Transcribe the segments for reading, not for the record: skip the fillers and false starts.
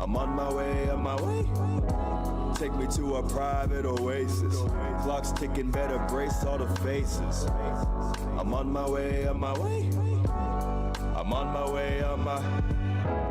I'm on my way, on my way. Take me to a private oasis. Clock's ticking, better brace all the faces. I'm on my way, on my way. I'm on my way, on my...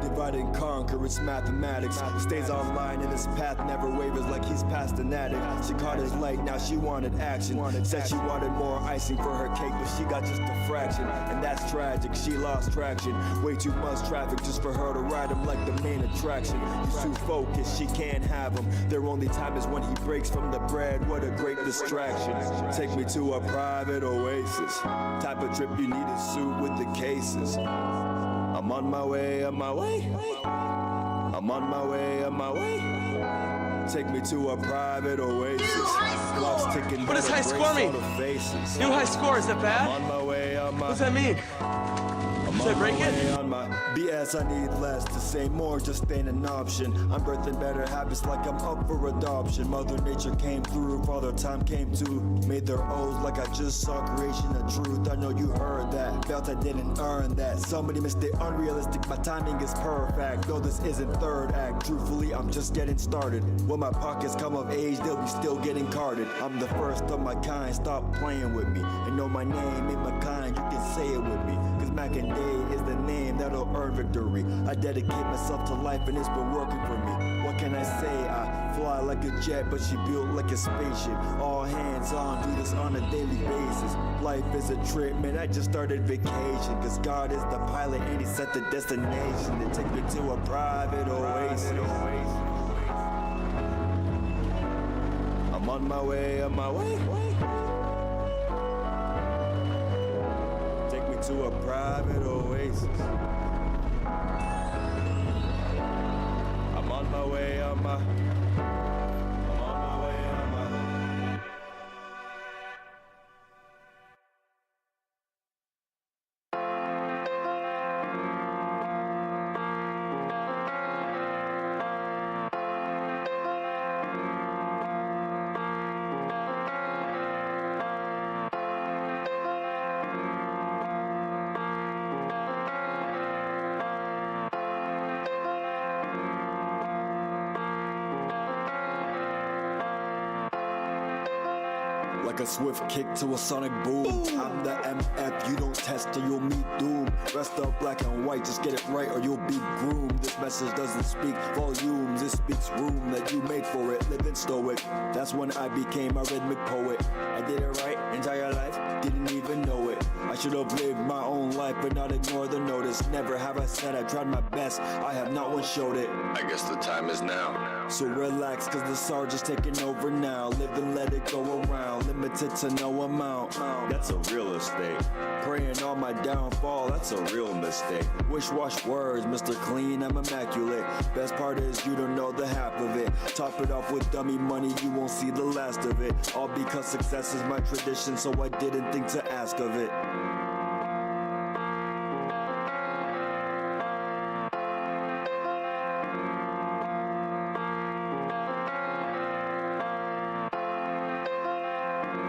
Divide and conquer, it's mathematics. Stays online and his path never wavers like he's past an addict. She caught his light, now she wanted action. Said she wanted more icing for her cake, but she got just a fraction. And that's tragic, she lost traction. Way too much traffic just for her to ride him like the main attraction. He's too focused, she can't have him. Their only time is when he breaks from the bread. What a great distraction. Take me to a private oasis. Type of trip you need a suit with the cases. I'm on my way, on my way. I'm on my way, on my way. Take me to a private oasis. Clock's ticking, what does high score mean? New high score, is that bad? I'm on my way, on my... What does that mean? Should I break it? On my BS, I need less. To say more just ain't an option. I'm birthing better habits like I'm up for adoption. Mother Nature came through, Father Time came too. Made their O's like I just saw creation of truth. I know you heard that, felt I didn't earn that. Somebody missed it, unrealistic, my timing is perfect. No, this isn't third act, truthfully I'm just getting started. When my pockets come of age, they'll be still getting carded. I'm the first of my kind, stop playing with me. And know my name, ain't my kind, you can say it with me. Cause Mac and Day is the name that'll earn victory. I dedicate myself to life and it's been working for me. What can I say? I fly like a jet, but she built like a spaceship. All hands on, do this on a daily basis. Life is a trip, man, I just started vacation. Cause God is the pilot and he set the destination. To take me to a private oasis. I'm on my way, on my way. To a private oasis. I'm on my way, on my... I'm on my way, on my... Like a swift kick to a sonic boom. I'm the MF, you don't test or you'll meet doom. Rest up black and white, just get it right or you'll be groomed. This message doesn't speak volumes, it speaks room that you made for it. Live and stoic, that's when I became a rhythmic poet. I did it right, entire life, didn't even know it. I should have lived my own life but not ignore the notice. Never have I said I tried my best, I have not once showed it. I guess the time is now. So relax, cause the Sarge is taking over now. Live and let it go around, limited to no amount. That's a real estate. Praying on my downfall, that's a real mistake. Wish-wash words, Mr. Clean, I'm immaculate. Best part is you don't know the half of it. Top it off with dummy money, you won't see the last of it. All because success is my tradition, so I didn't think to ask of it.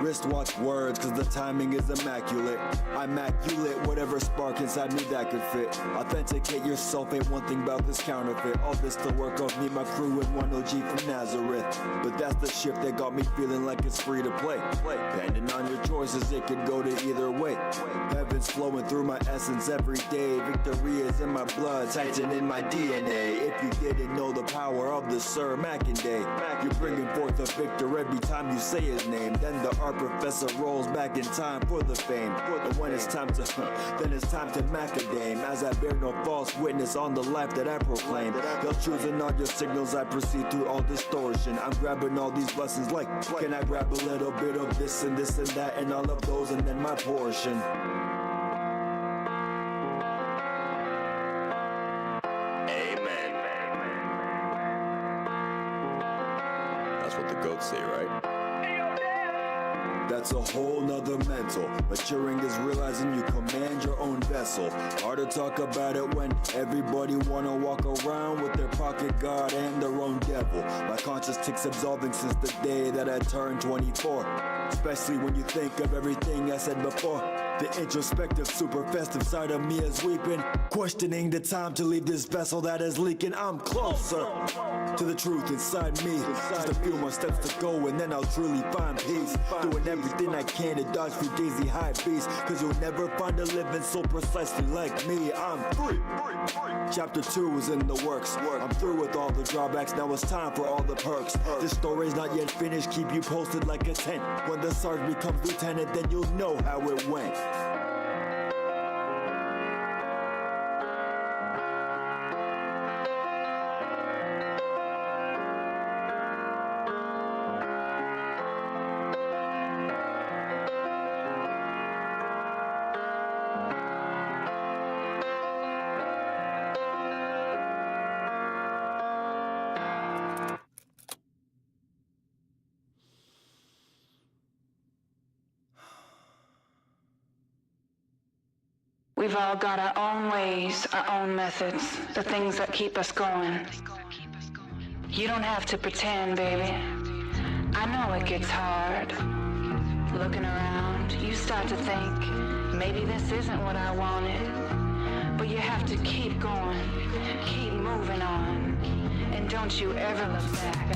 Wristwatch words, cause the timing is immaculate. I'm immaculate, whatever spark inside me that could fit. Authenticate yourself, ain't one thing about this counterfeit. All this the work of me, my crew, and one OG from Nazareth. But that's the shift that got me feeling like it's free to play. Depending on your choices, it could go to either way. Heaven's flowing through my essence every day. Victory is in my blood, Titan in my DNA. If you didn't know the power of the Sir Macinday, you're bringing forth a victor every time you say his name. Then the art professor rolls back in time for the fame. And when it's time to, then it's time to macadame. As I bear no false witness on the life that I proclaim. You're choosing all your signals, I proceed through all distortion. I'm grabbing all these blessings like, can I grab a little bit of this and that and all of those and then my portion. Amen. That's what the goats say, right? That's a whole nother mental. Maturing is realizing you command your own vessel. Hard to talk about it when everybody wanna walk around with their pocket god and their own devil. My conscience ticks absolving since the day that I turned 24. Especially when you think of everything I said before. The introspective, super festive side of me is weeping, questioning the time to leave this vessel that is leaking. I'm closer to the truth inside me. Just a few more steps to go and then I'll truly find peace. Doing everything I can to dodge fugazi high beats, cause you'll never find a living so precisely like me. I'm free. Chapter 2 is in the works. I'm through with all the drawbacks, now it's time for all the perks. This story's not yet finished, keep you posted like a tent. When the sergeant becomes lieutenant, then you'll know how it went. We've all got our own ways, our own methods, the things that keep us going. You don't have to pretend, baby. I know it gets hard. Looking around, you start to think, maybe this isn't what I wanted. But you have to keep going, keep moving on, and don't you ever look back.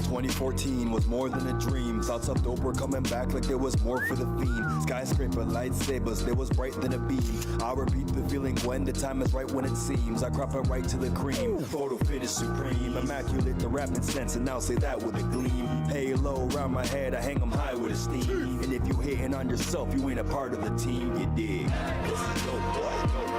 2014 was more than a dream. Thoughts of dope were coming back like there was more for the fiend. Skyscraper lightsabers, there was bright than a beam. I'll repeat the feeling when the time is right when it seems. I crop it right to the cream. Photo finish supreme, immaculate the rapping sense, and I'll say that with a gleam. Halo around my head, I hang 'em high with esteem. And if you hating on yourself, you ain't a part of the team, you dig. This is dope, boy.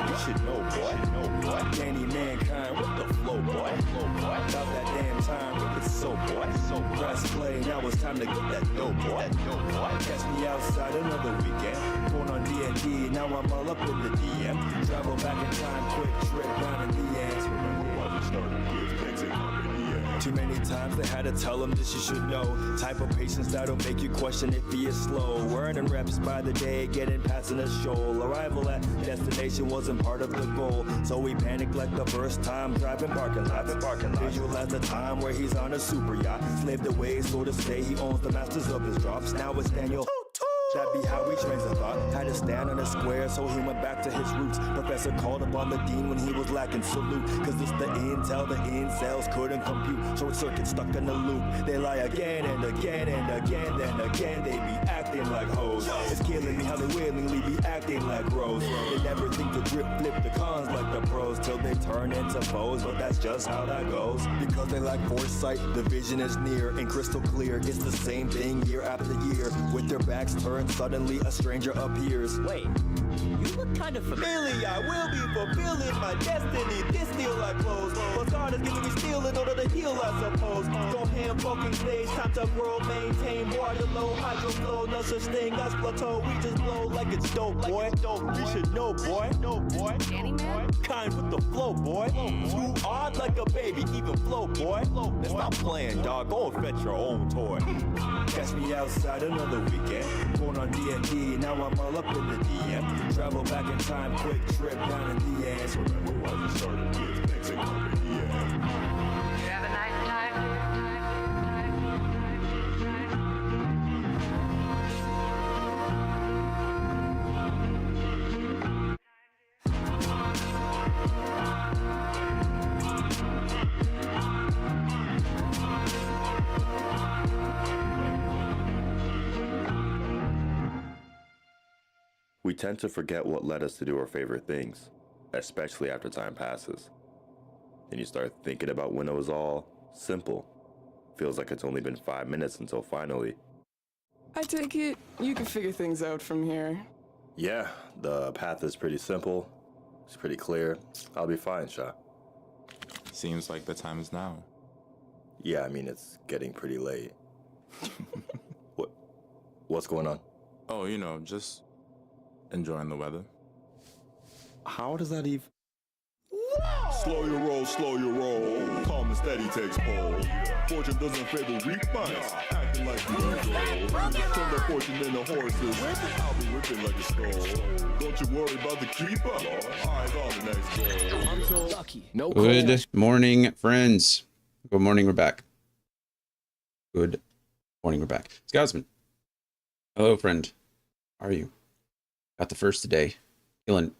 You should know, boy. Danny Mankind, what the flow, boy. About that damn time, it's so, boy. So press play, now it's time to get that dope, boy. Catch me outside another weekend. Going on D&D, now I'm all up in the DM. Travel back in time, quick trip down in the end. Remember why we started with things in harmony. Too many times they had to tell him this you should know. Type of patience that'll make you question if he is slow. Earning reps by the day, getting past in a shoal. Arrival at destination wasn't part of the goal, so we panicked like the first time driving parking lots. Visualize the time where he's on a super yacht, slaved away so to say he owns the masters of his drops. Now it's Daniel. That be how he trains a thought. Had to stand on a square, so he went back to his roots. Professor called upon the dean when he was lacking salute. Cause it's the intel, the incels couldn't compute. Short circuit stuck in the loop. They lie again and again and again, then again they be acting like hoes. It's killing me how they willingly be acting like bros. They never think to drip flip the cons like the pros till they turn into foes, but that's just how that goes. Because they lack foresight, the vision is near and crystal clear. It's the same thing year after year. With their backs turned, suddenly a stranger appears. Wait, you look kind of familiar. I will be fulfilling my destiny. This deal I close. But God is giving me steel in order to heal, I suppose. From him fucking stage, time to grow, maintain water low, hydro flow. No such thing as plateau. We just blow like it's dope, boy. You should know, boy. Danny man? Kind with the flow, boy. Too odd like a baby, even flow, boy. Let's stop playing, dog. Go and fetch your own toy. Catch me outside another weekend. Going on D&D, now I'm all up in the DM. Travel back in time, quick trip down in the end. Remember why we started with things in harmony. You have a nice time? We tend to forget what led us to do our favorite things, especially after time passes. Then you start thinking about when it was all simple. Feels like it's only been 5 minutes until finally. I take it you can figure things out from here. Yeah, the path is pretty simple. It's pretty clear. I'll be fine, Sha. Seems like the time is now. Yeah, I mean, it's getting pretty late. What's going on? Oh, you know, just enjoying the weather. How does that even... Slow your roll. Calm and steady takes hold. Fortune doesn't favor weak minds, acting like you don't roll. Turn the fortune into horses, I'll be whipping like a skull. Don't you worry about the keeper, eyes on the next goal. Lucky. No Good morning, friends. Good morning, we're back. Good morning, we're back. Scotsman. Hello, friend. How are you? Got the first today. Killing.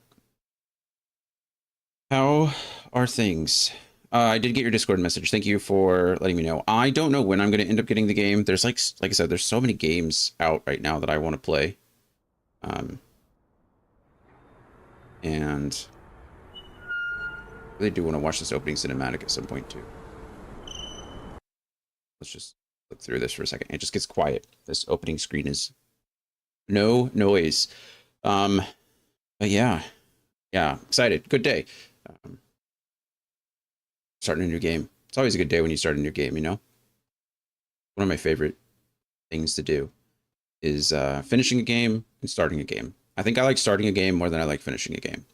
How are things? I did get your Discord message. Thank you for letting me know. I don't know when I'm going to end up getting the game. There's like I said, there's so many games out right now that I want to play. And I really do want to watch this opening cinematic at some point too. Let's just look through this for a second. It just gets quiet. This opening screen is no noise. But yeah, excited. Good day. Starting a new game. It's always a good day when you start a new game, you know? One of my favorite things to do is finishing a game and starting a game. I think I like starting a game more than I like finishing a game.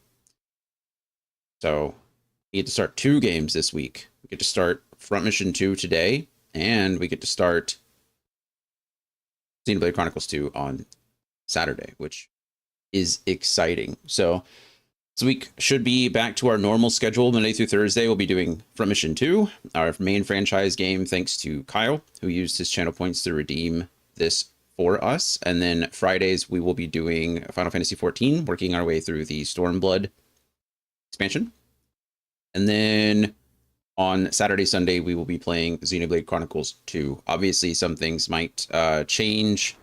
So we get to start 2 games this week. We get to start Front Mission 2 today, and we get to start Xenoblade Chronicles 2 on Saturday, which is exciting. So this week should be back to our normal schedule. Monday through Thursday, we'll be doing Front Mission 2, our main franchise game, thanks to Kyle, who used his channel points to redeem this for us. And then Fridays, we will be doing Final Fantasy XIV, working our way through the Stormblood expansion. And then on Saturday, Sunday, we will be playing Xenoblade Chronicles 2. Obviously, some things might change.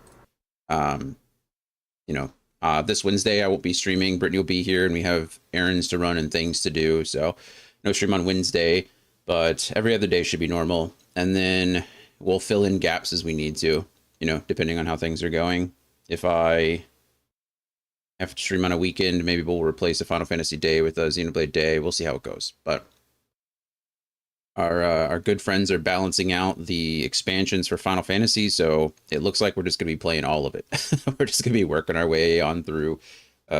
This Wednesday, I won't be streaming. Brittany will be here, and we have errands to run and things to do. So no stream on Wednesday, but every other day should be normal. And then we'll fill in gaps as we need to, depending on how things are going. If I have to stream on a weekend, maybe we'll replace a Final Fantasy day with a Xenoblade day. We'll see how it goes. But our good friends are balancing out the expansions for Final Fantasy, so it looks like we're just going to be playing all of it. We're just going to be working our way on through,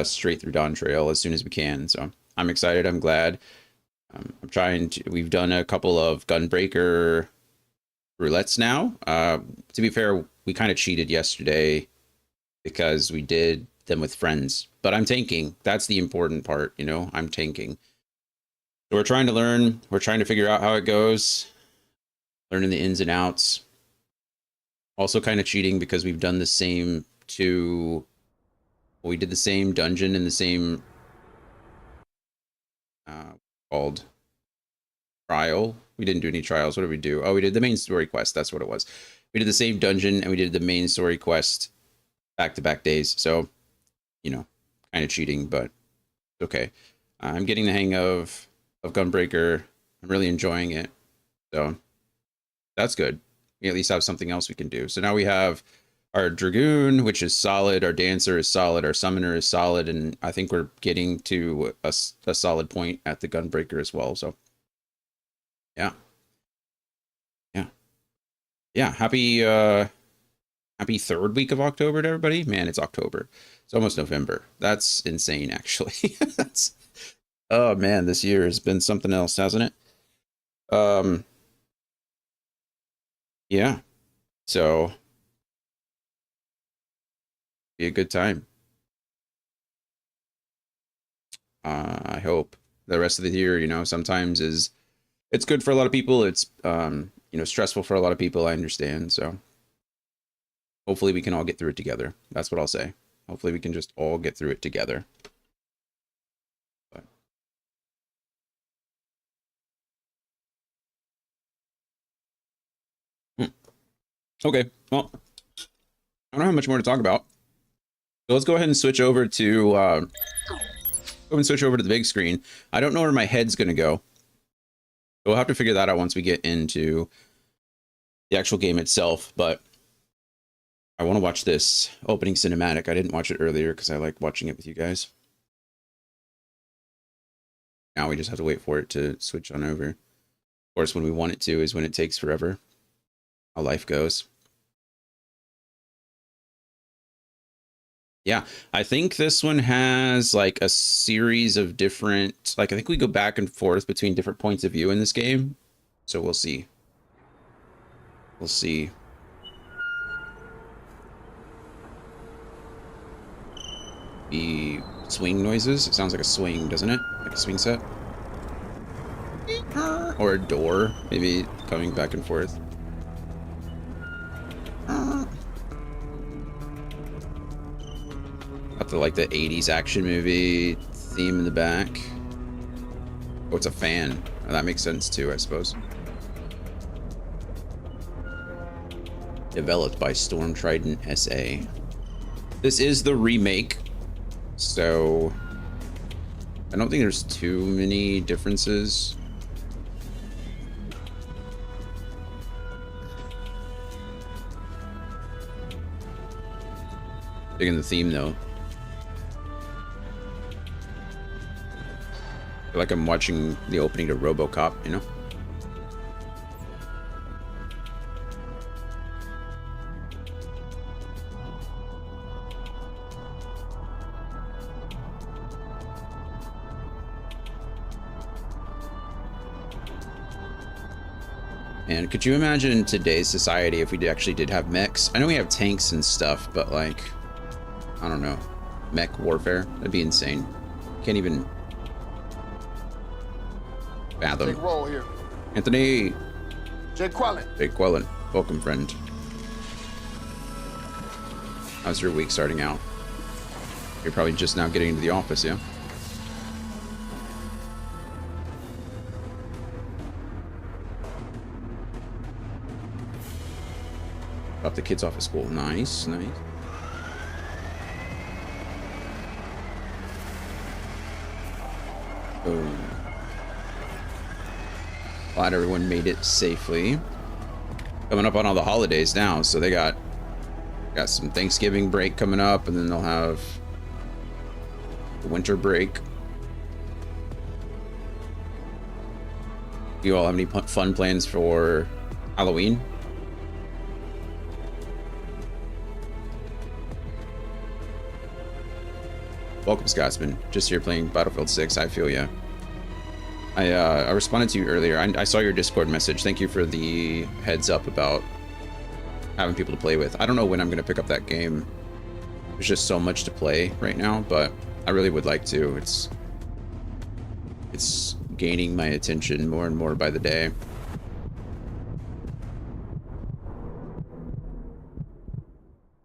straight through Dawn Trail as soon as we can. So I'm excited. I'm glad. We've done a couple of Gunbreaker roulettes now. To be fair, we kind of cheated yesterday because we did them with friends, but I'm tanking. That's the important part, I'm tanking. So we're trying to learn. We're trying to figure out how it goes, learning the ins and outs. Also kind of cheating because we've done the same we did the same dungeon in the same called trial. We didn't do any trials. What did we do? Oh, we did the main story quest. That's what it was. We did the same dungeon and we did the main story quest back-to-back days. So, kind of cheating, but okay. I'm getting the hang of Gunbreaker. I'm really enjoying it. So that's good. We at least have something else we can do. So now we have our Dragoon, which is solid. Our Dancer is solid. Our Summoner is solid. And I think we're getting to a solid point at the Gunbreaker as well. So yeah. Happy 3rd week of October to everybody. Man, it's October. It's almost November. That's insane, actually. Oh man, this year has been something else, hasn't it? Yeah. So be a good time. I hope the rest of the year, sometimes it's good for a lot of people. It's stressful for a lot of people. I understand. So hopefully we can all get through it together. That's what I'll say. Hopefully we can just all get through it together. Okay, well, I don't have much more to talk about. So let's go ahead and switch over to the big screen. I don't know where my head's gonna go. So we'll have to figure that out once we get into the actual game itself, but I want to watch this opening cinematic. I didn't watch it earlier because I like watching it with you guys. Now we just have to wait for it to switch on over. Of course, when we want it to is when it takes forever. How life goes. Yeah, I think this one has like a series of different, I think we go back and forth between different points of view in this game. So we'll see. We'll see. The swing noises. It sounds like a swing, doesn't it? Like a swing set. Or a door, maybe coming back and forth. Got the like the 80s action movie theme in the back. Oh, it's a fan. Oh, that makes sense too, I suppose. Developed by Storm Trident SA. This is the remake, so I don't think there's too many differences. Digging the theme though. I feel like I'm watching the opening to RoboCop, you know? And could you imagine in today's society if we actually did have mechs? I know we have tanks and stuff, but like, I don't know, mech warfare? That'd be insane. Can't even fathom. Big roll here. Anthony. Jake Quellen. Jake Quellen. Welcome, friend. How's your week starting out? You're probably just now getting into the office, yeah? Drop the kids off at school. Nice, nice. Boom. Glad everyone made it safely. Coming up on all the holidays now, so they got some Thanksgiving break coming up, and then they'll have the winter break. You all have any fun plans for Halloween? Welcome, Scotsman. Just here playing Battlefield 6. I feel ya. I responded to you earlier. I saw your Discord message. Thank you for the heads up about having people to play with. I don't know when I'm going to pick up that game. There's just so much to play right now, but I really would like to. It's gaining my attention more and more by the day.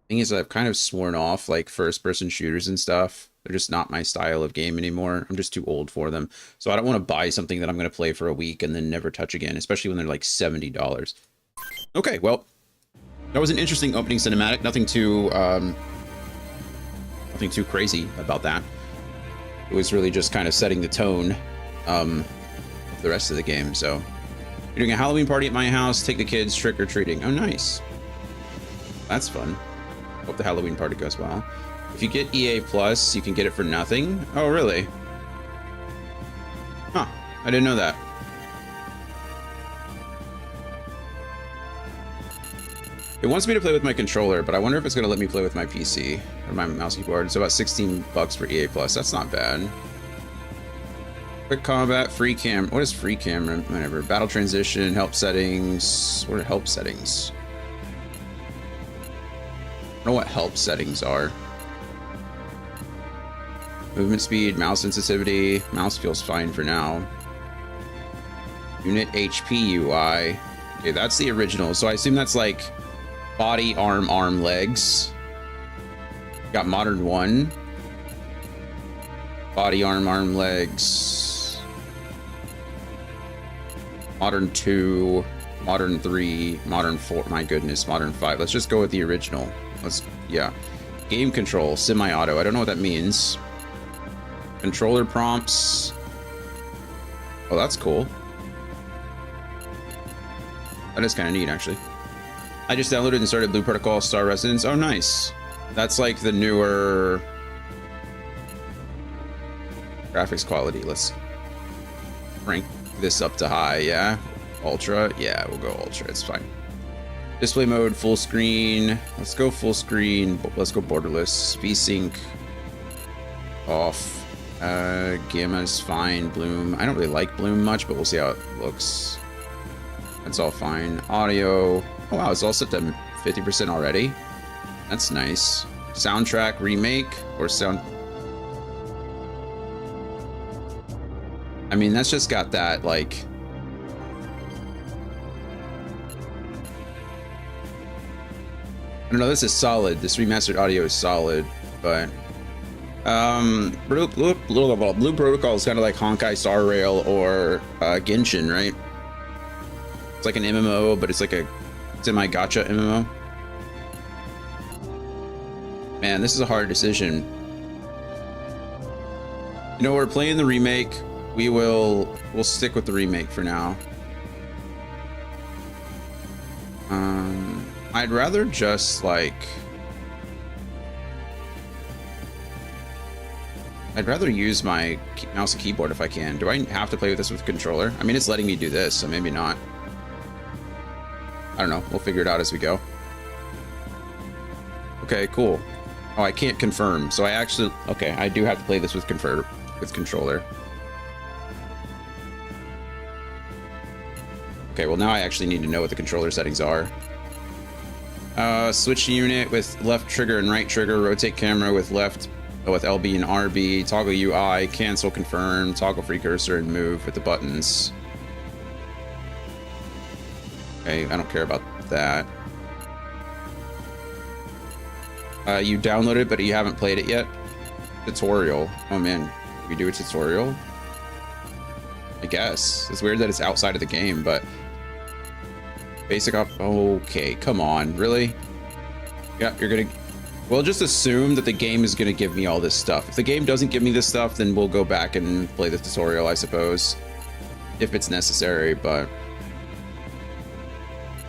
Thing is, I've kind of sworn off like first-person shooters and stuff. They're just not my style of game anymore. I'm just too old for them. So I don't want to buy something that I'm going to play for a week and then never touch again, especially when they're like $70. Okay, well, that was an interesting opening cinematic. Nothing too crazy about that. It was really just kind of setting the tone of the rest of the game. So you're doing a Halloween party at my house. Take the kids trick-or-treating. Oh, nice. That's fun. Hope the Halloween party goes well. If you get EA Plus, you can get it for nothing. Oh, really? Huh. I didn't know that. It wants me to play with my controller, but I wonder if it's going to let me play with my PC or my mouse keyboard. It's about $16 for EA Plus. That's not bad. Quick combat, free cam. What is free camera? Whatever. Battle transition, help settings. What are help settings? I don't know what help settings are. Movement speed, mouse sensitivity. Mouse feels fine for now. Unit HP UI. Okay, that's the original. So I assume that's like body, arm, legs. Got modern 1. Body, arm, legs. Modern 2. Modern 3. Modern 4. My goodness, modern 5. Let's just go with the original. Yeah. Game control, semi-auto. I don't know what that means. Controller prompts. Oh, that's cool. That is kind of neat, actually. I just downloaded and started Blue Protocol Star Residence. Oh, nice. That's like the newer graphics quality. Let's rank this up to high, yeah? Ultra? Yeah, we'll go ultra. It's fine. Display mode, full screen. Let's go full screen. Let's go borderless. VSync off. Gamma is fine. Bloom. I don't really like Bloom much, but we'll see how it looks. That's all fine. Audio. Oh wow, it's all set to 50% already. That's nice. Soundtrack remake or sound. I mean, that's just got that like. I don't know. This is solid. This remastered audio is solid, but Blue Protocol is kind of like Honkai Star Rail or Genshin, right? It's like an MMO, but it's like a semi-gacha MMO. Man, this is a hard decision. You know, we're playing the remake. We'll stick with the remake for now. I'd rather just like... I'd rather use my mouse and keyboard if I can. Do I have to play with this with a controller? I mean, it's letting me do this, so maybe not. I don't know. We'll figure it out as we go. Okay, cool. Oh, I can't confirm. So I actually... Okay, I do have to play this with controller. Okay, well now I actually need to know what the controller settings are. Switch unit with left trigger and right trigger. Rotate camera with left... with LB and RB, toggle UI, cancel, confirm, toggle free cursor, and move with the buttons. Okay, I don't care about that. You downloaded, but you haven't played it yet? Tutorial. Oh man, can we do a tutorial? I guess. It's weird that it's outside of the game, but... Basic op... Okay, come on, really? Yeah, you're gonna... We'll just assume that the game is going to give me all this stuff. If the game doesn't give me this stuff, then we'll go back and play the tutorial, I suppose. If it's necessary, but...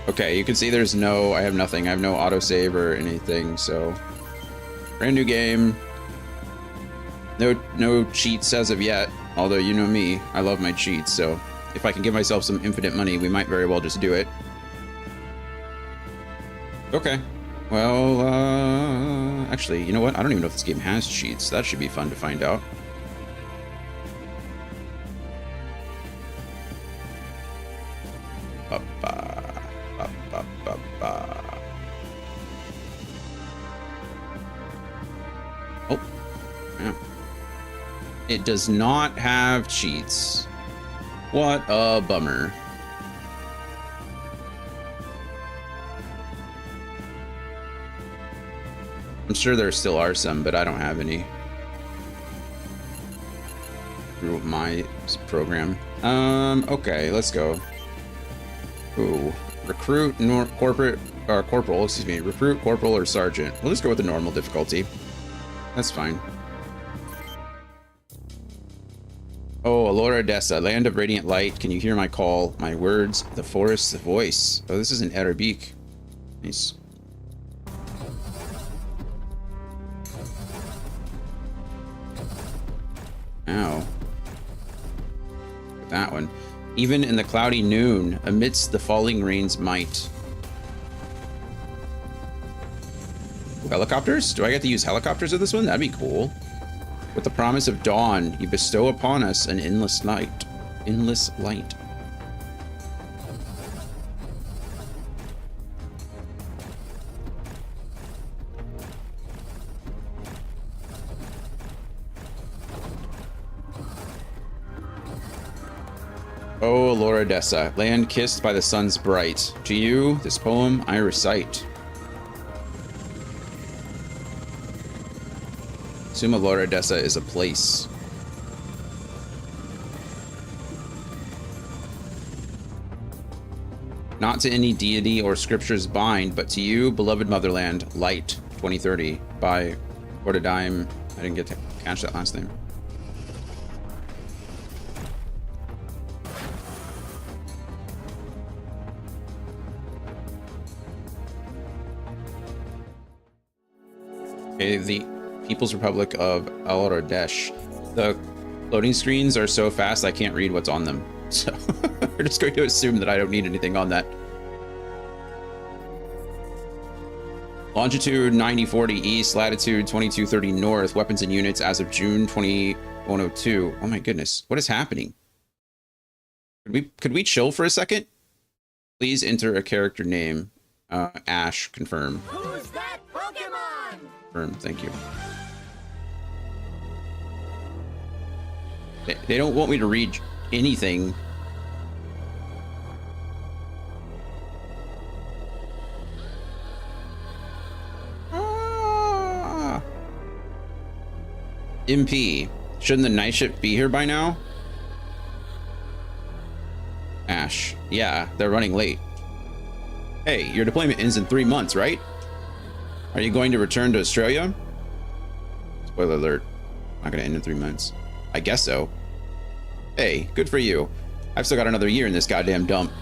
Okay, you can see there's no... I have nothing. I have no autosave or anything, so... Brand new game. No cheats as of yet. Although, you know me, I love my cheats, so... If I can give myself some infinite money, we might very well just do it. Okay. Well, actually, you know what? I don't even know if this game has cheats. That should be fun to find out. Oh, yeah. It does not have cheats. What a bummer. I'm sure there still are some, but I don't have any through my program. Okay, let's go. Ooh, recruit, corporal, excuse me, recruit, corporal, or sergeant. We'll just go with the normal difficulty. That's fine. Oh, Alora Dessa, land of radiant light. Can you hear my call? My words, the forest's voice. Oh, this is an Arabic. Nice. Ow. That one. Even in the cloudy noon, amidst the falling rain's might. Helicopters? Do I get to use helicopters with this one? That'd be cool. With the promise of dawn, you bestow upon us an endless light. Endless light. Oh, Alora Dessa, land kissed by the sun's bright. To you, this poem I recite. Assume Alora Dessa is a place. Not to any deity or scriptures bind, but to you, beloved motherland, light, 2030, by Ordadime. I didn't get to catch that last name. Okay, the People's Republic of Al-Radesh. The loading screens are so fast I can't read what's on them. So we're just going to assume that I don't need anything on that. Longitude 9040 east, latitude 2230 north, weapons and units as of June 2102. Oh my goodness, what is happening? Could we chill for a second? Please enter a character name. Ash, confirm. Who's that Pokemon? Confirm, thank you. They don't want me to read anything. MP. Shouldn't the night shift be here by now? Ash. Yeah, they're running late. Hey, your deployment ends in 3 months, right? Are you going to return to Australia? Spoiler alert. Not gonna end in 3 months. I guess so. Hey, good for you. I've still got another year in this goddamn dump.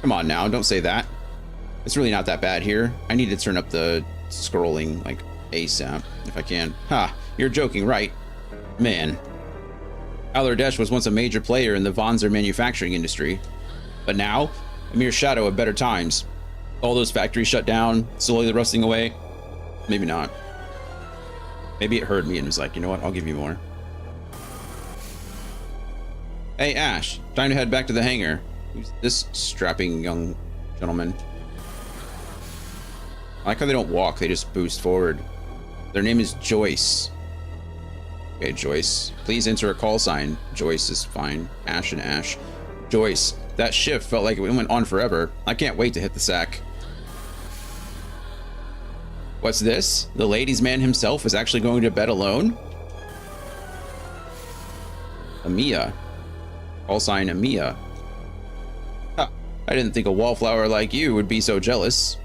Come on now, don't say that. It's really not that bad here. I need to turn up the scrolling, like, ASAP, if I can. Ha, you're joking, right? Man. Alardesh was once a major player in the Vonzer manufacturing industry. But now, a mere shadow of better times. All those factories shut down, slowly rusting away. Maybe not. Maybe it heard me and was like, you know what, I'll give you more. Hey, Ash, time to head back to the hangar. Who's this strapping young gentleman? I like how they don't walk, they just boost forward. Their name is Joyce. Okay, Joyce. Please enter a call sign. Joyce is fine. Ash and Ash. Joyce. That shift felt like it went on forever. I can't wait to hit the sack. What's this? The ladies' man himself is actually going to bed alone? Amia. Call sign Amia. Huh. I didn't think a wallflower like you would be so jealous.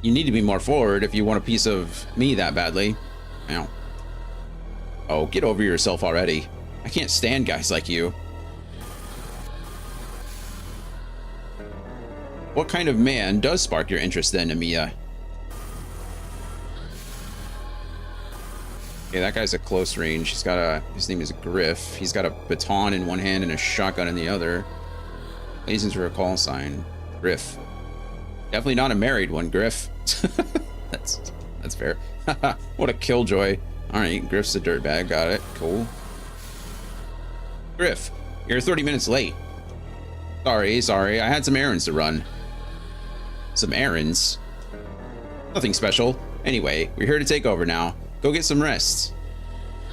You need to be more forward if you want a piece of me that badly. Ow. Oh, get over yourself already. I can't stand guys like you. What kind of man does spark your interest then, Amia? Okay, that guy's a close range. He's got a, his name is Griff. He's got a baton in one hand and a shotgun in the other. Please enter a call sign. Griff. Definitely not a married one, Griff. That's fair. What a killjoy. Alright, Griff's a dirtbag. Got it. Cool. Griff, you're 30 minutes late. Sorry. I had some errands to run. Some errands? Nothing special. Anyway, we're here to take over now. Go get some rest.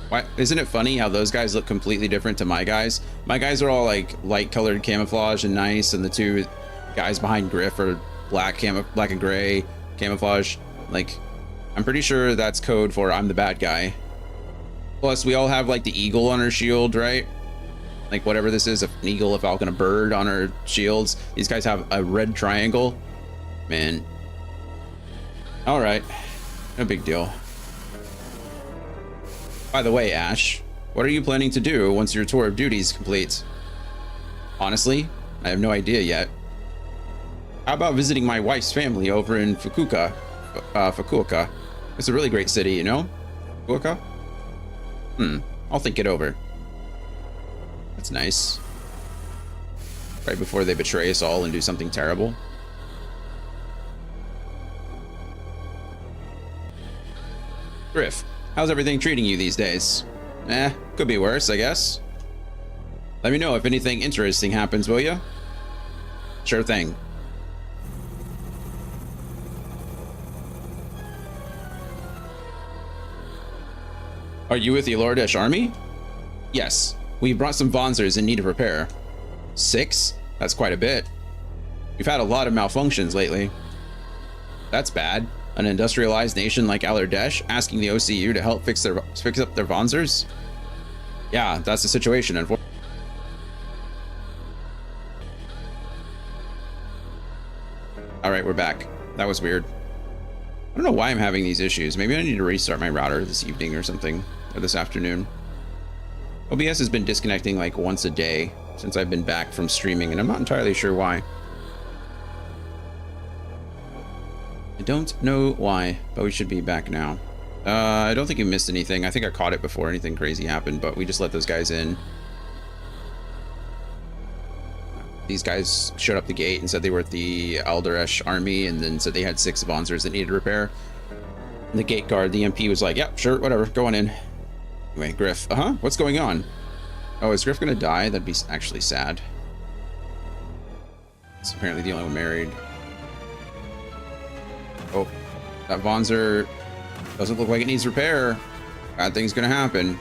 Why, isn't it funny how those guys look completely different to my guys? My guys are all like light colored camouflage and nice, and the two guys behind Griff are black and gray camouflage. Like, I'm pretty sure that's code for I'm the bad guy. Plus, we all have like the eagle on our shield, right? Like whatever this is, an eagle, a falcon, a bird on our shields. These guys have a red triangle. Man. All right, no big deal. By the way, Ash, what are you planning to do once your tour of duty is complete? Honestly, I have no idea yet. How about visiting my wife's family over in Fukuoka? Fukuoka. It's a really great city, you know? Fukuoka? I'll think it over. That's nice. Right before they betray us all and do something terrible. Griff, how's everything treating you these days? Could be worse, I guess. Let me know if anything interesting happens, will you? Sure thing. Are you with the Alardesh army? Yes. We brought some Vonzers in need of repair. 6? That's quite a bit. We've had a lot of malfunctions lately. That's bad. An industrialized nation like Alardesh asking the OCU to help fix up their Vonzers? Yeah, that's the situation, unfortunately. Alright, we're back. That was weird. I don't know why I'm having these issues. Maybe I need to restart my router this evening or something, or this afternoon. OBS has been disconnecting like once a day since I've been back from streaming, and I'm not entirely sure why. I don't know why, but we should be back now. I don't think you missed anything. I think I caught it before anything crazy happened, but we just let those guys in. These guys showed up the gate and said they were at the Alardesh army, and then said they had 6 Vonzers that needed repair. And the gate guard, the MP, was like, yep, sure, whatever, go on in. Anyway, Griff, what's going on? Oh, is Griff gonna die? That'd be actually sad. It's apparently the only one married. Oh, that Vonzer doesn't look like it needs repair. Bad thing's gonna happen.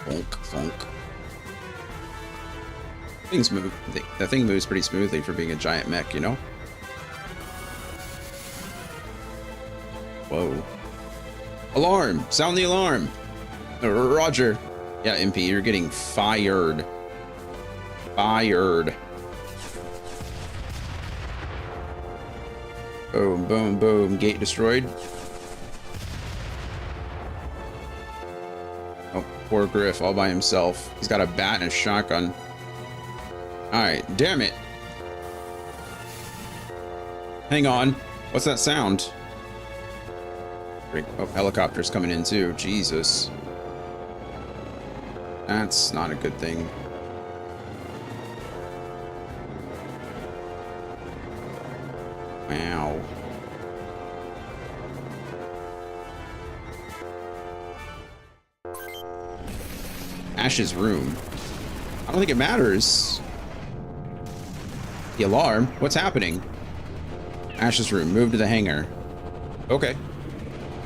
Thunk, thunk. Things move. The thing moves pretty smoothly for being a giant mech, you know? Whoa. Alarm! Sound the alarm! Roger. Yeah, MP, you're getting fired. Fired. Boom, boom, boom. Gate destroyed. Oh, poor Griff all by himself. He's got a bat and a shotgun. Alright, damn it. Hang on. What's that sound? Oh, helicopter's coming in too. Jesus. That's not a good thing. Wow. Ash's room. I don't think it matters. The alarm? What's happening? Ash's room. Move to the hangar. Okay.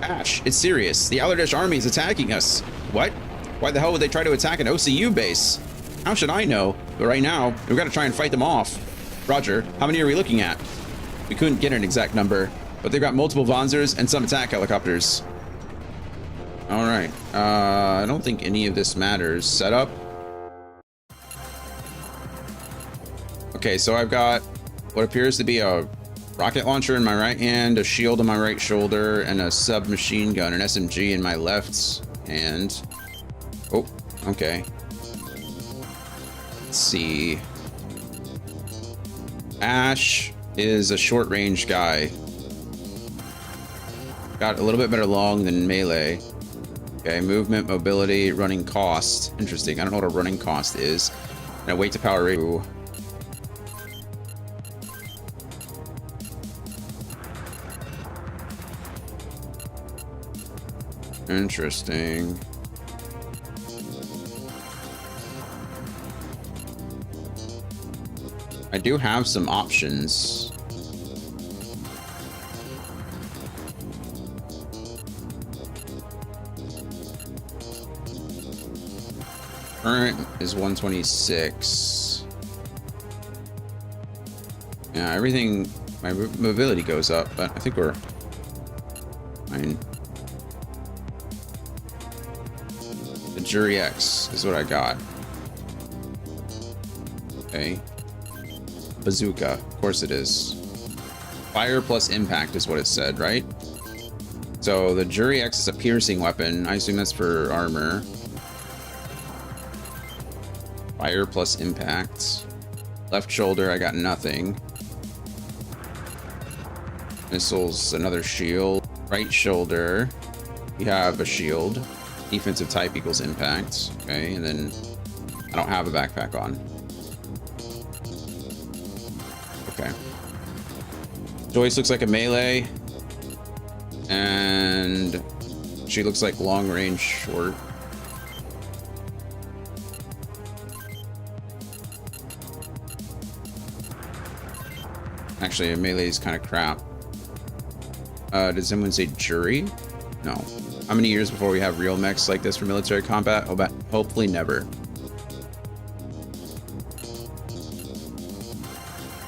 Ash, it's serious. The Allard army is attacking us. What? Why the hell would they try to attack an OCU base? How should I know? But right now, we've got to try and fight them off. Roger. How many are we looking at? We couldn't get an exact number, but they've got multiple Vanzers and some attack helicopters. All right. I don't think any of this matters. Setup. Okay, so I've got what appears to be a rocket launcher in my right hand, a shield on my right shoulder, and a submachine gun, an SMG in my left hand. Oh, okay. Let's see. Ash is a short-range guy. Got a little bit better long than melee. Okay, movement, mobility, running cost. Interesting. I don't know what a running cost is. And a weight to power ratio. Interesting. I do have some options. Current is 126. Yeah, everything, my mobility goes up, but I think we're fine. The Jury X is what I got. Okay. Bazooka, of course it is. Fire plus impact is what it said, right? So the Jury X is a piercing weapon. I assume that's for armor. Fire plus impact. Left shoulder, I got nothing. Missiles, another shield. Right shoulder, we have a shield. Defensive type equals impact. Okay, and then I don't have a backpack on. Okay. Joyce looks like a melee. And she looks like long range short. Actually, a melee is kind of crap. Does anyone say jury? No. How many years before we have real mechs like this for military combat? Hopefully never.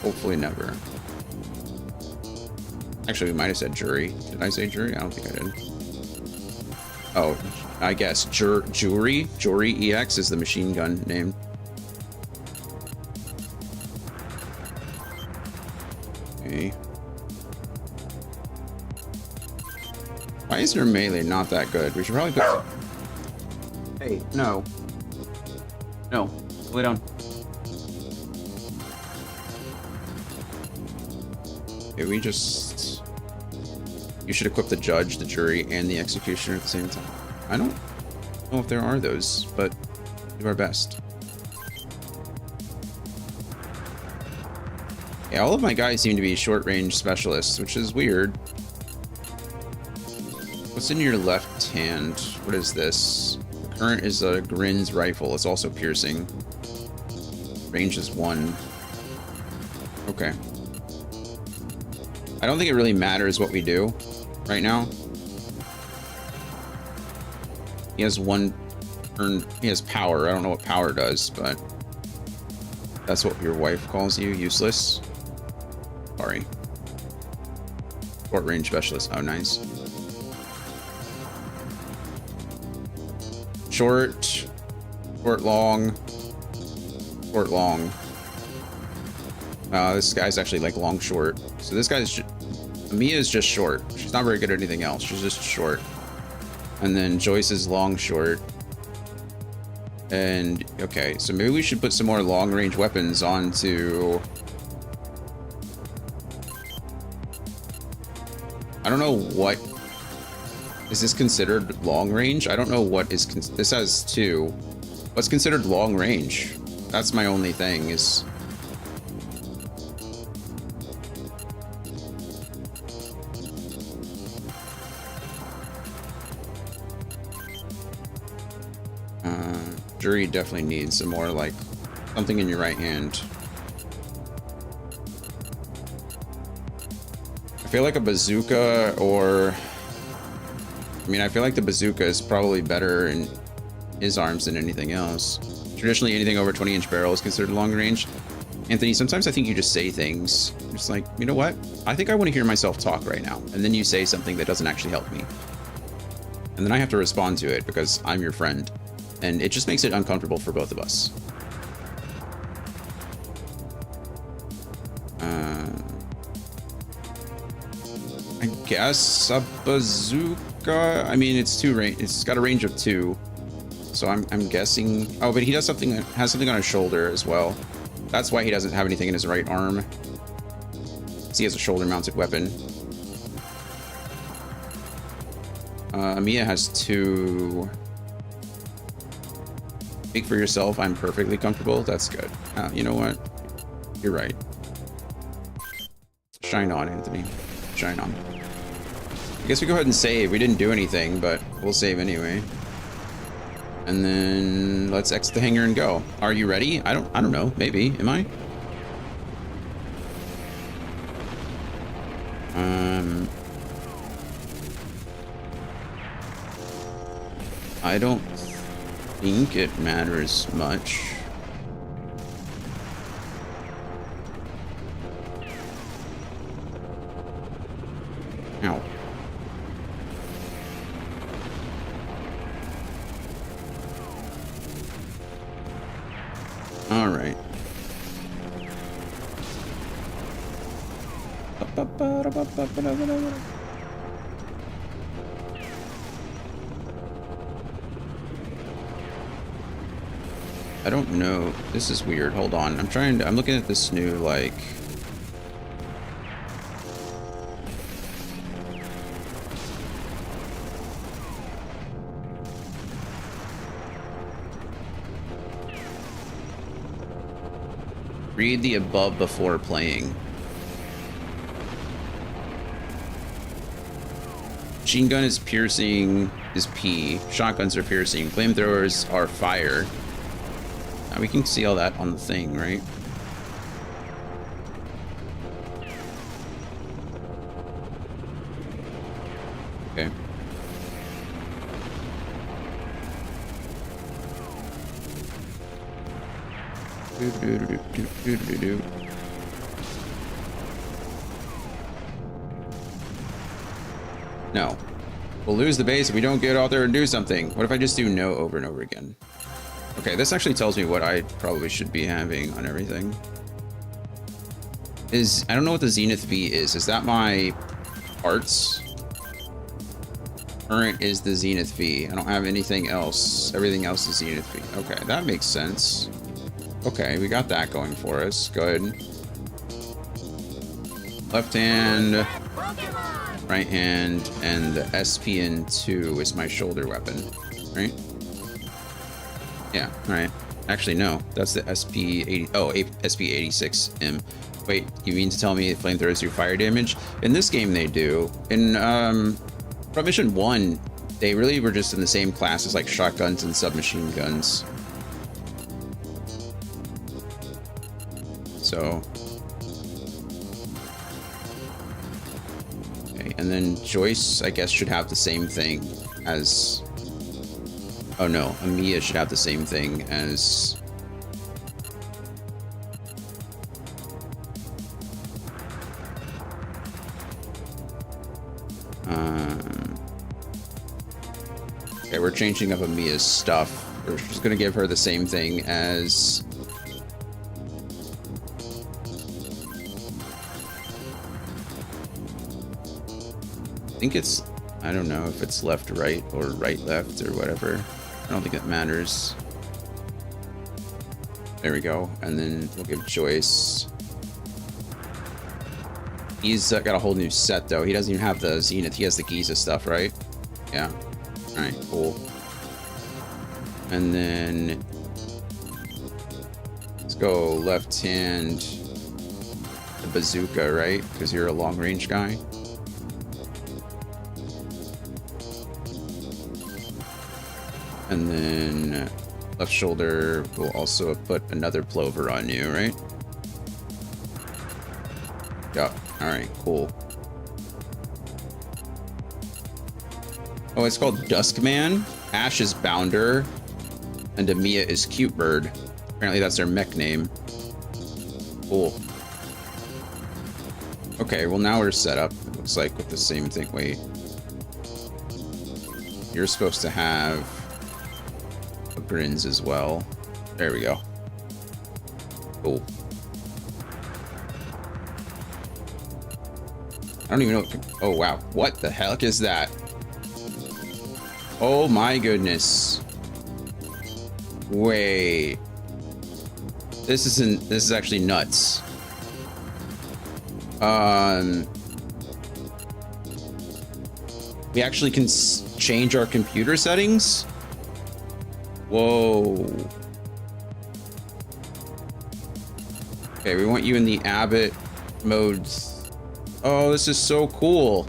Hopefully never. Actually, we might have said jury. Did I say jury? I don't think I did. Oh, I guess jury. Jury EX is the machine gun name. Okay. Why is your melee not that good? We should probably put... Hey, no. No. Lay down. Okay, we just... You should equip the judge, the jury, and the executioner at the same time. I don't know if there are those, but do our best. Yeah, all of my guys seem to be short-range specialists, which is weird. What's in your left hand? What is this? Current is a Grin's rifle. It's also piercing. Range is 1. Okay. I don't think it really matters what we do right now. He has one turn. He has power. I don't know what power does, but that's what your wife calls you. Useless. Sorry. Short range specialist. Oh, nice. Short, short, long, short, long. This guy's actually like long, short. So this guy's Mia is just short. She's not very good at anything else. She's just short. And then Joyce is long, short. And okay, so maybe we should put some more long range weapons onto. I don't know what is this considered long range? I don't know what is this has 2. What's considered long range? That's my only thing is. Jury definitely needs some more, like, something in your right hand. I feel like a bazooka or... I mean, I feel like the bazooka is probably better in his arms than anything else. Traditionally, anything over 20-inch barrel is considered long range. Anthony, sometimes I think you just say things. It's like, you know what? I think I want to hear myself talk right now. And then you say something that doesn't actually help me. And then I have to respond to it because I'm your friend. And it just makes it uncomfortable for both of us. I guess a bazooka. I mean, it's 2 range. It's got a range of 2. So I'm guessing. Oh, but he does something. Has something on his shoulder as well. That's why he doesn't have anything in his right arm. He has a shoulder-mounted weapon. Mia has 2. Speak for yourself. I'm perfectly comfortable. That's good. You know what? You're right. Shine on, Anthony. Shine on. I guess we go ahead and save. We didn't do anything, but we'll save anyway. And then let's exit the hangar and go. Are you ready? I don't know. Maybe. Am I? I don't think it matters much. Ow. All right. I don't know. This is weird. Hold on. I'm looking at this new, like... Read the above before playing. Machine gun is piercing, is P. Shotguns are piercing. Flamethrowers are fire. Now we can see all that on the thing, right? Okay. No. We'll lose the base if we don't get out there and do something. What if I just do no over and over again? Okay, this actually tells me what I probably should be having on everything. I don't know what the Zenith V is. Is that my parts? Current is the Zenith V. I don't have anything else. Everything else is Zenith V. Okay, that makes sense. Okay, we got that going for us. Good. Left hand, right hand, and the SPN2 is my shoulder weapon, right? Yeah, alright. Actually, no. That's the SP80... Oh, SP86M. Wait, you mean to tell me flamethrowers do fire damage? In this game, they do. In, Front Mission 1, they really were just in the same class as, like, shotguns and submachine guns. So... Okay, and then Joyce, I guess, should have the same thing as... Oh no, Amiya should have the same thing as... Okay, we're changing up Amiya's stuff. We're just gonna give her the same thing as... I think it's... I don't know if it's left, right, or right, left, or whatever. I don't think it matters. There we go. And then we'll give Joyce... He's got a whole new set, though. He doesn't even have the Zenith. He has the Giza stuff, right? Yeah. Alright, cool. And then... let's go left hand... the bazooka, right? Because you're a long-range guy. And then... left shoulder will also put another plover on you, right? Yeah. Alright, cool. Oh, it's called Duskman. Ash is Bounder. And Amiya is Cute Bird. Apparently that's their mech name. Cool. Okay, well now we're set up. It looks like with the same thing. Wait. You're supposed to have... grins as well. There we go. Cool. I don't even know. Oh wow, what the heck is that? Oh my goodness. Wait. This is actually nuts. We actually can change our computer settings? Whoa. Okay, we want you in the Abbott modes. Oh, this is so cool.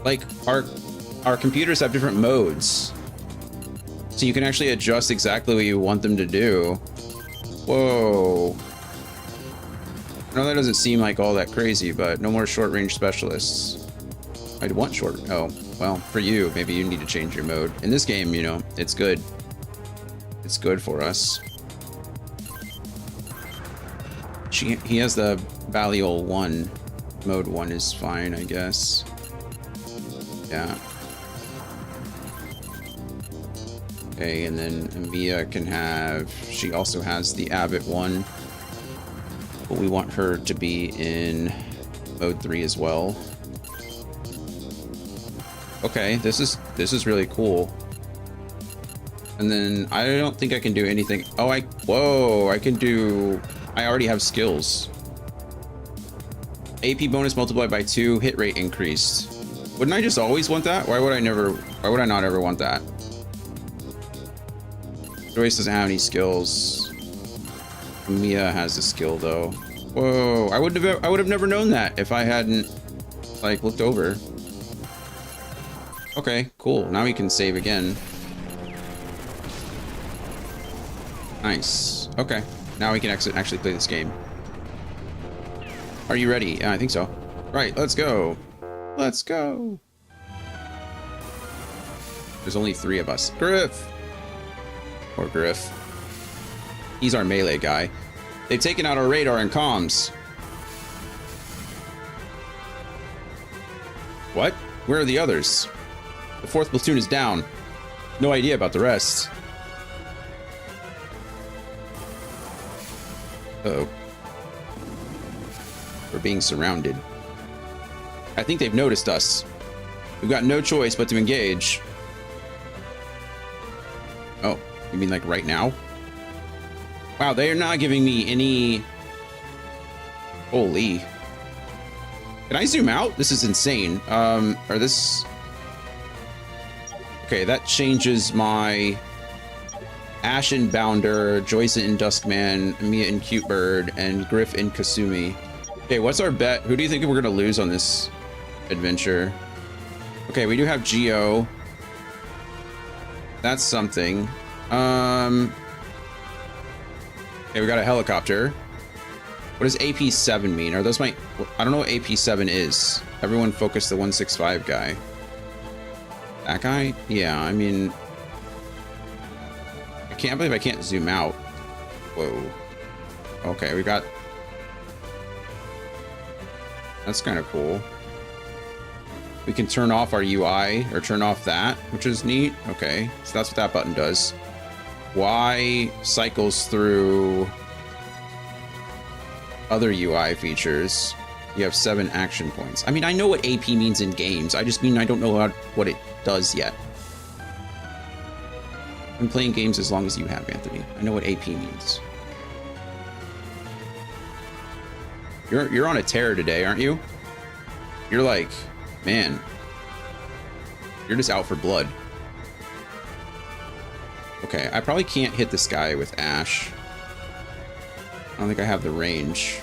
Like, our computers have different modes. So you can actually adjust exactly what you want them to do. Whoa. I know that doesn't seem like all that crazy, but no more short-range specialists. I'd want short... oh, well, for you, maybe you need to change your mode. In this game, you know, it's good. It's good for us. He has the Baliol 1. Mode 1 is fine, I guess. Yeah. Okay, and then Amiya can have... she also has the Abbott 1. But we want her to be in mode 3 as well. Okay, this is really cool. And then I don't think I can do anything. Oh, whoa, I can do... I already have skills. AP bonus multiplied by 2, hit rate increased. Wouldn't I just always want that? Why would I not ever want that? Joyce doesn't have any skills. Mia has a skill though. Whoa, I would have never known that if I hadn't like looked over. Okay, cool. Now we can save again. Nice. Okay. Now we can actually play this game. Are you ready? Yeah, I think so. Right, let's go. Let's go. There's only 3 of us. Griff! Or Griff. He's our melee guy. They've taken out our radar and comms. What? Where are the others? The 4th platoon is down. No idea about the rest. Uh-oh. We're being surrounded. I think they've noticed us. We've got no choice but to engage. Oh, you mean like right now? Wow, they are not giving me any... Holy. Can I zoom out? This is insane. Or this... Okay, that changes my... Ash and Bounder, Joyce and Duskman, Mia and Cute Bird, and Griff and Kasumi. Okay, what's our bet? Who do you think we're gonna lose on this adventure? Okay, we do have Geo. That's something. Okay, we got a helicopter. What does AP7 mean? Are those my... I don't know what AP7 is. Everyone focus the 165 guy. That guy? Yeah, I mean... I can't believe I can't zoom out. Whoa. Okay, we got... That's kind of cool. We can turn off our UI or turn off that, which is neat. Okay, so that's what that button does. Y cycles through other UI features. You have 7 action points. I mean, I know what AP means in games. I just mean I don't know what it does yet. I've been playing games as long as you have, Anthony. I know what AP means. You're on a tear today, aren't you? You're like, man, you're just out for blood. Okay, I probably can't hit this guy with Ash. I don't think I have the range.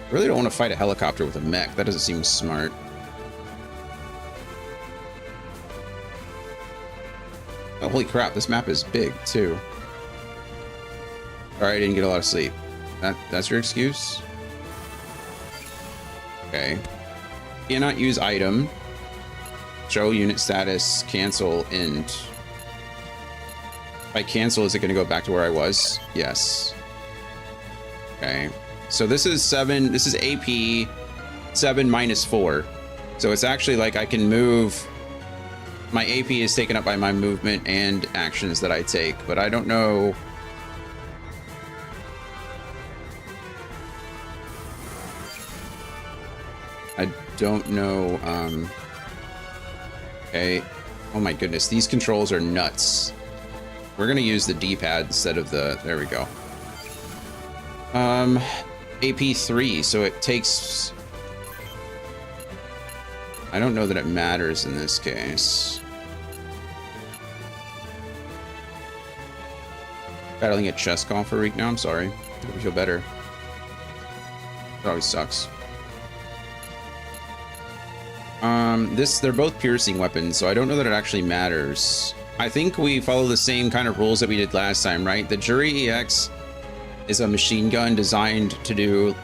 I really don't want to fight a helicopter with a mech. That doesn't seem smart. Oh, holy crap, this map is big, too. Sorry, I didn't get a lot of sleep. That's your excuse? Okay. Cannot use item. Show unit status, cancel, end. If I cancel, is it going to go back to where I was? Yes. Okay. So this is 7. This is AP 7 minus 4. So it's actually like I can move. My AP is taken up by my movement and actions that I take, but I don't know. I don't know. Okay. Oh my goodness. These controls are nuts. We're going to use the D-pad instead of the... There we go. AP 3. So it takes... I don't know that it matters in this case. Battling a chest call for a week now. I'm sorry. I hope you feel better. It always sucks. They're both piercing weapons, so I don't know that it actually matters. I think we follow the same kind of rules that we did last time, right? The Jury EX is a machine gun designed to do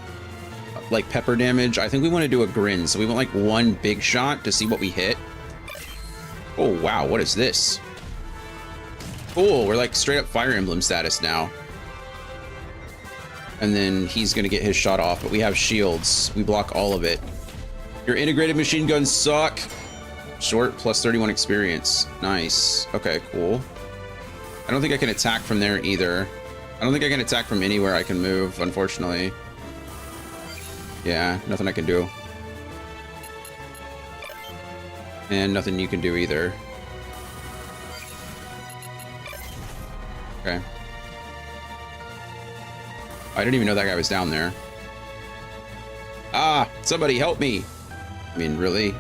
like pepper damage. I think we want to do a grin, so we want like one big shot to see what we hit. Oh wow, what is this? Cool, we're like straight up Fire Emblem status now. And then he's gonna get his shot off, but we have shields. We block all of it. Your integrated machine guns suck. Short plus 31 experience. Nice. Okay, cool. I don't think I can attack from there either. I don't think I can attack from anywhere I can move, unfortunately. Yeah, nothing I can do. And nothing you can do either. Okay. I didn't even know that guy was down there. Ah, somebody help me. I mean, really?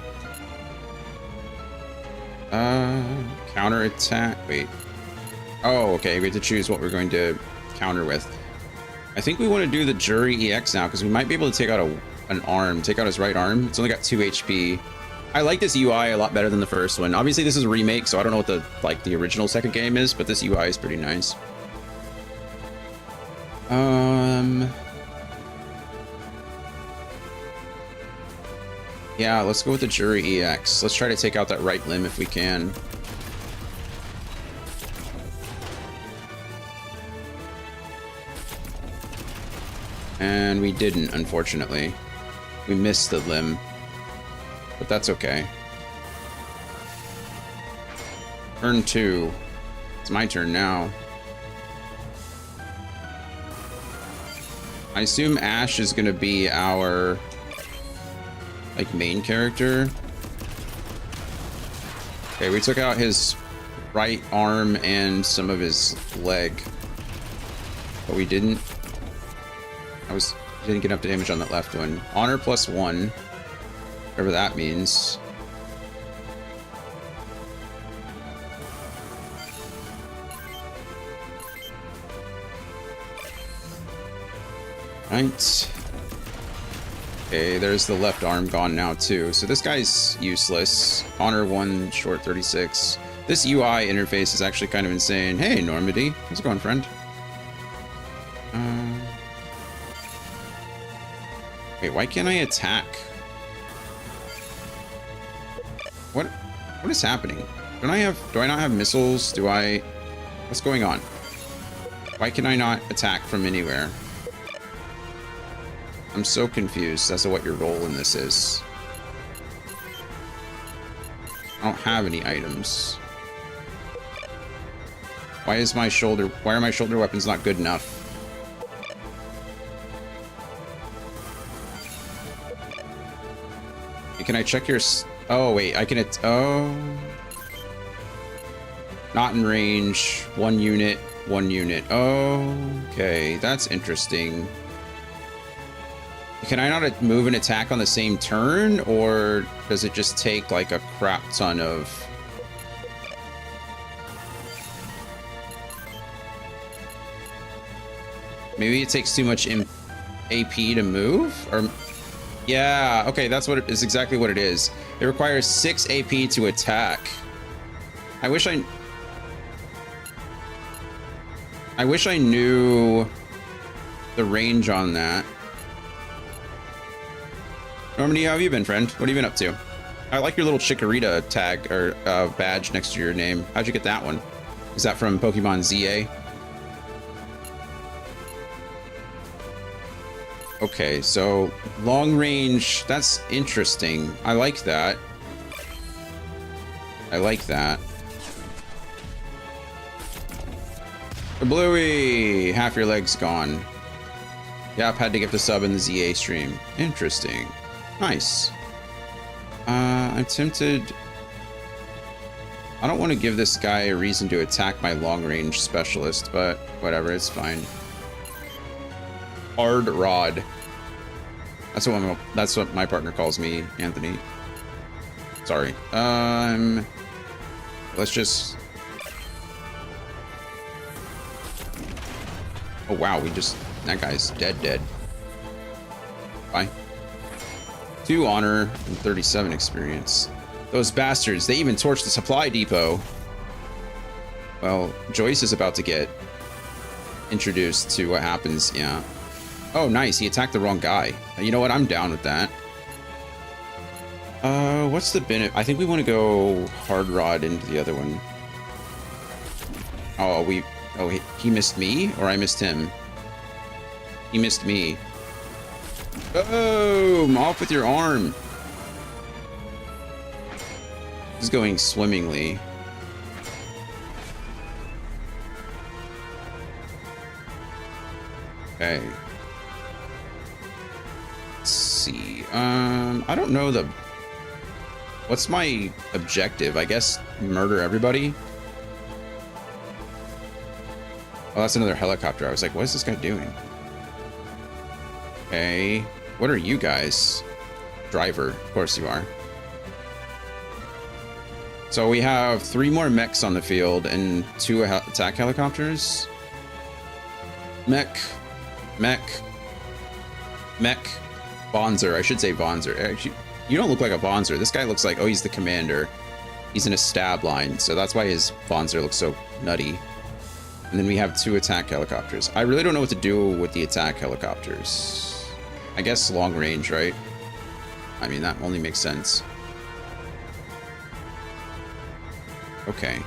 Counter attack. Wait. Oh, okay. We have to choose what we're going to counter with. I think we want to do the Jury EX now because we might be able to take out an arm. Take out his right arm. It's only got 2 HP. I like this UI a lot better than the first one. Obviously, this is a remake, so I don't know what the original second game is, but this UI is pretty nice. Yeah, let's go with the Jury EX. Let's try to take out that right limb if we can. And we didn't, unfortunately. We missed the limb. But that's okay. Turn 2. It's my turn now. I assume Ash is going to be our main character. Okay, we took out his right arm and some of his leg. But we didn't get enough damage on that left one. Honor +1. Whatever that means. Right. Okay, there's the left arm gone now too. So this guy's useless. Honor 1, short 36. This UI interface is actually kind of insane. Hey, Normandy. How's it going, friend? Wait, why can't I attack? What is happening? Do I not have missiles? What's going on? Why can I not attack from anywhere? I'm so confused as to what your role in this is. I don't have any items. Why are my shoulder weapons not good enough? Can I check your... Oh, wait. I can... Oh... Not in range. 1 unit. 1 unit. Okay. That's interesting. Can I not move and attack on the same turn? Or does it just take, like, a crap ton of... Maybe it takes too much AP to move? Or... Yeah, okay, that's what it is, exactly what it is. It requires 6 AP to attack. I wish I knew the range on that. Normandy, how have you been, friend? What have you been up to? I like your little Chikorita tag or badge next to your name. How'd you get that one? Is that from Pokemon ZA? Okay, so long range, that's interesting. I like that. I like that. The Bluey! Half your leg's gone. Yep, had to get the sub in the ZA stream. Interesting. Nice. I'm tempted... I don't want to give this guy a reason to attack my long range specialist, but whatever, it's fine. Hard Rod. That's what my partner calls me, Anthony. Sorry. Let's just... Oh wow, that guy's dead. Bye. 2 honor and 37 experience. Those bastards, they even torched the supply depot. Well, Joyce is about to get introduced to what happens, yeah. Oh, nice. He attacked the wrong guy. You know what? I'm down with that. What's the benefit? I think we want to go Hard Rod into the other one. Oh, he missed me? Or I missed him? He missed me. Boom! Off with your arm. This is going swimmingly. Okay. Let's see. I don't know what's my objective? I guess murder everybody? Oh, that's another helicopter. I was like, what is this guy doing? Okay. What are you guys? Driver. Of course you are. So we have 3 more mechs on the field and 2 attack helicopters. Mech. Bonzer. I should say Bonzer. Actually, you don't look like a Bonzer. This guy looks like, oh, he's the commander. He's in a stab line, so that's why his Bonzer looks so nutty. And then we have 2 attack helicopters. I really don't know what to do with the attack helicopters. I guess long range, right? I mean, that only makes sense. Okay.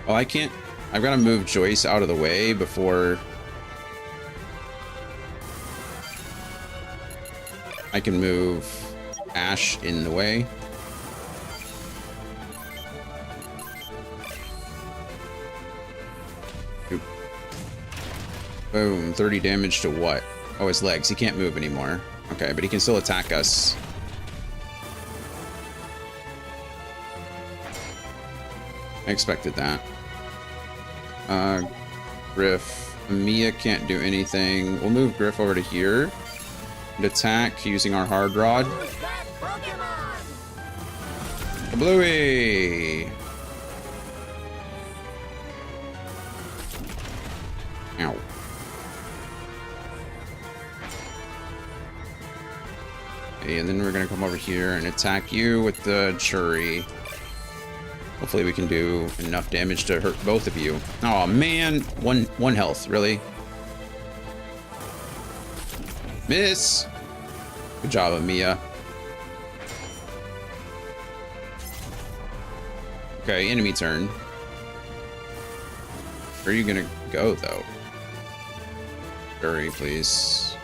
Well, I can't... I've got to move Joyce out of the way before... I can move Ash in the way. Oop. Boom. 30 damage to what? Oh, his legs. He can't move anymore. Okay, but he can still attack us. I expected that. Griff. Mia can't do anything. We'll move Griff over to here. And attack using our Hard Rod. Bluey! Ow. Okay, and then we're gonna come over here and attack you with the Churi. Hopefully we can do enough damage to hurt both of you. Oh man, one health, really? Miss! Good job, Mia. Okay, enemy turn. Where are you gonna go, though? Hurry, please.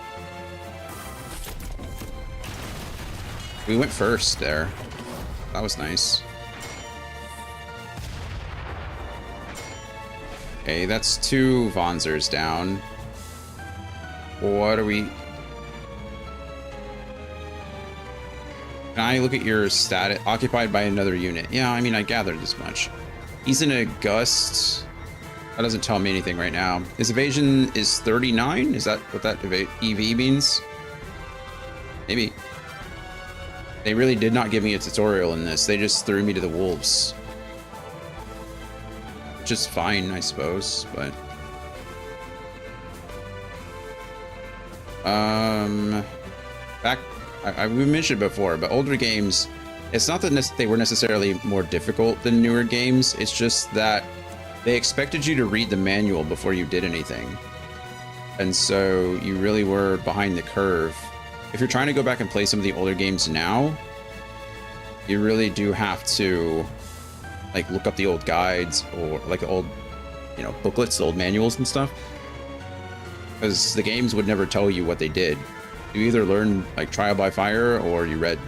We went first there. That was nice. Okay, that's 2 Vonzers down. What are we... Can I look at your stat? Occupied by another unit. Yeah, I mean, I gathered this much. He's in a gust. That doesn't tell me anything right now. His evasion is 39? Is that what that EV means? Maybe. They really did not give me a tutorial in this. They just threw me to the wolves. Which is fine, I suppose, but... we mentioned before, but older games, it's not that they were necessarily more difficult than newer games. It's just that they expected you to read the manual before you did anything. And so you really were behind the curve. If you're trying to go back and play some of the older games now, you really do have to like look up the old guides or like the old, you know, booklets, the old manuals and stuff. Because the games would never tell you what they did. You either learn like trial by fire or you read.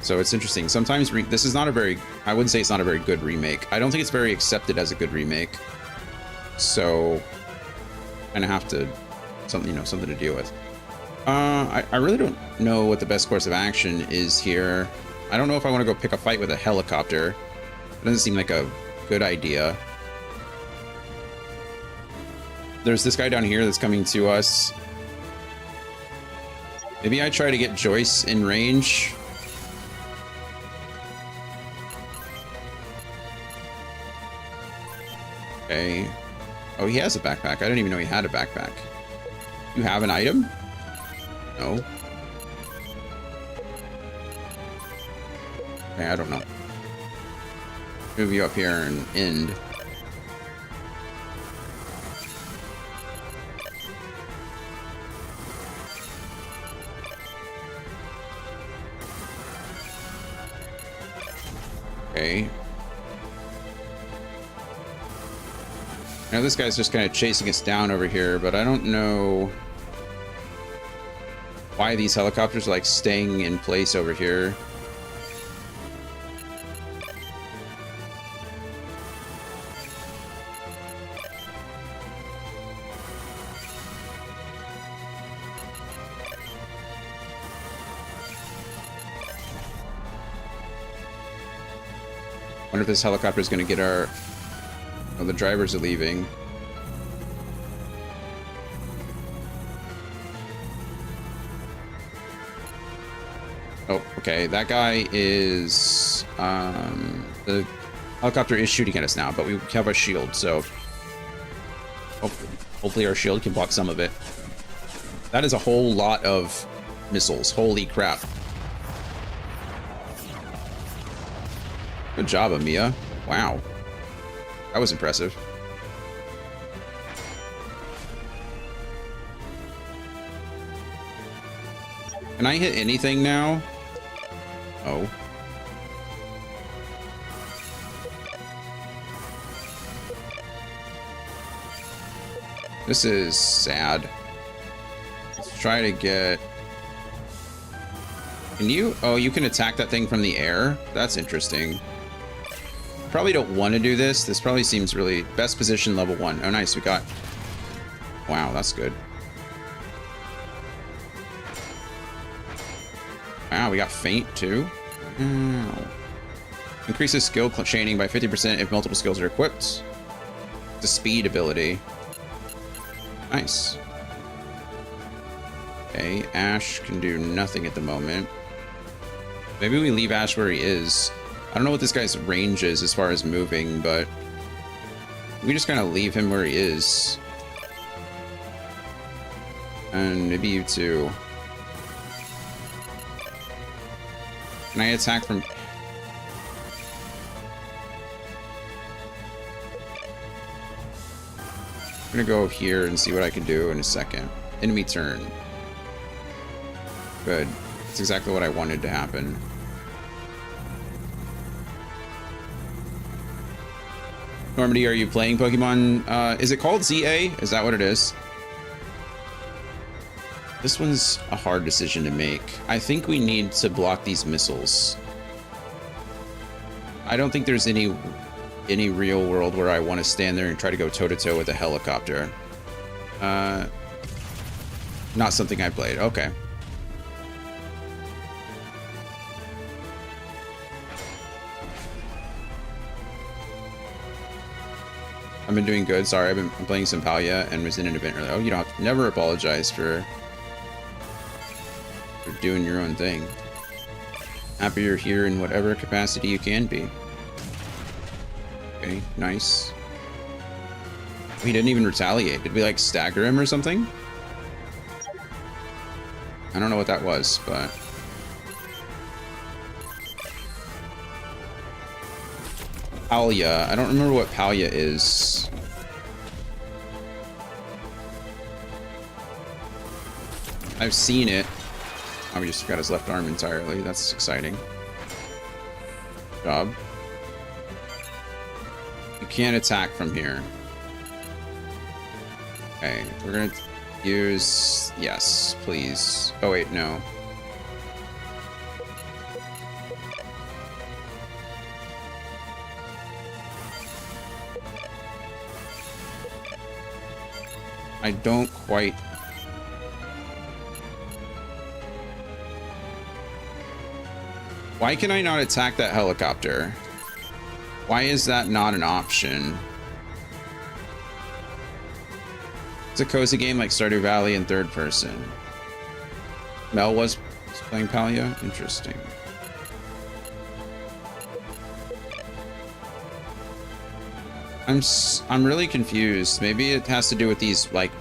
So it's interesting. Sometimes this is not a very, I wouldn't say it's not a very good remake. I don't think it's very accepted as a good remake. So kind of have to, something to deal with. I really don't know what the best course of action is here. I don't know if I want to go pick a fight with a helicopter. It doesn't seem like a good idea. There's this guy down here that's coming to us. Maybe I try to get Joyce in range. Okay. Oh, he has a backpack. I didn't even know he had a backpack. You have an item? No. Okay, I don't know. Move you up here and end. Okay. Now this guy's just kind of chasing us down over here, but I don't know why these helicopters are like staying in place over here. Wonder if this helicopter is going to get our... Oh, the drivers are leaving. Oh, okay. That guy is... the helicopter is shooting at us now, but we have a shield, so... Hopefully our shield can block some of it. That is a whole lot of missiles. Holy crap. Good job, Amiya. Wow. That was impressive. Can I hit anything now? Oh. This is sad. Let's try to get... Can you... Oh, you can attack that thing from the air? That's interesting. Probably don't want to do this. This probably seems really... Best position, level 1. Oh, nice. We got... Wow, that's good. Wow, we got feint, too. Wow. Increases skill chaining by 50% if multiple skills are equipped. The speed ability. Nice. Okay, Ash can do nothing at the moment. Maybe we leave Ash where he is. I don't know what this guy's range is as far as moving, but we just kind of leave him where he is. And maybe you too. Can I attack from... I'm gonna go here and see what I can do in a second. Enemy turn. Good. That's exactly what I wanted to happen. Normandy, are you playing Pokemon? Is it called ZA? Is that what it is? This one's a hard decision to make. I think we need to block these missiles. I don't think there's any any real world where I want to stand there and try to go toe-to-toe with a helicopter. Not something I played. Okay. I've been doing good. Sorry, I'm playing some Palia and was in an event earlier. Oh, you don't have to never apologize for doing your own thing. Happy you're here in whatever capacity you can be. Okay, nice. He didn't even retaliate. Did we like stagger him or something? I don't know what that was, but Palia. I don't remember what Palia is. I've seen it. Oh, we just forgot his left arm entirely. That's exciting. Good job. You can't attack from here. Okay, we're gonna use... Yes, please. Oh wait, no. I don't quite... Why can I not attack that helicopter? Why is that not an option? It's a cozy game like Stardew Valley in third person. Mel was playing Palia? Interesting. I'm really confused. Maybe it has to do with these like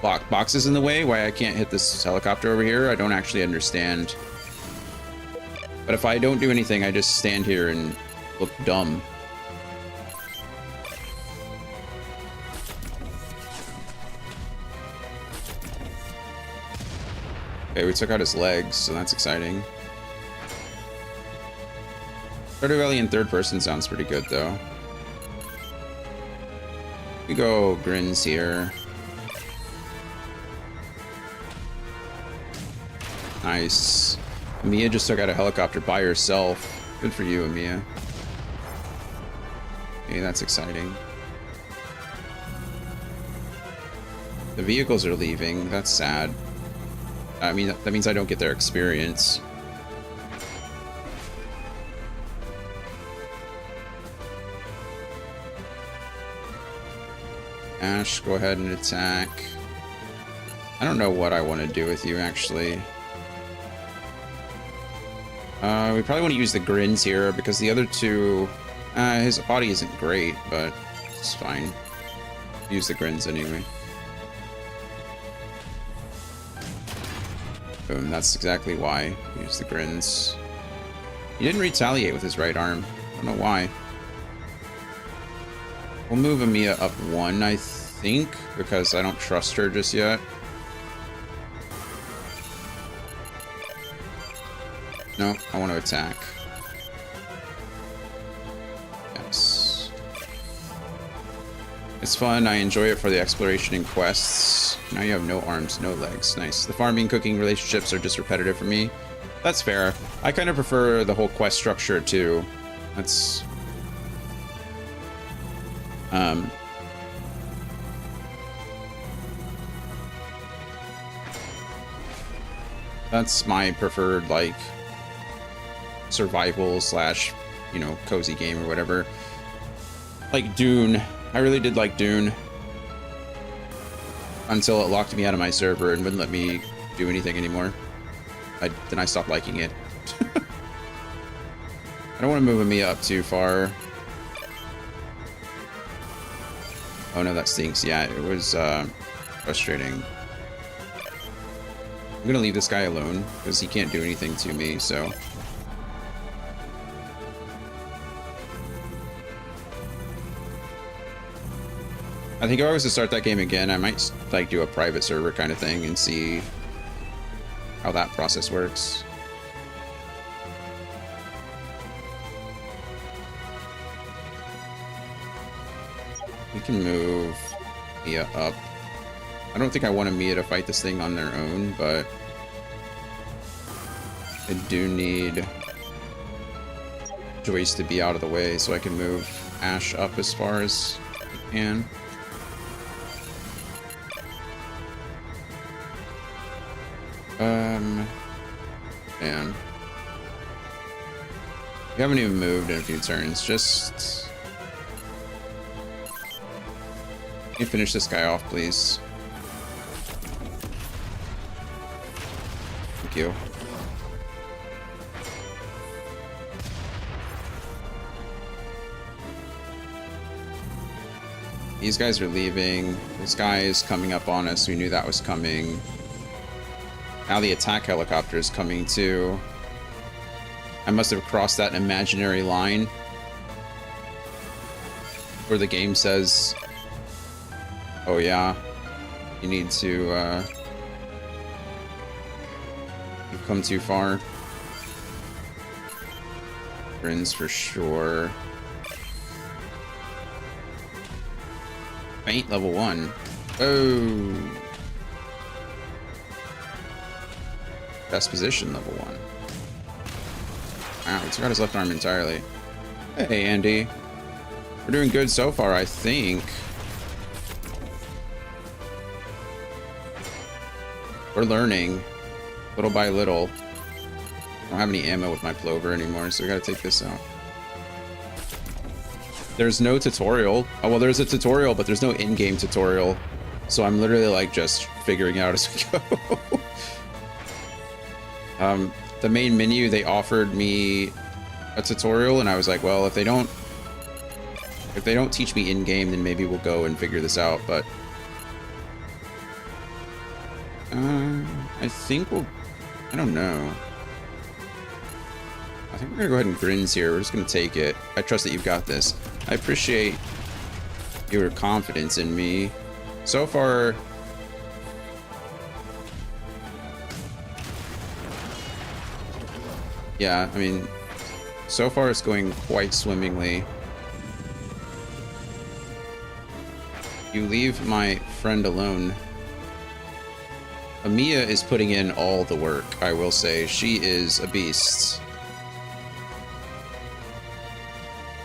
boxes in the way, why I can't hit this helicopter over here. I don't actually understand. But if I don't do anything, I just stand here and look dumb. Okay, we took out his legs, so that's exciting. Stardew Valley in third person sounds pretty good, though. We go grins here. Nice. Mia just took out a helicopter by herself. Good for you, Mia. Okay, that's exciting. The vehicles are leaving. That's sad. I mean, that means I don't get their experience. Ash, go ahead and attack. I don't know what I want to do with you, actually. We probably want to use the grins here, because the other two... his body isn't great, but it's fine. Use the grins anyway. Boom, that's exactly why. Use the grins. He didn't retaliate with his right arm. I don't know why. We'll move Amiya up one, I think, because I don't trust her just yet. No, I want to attack. Yes. It's fun. I enjoy it for the exploration and quests. Now you have no arms, no legs. Nice. The farming, cooking relationships are just repetitive for me. That's fair. I kind of prefer the whole quest structure too. That's... That's my preferred, like, survival slash, you know, cozy game or whatever. Like Dune. I really did like Dune. Until it locked me out of my server and wouldn't let me do anything anymore. Then I stopped liking it. I don't want to move Amiya up too far. Oh no, that stinks. Yeah, it was frustrating. I'm gonna leave this guy alone because he can't do anything to me, so. I think if I was to start that game again, I might like do a private server kind of thing and see how that process works. We can move Mia up. I don't think I want Mia to fight this thing on their own, but I do need Joyce to be out of the way so I can move Ash up as far as I can. Man. We haven't even moved in a few turns. Just... Can you finish this guy off, please? Thank you. These guys are leaving. This guy is coming up on us. We knew that was coming. Now the attack helicopter is coming too. I must have crossed that imaginary line where the game says, oh yeah, you need to, you've come too far. Grins for sure. Faint level 1. Oh. Best position level 1. Wow, he took out his left arm entirely. Hey, Andy. We're doing good so far, I think. We're learning little by little. I don't have any ammo with my plover anymore, so we gotta take this out. There's no tutorial. Oh, well, there's a tutorial, but there's no in-game tutorial. So I'm literally like just figuring out as we go. The main menu, they offered me a tutorial, and I was like, well, if they don't teach me in-game, then maybe we'll go and figure this out, but I think I don't know. I think we're gonna go ahead and Grins here. We're just gonna take it. I trust that you've got this. I appreciate your confidence in me. So far, yeah, I mean, so far it's going quite swimmingly. You leave my friend alone. Amiya is putting in all the work, I will say. She is a beast.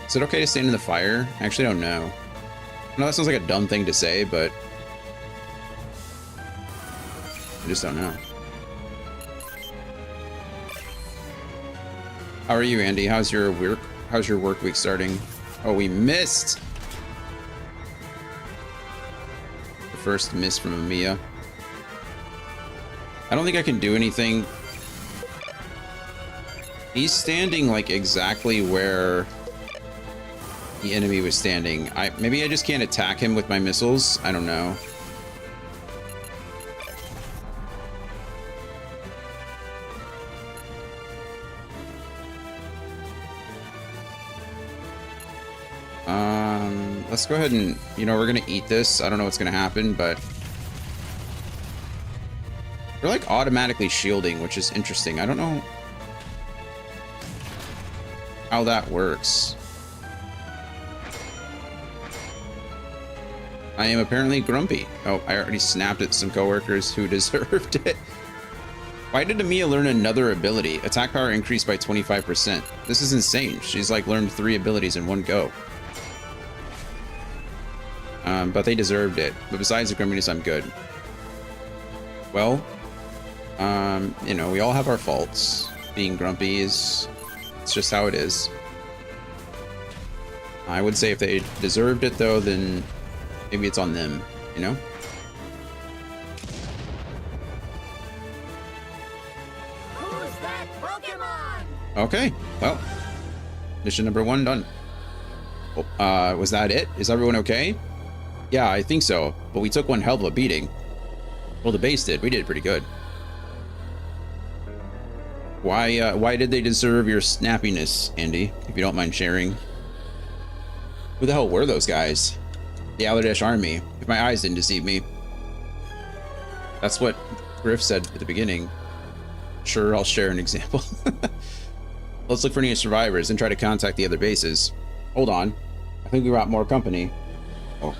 Is it okay to stand in the fire? I actually don't know. I know that sounds like a dumb thing to say, but I just don't know. How are you, Andy? How's your work week starting? Oh, we missed! The first miss from Amiya. I don't think I can do anything. He's standing like exactly where the enemy was standing. Maybe I just can't attack him with my missiles. I don't know. Let's go ahead and, you know, we're gonna eat this. I don't know what's gonna happen, but we're like automatically shielding, which is interesting. I don't know how that works. I am apparently grumpy. Oh, I already snapped at some coworkers who deserved it. Why did Amiya learn another ability? Attack power increased by 25%. This is insane. She's like learned 3 abilities in one go. But they deserved it. But besides the grumpiness, I'm good. Well, you know, we all have our faults. Being grumpy it's just how it is. I would say if they deserved it though, then maybe it's on them, you know? Who's that Pokemon? Okay, well, mission number 1 done. Oh, was that it? Is everyone okay? Yeah, I think so, but we took one hell of a beating. Well, the base did. We did pretty good. Why did they deserve your snappiness, Andy, if you don't mind sharing? Who the hell were those guys? The Aladesh army, if my eyes didn't deceive me. That's what Griff said at the beginning. Sure, I'll share an example. Let's look for any survivors and try to contact the other bases. Hold on. I think we brought more company. Oh.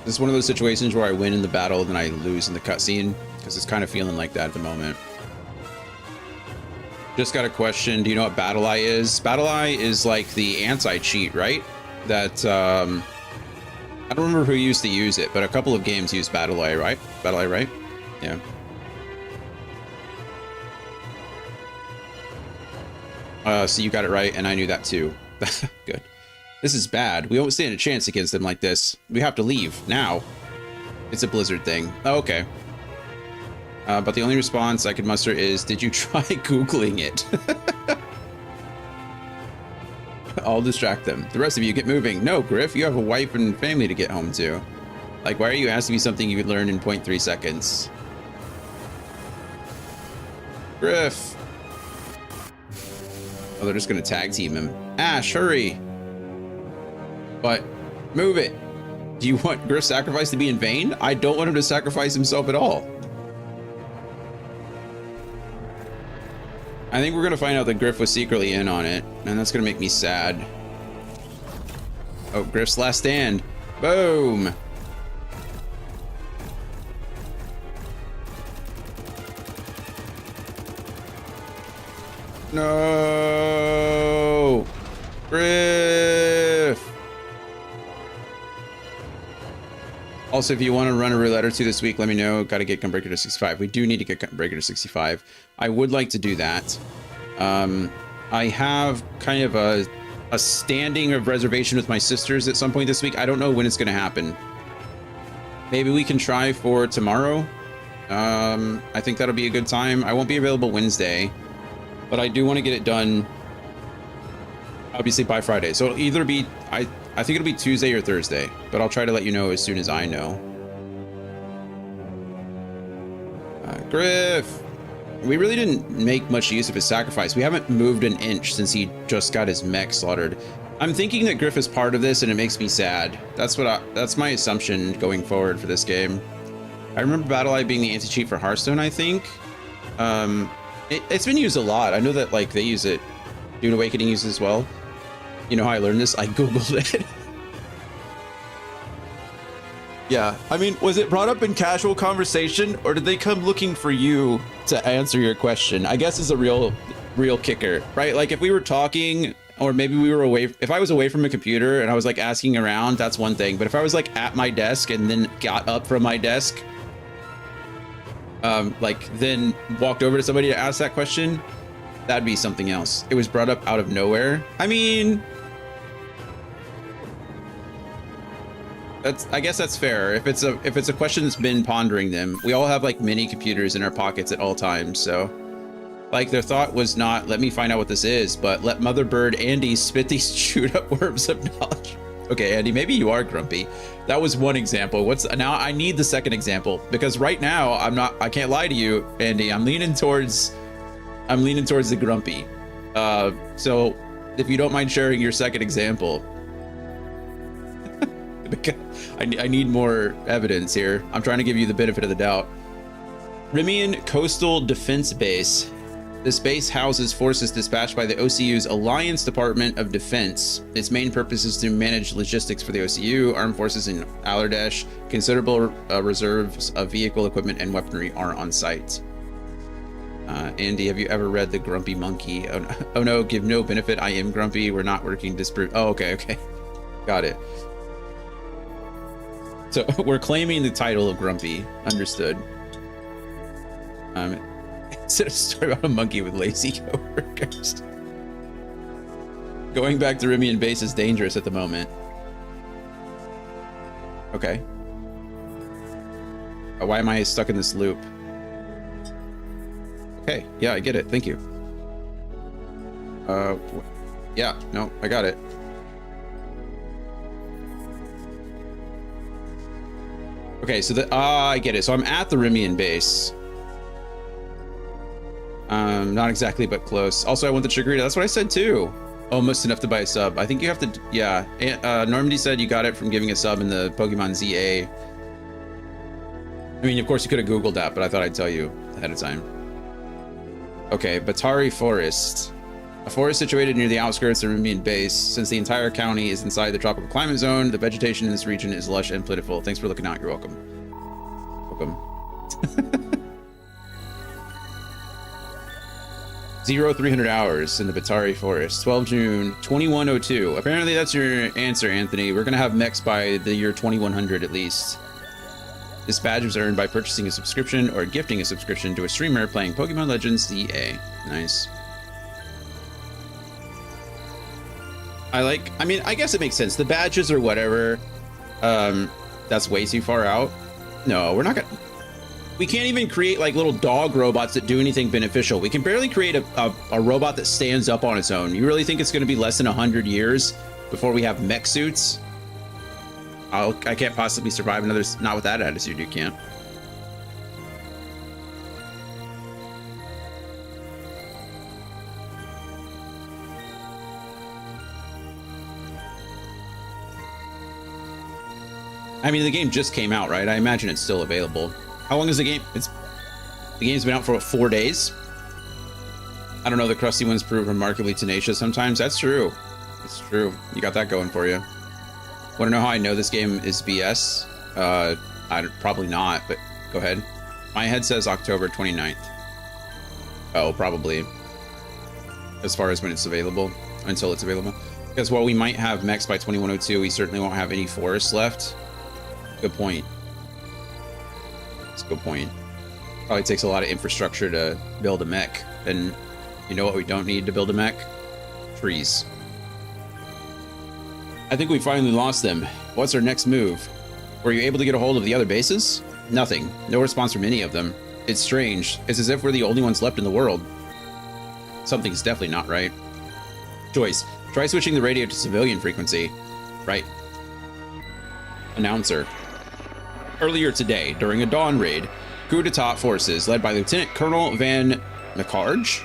This is one of those situations where I win in the battle and then I lose in the cutscene, because it's kind of feeling like that at the moment. Just got a question. Do you know what Battle Eye is? Battle Eye is like the anti-cheat, right? That, I don't remember who used to use it, but a couple of games use Battle Eye, right? Battle Eye, right? Yeah. So you got it right, and I knew that too. Good. This is bad. We won't stand a chance against them like this. We have to leave now. It's a Blizzard thing. Oh, okay. But the only response I could muster is, did you try Googling it? I'll distract them. The rest of you get moving. No, Griff, you have a wife and family to get home to. Like, why are you asking me something you could learn in 0.3 seconds? Griff. Oh, they're just gonna tag team him. Ash, hurry. But move it. Do you want Griff's sacrifice to be in vain? I don't want him to sacrifice himself at all. I think we're gonna find out that Griff was secretly in on it, and that's gonna make me sad. Oh, Griff's last stand. Boom. No. Griff. Also, if you want to run a roulette or two this week, let me know. Got to get Gunbreaker to 65. We do need to get Gunbreaker to 65. I would like to do that. I have kind of a standing of reservation with my sisters at some point this week. I don't know when it's going to happen. Maybe we can try for tomorrow. I think that'll be a good time. I won't be available Wednesday, but I do want to get it done, obviously, by Friday. So it'll either be, I think it'll be Tuesday or Thursday, but I'll try to let you know as soon as I know. Griff, we really didn't make much use of his sacrifice. We haven't moved an inch since he just got his mech slaughtered. I'm thinking that Griff is part of this, and it makes me sad. That's my assumption going forward for this game. I remember Battle Eye being the anti-cheat for Hearthstone, I think. It's been used a lot. I know that like they use it. Dune Awakening uses it as well. You know how I learned this? I Googled it. Yeah, I mean, was it brought up in casual conversation, or did they come looking for you to answer your question? I guess is a real kicker, right? Like if we were talking, or maybe we were away, if I was away from a computer and I was like asking around, that's one thing. But if I was like at my desk and then got up from my desk, like then walked over to somebody to ask that question, that'd be something else. It was brought up out of nowhere. I mean, I guess that's fair. If it's a question that's been pondering them, we all have like mini computers in our pockets at all times. So like their thought was not, let me find out what this is, but let Mother Bird Andy spit these chewed up worms of knowledge. Okay, Andy, maybe you are grumpy. That was one example. Now I need the second example, because right now I can't lie to you, Andy. I'm leaning towards the grumpy. So if you don't mind sharing your second example. I need more evidence here. I'm trying to give you the benefit of the doubt. Rimian Coastal Defense Base. This base houses forces dispatched by the OCU's Alliance Department of Defense. Its main purpose is to manage logistics for the OCU. Armed forces in Alardash. Considerable reserves of vehicle equipment and weaponry are on site. Andy, have you ever read The Grumpy Monkey? Oh no, give no benefit. I am grumpy. We're not working to disprove. Oh, okay. Got it. So we're claiming the title of Grumpy. Understood. Instead of a story about a monkey with lazy coworkers. Going back to Rimian base is dangerous at the moment. Okay. Why am I stuck in this loop? Okay, yeah, I get it. Thank you. Yeah, no, I got it. Okay, so I get it. So I'm at the Rimian base. Not exactly, but close. Also, I want the Chikorita. That's what I said too. Almost enough to buy a sub. I think you have to, yeah. Normandy said you got it from giving a sub in the Pokemon ZA. I mean, of course you could have Googled that, but I thought I'd tell you ahead of time. Okay, Batari Forest. A forest situated near the outskirts of Rumian base. Since the entire county is inside the tropical climate zone, the vegetation in this region is lush and plentiful. Thanks for looking out. You're welcome. Welcome. 300 hours in the Batari Forest. 12 June 2102. Apparently that's your answer, Anthony. We're gonna have mechs by the year 2100 at least. This badge was earned by purchasing a subscription or gifting a subscription to a streamer playing Pokemon Legends ZA. Nice. I mean, I guess it makes sense. The badges or whatever, that's way too far out. No, we're not gonna... We can't even create like little dog robots that do anything beneficial. We can barely create a robot that stands up on its own. You really think it's going to be less than 100 years before we have mech suits? I can't possibly survive another... Not with that attitude, you can't. I mean, the game just came out, right? I imagine it's still available. How long is the game? The game's been out for what, 4 days? I don't know, the crusty ones prove remarkably tenacious sometimes. That's true. It's true. You got that going for you. Want to know how I know this game is BS? Probably not, but go ahead. My head says October 29th. Oh, probably. As far as when it's available, until it's available. Because while we might have mechs by 2102, we certainly won't have any forests left. Good point. That's a good point. Probably takes a lot of infrastructure to build a mech. And you know what we don't need to build a mech? Trees. I think we finally lost them. What's our next move? Were you able to get a hold of the other bases? Nothing. No response from any of them. It's strange. It's as if we're the only ones left in the world. Something's definitely not right. Choice. Try switching the radio to civilian frequency. Right. Announcer. Earlier today, during a dawn raid, coup d'etat forces led by Lieutenant Colonel Van McCarg,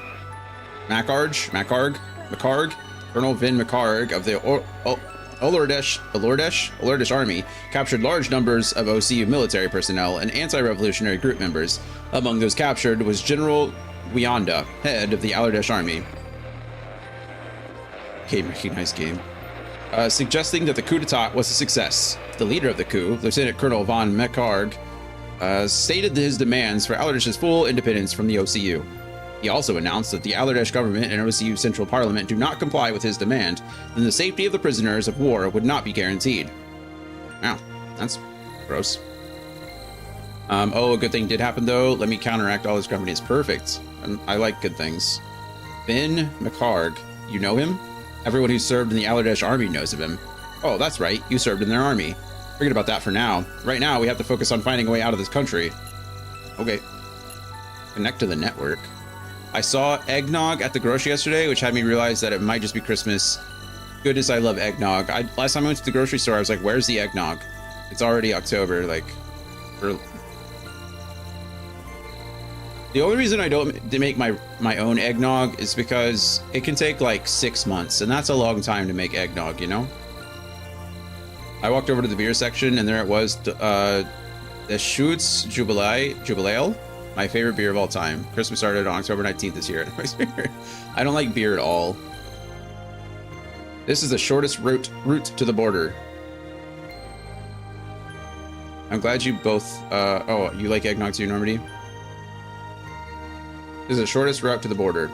Colonel Van McCarg of the Olordesh Army captured large numbers of OCU military personnel and anti-revolutionary group members. Among those captured was General Wianda, head of the Alordesh Army. Game recognized game. Suggesting that the coup d'etat was a success. The leader of the coup, Lieutenant Colonel Von McCarg, stated his demands for Alordesh's full independence from the OCU. He also announced that the Alordesh government and OCU Central Parliament do not comply with his demand, then the safety of the prisoners of war would not be guaranteed. Wow, that's gross. Oh, a good thing did happen though. Let me counteract all this grumpiness. Perfect. I like good things. Ben McCarg, you know him? Everyone who served in the Alordesh army knows of him. Oh, that's right. You served in their army. Forget about that for now. Right now, we have to focus on finding a way out of this country. Okay. Connect to the network. I saw eggnog at the grocery yesterday, which had me realize that it might just be Christmas. Goodness, I love eggnog. Last time I went to the grocery store, I was like, where's the eggnog? It's already October, like... The only reason I don't make my own eggnog is because it can take like 6 months, and that's a long time to make eggnog, you know? I walked over to the beer section, and there it was, the Schutz Jubileal, my favorite beer of all time. Christmas started on October 19th this year. I don't like beer at all. This is the shortest route to the border. I'm glad you both, oh, you like eggnog too, Normandy? This is the shortest route to the border.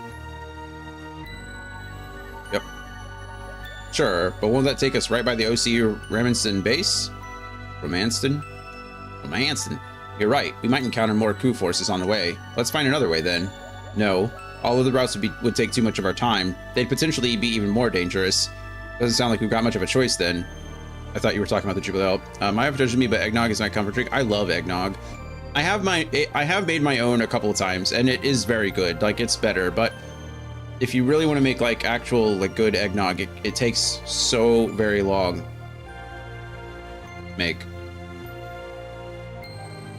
Yep. Sure, but won't that take us right by the OCU Remanston base? Romanston? You're right. We might encounter more coup forces on the way. Let's find another way then. No. All of the routes would take too much of our time. They'd potentially be even more dangerous. Doesn't sound like we've got much of a choice then. I thought you were talking about the Jubilee. My have judged me, but eggnog is my comfort drink. I love eggnog. I have made my own a couple of times, and it is very good. Like, it's better, but if you really want to make like actual like good eggnog, it takes so very long to make.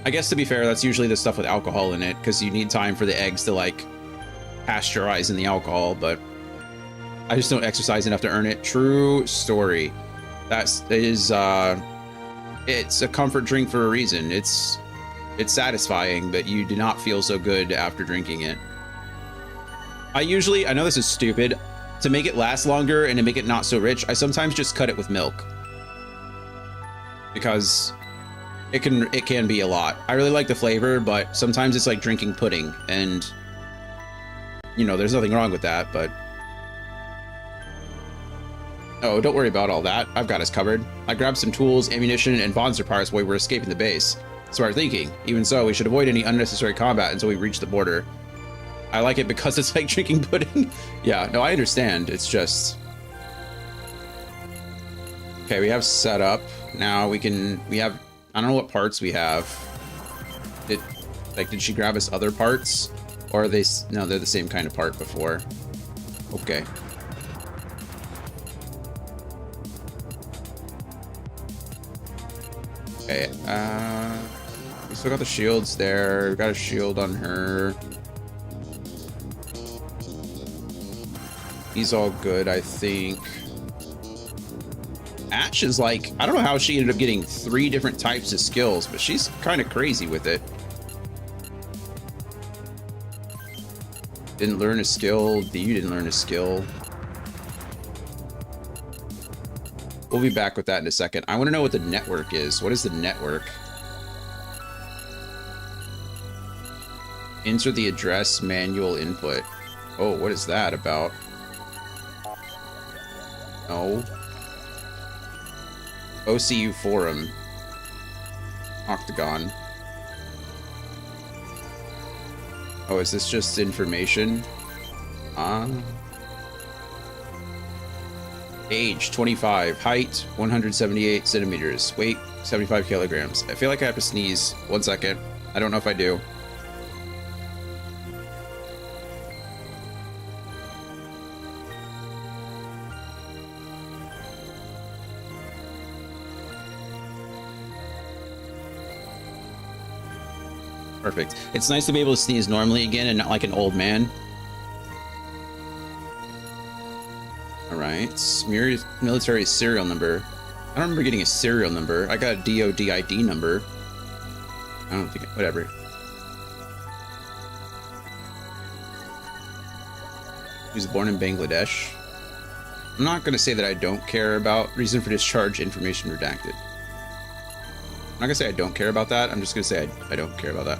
I guess to be fair, that's usually the stuff with alcohol in it, because you need time for the eggs to like pasteurize in the alcohol, but I just don't exercise enough to earn it. True story. It's a comfort drink for a reason. It's satisfying, but you do not feel so good after drinking it. I know this is stupid. to make it last longer and to make it not so rich, I sometimes just cut it with milk. Because it can be a lot. I really like the flavor, but sometimes it's like drinking pudding, and you know, there's nothing wrong with that, but oh, don't worry about all that. I've got us covered. I grabbed some tools, ammunition, and Bonzer parts while we were escaping the base. Smart thinking. Even so, we should avoid any unnecessary combat until we reach the border. I like it because it's like drinking pudding. Yeah, no, I understand. It's just... Okay, we have setup. Now we have... I don't know what parts we have. Did she grab us other parts? Or are they... No, they're the same kind of part before. Okay. Okay, we still got the shields there. We got a shield on her. He's all good, I think. Ash is like, I don't know how she ended up getting 3 different types of skills, but she's kind of crazy with it. Didn't learn a skill. You didn't learn a skill. We'll be back with that in a second. I want to know what the network is. What is the network? Enter the address manual input. Oh, what is that about? No. OCU forum. Octagon. Oh, is this just information? Age 25, height 178 centimeters, weight 75 kilograms. I feel like I have to sneeze. 1 second. I don't know if I do. Perfect. It's nice to be able to sneeze normally again and not like an old man. Alright, military serial number. I don't remember getting a serial number. I got a DOD ID number. I don't think, whatever. He was born in Bangladesh. I'm not going to say that I don't care about reason for discharge, information redacted. I'm not going to say I don't care about that. I'm just going to say I don't care about that.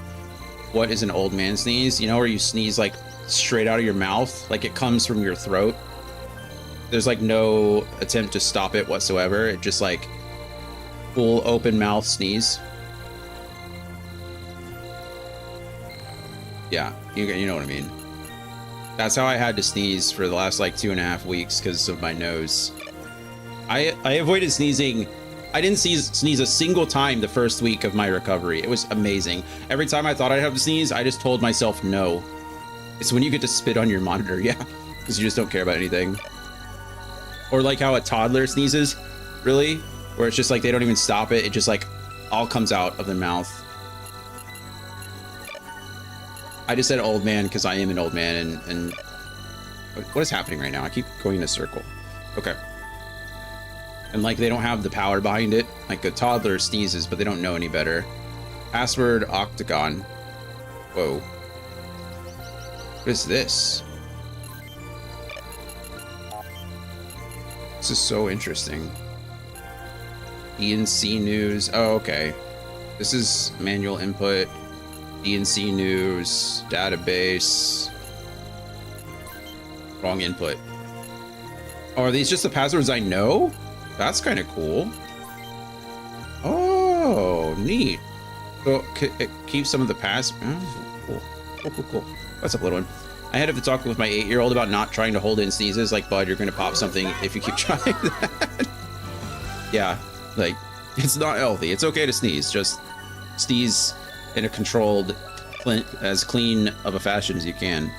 What is an old man sneeze? You know, where you sneeze like straight out of your mouth, like it comes from your throat. There's like no attempt to stop it whatsoever. It just like full open mouth sneeze. Yeah, you know what I mean. That's how I had to sneeze for the last like 2.5 weeks because of my nose. I avoided sneezing. I didn't sneeze a single time the first week of my recovery. It was amazing. Every time I thought I'd have to sneeze, I just told myself no. It's when you get to spit on your monitor, yeah, because you just don't care about anything. Or like how a toddler sneezes, really, where it's just like they don't even stop it. It just like all comes out of their mouth. I just said old man because I am an old man, and what is happening right now? I keep going in a circle. Okay. And like they don't have the power behind it. Like a toddler sneezes, but they don't know any better. Password Octagon. Whoa. What is this? This is so interesting. DNC News. Oh, okay. This is manual input. DNC News. Database. Wrong input. Oh, are these just the passwords I know? That's kind of cool. Oh, neat. So it keeps some of the past. Oh, cool. What's up, little one? I had to talk with my 8-year-old about not trying to hold in sneezes. Like, bud, you're going to pop something if you keep trying that. Yeah, like, it's not healthy. It's okay to sneeze. Just sneeze in a controlled, as clean of a fashion as you can.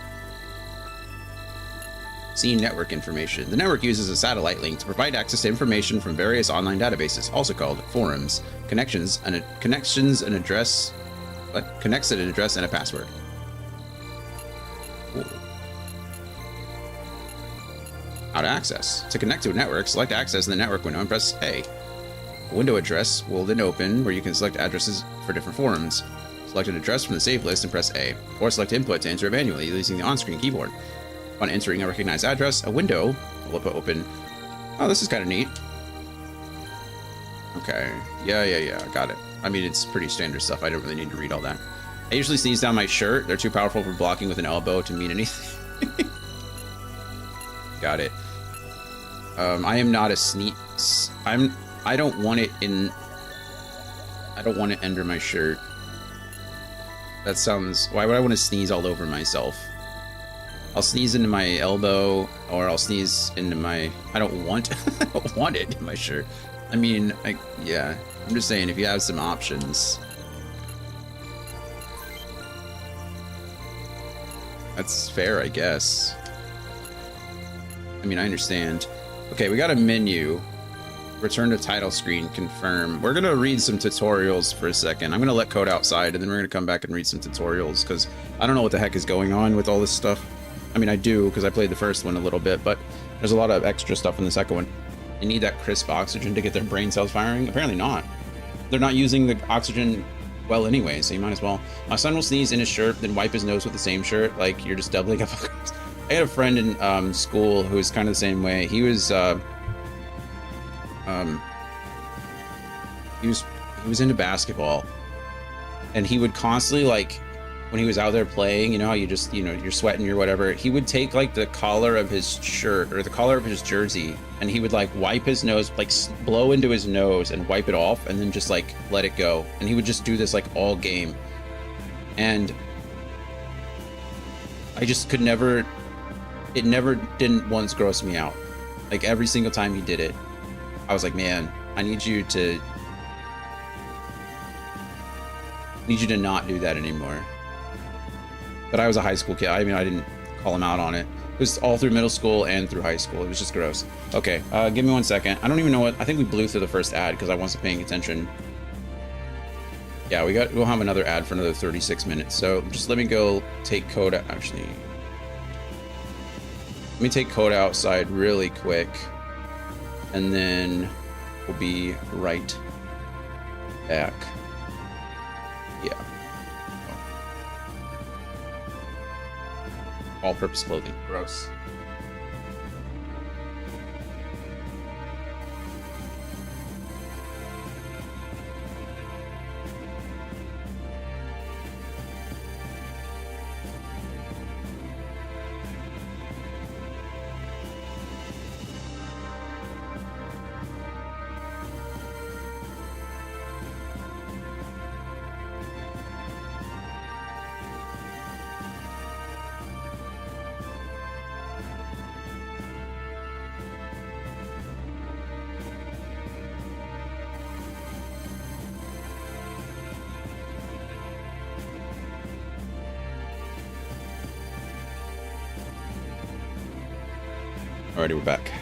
See network information. The network uses a satellite link to provide access to information from various online databases, also called forums, connections, an address and a password. Cool. How to access. To connect to a network, select access in the network window and press A. A window address will then open where you can select addresses for different forums. Select an address from the saved list and press A, or select input to enter it manually using the on-screen keyboard. On entering a recognized address, a window will open. Oh, this is kind of neat. Okay. Yeah. Got it. I mean, it's pretty standard stuff. I don't really need to read all that. I usually sneeze down my shirt. They're too powerful for blocking with an elbow to mean anything. Got it. I am not a sneeze. I don't want it in. I don't want it under my shirt. That sounds. Why would I want to sneeze all over myself? I'll sneeze into my elbow, or I'll sneeze into my. I don't want. I don't want it in my shirt. I mean, yeah. I'm just saying, if you have some options. That's fair, I guess. I mean, I understand. Okay, we got a menu. Return to title screen, confirm. We're gonna read some tutorials for a second. I'm gonna let code outside, and then we're gonna come back and read some tutorials, because I don't know what the heck is going on with all this stuff. I mean, I do, because I played the first one a little bit, but there's a lot of extra stuff in the second one. They need that crisp oxygen to get their brain cells firing? Apparently not. They're not using the oxygen well anyway, so you might as well. My son will sneeze in his shirt, then wipe his nose with the same shirt. Like, you're just doubling up. I had a friend in school who was kind of the same way. He was into basketball, and he would constantly, like, when he was out there playing, you know how you just, you know, you're sweating or whatever, he would take like the collar of his shirt or the collar of his jersey, and he would like wipe his nose, like blow into his nose and wipe it off, and then just like let it go. And he would just do this like all game, and I just could never, it never didn't once gross me out. Like every single time he did it, I was like, man, I need you to not do that anymore. But I was a high school kid. I mean, I didn't call him out on it. It was all through middle school and through high school. It was just gross. Okay, give me 1 second. I don't even know what, I think we blew through the first ad because I wasn't paying attention. Yeah, we'll have another ad for another 36 minutes. So just let me go take code, actually. Let me take code outside really quick, and then we'll be right back. Yeah. All-purpose clothing. Gross. Alrighty, we're back.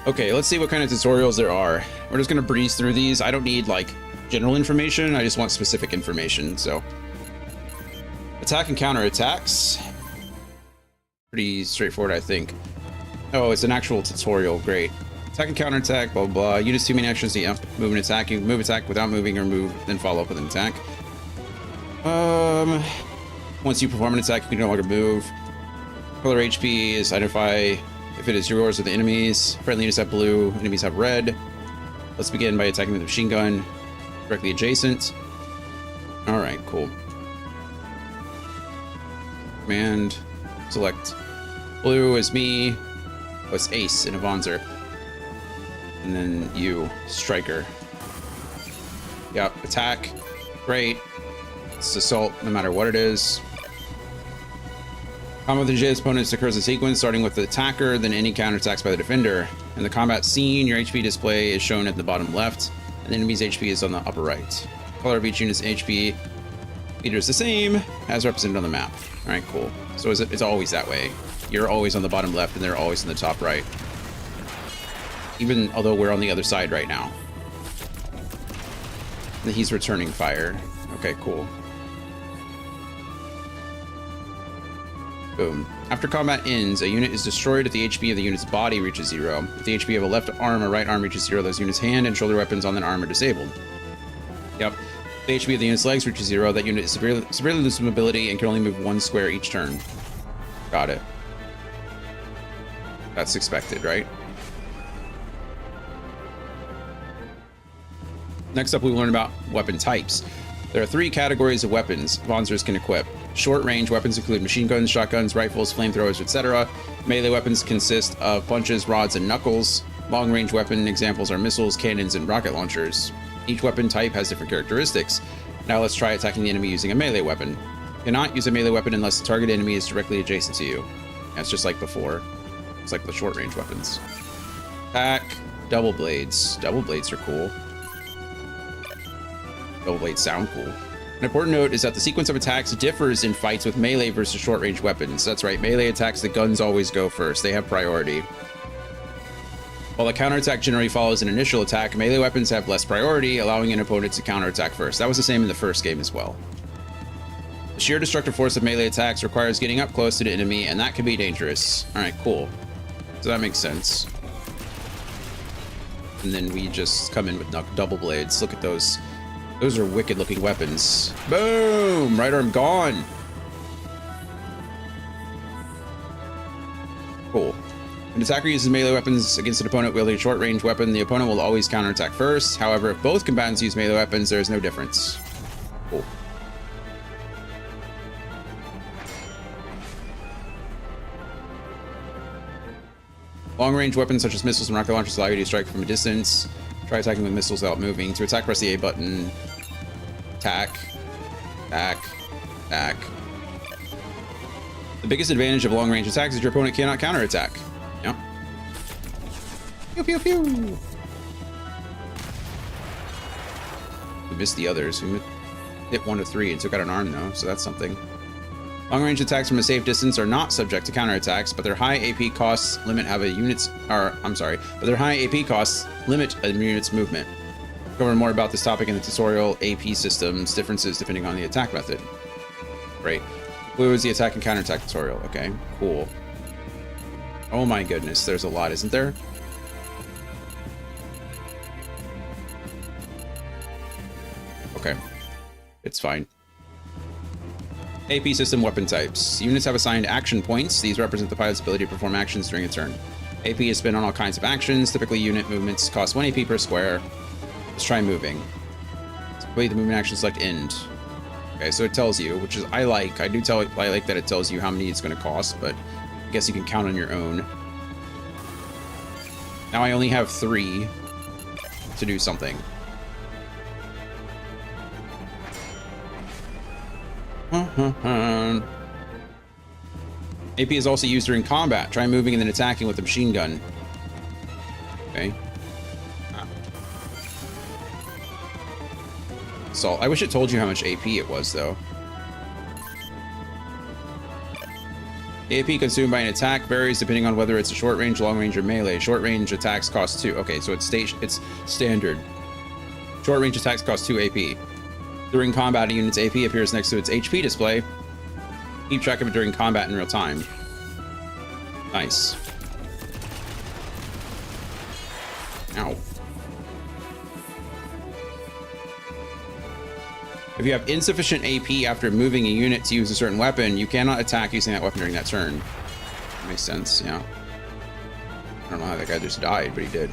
Okay, let's see what kind of tutorials there are. We're just gonna breeze through these. I don't need like general information, I just want specific information. So attack and counter attacks. Pretty straightforward, I think. Oh, it's an actual tutorial, great. Attack and counter attack, blah, blah, blah. Units 2 main actions, yeah. Move and attack. You can move attack without moving, or move, then follow up with an attack. Once you perform an attack, you can no longer move. Color HP is identify if it is yours or the enemies. Friendly units have blue, enemies have red. Let's begin by attacking with a machine gun directly adjacent. Alright, cool. Command, select. Blue is me. Oh, it's Ace in Avanzer. And then you, Striker. Yep, attack. Great. It's assault, no matter what it is. Combat with the adjacent opponents occurs in sequence, starting with the attacker, then any counterattacks by the defender. In the combat scene, your HP display is shown at the bottom left, and the enemy's HP is on the upper right. Color of each unit's HP meter is the same as represented on the map. Alright, cool. So it's always that way. You're always on the bottom left, and they're always in the top right. Even although we're on the other side right now. And he's returning fire. Okay, cool. Boom. After combat ends, a unit is destroyed if the HP of the unit's body reaches 0. If the HP of a left arm or right arm reaches 0, those units' hand and shoulder weapons on that arm are disabled. Yep. If the HP of the unit's legs reaches 0, that unit is severely loses mobility and can only move 1 square each turn. Got it. That's expected, right? Next up, we learn about weapon types. There are 3 categories of weapons Monsters can equip. Short-range weapons include machine guns, shotguns, rifles, flamethrowers, etc. Melee weapons consist of punches, rods, and knuckles. Long-range weapon examples are missiles, cannons, and rocket launchers. Each weapon type has different characteristics. Now let's try attacking the enemy using a melee weapon. You cannot use a melee weapon unless the target enemy is directly adjacent to you. That's just like before. It's like the short-range weapons. Attack, double blades. Double blades are cool. Double blades sound cool. An important note is that the sequence of attacks differs in fights with melee versus short-range weapons. That's right, melee attacks, the guns always go first. They have priority. While the counterattack generally follows an initial attack, melee weapons have less priority, allowing an opponent to counterattack first. That was the same in the first game as well. The sheer destructive force of melee attacks requires getting up close to the enemy, and that can be dangerous. Alright, cool. So that makes sense. And then we just come in with double blades. Look at those. Those are wicked looking weapons. Boom! Right arm gone. Cool. When an attacker uses melee weapons against an opponent wielding a short range weapon, the opponent will always counterattack first. However, if both combatants use melee weapons, there is no difference. Cool. Long-range weapons such as missiles and rocket launchers allow you to strike from a distance. Try attacking with missiles without moving. To attack, press the A button. Attack. Attack. Attack. The biggest advantage of long-range attacks is your opponent cannot counterattack. Yep. Pew pew pew. We missed the others. We hit 1 of 3 and took out an arm though, so that's something. Long-range attacks from a safe distance are not subject to counterattacks, but their high AP costs limit a unit's movement. We'll cover more about this topic in the tutorial. AP systems differences depending on the attack method. Great. Blue is the attack and counterattack tutorial. Okay, cool. Oh my goodness, there's a lot, isn't there? Okay, it's fine. AP system weapon types. Units have assigned action points. These represent the pilot's ability to perform actions during a turn. AP is spent on all kinds of actions. Typically, unit movements cost 1 AP per square. Let's try moving. To complete the movement action, select end. Okay, so it tells you, which is I like. I like that it tells you how many it's going to cost, but I guess you can count on your own. Now I only have 3 to do something. AP is also used during combat. Try moving and then attacking with a machine gun. Okay. Assault. I wish it told you how much AP it was, though. The AP consumed by an attack varies depending on whether it's a short range, long range, or melee. Short range attacks cost 2. Okay, so it's standard. Short range attacks cost 2 AP. During combat, a unit's AP appears next to its HP display. Keep track of it during combat in real time. Nice. Ow. If you have insufficient AP after moving a unit to use a certain weapon, you cannot attack using that weapon during that turn. That makes sense, yeah. I don't know how that guy just died, but he did.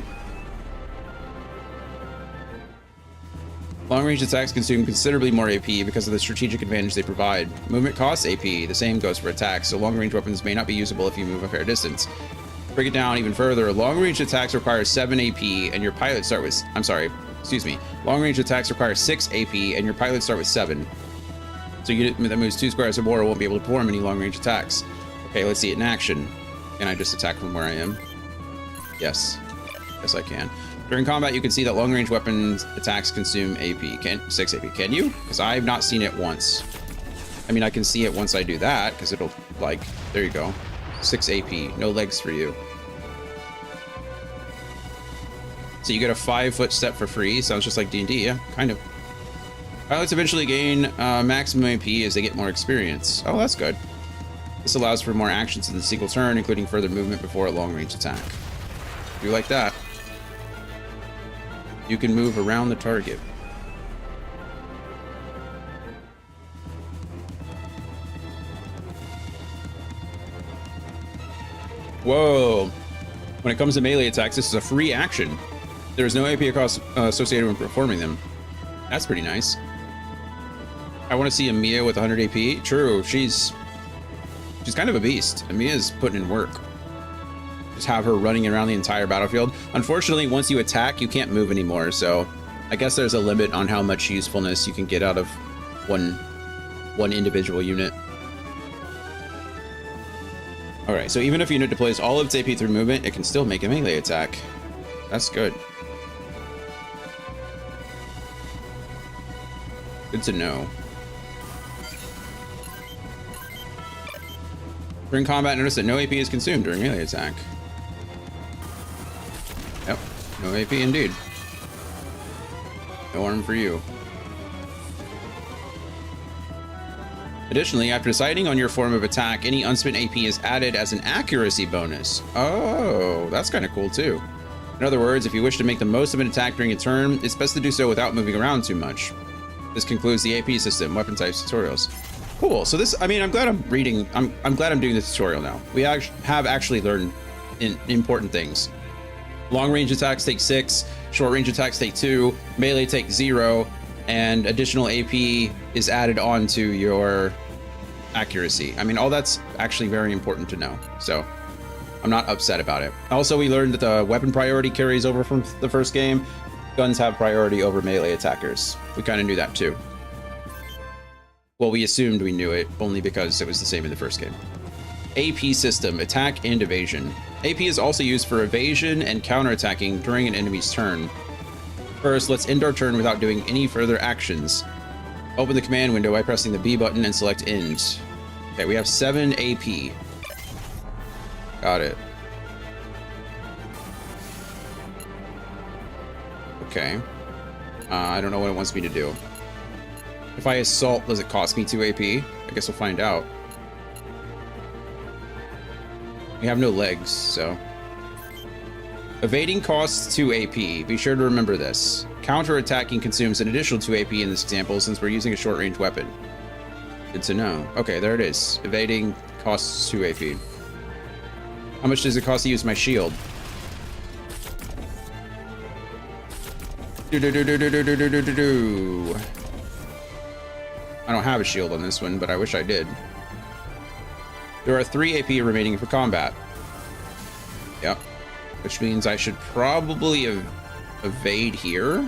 Long-range attacks consume considerably more AP because of the strategic advantage they provide. Movement costs AP, the same goes for attacks, so long-range weapons may not be usable if you move a fair distance. To break it down even further, long-range attacks require 7 AP and your pilots start with... Long-range attacks require 6 AP and your pilots start with 7. So a unit that moves 2 squares or more won't be able to perform any long-range attacks. Okay, let's see it in action. Can I just attack from where I am? Yes. Yes, I can. During combat, you can see that long-range weapons attacks consume AP. 6 AP. Can you? Because I've not seen it once. I mean, I can see it once I do that, because it'll, like, there you go. 6 AP. No legs for you. So you get a 5-foot step for free. Sounds just like D&D, yeah, kind of. Pilots eventually gain maximum AP as they get more experience. Oh, that's good. This allows for more actions in the single turn, including further movement before a long-range attack. Do you like that? You can move around the target. Whoa. When it comes to melee attacks, this is a free action. There is no AP cost associated with performing them. That's pretty nice. I want to see Amiya with 100 AP. True, she's kind of a beast. Amiya's putting in work. Just have her running around the entire battlefield. Unfortunately, once you attack, you can't move anymore. So I guess there's a limit on how much usefulness you can get out of one individual unit. All right, so even if a unit deploys all of its AP through movement, it can still make a melee attack. That's good. Good to know. During combat, notice that no AP is consumed during melee attack. Yep, no AP indeed. No arm for you. Additionally, after deciding on your form of attack, any unspent AP is added as an accuracy bonus. Oh, that's kind of cool too. In other words, if you wish to make the most of an attack during a turn, it's best to do so without moving around too much. This concludes the AP system, weapon types, tutorials. Cool. So this, I mean, I'm glad I'm reading. I'm glad I'm doing the tutorial now. We have actually learned important things. Long range attacks take 6, short range attacks take 2, melee take 0, and additional AP is added on to your accuracy. I mean, all that's actually very important to know. So I'm not upset about it. Also, we learned that the weapon priority carries over from the first game. Guns have priority over melee attackers. We kind of knew that too. Well, we assumed we knew it, only because it was the same in the first game. AP system, attack and evasion. AP is also used for evasion and counterattacking during an enemy's turn. First, let's end our turn without doing any further actions. Open the command window by pressing the B button and select end. Okay, we have 7 AP. Got it. Okay. I don't know what it wants me to do. If I assault, does it cost me 2 AP? I guess we'll find out. We have no legs, so. Evading costs 2 AP. Be sure to remember this. Counter-attacking consumes an additional 2 AP in this example since we're using a short-range weapon. Good to know. Okay, there it is. Evading costs 2 AP. How much does it cost to use my shield? I don't have a shield on this one, but I wish I did. There are 3 AP remaining for combat. Yep. Which means I should probably evade here.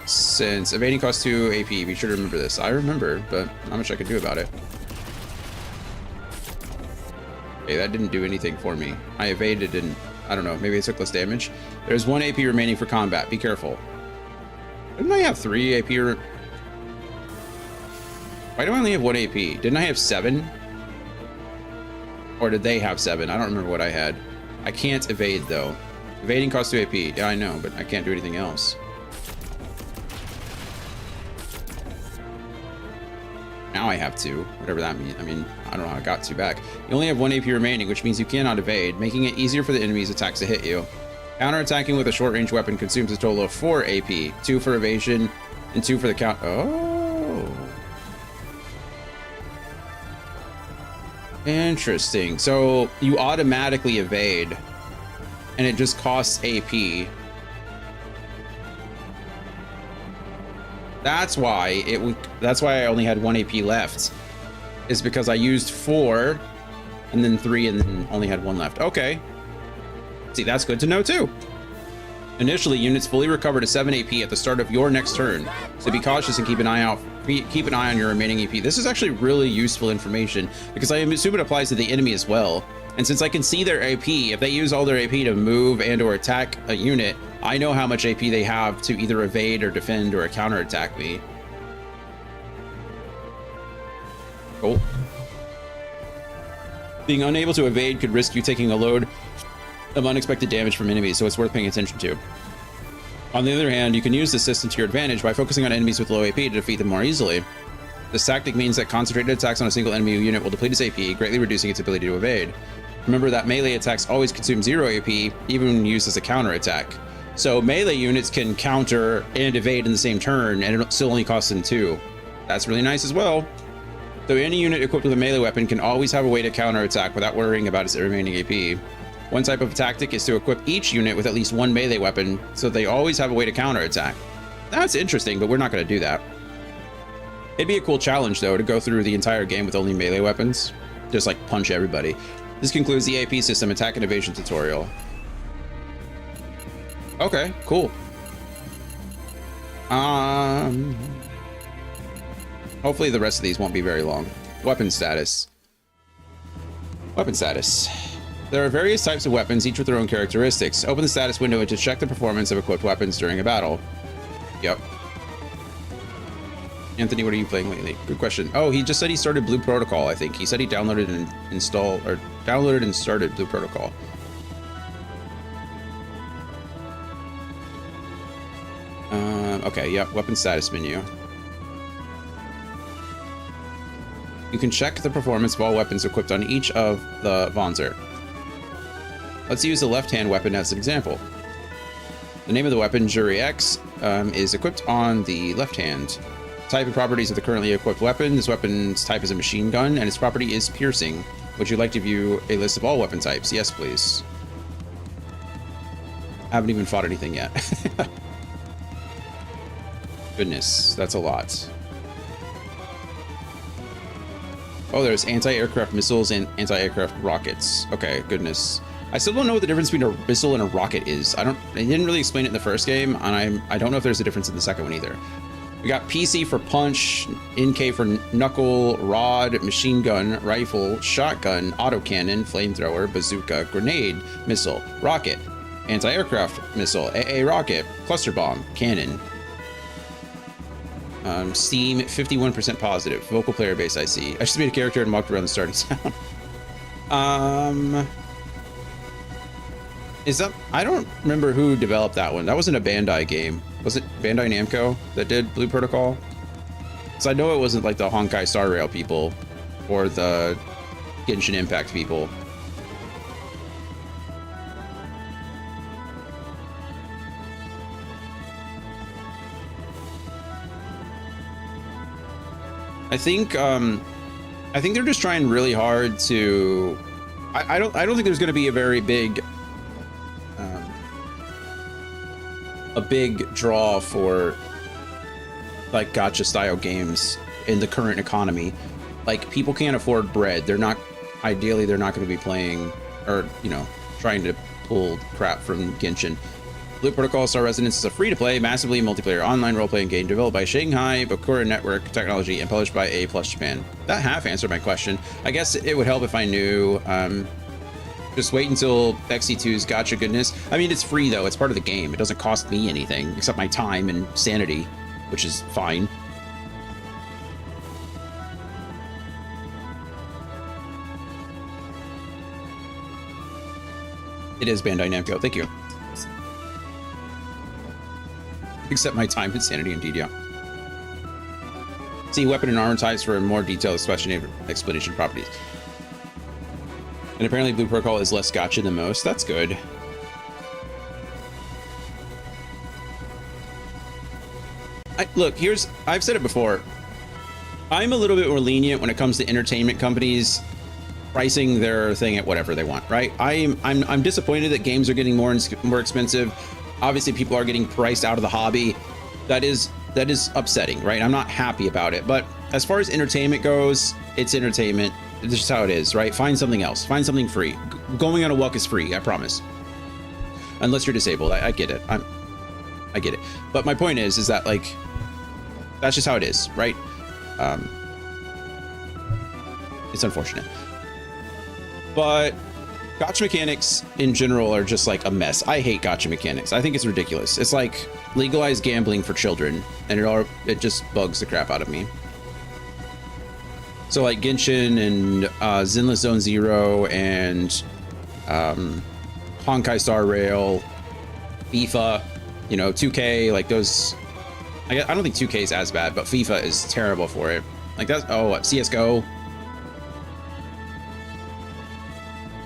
Since evading costs 2 AP, be sure to remember this. I remember, but not much I can do about it. Okay, that didn't do anything for me. I evaded and I don't know, maybe I took less damage. There's 1 AP remaining for combat. Be careful. Didn't I have 3 AP? Why do I only have 1 AP? Didn't I have 7? Or did they have 7? I don't remember what I had. I can't evade though. Evading costs 2 AP. Yeah, I know, but I can't do anything else. Now I have 2, whatever that means. I mean, I don't know how I got 2 back. You only have 1 AP remaining, which means you cannot evade, making it easier for the enemy's attacks to hit you. Counterattacking with a short-range weapon consumes a total of 4 AP, 2 for evasion, and 2 for the count. Oh. Interesting. So you automatically evade, and it just costs AP. That's why I only had 1 AP left, is because I used 4 and then 3 and then only had 1 left. Okay. See, that's good to know too. Initially, units fully recover to 7 AP at the start of your next turn, so be cautious and keep an eye on your remaining AP. This is actually really useful information because I assume it applies to the enemy as well. And since I can see their AP, if they use all their AP to move and or attack a unit, I know how much AP they have to either evade or defend or counterattack me. Cool. Being unable to evade could risk you taking a load of unexpected damage from enemies, so it's worth paying attention to. On the other hand, you can use this system to your advantage by focusing on enemies with low AP to defeat them more easily. This tactic means that concentrated attacks on a single enemy unit will deplete its AP, greatly reducing its ability to evade. Remember that melee attacks always consume 0 AP, even when used as a counter attack. So melee units can counter and evade in the same turn, and it still only costs them 2. That's really nice as well. So any unit equipped with a melee weapon can always have a way to counter attack without worrying about its remaining AP. One type of tactic is to equip each unit with at least one melee weapon, so they always have a way to counter attack. That's interesting, but we're not going to do that. It'd be a cool challenge, though, to go through the entire game with only melee weapons. Just, like, punch everybody. This concludes the AP system attack and evasion tutorial. Okay, cool. Hopefully the rest of these won't be very long. Weapon status. Weapon status. There are various types of weapons, each with their own characteristics. Open the status window to check the performance of equipped weapons during a battle. Yep. Anthony, what are you playing lately? Good question. Oh, he just said he started Blue Protocol, I think. He said he downloaded and installed, or downloaded and started Blue Protocol. Okay, yep, weapon status menu. You can check the performance of all weapons equipped on each of the Vonzer. Let's use the left-hand weapon as an example. The name of the weapon, Jury X, is equipped on the left hand. Type and properties of the currently equipped weapon. This weapon's type is a machine gun, and its property is piercing. Would you like to view a list of all weapon types? Yes, please. I haven't even fought anything yet. Goodness, that's a lot. Oh, there's anti-aircraft missiles and anti-aircraft rockets. Okay, goodness. I still don't know what the difference between a missile and a rocket is. They didn't really explain it in the first game, and I don't know if there's a difference in the second one either. We got PC for punch, NK for knuckle, rod, machine gun, rifle, shotgun, autocannon, flamethrower, bazooka, grenade, missile, rocket, anti-aircraft missile, AA rocket, cluster bomb, cannon. Steam, 51% positive. Vocal player base I see. I just made a character and walked around the starting sound. Is that... I don't remember who developed that one. That wasn't a Bandai game. Was it Bandai Namco that did Blue Protocol? So I know it wasn't like the Honkai Star Rail people or the Genshin Impact people. I think they're just trying really hard to. I don't think there's going to be a very big draw for like gacha style games in the current economy. Like, people can't afford bread. They're not going to be playing or, you know, trying to pull crap from Genshin. Blue Protocol Star Resonance is a free-to-play, massively multiplayer online role-playing game developed by Shanghai Bakura Network Technology and published by A+ Japan. That half answered my question. I guess it would help if I knew. Just wait until XC2's gacha goodness. I mean, it's free, though. It's part of the game. It doesn't cost me anything except my time and sanity, which is fine. It is Bandai Namco. Thank you. Except my time and sanity, indeed, yeah. See weapon and armor types for more detailed explanation properties. And apparently Blue Protocol is less gacha than most. That's good. Look, I've said it before. I'm a little bit more lenient when it comes to entertainment companies pricing their thing at whatever they want, right? I'm disappointed that games are getting more expensive. Obviously, people are getting priced out of the hobby. That is upsetting, right? I'm not happy about it. But as far as entertainment goes, it's entertainment. This is how it is, right? Find something else. Find something free. Going on a walk is free, I promise. Unless you're disabled. I get it. I get it. But my point is that, like, that's just how it is, right? It's unfortunate. But gacha mechanics in general are just like a mess. I hate gacha mechanics. I think it's ridiculous. It's like legalized gambling for children, and it just bugs the crap out of me. So like Genshin and Zenless Zone Zero and Honkai Star Rail, FIFA, you know, 2K, like those. I don't think 2K is as bad, but FIFA is terrible for it. Like that's, oh, CSGO.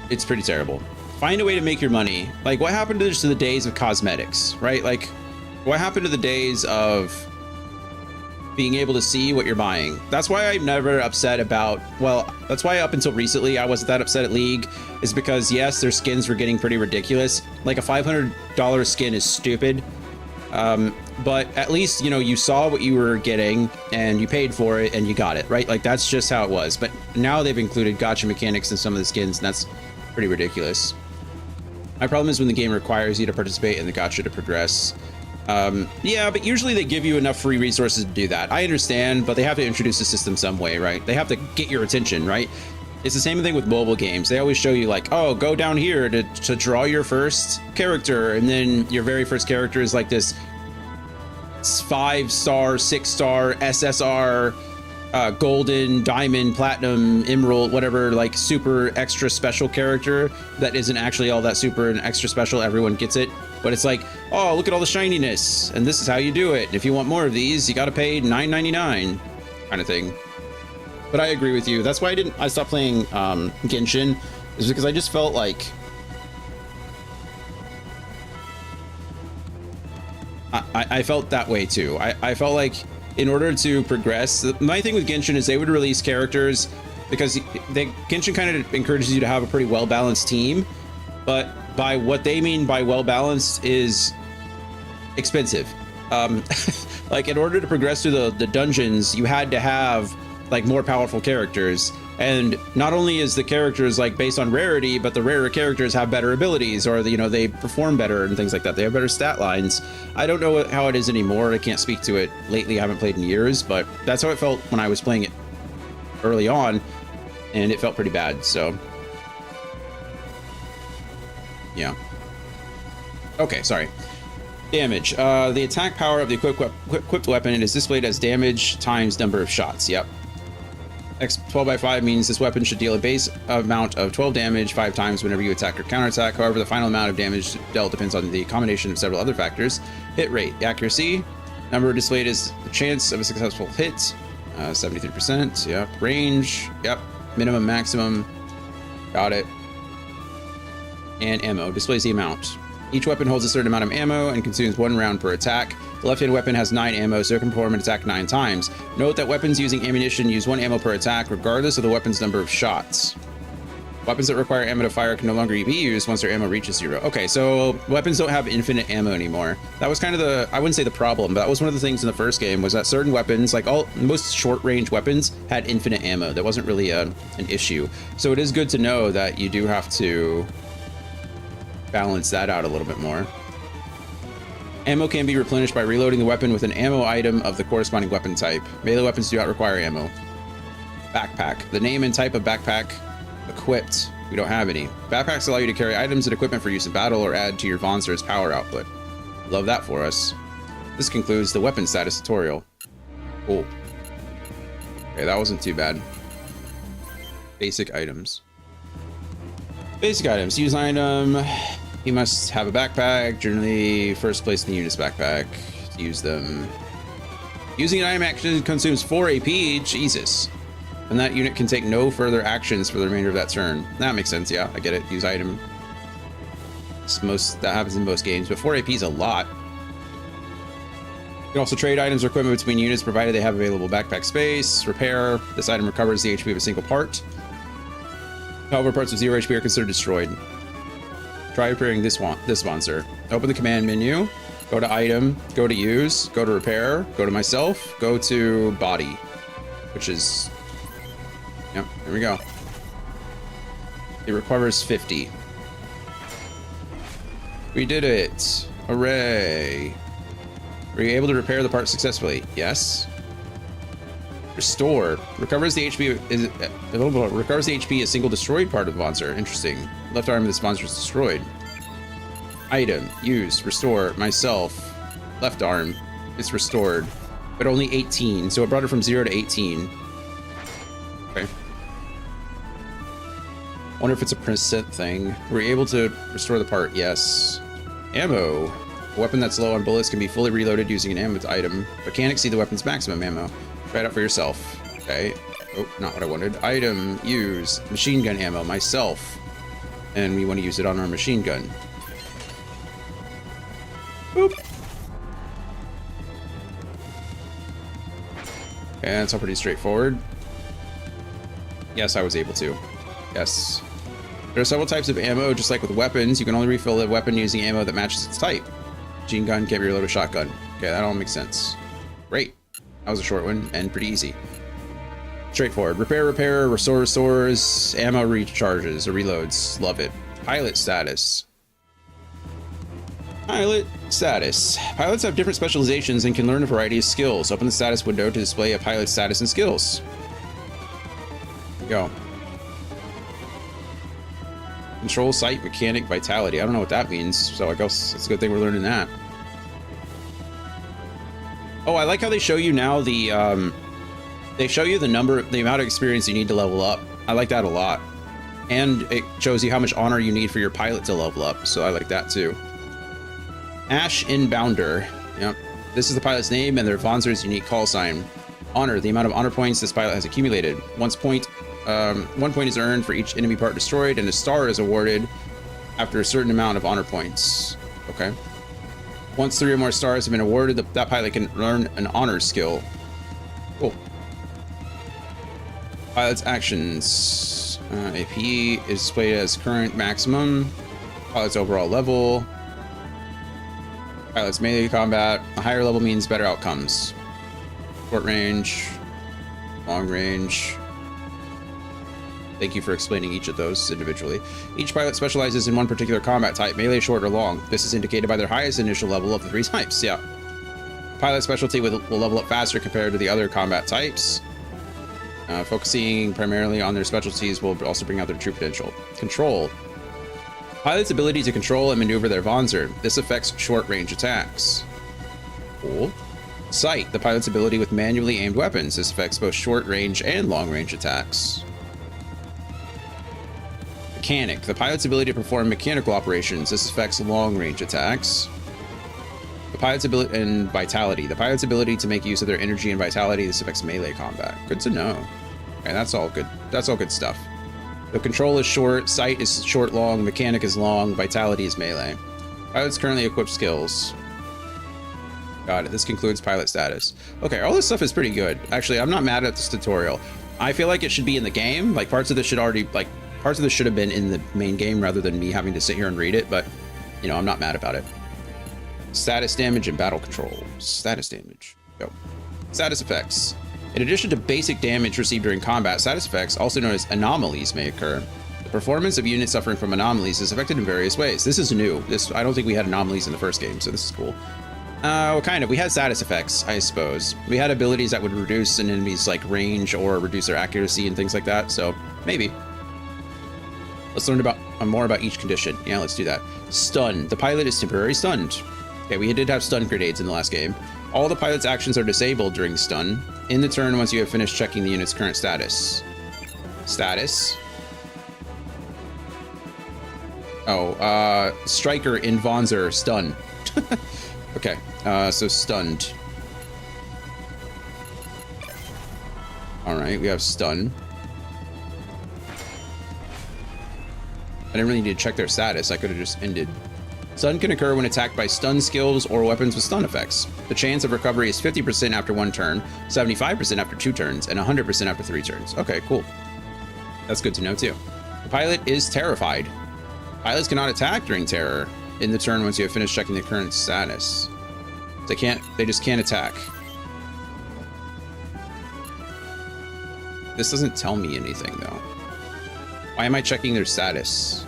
It's pretty terrible. Find a way to make your money. Like what happened to the days of cosmetics, right? Like what happened to the days of being able to see what you're buying? That's why I'm never upset about, well, that's why up until recently I wasn't that upset at League, is because yes, their skins were getting pretty ridiculous. Like a $500 skin is stupid. But at least, you know, you saw what you were getting and you paid for it and you got it, right? Like that's just how it was. But now they've included gacha mechanics in some of the skins, and that's pretty ridiculous. My problem is when the game requires you to participate in the gacha to progress. Yeah, but usually they give you enough free resources to do that. I understand, but they have to introduce the system some way, right? They have to get your attention, right? It's the same thing with mobile games. They always show you like, oh, go down here to draw your first character. And then your very first character is like this 5-star, 6-star, SSR, golden, diamond, platinum, emerald, whatever, like super extra special character that isn't actually all that super and extra special. Everyone gets it. But it's like, oh, look at all the shininess, and this is how you do it. And if you want more of these, you got to pay $9.99 kind of thing. But I agree with you. That's why I stopped playing Genshin, is because I just felt like I felt that way too. I felt like in order to progress, my thing with Genshin is they would release characters because Genshin kind of encourages you to have a pretty well-balanced team, but by what they mean by well-balanced is expensive. Like in order to progress through the dungeons, you had to have like more powerful characters. And not only is the characters like based on rarity, but the rarer characters have better abilities, or you know, they perform better and things like that. They have better stat lines. I don't know how it is anymore. I can't speak to it lately. I haven't played in years, but that's how it felt when I was playing it early on, and it felt pretty bad. So yeah. Okay, sorry. Damage. The attack power of the equipped weapon is displayed as damage times number of shots. Yep. X 12/5 means this weapon should deal a base amount of 12 damage 5 times whenever you attack or counterattack. However, the final amount of damage dealt depends on the combination of several other factors. Hit rate, accuracy, number displayed is the chance of a successful hit, 73%. Yep. Range. Yep. Minimum, maximum. Got it. And ammo displays the amount. Each weapon holds a certain amount of ammo and consumes 1 round per attack. The left-hand weapon has 9 ammo, so it can perform an attack 9 times. Note that weapons using ammunition use 1 ammo per attack, regardless of the weapon's number of shots. Weapons that require ammo to fire can no longer be used once their ammo reaches 0. Okay, so weapons don't have infinite ammo anymore. That was kind of the, I wouldn't say the problem, but that was one of the things in the first game, was that certain weapons, like most short-range weapons, had infinite ammo. That wasn't really an issue. So it is good to know that you do have to balance that out a little bit more. Ammo can be replenished by reloading the weapon with an ammo item of the corresponding weapon type. Melee weapons do not require ammo. Backpack. The name and type of backpack. Equipped. We don't have any. Backpacks allow you to carry items and equipment for use in battle or add to your Vonser's power output. Love that for us. This concludes the weapon status tutorial. Cool. Okay, that wasn't too bad. Basic items. Basic items. Use item. He must have a backpack. Generally, first place in the unit's backpack. To use them. Using an item actually consumes 4 AP. Jesus. And that unit can take no further actions for the remainder of that turn. That makes sense. Yeah, I get it. Use item. That happens in most games, but 4 AP is a lot. You can also trade items or equipment between units, provided they have available backpack space. Repair. This item recovers the HP of a single part. However, parts of 0 HP are considered destroyed. Try repairing this monster. Open the command menu, go to item, go to use, go to repair, go to myself, go to body, which is, yep, there we go. It recovers 50. We did it. Hooray. Were you able to repair the part successfully? Yes. Restore. Recovers the HP recovers the HP a single destroyed part of the monster. Interesting. Left arm of this monster is destroyed. Item. Use. Restore. Myself. Left arm. It's restored. But only 18. So it brought it from 0 to 18. Okay. Wonder if it's a percent thing. Were you able to restore the part? Yes. Ammo. A weapon that's low on bullets can be fully reloaded using an ammo item, but can't exceed the weapon's maximum ammo. Try it out for yourself. Okay. Oh, not what I wanted. Item, use, machine gun ammo, myself. And we want to use it on our machine gun. Boop. And that's all pretty straightforward. Yes, I was able to. Yes. There are several types of ammo, just like with weapons. You can only refill the weapon using ammo that matches its type. Machine gun can't be reloaded with shotgun. Okay, that all makes sense. Great. That was a short one and pretty easy. Straightforward. Repair, restores, ammo recharges or reloads. Love it. Pilot status. Pilot status. Pilots have different specializations and can learn a variety of skills. Open the status window to display a pilot's status and skills. Go. Control, sight, mechanic, vitality. I don't know what that means, so I guess it's a good thing we're learning that. Oh, I like how they show you now the they show you the amount of experience you need to level up. I like that a lot. And it shows you how much honor you need for your pilot to level up, so I like that too. Ash Inbounder. Yep. This is the pilot's name and their Vonzer's unique call sign. Honor, the amount of honor points this pilot has accumulated. 1 point is earned for each enemy part destroyed, and a star is awarded after a certain amount of honor points. Okay. Once 3 or more stars have been awarded, that pilot can learn an honor skill. Cool. Pilot's actions. AP is displayed as current maximum. Pilot's overall level. Pilot's melee combat. A higher level means better outcomes. Short range. Long range. Thank you for explaining each of those individually. Each pilot specializes in one particular combat type, melee, short, or long. This is indicated by their highest initial level of the 3 types. Yeah. Pilot specialty will level up faster compared to the other combat types. Focusing primarily on their specialties will also bring out their true potential. Control. Pilot's ability to control and maneuver their Vonzer. This affects short-range attacks. Cool. Sight. The pilot's ability with manually aimed weapons. This affects both short-range and long-range attacks. Mechanic. The pilot's ability to perform mechanical operations. This affects long-range attacks. The pilot's ability and vitality. The pilot's ability to make use of their energy and vitality. This affects melee combat. Good to know. Okay, that's all good. That's all good stuff. The control is short, sight is short, long, mechanic is long, vitality is melee. Pilot's currently equipped skills. Got it. This concludes pilot status. Okay, all this stuff is pretty good. Actually, I'm not mad at this tutorial. I feel like it should be in the game. Like parts of this should have been in the main game rather than me having to sit here and read it, but you know, I'm not mad about it. Status damage and battle control. Status damage. Go. Status effects. In addition to basic damage received during combat, status effects, also known as anomalies, may occur. The performance of units suffering from anomalies is affected in various ways. This is new. I don't think we had anomalies in the first game, so this is cool. Well, kind of. We had status effects, I suppose. We had abilities that would reduce an enemy's like range or reduce their accuracy and things like that, so maybe. Let's learn about more about each condition. Yeah, let's do that. Stun. The pilot is temporarily stunned. Okay, we did have stun grenades in the last game. All the pilot's actions are disabled during stun. In the turn, once you have finished checking the unit's current status. Status. Oh, Striker in Vonzer, stun. Okay, so stunned. All right, we have stun. I didn't really need to check their status. I could have just ended. Stun can occur when attacked by stun skills or weapons with stun effects. The chance of recovery is 50% after 1 turn, 75% after 2 turns, and 100% after 3 turns. Okay, cool. That's good to know too. The pilot is terrified. Pilots cannot attack during terror in the turn once you have finished checking the current status. They just can't attack. This doesn't tell me anything though. Why am I checking their status?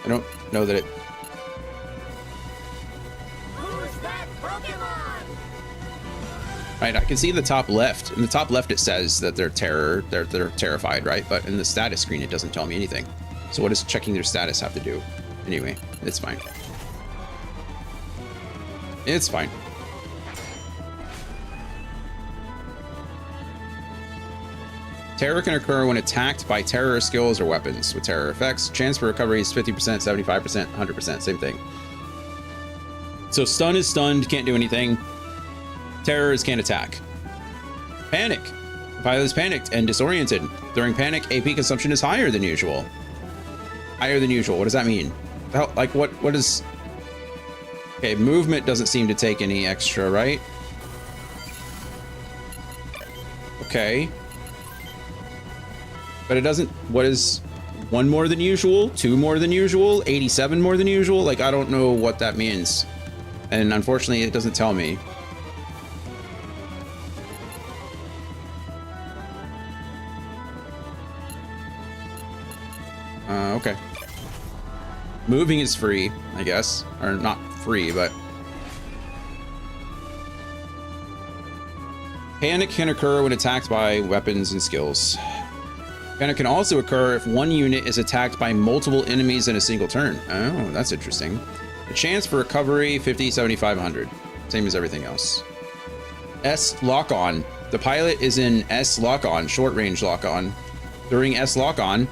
I don't know that it... Who's that Pokemon? Right, I can see the top left. In the top left it says that they're terrified, right? But in the status screen it doesn't tell me anything. So what does checking their status have to do? Anyway, it's fine. It's fine. Terror can occur when attacked by terror skills or weapons with terror effects. Chance for recovery is 50%, 75%, 100%, same thing. So stun is stunned, can't do anything. Terrors can't attack. Panic. The pilot is panicked and disoriented. During panic, AP consumption is higher than usual. Higher than usual. What does that mean? Like what is... Okay, movement doesn't seem to take any extra, right? Okay. But it doesn't... What is... 1 more than usual? 2 more than usual? 87 more than usual? Like, I don't know what that means. And unfortunately, it doesn't tell me. Okay. Moving is free, I guess. Or not free, but... Panic can occur when attacked by weapons and skills. Panic can also occur if one unit is attacked by multiple enemies in a single turn. Oh, that's interesting. The chance for recovery, 50, 75, 100. Same as everything else. S lock-on. The pilot is in S lock-on, short-range lock-on. During S lock-on,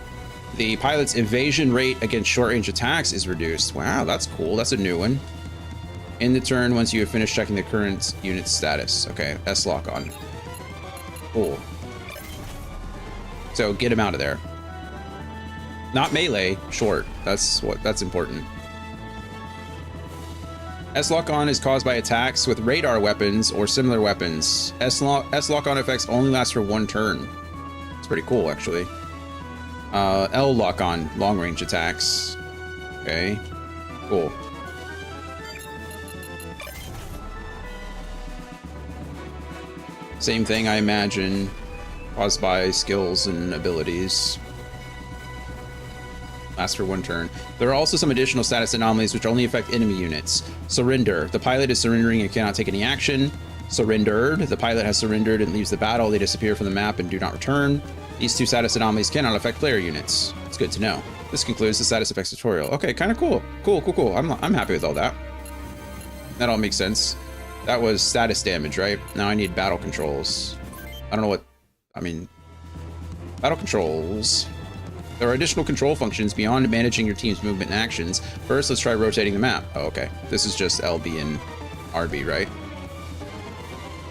the pilot's evasion rate against short-range attacks is reduced. Wow, that's cool. That's a new one. In the turn, once you have finished checking the current unit status. Okay, S lock-on. Cool. So get him out of there. Not melee, short. That's important. S lock-on is caused by attacks with radar weapons or similar weapons. S lock-on effects only last for 1 turn. It's pretty cool, actually. L lock-on, long-range attacks. Okay, cool. Same thing, I imagine, caused by skills and abilities. Lasts for 1 turn. There are also some additional status anomalies which only affect enemy units. Surrender. The pilot is surrendering and cannot take any action. Surrendered. The pilot has surrendered and leaves the battle. They disappear from the map and do not return. These 2 status anomalies cannot affect player units. It's good to know. This concludes the status effects tutorial. Okay, kind of cool. Cool. I'm happy with all that. That all makes sense. That was status damage, right? Now I need battle controls. I don't know what... I mean... Battle controls... There are additional control functions beyond managing your team's movement and actions. First, let's try rotating the map. Oh, okay. This is just LB and RB, right?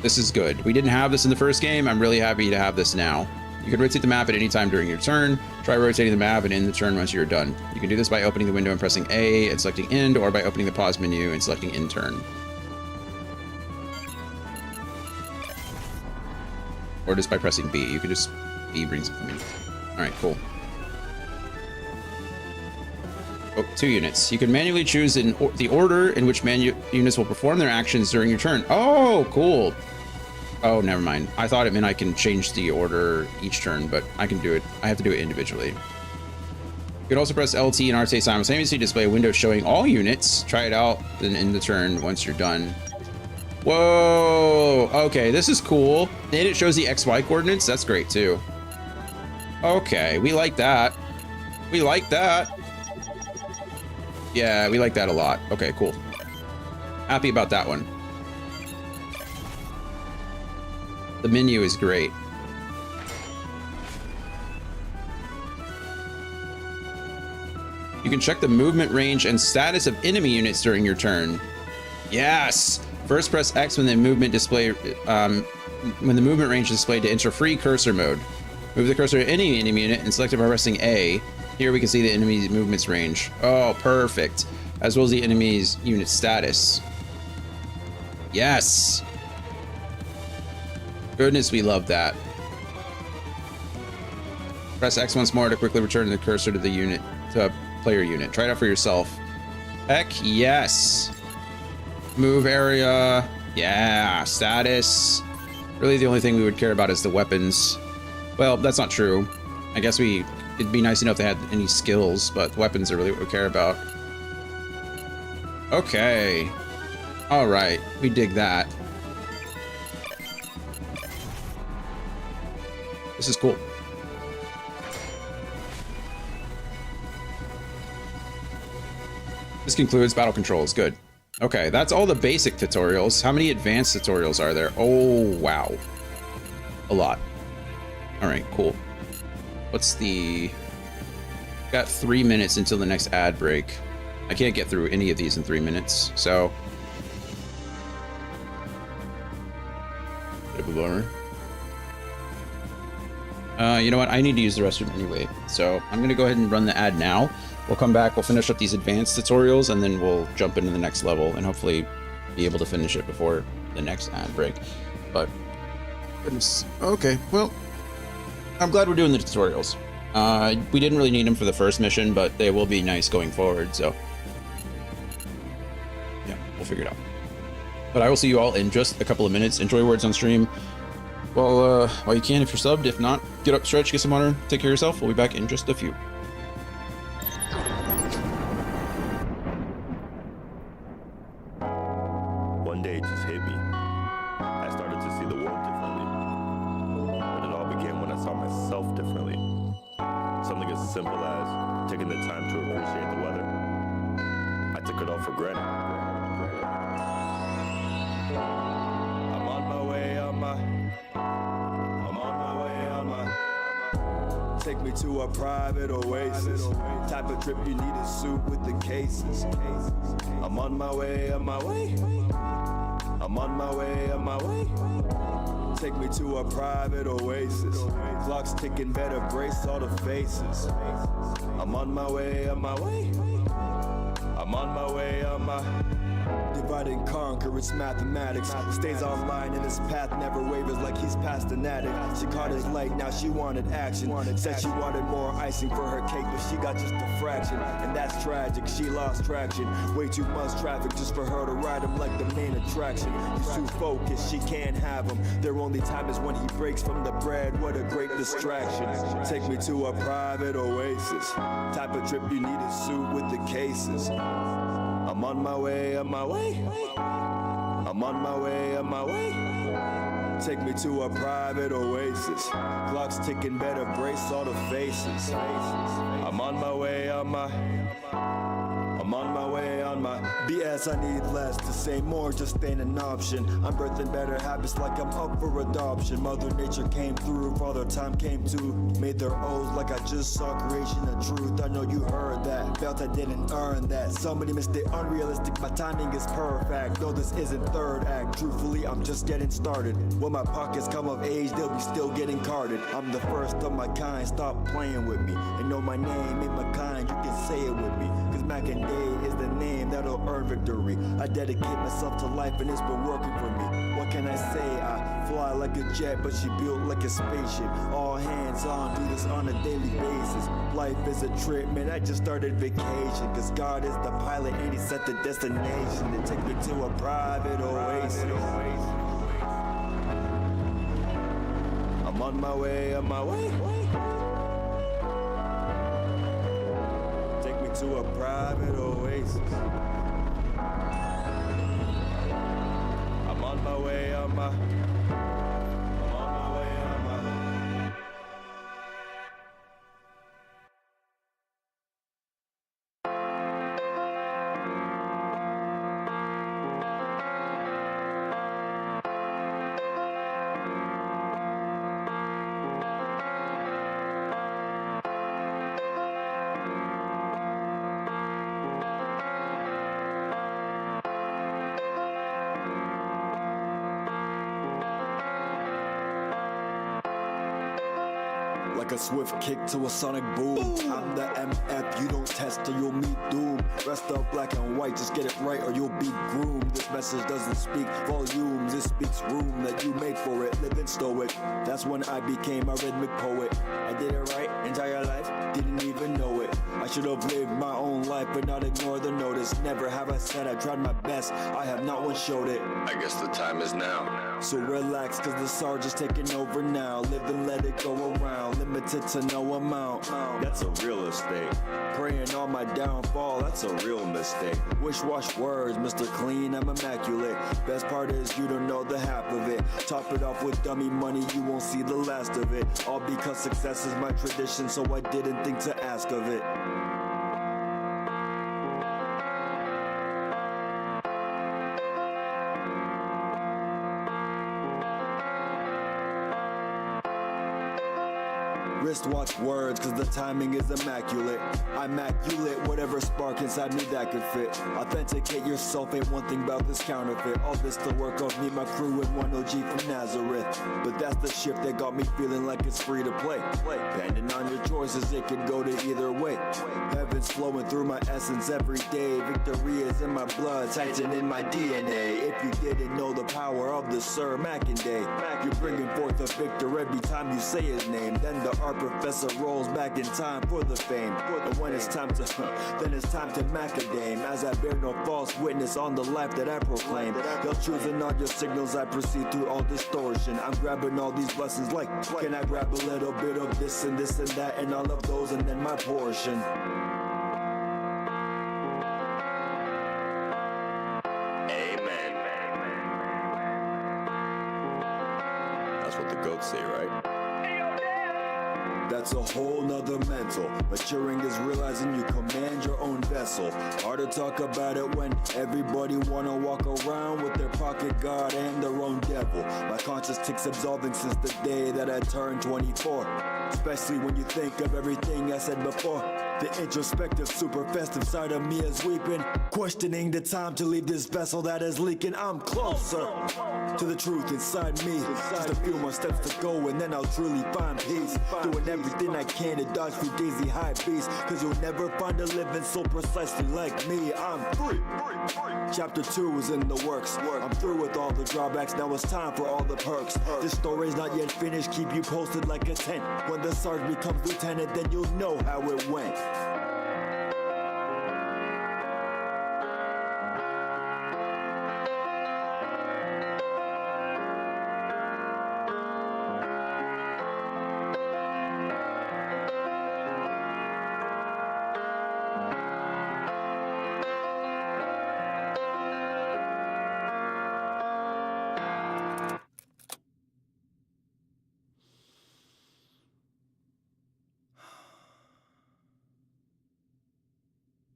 This is good. We didn't have this in the first game. I'm really happy to have this now. You can rotate the map at any time during your turn. Try rotating the map and end the turn once you're done. You can do this by opening the window and pressing A and selecting end, or by opening the pause menu and selecting end turn. Or just by pressing B. You can just... B brings it for me. Alright, cool. Oh, 2 units. You can manually choose the order in which units will perform their actions during your turn. Oh, cool. Oh, never mind. I thought it meant I can change the order each turn, but I can do it. I have to do it individually. You can also press LT and RT simultaneously to display a window showing all units. Try it out, then end the turn once you're done. Whoa. Okay, this is cool. And it shows the XY coordinates. That's great, too. Okay, we like that. We like that. Yeah, we like that a lot. Okay, cool. Happy about that one. The menu is great. You can check the movement range and status of enemy units during your turn. Yes! First press X when the movement display when the movement range is displayed to enter free cursor mode. Move the cursor to any enemy unit and select it by pressing A. Here we can see the enemy's movements range. Oh, perfect. As well as the enemy's unit status. Yes. Goodness, we love that. Press X once more to quickly return the cursor to the unit, to a player unit. Try it out for yourself. Heck yes. Move area. Yeah, status. Really the only thing we would care about is the weapons. Well, that's not true. I guess it'd be nice to know if they had any skills, but weapons are really what we care about. Okay. All right, we dig that. This is cool. This concludes battle controls. Good. Okay, that's all the basic tutorials. How many advanced tutorials are there? Oh, wow. A lot. All right, cool. What's the... Got 3 minutes until the next ad break. I can't get through any of these in 3 minutes, so... a bummer. You know what? I need to use the restroom anyway, so I'm gonna go ahead and run the ad now. We'll come back, we'll finish up these advanced tutorials, and then we'll jump into the next level and hopefully be able to finish it before the next ad break. But, goodness. Okay, well, I'm glad we're doing the tutorials. We didn't really need them for the first mission, but they will be nice going forward, so yeah, we'll figure it out. But I will see you all in just a couple of minutes. Enjoy Words on Stream while you can if you're subbed. If not, get up, stretch, get some water, take care of yourself. We'll be back in just a few. One day it just hit me. I started to see the world differently. But it all began when I saw myself differently. Something as simple as taking the time to appreciate the weather. I took it all for granted. I'm on my way, take me to a private oasis. Type of trip you need a suit with the cases. I'm on my way, I'm on my way. Take me to a private oasis. Clock's ticking, better brace all the faces. I'm on my way, I'm on my divide and conquer, it's mathematics. Stays online and his path never wavers like he's past an addict. She caught his light, now she wanted action. Said she wanted more icing for her cake, but she got just a fraction. And that's tragic, she lost traction. Way too much traffic just for her to ride him like the main attraction. He's too focused, she can't have him. Their only time is when he breaks from the bread, what a great distraction. Take me to a private oasis. Type of trip you need a suit with the cases. I'm on my way, I'm on my way. Take me to a private oasis. Clock's ticking, better brace all the faces. I'm on my way, I'm on my BS. I need less to say more, just ain't an option. I'm birthing better habits like I'm up for adoption. Mother Nature came through, Father Time came to. Made their O's like I just saw creation of truth. I know you heard that, felt I didn't earn that. Somebody missed it, unrealistic, my timing is perfect. No, this isn't third act, truthfully I'm just getting started. When my pockets come of age, they'll be still getting carded. I'm the first of my kind, stop playing with me. And know my name, ain't my kind, you can say it with me. Cause Mac and Day is the name that'll earn victory. I dedicate myself to life and it's been working for me. What can I say? I fly like a jet, but she built like a spaceship. All hands on, do this on a daily basis. Life is a trip, man, I just started vacation. Cause God is the pilot and he set the destination. To take me to a private oasis. I'm on my way, on my way. Take me to a private oasis. I'm on my way, I'm on my way, I'm on my way. Like a swift kick to a sonic boom. I'm the MF, you don't test or you'll meet doom. Rest up black and white, just get it right or you'll be groomed. This message doesn't speak volumes, it speaks room that you made for it. Live and stoic, that's when I became a rhythmic poet. I did it right, entire life, didn't even know it. I should have lived my own life but not ignore the notice. Never have I said I tried my best, I have not once showed it. I guess the time is now. So relax, cause the surge is taking over now. Live and let it go around, limited to no amount. That's a real estate. Praying on my downfall, that's a real mistake. Wish-wash words, Mr. Clean, I'm immaculate. Best part is you don't know the half of it. Top it off with dummy money, you won't see the last of it. All because success is my tradition, so I didn't think to ask of it. Wristwatch words, cause the timing is immaculate. I'm immaculate, whatever spark inside me that could fit. Authenticate yourself, ain't one thing about this counterfeit. All this the work of me, my crew, and one OG from Nazareth. But that's the shift that got me feeling like it's free to play. Depending on your choices, it could go to either way. Heaven's flowing through my essence every day. Victory is in my blood, Titan in my DNA. If you didn't know the power of the Sir Mackindale, you're bringing forth a victor every time you say his name. Then the art professor rolls back in time for the fame. And when it's time to, then it's time to macadame. As I bear no false witness on the life that I proclaim. You're choosing all your signals, I proceed through all distortion. I'm grabbing all these blessings like, can I grab a little bit of this and that and all of those and then my portion. Amen. That's what the goats say, right? That's a whole nother mental. Maturing is realizing you command your own vessel. Hard to talk about it when everybody wanna walk around with their pocket god and their own devil. My conscience ticks absolving since the day that I turned 24. Especially when you think of everything I said before. The introspective, super festive side of me is weeping, questioning the time to leave this vessel that is leaking. I'm closer to the truth inside me. Just a few more steps to go and then I'll truly find peace. Doing everything I can to dodge through daisy high beats. Cause you'll never find a living soul precisely like me. I'm free. Chapter 2 is in the works. I'm through with all the drawbacks, now it's time for all the perks. This story's not yet finished, keep you posted like a tent. When the sergeant becomes lieutenant, then you'll know how it went.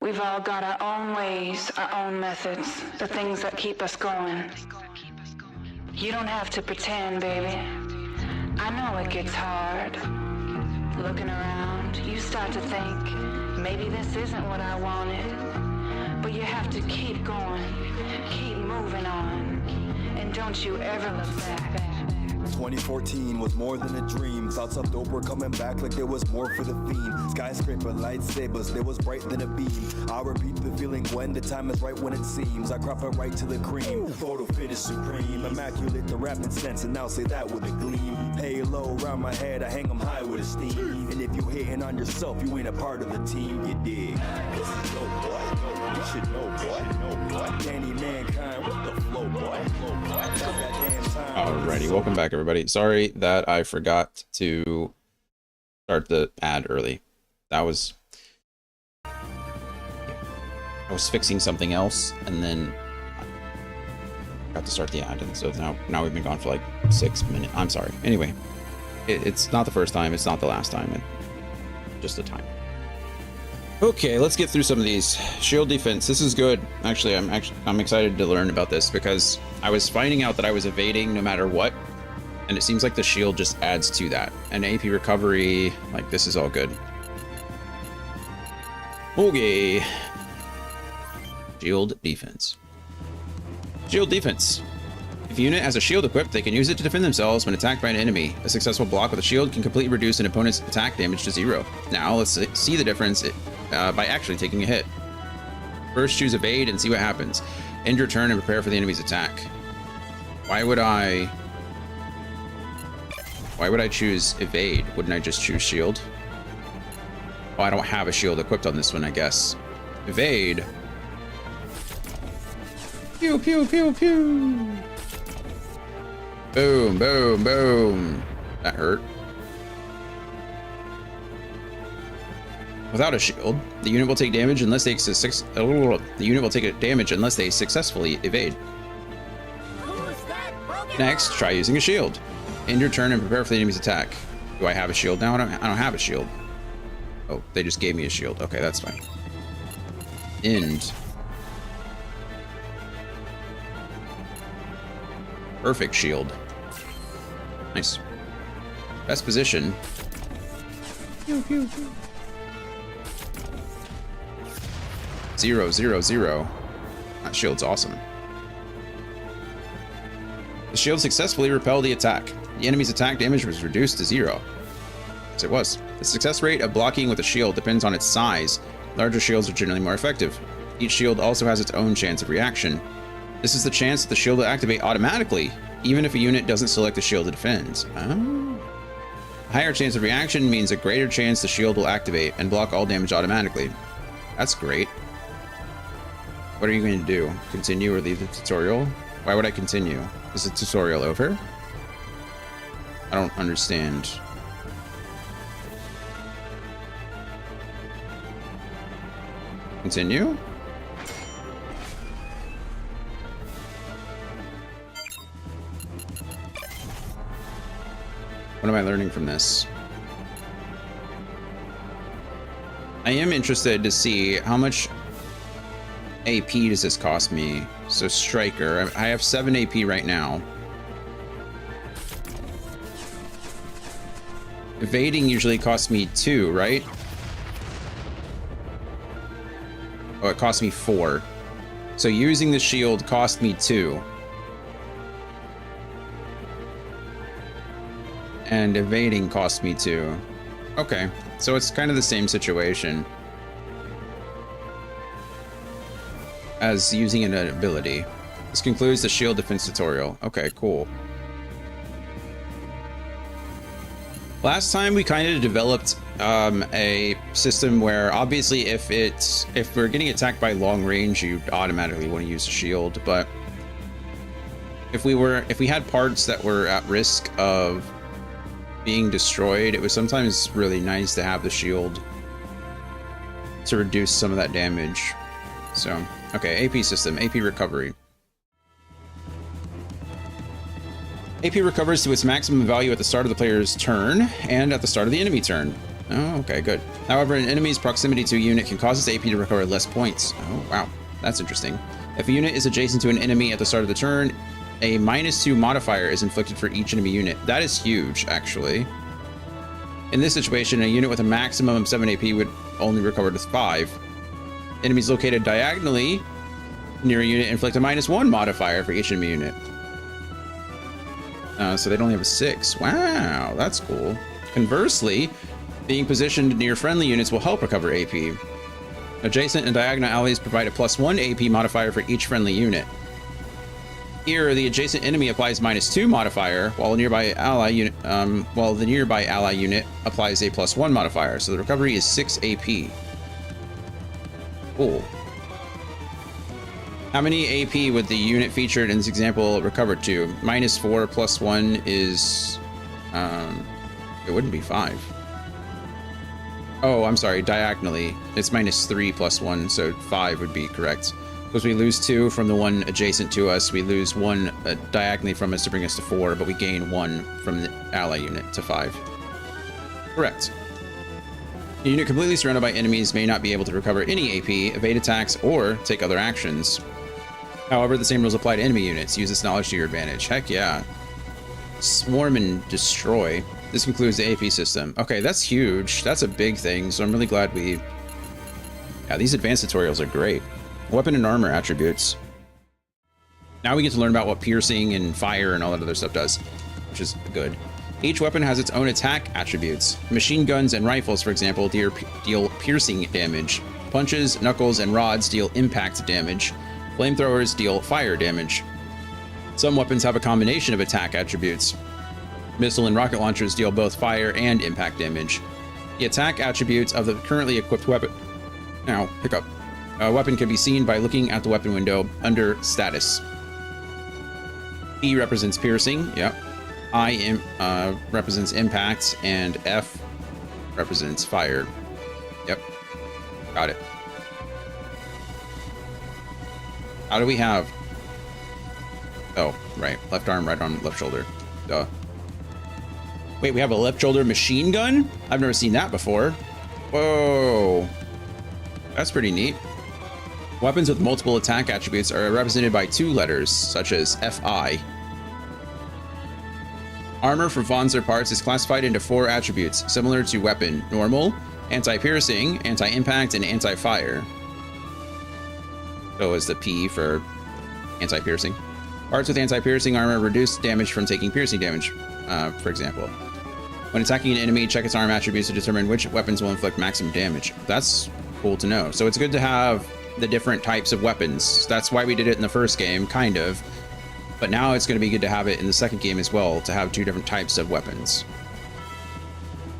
We've all got our own ways, our own methods, the things that keep us going. You don't have to pretend, baby. I know it gets hard. Looking around, you start to think, maybe this isn't what I wanted. But you have to keep going, keep moving on, and don't you ever look back. 2014 was more than a dream. Thoughts of dope were coming back like there was more for the fiend. Skyscraper lightsabers, they was bright than a beam. I repeat the feeling when the time is right when it seems. I crop it right to the cream. Photo finish supreme. Immaculate the rapping sense, and I'll say that with a gleam. Halo around my head, I hang 'em high with a steam. And if you hating on yourself, you ain't a part of the team, you dig. This is dope, boy. You should know, boy. Danny Mankind, what the flow, boy. Alrighty, welcome back, everybody. Sorry that I forgot to start the ad early. I was fixing something else, and then I got to start the ad, and so now we've been gone for like 6 minutes. I'm sorry. Anyway, it's not the first time, it's not the last time, just the time. Okay, let's get through some of these. Shield defense. This is good. Actually, I'm excited to learn about this because I was finding out that I was evading no matter what, and it seems like the shield just adds to that. And AP recovery, like, this is all good. Okay. Shield defense. Shield defense. If a unit has a shield equipped, they can use it to defend themselves when attacked by an enemy. A successful block with a shield can completely reduce an opponent's attack damage to 0. Now, let's see the difference by actually taking a hit. First, choose evade and see what happens. End your turn and prepare for the enemy's attack. Why would I choose evade? Wouldn't I just choose shield? Oh, I don't have a shield equipped on this one, I guess. Evade. Pew, pew, pew, pew. Boom, boom, boom. That hurt. Without a shield, the unit will take damage unless they successfully evade. Next, try using a shield. End your turn and prepare for the enemy's attack. Do I have a shield now? I don't have a shield. Oh, they just gave me a shield. Okay, that's fine. End. Perfect shield. Nice. Best position. Zero, zero, zero. That shield's awesome. The shield successfully repelled the attack. The enemy's attack damage was reduced to 0. Yes, it was. The success rate of blocking with a shield depends on its size. Larger shields are generally more effective. Each shield also has its own chance of reaction. This is the chance that the shield will activate automatically, even if a unit doesn't select the shield to defend. Oh. A higher chance of reaction means a greater chance the shield will activate and block all damage automatically. That's great. What are you going to do? Continue or leave the tutorial? Why would I continue? Is the tutorial over? I don't understand. Continue? What am I learning from this? I am interested to see how much AP does this cost me. So Striker, I have 7 AP right now. Evading usually costs me 2, right? Oh, it cost me 4. So using the shield cost me 2. And evading cost me 2. Okay, so it's kind of the same situation as using an ability. This concludes the shield defense tutorial. Okay, cool. Last time we kind of developed a system where obviously if we're getting attacked by long range, you automatically want to use a shield, but if we had parts that were at risk of being destroyed, it was sometimes really nice to have the shield to reduce some of that damage. So, okay, AP system, AP recovery. AP recovers to its maximum value at the start of the player's turn and at the start of the enemy turn. Oh, okay, good. However, an enemy's proximity to a unit can cause its AP to recover less points. Oh, wow, that's interesting. If a unit is adjacent to an enemy at the start of the turn, a -2 modifier is inflicted for each enemy unit. That is huge, actually. In this situation, a unit with a maximum of 7 AP would only recover to 5. Enemies located diagonally near a unit inflict a -1 modifier for each enemy unit. So they'd only have a 6. Wow, that's cool. Conversely, being positioned near friendly units will help recover AP. Adjacent and diagonal allies provide a +1 AP modifier for each friendly unit. Here, the adjacent enemy applies -2 modifier, while the nearby ally unit applies a +1 modifier. So the recovery is 6 AP. Cool. How many AP would the unit featured in this example recover to? -4 + 1 is... it wouldn't be 5. Oh, I'm sorry, diagonally. It's -3 + 1, so 5 would be correct. Because we lose 2 from the one adjacent to us, we lose 1 diagonally from us to bring us to 4, but we gain 1 from the ally unit to 5. Correct. A unit completely surrounded by enemies may not be able to recover any AP, evade attacks, or take other actions. However, the same rules apply to enemy units. Use this knowledge to your advantage. Heck yeah. Swarm and destroy. This concludes the AP system. Okay, that's huge. That's a big thing, so I'm really glad we... Yeah, these advanced tutorials are great. Weapon and armor attributes. Now we get to learn about what piercing and fire and all that other stuff does, which is good. Each weapon has its own attack attributes. Machine guns and rifles, for example, deal piercing damage. Punches, knuckles, and rods deal impact damage. Flamethrowers deal fire damage. Some weapons have a combination of attack attributes. Missile and rocket launchers deal both fire and impact damage. The attack attributes of the currently equipped weapon... Now, hiccup. A weapon can be seen by looking at the weapon window under status. E represents piercing, yep. I represents impact, and F represents fire. Yep, got it. How do we have... Oh, right. Left arm, right arm, left shoulder. Duh. Wait, we have a left shoulder machine gun? I've never seen that before. Whoa. That's pretty neat. Weapons with multiple attack attributes are represented by 2 letters, such as FI. Armor for Vonzer parts is classified into 4 attributes, similar to weapon: normal, anti-piercing, anti-impact, and anti-fire. So is the P for anti-piercing. Parts with anti-piercing armor reduce damage from taking piercing damage, for example. When attacking an enemy, check its arm attributes to determine which weapons will inflict maximum damage. That's cool to know. So it's good to have the different types of weapons. That's why we did it in the first game, kind of. But now it's going to be good to have it in the second game as well, to have 2 different types of weapons.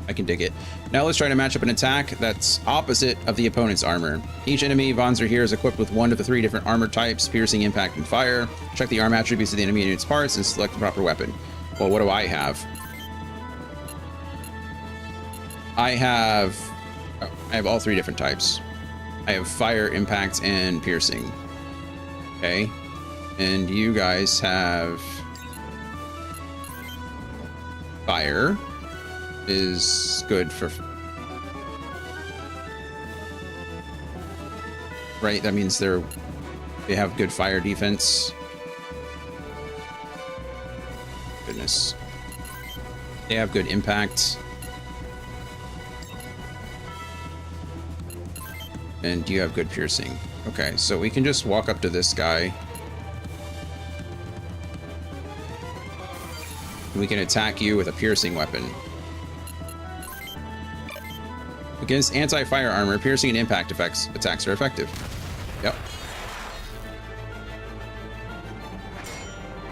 I can dig it. Now let's try to match up an attack that's opposite of the opponent's armor. Each enemy Vonzer here is equipped with 1 of the 3 different armor types: piercing, impact, and fire. Check the arm attributes of the enemy and its parts and select the proper weapon. Well, what do I have? I have all 3 different types. I have fire, impact, and piercing. Okay. And you guys have fire is good for, right? That means they have good fire defense. Goodness. They have good impact. And you have good piercing. Okay, so we can just walk up to this guy. We can attack you with a piercing weapon. Against anti-fire armor, piercing and impact attacks are effective. Yep.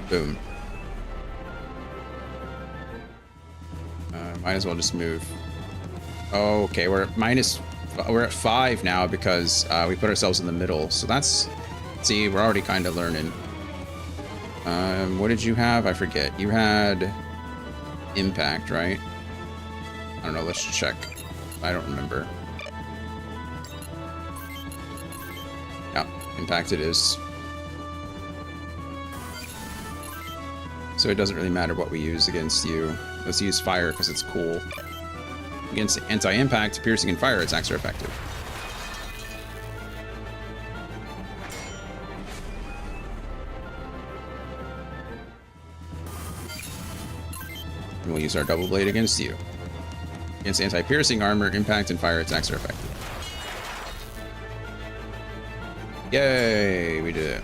Boom. Might as well just move. Oh, okay, we're at 5 now because we put ourselves in the middle. So that's, see, we're already kind of learning. What did you have? I forget. You had impact, right? I don't know. Let's check. I don't remember. Yeah, impact it is. So it doesn't really matter what we use against you. Let's use fire because it's cool. Against anti-impact, piercing, and fire attacks are effective. And we'll use our double blade against you. Against anti-piercing armor, impact, and fire attacks are effective. Yay, we did it.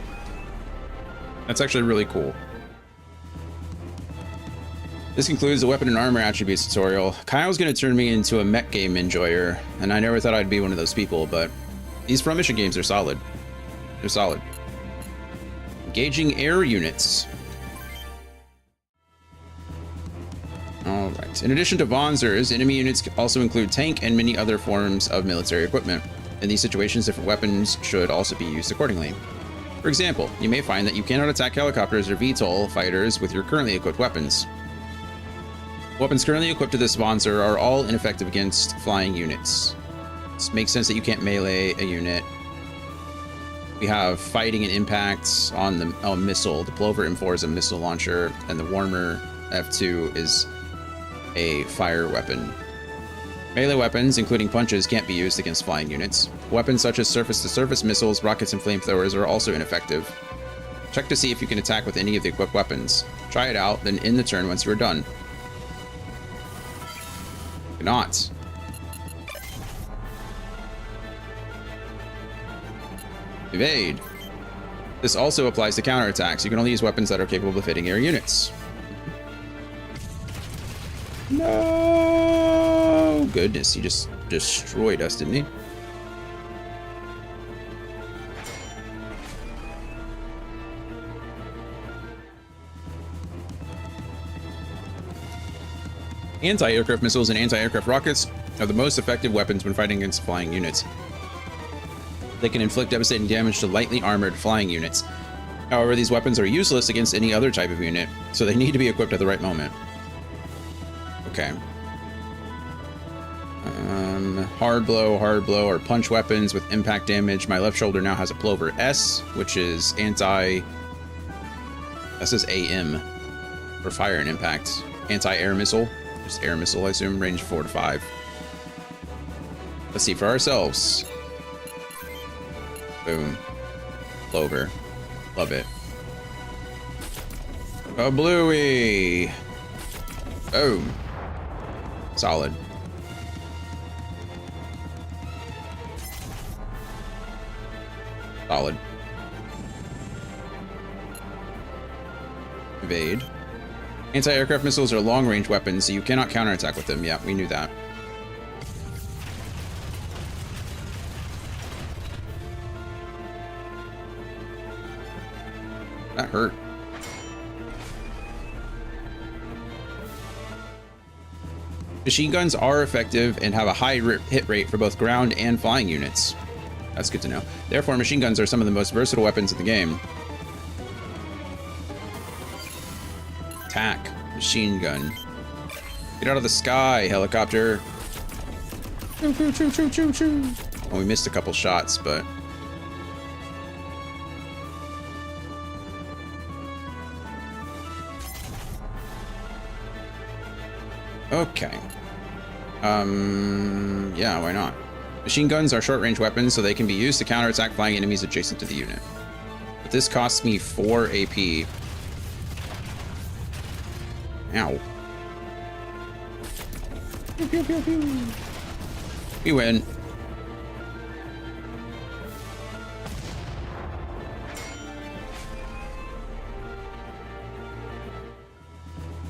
That's actually really cool. This concludes the weapon and armor attributes tutorial. Kyle's going to turn me into a mech game enjoyer, and I never thought I'd be one of those people, but these Front Mission games are solid. They're solid. Engaging air units. Alright. In addition to Vonzers, enemy units also include tank and many other forms of military equipment. In these situations, different weapons should also be used accordingly. For example, you may find that you cannot attack helicopters or VTOL fighters with your currently equipped weapons. Weapons currently equipped to this Vonzer are all ineffective against flying units. It makes sense that you can't melee a unit. We have fighting and impact on the missile. The Plover M4 is a missile launcher, and the Warmer F2 is a fire weapon. Melee weapons, including punches, can't be used against flying units. Weapons such as surface-to-surface missiles, rockets, and flamethrowers are also ineffective. Check to see if you can attack with any of the equipped weapons. Try it out, then end the turn once you are done. Cannot. Evade. This also applies to counterattacks. You can only use weapons that are capable of hitting air units. No! Goodness, he just destroyed us, didn't he? Anti-aircraft missiles and anti-aircraft rockets are the most effective weapons when fighting against flying units. They can inflict devastating damage to lightly armored flying units. However, these weapons are useless against any other type of unit, so they need to be equipped at the right moment. Okay. Hard blow, or punch weapons with impact damage. My left shoulder now has a Plover S, which is anti... That says AM for fire and impact. Anti-air missile. Just air missile, I assume. Range 4 to 5. Let's see for ourselves. Boom. Plover. Love it. A Bluey. Boom. Solid. Solid. Evade. Anti-aircraft missiles are long-range weapons, so you cannot counterattack with them. Yeah, we knew that. That hurt. Machine guns are effective and have a high hit rate for both ground and flying units. That's good to know. Therefore, machine guns are some of the most versatile weapons in the game. Attack. Machine gun. Get out of the sky, helicopter. Choo, choo, choo, choo, choo, choo. Well, we missed a couple shots, but... Okay. Yeah, why not? Machine guns are short-range weapons, so they can be used to counterattack flying enemies adjacent to the unit. But this costs me 4 AP. Ow. Pew, pew, pew, pew. We win.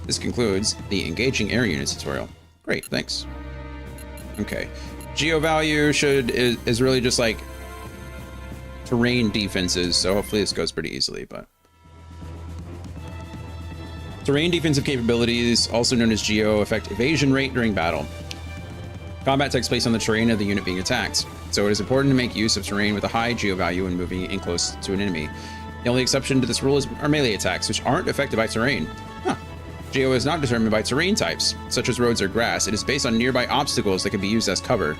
This concludes the engaging air unit tutorial. Great, thanks. Okay. Geo value is really just like terrain defenses, so hopefully this goes pretty easily, but terrain defensive capabilities, also known as Geo, affect evasion rate during battle. Combat takes place on the terrain of the unit being attacked, so it is important to make use of terrain with a high Geo value when moving in close to an enemy. The only exception to this rule are melee attacks, which aren't affected by terrain. Huh. Geo is not determined by terrain types, such as roads or grass. It is based on nearby obstacles that can be used as cover.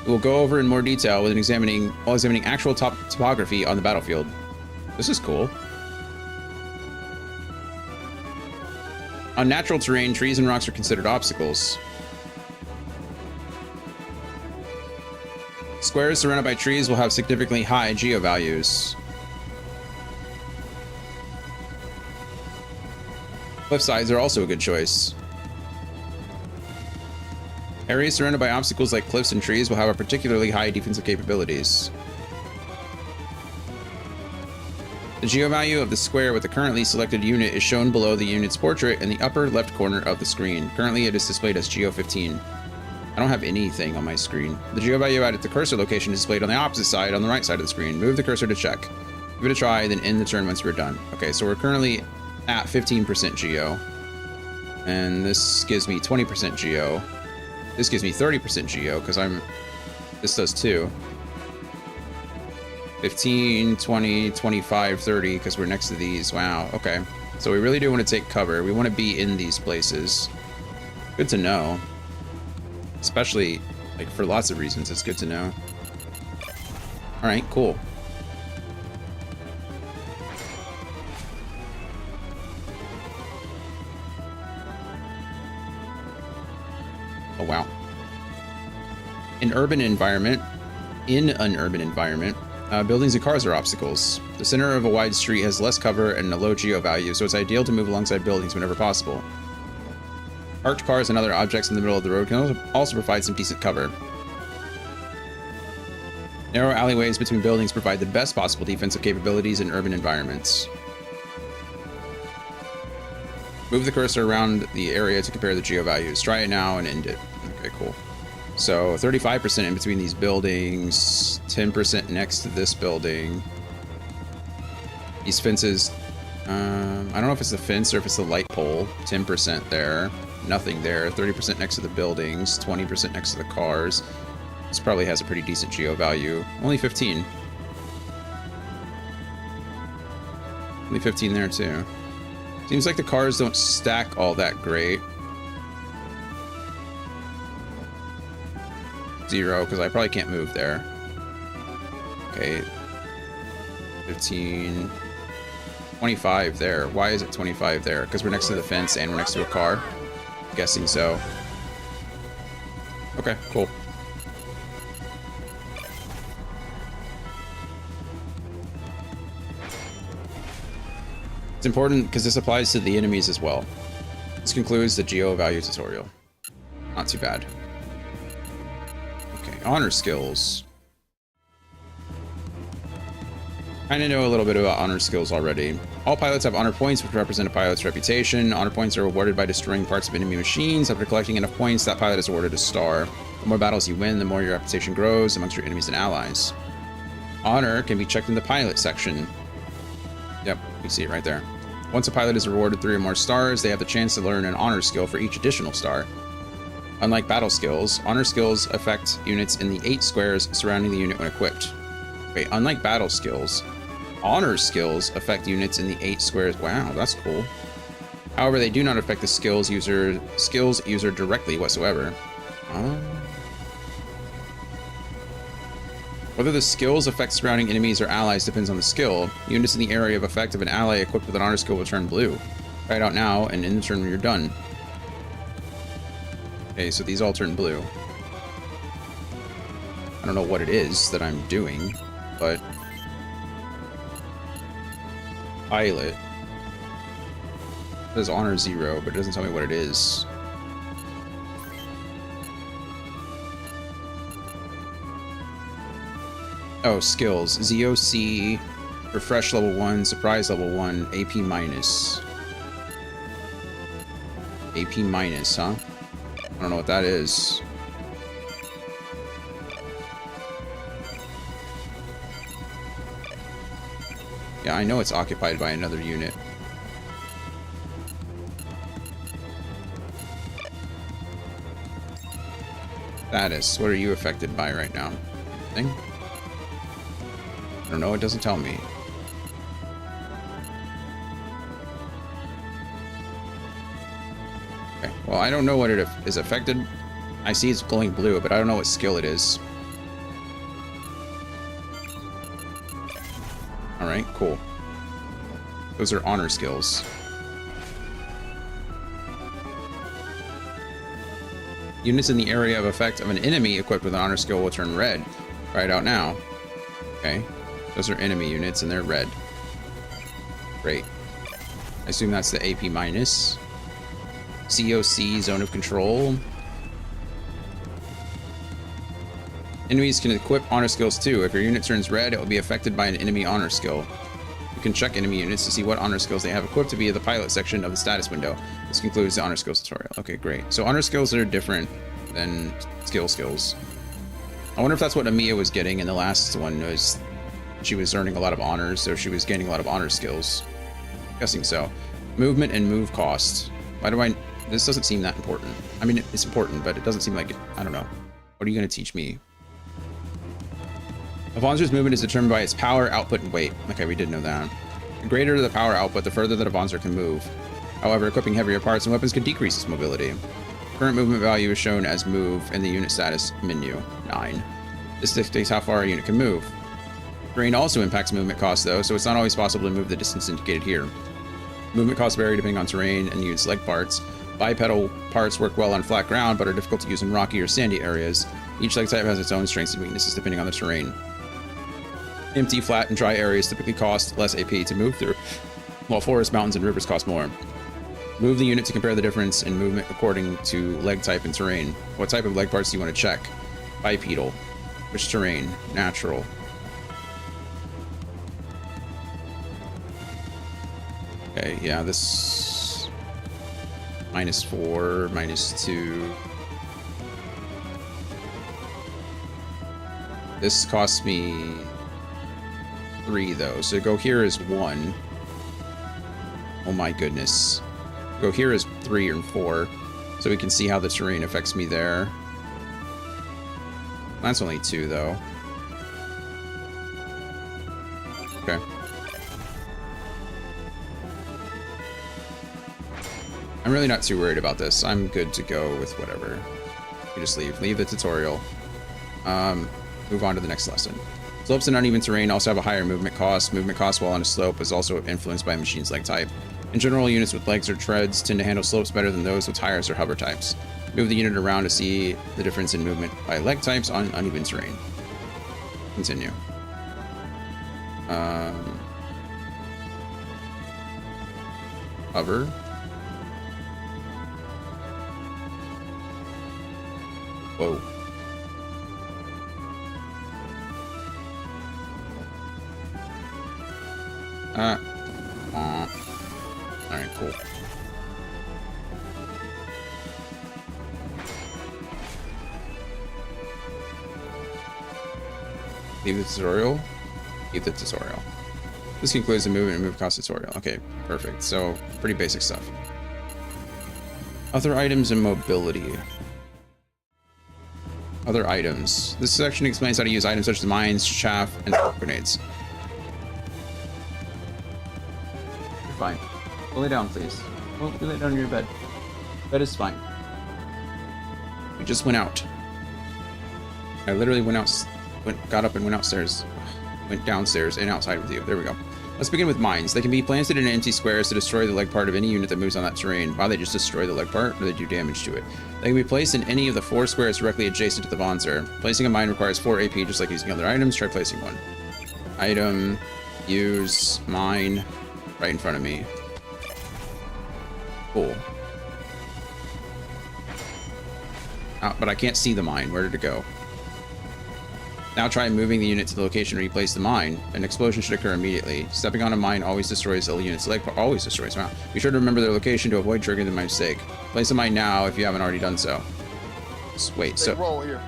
We'll go over in more detail while examining actual topography on the battlefield. This is cool. On natural terrain, trees and rocks are considered obstacles. Squares surrounded by trees will have significantly high Geo values. Cliff sides are also a good choice. Areas surrounded by obstacles like cliffs and trees will have a particularly high defensive capabilities. The Geo value of the square with the currently selected unit is shown below the unit's portrait in the upper left corner of the screen. Currently, it is displayed as Geo 15. I don't have anything on my screen. The Geo value at the cursor location is displayed on the opposite side on the right side of the screen. Move the cursor to check. Give it a try, then end the turn once we're done. Okay, so we're currently at 15% Geo. And this gives me 20% Geo. This gives me 30% Geo, because this does too. 15, 20, 25, 30, because we're next to these. Wow, okay. So we really do want to take cover. We want to be in these places. Good to know. Especially, like, for lots of reasons, it's good to know. Alright, cool. Oh, wow. In an urban environment, buildings and cars are obstacles. The center of a wide street has less cover and a low Geo value, so it's ideal to move alongside buildings whenever possible. Parked cars and other objects in the middle of the road can also provide some decent cover. Narrow alleyways between buildings provide the best possible defensive capabilities in urban environments. Move the cursor around the area to compare the Geo values. Try it now and end it. Okay, cool. So 35% in between these buildings, 10% next to this building. These fences, I don't know if it's the fence or if it's the light pole. 10% there, nothing there. 30% next to the buildings, 20% next to the cars. This probably has a pretty decent Geo value. Only 15. Only 15 there too. Seems like the cars don't stack all that great. 0, because I probably can't move there. Okay. 15. 25 there. Why is it 25 there? Because we're next to the fence and we're next to a car? I'm guessing so. Okay, cool. It's important because this applies to the enemies as well. This concludes the Geo value tutorial. Not too bad. Okay, honor skills. Kinda know a little bit about honor skills already. All pilots have honor points, which represent a pilot's reputation. Honor points are awarded by destroying parts of enemy machines. After collecting enough points, that pilot is awarded a star. The more battles you win, the more your reputation grows amongst your enemies and allies. Honor can be checked in the pilot section. Yep, you see it right there. Once a pilot is rewarded 3 or more stars, they have the chance to learn an honor skill for each additional star. Unlike battle skills, honor skills affect units in the 8 squares surrounding the unit when equipped. Wait, unlike battle skills, honor skills affect units in the 8 squares. Wow, that's cool. However, they do not affect the skills user directly whatsoever. Whether the skills affect surrounding enemies or allies depends on the skill. Units in the area of effect of an ally equipped with an honor skill will turn blue. Try it out now, and in the turn when you're done. Okay, so these all turn blue. I don't know what it is that I'm doing, but... Pilot. It says honor 0, but it doesn't tell me what it is. Oh, skills. ZOC, refresh level 1, surprise level 1, AP minus. AP minus, huh? I don't know what that is. Yeah, I know it's occupied by another unit. Status. What are you affected by right now? Thing? I don't know, it doesn't tell me. Okay, well, I don't know what it is affected. I see it's glowing blue, but I don't know what skill it is. Alright, cool. Those are honor skills. Units in the area of effect of an enemy equipped with an honor skill will turn red. Try it out now. Okay. Those are enemy units, and they're red. Great. I assume that's the AP minus. COC, Zone of Control. Enemies can equip honor skills too. If your unit turns red, it will be affected by an enemy honor skill. You can check enemy units to see what honor skills they have equipped via the pilot section of the status window. This concludes the honor skills tutorial. Okay, great. So honor skills are different than skills. I wonder if that's what Amiya was getting in the last one. Was she was earning a lot of honors, so she was gaining a lot of honor skills. I'm guessing so. Movement and move cost. Why do I... This doesn't seem that important. I mean, it's important, but it doesn't seem like it... I don't know. What are you going to teach me? A Vonzer's movement is determined by its power, output, and weight. Okay, we did know that. The greater the power output, the further that a Vonzer can move. However, equipping heavier parts and weapons can decrease its mobility. Current movement value is shown as move in the unit status menu, 9. This dictates how far a unit can move. Terrain also impacts movement cost though, so it's not always possible to move the distance indicated here. Movement costs vary depending on terrain and the unit's leg parts. Bipedal parts work well on flat ground, but are difficult to use in rocky or sandy areas. Each leg type has its own strengths and weaknesses depending on the terrain. Empty, flat, and dry areas typically cost less AP to move through, while forests, mountains, and rivers cost more. Move the unit to compare the difference in movement according to leg type and terrain. What type of leg parts do you want to check? Bipedal. Which terrain? Natural. Okay, yeah, this... -4, -2... This costs me 3 though, so go here is 1. Oh my goodness. Go here is 3 and 4, so we can see how the terrain affects me there. That's only 2 though. Okay. I'm really not too worried about this. I'm good to go with whatever. You just leave the tutorial. Move on to the next lesson. Slopes and uneven terrain also have a higher movement cost. Movement cost while on a slope is also influenced by a machine's leg type. In general, units with legs or treads tend to handle slopes better than those with tires or hover types. Move the unit around to see the difference in movement by leg types on uneven terrain. Continue. Hover. Whoa. Alright, cool. Leave the tutorial. Leave the tutorial. This concludes the movement and move cost tutorial. Okay, perfect. So, pretty basic stuff. Other items and mobility. Other items. This section explains how to use items such as mines, chaff, and grenades. You're fine. Go lay down, please. Well, you lay down in your bed. Bed is fine. We just went out. I literally got up and went outstairs. Went downstairs and outside with you. There we go. Let's begin with mines. They can be planted in empty squares to destroy the leg part of any unit that moves on that terrain. Why they just destroy the leg part, or they do damage to it. They can be placed in any of the 4 squares directly adjacent to the Vonzer. Placing a mine requires 4 AP, just like using other items. Try placing one. Item, use, mine, right in front of me. Cool. But I can't see the mine. Where did it go? Now try moving the unit to the location where you place the mine. An explosion should occur immediately. Stepping on a mine always destroys the unit's leg part. Always destroys. Wow. Be sure to remember their location to avoid triggering the mistake. Place a mine now if you haven't already done so. Wait, so... roll here.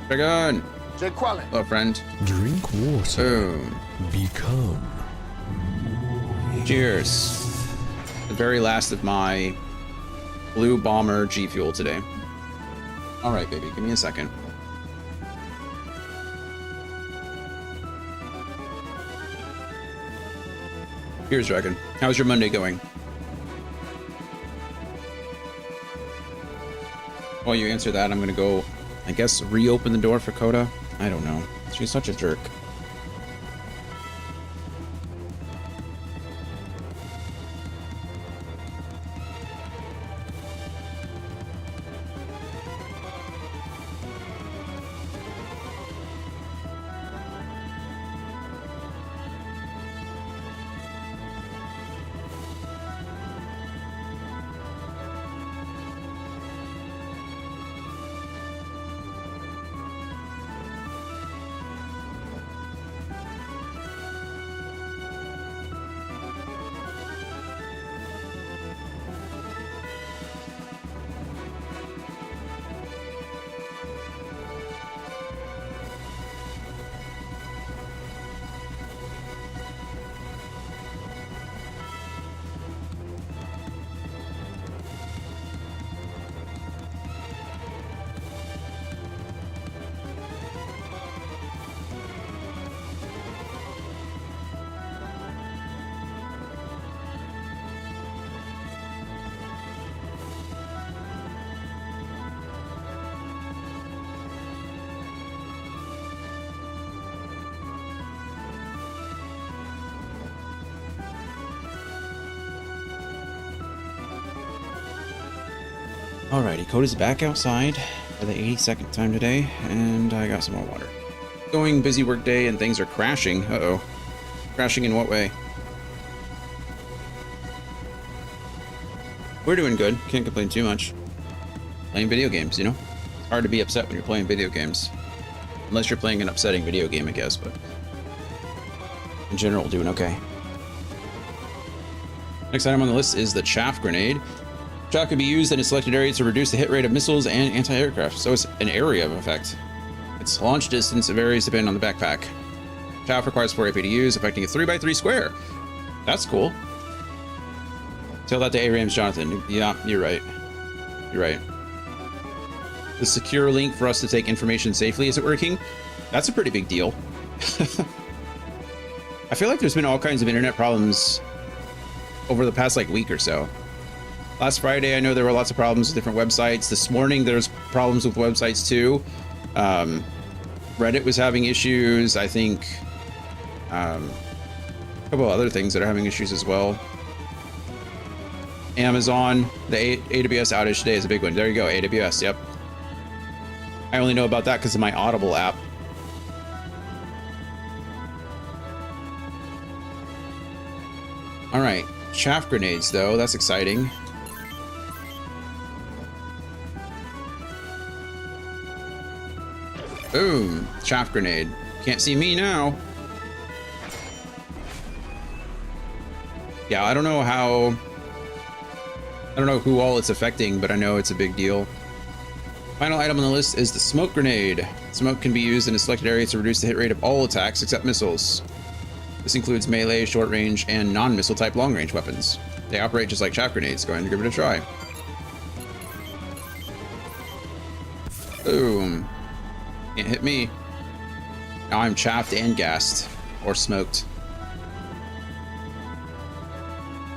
Dragon! Jay Quallen. Hello, friend. Drink water. Boom. Become. Cheers. The very last of my Blue Bomber G Fuel today. Alright, baby. Give me a second. Here's Dragon. How's your Monday going? While you answer that, I'm gonna go, I guess, reopen the door for Coda. I don't know. She's such a jerk. Alrighty, Coda's back outside for the 82nd time today, and I got some more water. Going busy work day and things are crashing. Uh-oh. Crashing in what way? We're doing good. Can't complain too much. Playing video games, you know? It's hard to be upset when you're playing video games. Unless you're playing an upsetting video game, I guess, but... in general, doing okay. Next item on the list is the Chaff Grenade. Chaff can be used in a selected area to reduce the hit rate of missiles and anti-aircraft, so it's an area of effect. Its launch distance varies depending on the backpack. Chaff requires 4 AP to use, affecting a 3x3 square. That's cool. Tell that to ARAM's Jonathan. Yeah, you're right. You're right. The secure link for us to take information safely isn't working. That's a pretty big deal. I feel like there's been all kinds of internet problems over the past week or so. Last Friday, I know there were lots of problems with different websites. This morning, there's problems with websites too. Reddit was having issues. I think a couple of other things that are having issues as well. Amazon, the AWS outage today is a big one. There you go, AWS, yep. I only know about that because of my Audible app. All right, chaff grenades though, that's exciting. Boom. Chaff grenade. Can't see me now. Yeah, I don't know who all it's affecting, but I know it's a big deal. Final item on the list is the smoke grenade. Smoke can be used in a selected area to reduce the hit rate of all attacks except missiles. This includes melee, short range, and non-missile type long range weapons. They operate just like chaff grenades. Go ahead and give it a try. Boom. Can't hit me. Now I'm chaffed and gassed. Or smoked.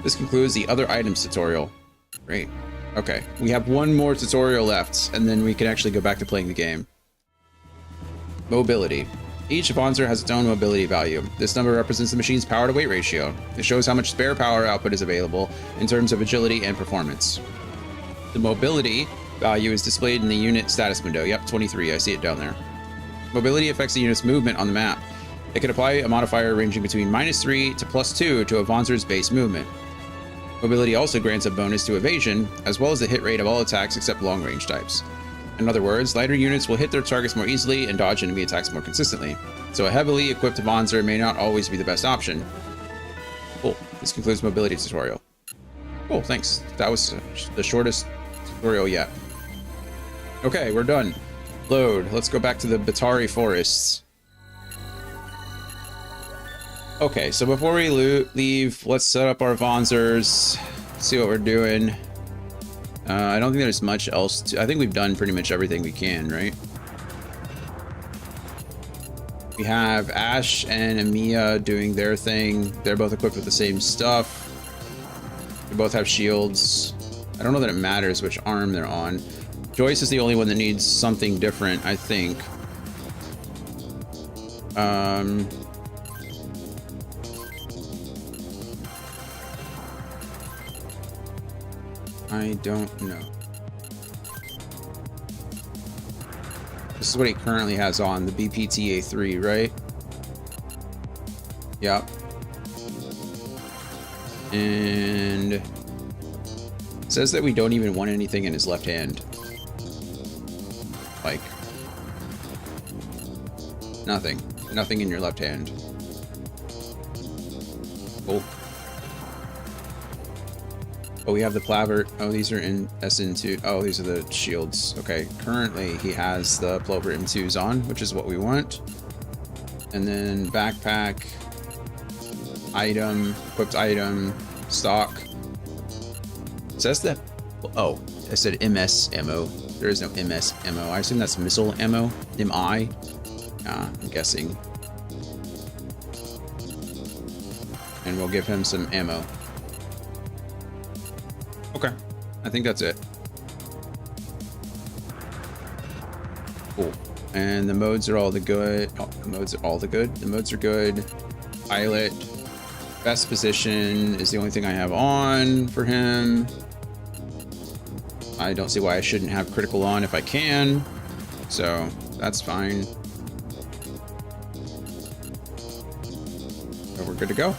This concludes the other items tutorial. Great. Okay, we have one more tutorial left, and then we can actually go back to playing the game. Mobility. Each Avanzer has its own mobility value. This number represents the machine's power to weight ratio. It shows how much spare power output is available in terms of agility and performance. The mobility value is displayed in the unit status window. Yep, 23, I see it down there. Mobility affects the unit's movement on the map. It can apply a modifier ranging between -3 to +2 to Avanzer's base movement. Mobility also grants a bonus to evasion, as well as the hit rate of all attacks except long-range types. In other words, lighter units will hit their targets more easily and dodge enemy attacks more consistently, so a heavily equipped Avanzer may not always be the best option. Cool, this concludes mobility tutorial. Cool, thanks. That was the shortest tutorial yet. Okay, we're done. Load. Let's go back to the Batari forests. Okay, so before we leave, let's set up our Avanzers, see what we're doing. I don't think there's much else I think we've done pretty much everything we can, right? We have Ash and Emiya doing their thing. They're both equipped with the same stuff. They both have shields. I don't know that it matters which arm they're on. Joyce is the only one that needs something different, I think. I don't know. This is what he currently has on, the BPTA-3, right? Yep. And it says that we don't even want anything in his left hand. Like, nothing. Nothing in your left hand. Cool. Oh, we have the Plavert. Oh, these are in SN2. Oh, these are the shields. Okay, currently he has the Plover M2s on, which is what we want. And then backpack, item, equipped item, stock. It says that, oh, I said MS ammo. There is no MS ammo. I assume that's missile ammo. MI. I'm guessing. And we'll give him some ammo. Okay, I think that's it. Cool. And the modes are all the good. Oh, the modes are all the good. The modes are good. Pilot. Best position is the only thing I have on for him. I don't see why I shouldn't have critical on if I can. So that's fine. So we're good to go.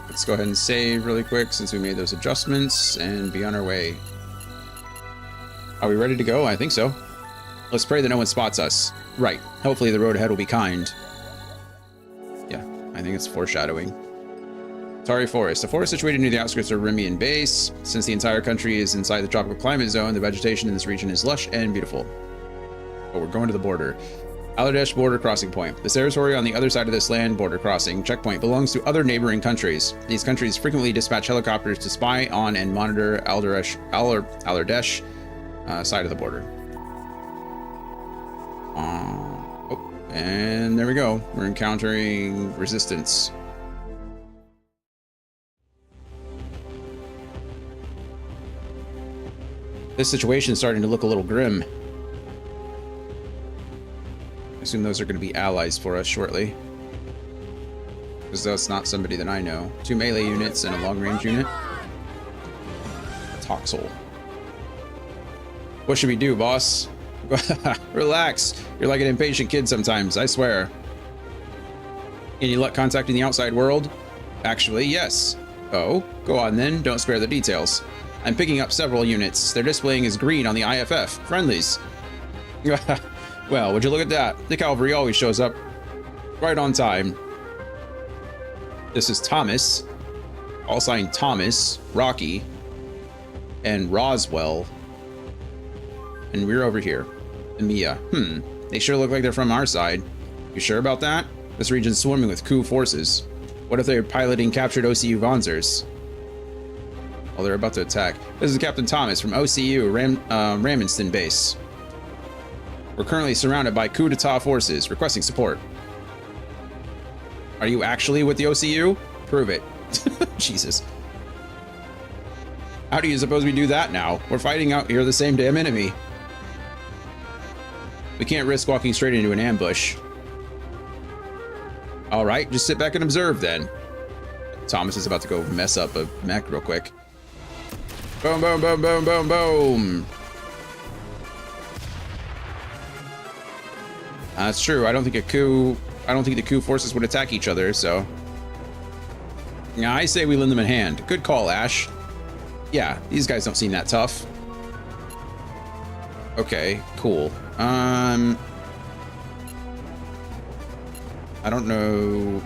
Let's go ahead and save really quick since we made those adjustments and be on our way. Are we ready to go? I think so. Let's pray that no one spots us. Right. Hopefully the road ahead will be kind. Yeah, I think it's foreshadowing. Tari Forest. A forest situated near the outskirts of Rimian Base. Since the entire country is inside the tropical climate zone, the vegetation in this region is lush and beautiful. Oh, we're going to the border. Alardesh border crossing point. The territory on the other side of this land border crossing checkpoint belongs to other neighboring countries. These countries frequently dispatch helicopters to spy on and monitor Alardesh side of the border. Oh, and there we go. We're encountering resistance. This situation is starting to look a little grim. I assume those are going to be allies for us shortly. Because that's not somebody that I know. 2 melee units and a long-range unit. Toxel. What should we do, boss? Relax. You're like an impatient kid sometimes, I swear. Any luck contacting the outside world? Actually, yes. Oh, go on then. Don't spare the details. I'm picking up several units. Their displaying is green on the IFF. Friendlies. Well, would you look at that? The cavalry always shows up right on time. This is Thomas. All signed Thomas, Rocky, and Roswell. And we're over here. Mia. They sure look like they're from our side. You sure about that? This region's swarming with coup forces. What if they're piloting captured OCU Vonzers? Oh, they're about to attack. This is Captain Thomas from OCU Ramenston Base. We're currently surrounded by coup d'etat forces requesting support. Are you actually with the OCU? Prove it. Jesus. How do you suppose we do that now? We're fighting out here the same damn enemy. We can't risk walking straight into an ambush. All right, just sit back and observe then. Thomas is about to go mess up a mech real quick. Boom, boom, boom, boom, boom, boom. That's true. I don't think the coup forces would attack each other, so. Yeah, I say we lend them a hand. Good call, Ash. Yeah, these guys don't seem that tough. Okay, cool. I don't know.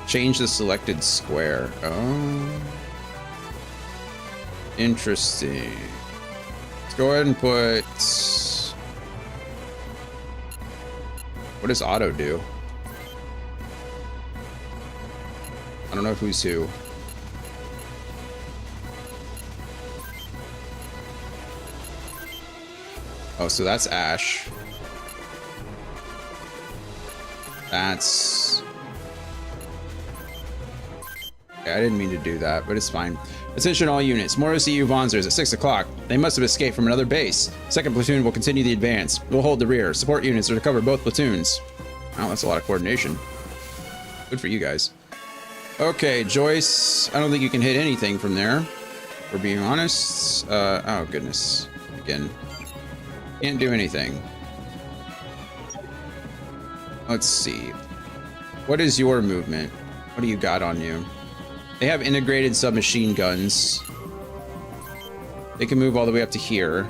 Change the selected square. Oh. Interesting. Let's go ahead and put... What does auto do? I don't know who's who. Oh, so that's Ash. That's... Okay, I didn't mean to do that, but it's fine. Attention all units. More OCU Vonzers at 6 o'clock. They must have escaped from another base. Second platoon will continue the advance. We'll hold the rear. Support units are to cover both platoons. Wow, that's a lot of coordination. Good for you guys. Okay, Joyce. I don't think you can hit anything from there. If we're being honest. Oh, goodness. Again. Can't do anything. Let's see. What is your movement? What do you got on you? They have integrated submachine guns. They can move all the way up to here.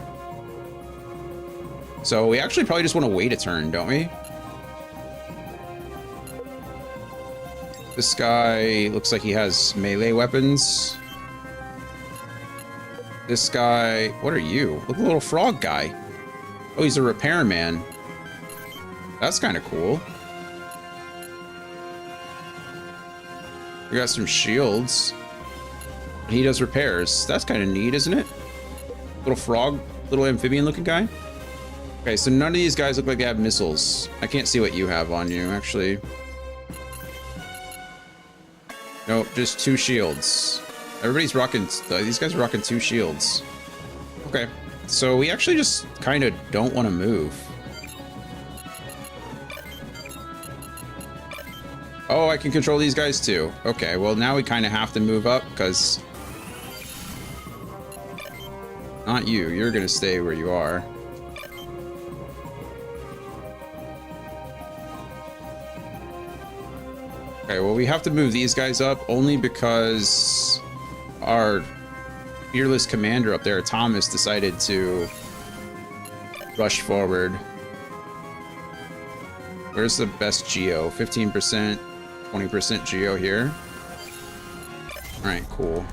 So we actually probably just want to wait a turn, don't we? This guy looks like he has melee weapons. This guy, what are you? Look at the little frog guy. Oh, he's a repairman. That's kind of cool. We got some shields. He does repairs. That's kind of neat, isn't it? Little frog, little amphibian looking guy. Okay, so none of these guys look like they have missiles. I can't see what you have on you, actually. Nope, just 2 shields. Everybody's rocking, these guys are rocking 2 shields. Okay, so we actually just kind of don't want to move. Oh, I can control these guys too. Okay, well now we kind of have to move up because... Not you, you're gonna stay where you are. Okay, well we have to move these guys up only because our fearless commander up there, Thomas, decided to rush forward. Where's the best geo? 15%, 20% geo here. All right, cool.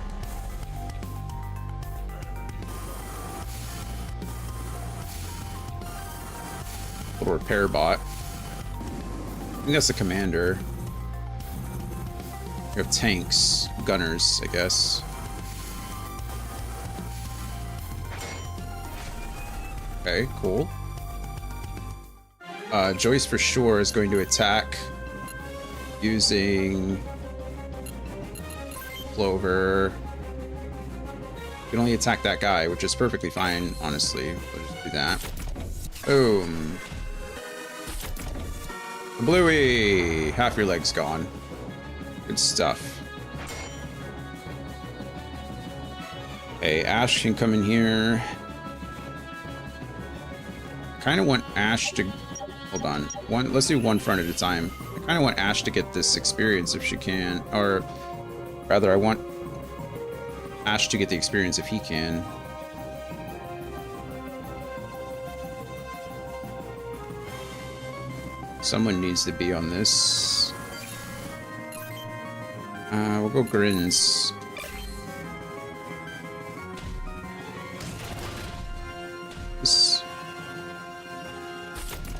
Little repair bot. I think that's the commander. We have tanks, gunners, I guess. Okay, cool. Joyce for sure is going to attack using Clover. You can only attack that guy, which is perfectly fine, honestly. We'll just do that. Boom. Bluey! Half your leg's gone. Good stuff. Okay, Ash can come in here. Kind of want Ash to... Hold on. Let's do one front at a time. I kind of want Ash to get this experience if she can. Or rather, I want Ash to get the experience if he can. Someone needs to be on this. We'll go Grins.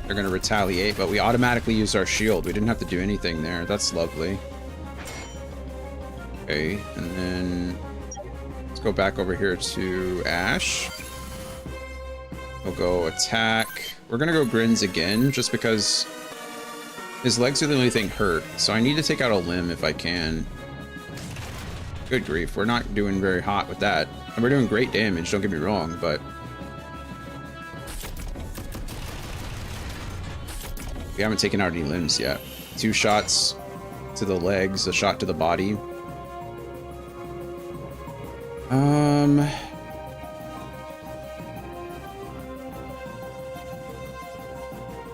They're gonna retaliate, but we automatically used our shield. We didn't have to do anything there. That's lovely. Okay, and then let's go back over here to Ash. We'll go attack. We're gonna go Grins again, just because his legs are the only thing hurt. So I need to take out a limb if I can. Good grief, we're not doing very hot with that. And we're doing great damage, don't get me wrong, but we haven't taken out any limbs yet. 2 shots to the legs, a shot to the body.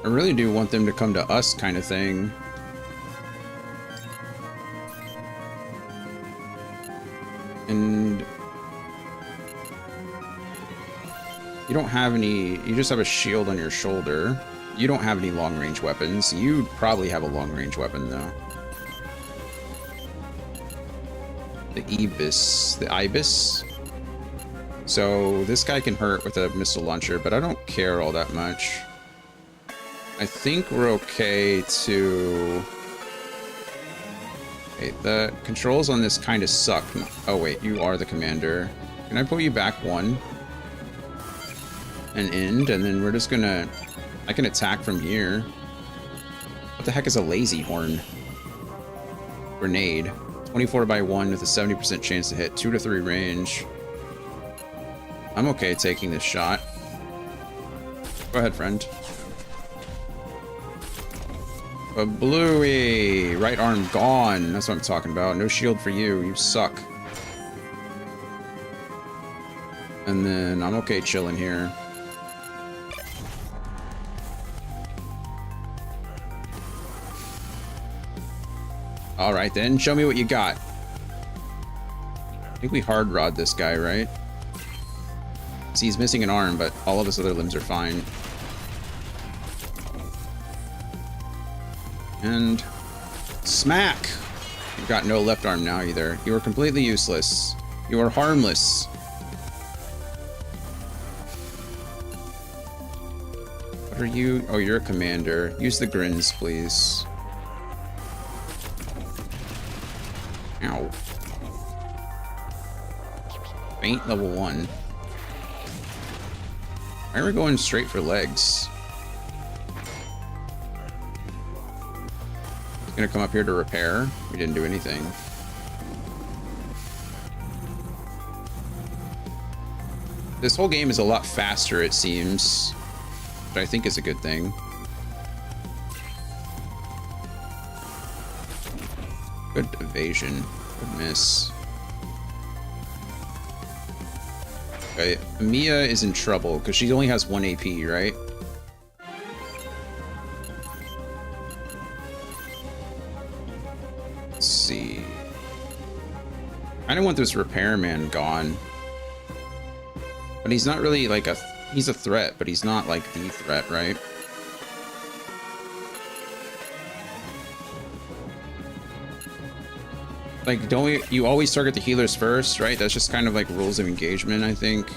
I really do want them to come to us, kind of thing. And you don't have any, you just have a shield on your shoulder. You don't have any long-range weapons. You probably have a long-range weapon, though. The Ibis. So this guy can hurt with a missile launcher, but I don't care all that much. I think we're okay to... Okay, the controls on this kind of suck. Oh wait, you are the commander. Can I pull you back 1? And end, and then we're just gonna... I can attack from here. What the heck is a lazy horn? Grenade. 24/1 with a 70% chance to hit. 2 to 3 range. I'm okay taking this shot. Go ahead, friend. A Bluey! Right arm gone. That's what I'm talking about. No shield for you. You suck. And then I'm okay chilling here. Alright then, show me what you got. I think we hard rod this guy, right? See, he's missing an arm, but all of his other limbs are fine. And smack! You've got no left arm now either. You are completely useless. You are harmless. What are you? Oh, you're a commander. Use the Grins, please. Ow. Faint level 1. Why are we going straight for legs? Gonna come up here to repair. We didn't do anything. This whole game is a lot faster, it seems, which I think is a good thing. Good evasion. Good miss. Okay, Mia is in trouble because she only has 1 AP, right? Let's see. I don't want this repairman gone. But he's not really like he's a threat, but he's not like the threat, right? Like, don't we, you always target the healers first, right? That's just kind of like rules of engagement, I think.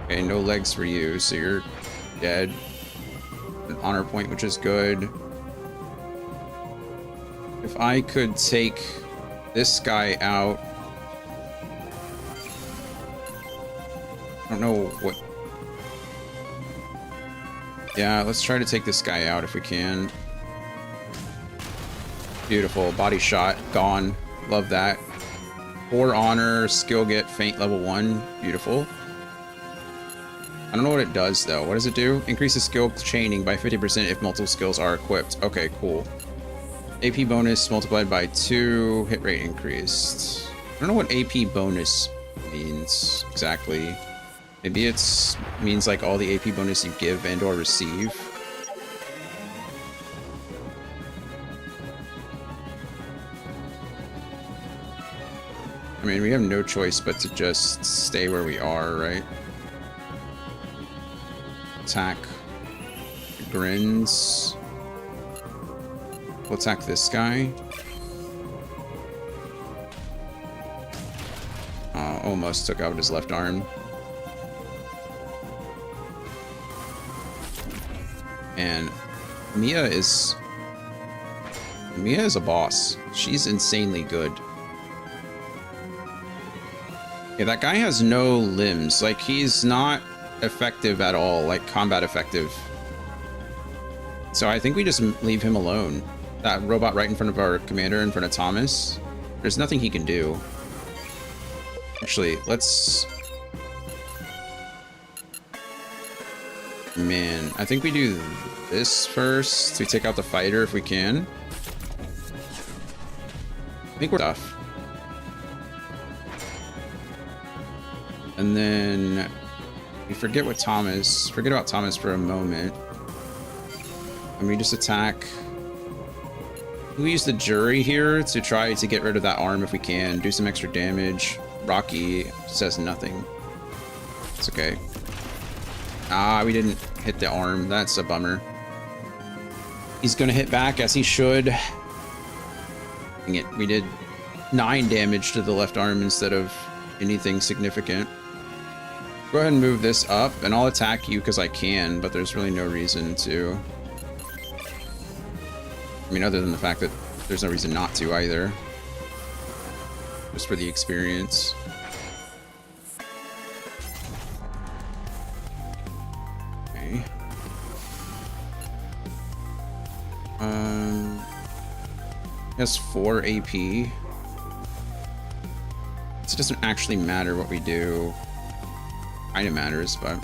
Okay, no legs for you, so you're dead. An honor point, which is good. If I could take this guy out. I don't know what. Yeah, let's try to take this guy out if we can. Beautiful. Body shot. Gone. Love that. 4 honor. Skill get. Faint level 1. Beautiful. I don't know what it does, though. What does it do? Increases skill chaining by 50% if multiple skills are equipped. Okay, cool. AP bonus multiplied by 2. Hit rate increased. I don't know what AP bonus means exactly. Maybe it's means like all the AP bonus you give and or receive. I mean, we have no choice but to just stay where we are, right? Attack Grins. We'll attack this guy. Almost took out his left arm. And Mia is a boss. She's insanely good. Yeah, that guy has no limbs. Like, he's not effective at all, like combat effective. So I think we just leave him alone. That robot right in front of our commander, in front of Thomas. There's nothing he can do. Actually, let's... Man, I think we do this first to take out the fighter if we can. I think we're tough. And then we forget about Thomas for a moment. And we just attack. We use the jury here to try to get rid of that arm if we can. Do some extra damage. Rocky says nothing. It's okay. Ah, we didn't hit the arm. That's a bummer. He's gonna hit back as he should. Dang it, we did 9 damage to the left arm instead of anything significant. Go ahead and move this up, and I'll attack you because I can, but there's really no reason to. I mean, other than the fact that there's no reason not to either. Just for the experience. Okay. He has 4 AP. It doesn't actually matter what we do. Kinda matters, but...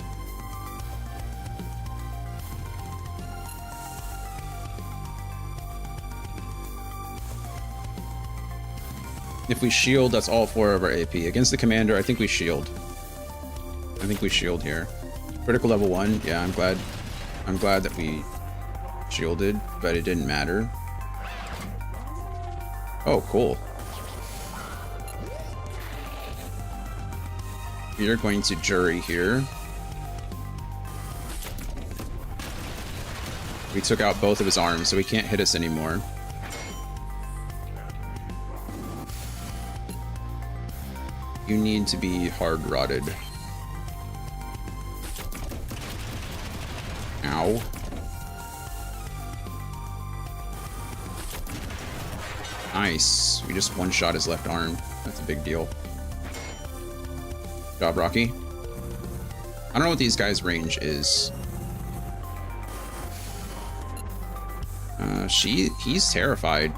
If we shield, that's all 4 of our AP. Against the commander, I think we shield. I think we shield here. Critical level 1, yeah, I'm glad that we shielded, but it didn't matter. Oh, cool. We are going to jury here. We took out both of his arms, so he can't hit us anymore. You need to be hard-rotted. Ow. Nice. We just one-shot his left arm. That's a big deal. Good job, Rocky. I don't know what these guys' range is. He's terrified.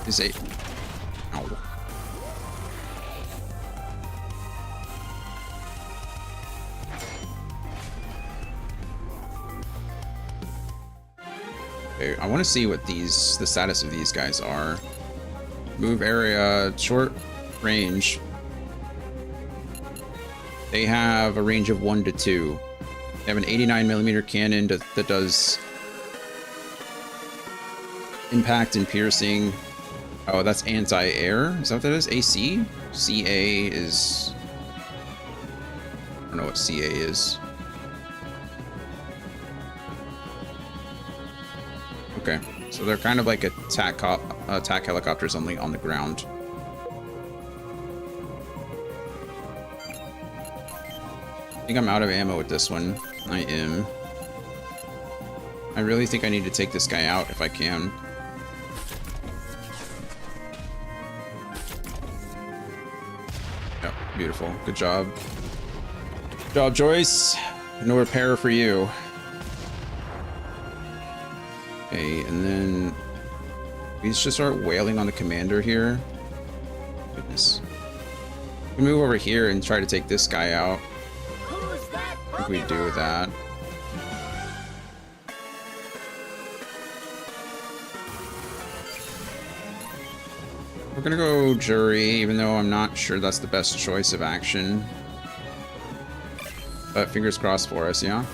Is a... Ow. Okay, I want to see what the status of these guys are. Move area, short range. They have a range of 1 to 2. They have an 89mm cannon that does impact and piercing. Oh, that's anti-air? Is that what that is? AC? CA is... I don't know what CA is. Okay, so they're kind of like attack helicopters only on the ground. I think I'm out of ammo with this one. I am. I really think I need to take this guy out if I can. Yep, beautiful. Good job. Good job, Joyce. No repair for you. Okay, and then we just start wailing on the commander here. Goodness. We move over here and try to take this guy out. I think we do that. We're gonna go jury, even though I'm not sure that's the best choice of action. But fingers crossed for us, yeah?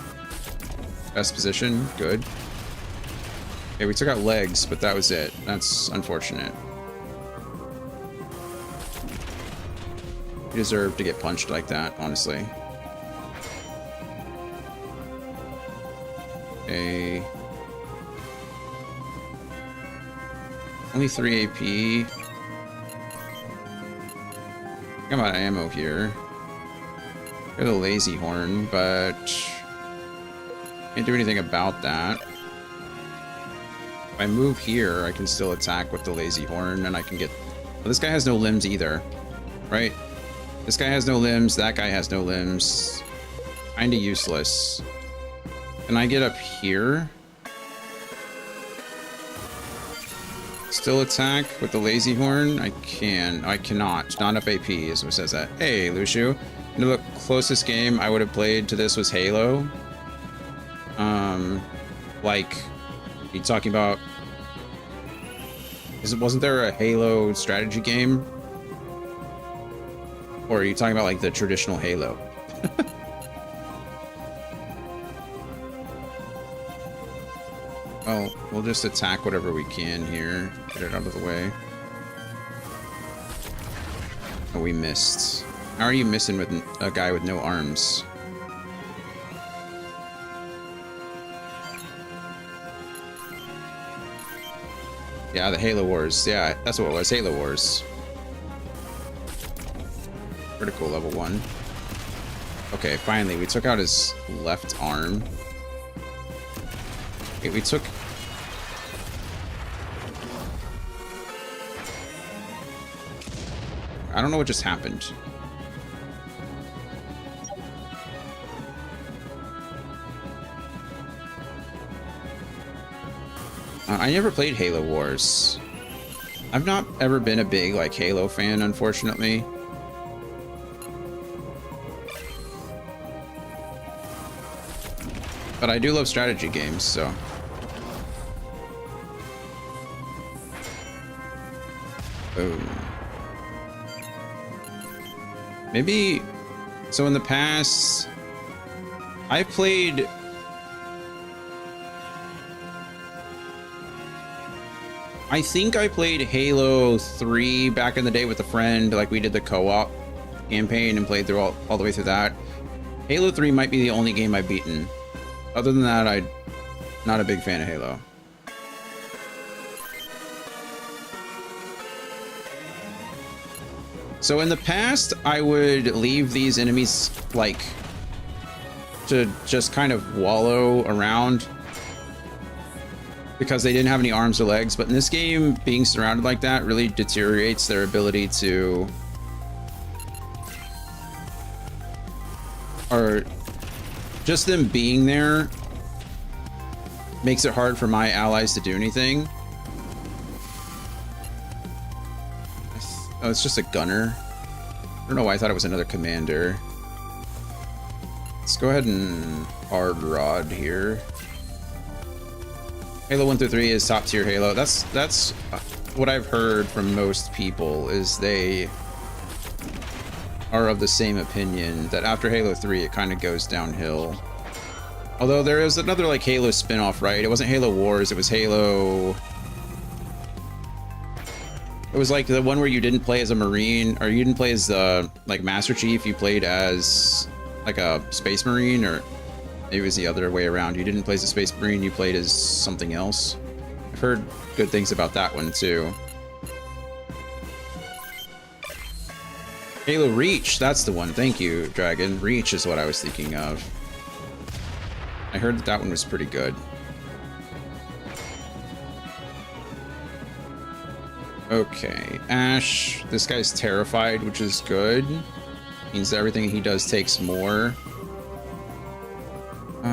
Best position, good. Okay, we took out legs, but that was it. That's unfortunate. You deserve to get punched like that, honestly. Okay. Only 3 AP. I'm out of ammo here. Got a lazy horn, but can't do anything about that. If I move here, I can still attack with the lazy horn, and I can get... Well, this guy has no limbs either, right? This guy has no limbs, that guy has no limbs. Kinda useless. Can I get up here? Still attack with the lazy horn? I can. I cannot. Not enough AP is what says that. Hey, Lucio. You know, the closest game I would have played to this was Halo. Like, you talking about... Wasn't there a Halo strategy game? Or are you talking about, like, the traditional Halo? Well, we'll just attack whatever we can here. Get it out of the way. Oh, we missed. How are you missing with a guy with no arms? Yeah, the Halo Wars. Yeah, that's what it was. Halo Wars. Critical level 1. Okay, finally, we took out his left arm. Okay, we took... I don't know what just happened. I never played Halo Wars. I've not ever been a big, like, Halo fan, unfortunately. But I do love strategy games, so... Boom. Maybe... So in the past... I played... I think I played Halo 3 back in the day with a friend. Like, we did the co-op campaign and played through all the way through that. Halo 3 might be the only game I've beaten. Other than that, I'm not a big fan of Halo. So in the past, I would leave these enemies, like, to just kind of wallow around because they didn't have any arms or legs. But in this game, being surrounded like that really deteriorates their ability to... Or just them being there makes it hard for my allies to do anything. Oh, it's just a gunner. I don't know why I thought it was another commander. Let's go ahead and hard rod here. Halo 1 through 3 is top tier Halo. That's what I've heard from most people, is they are of the same opinion that after Halo 3 it kind of goes downhill. Although there is another, like, Halo spin-off, right? It wasn't Halo Wars, it was Halo... It was like the one where you didn't play as a Marine, or you didn't play as the, like, Master Chief, you played as, like, a Space Marine, or maybe it was the other way around. You didn't play as a Space Marine, you played as something else. I've heard good things about that one, too. Halo Reach, that's the one. Thank you, Dragon. Reach is what I was thinking of. I heard that that one was pretty good. Okay, Ash. This guy's terrified, which is good. Means that everything he does takes more. Do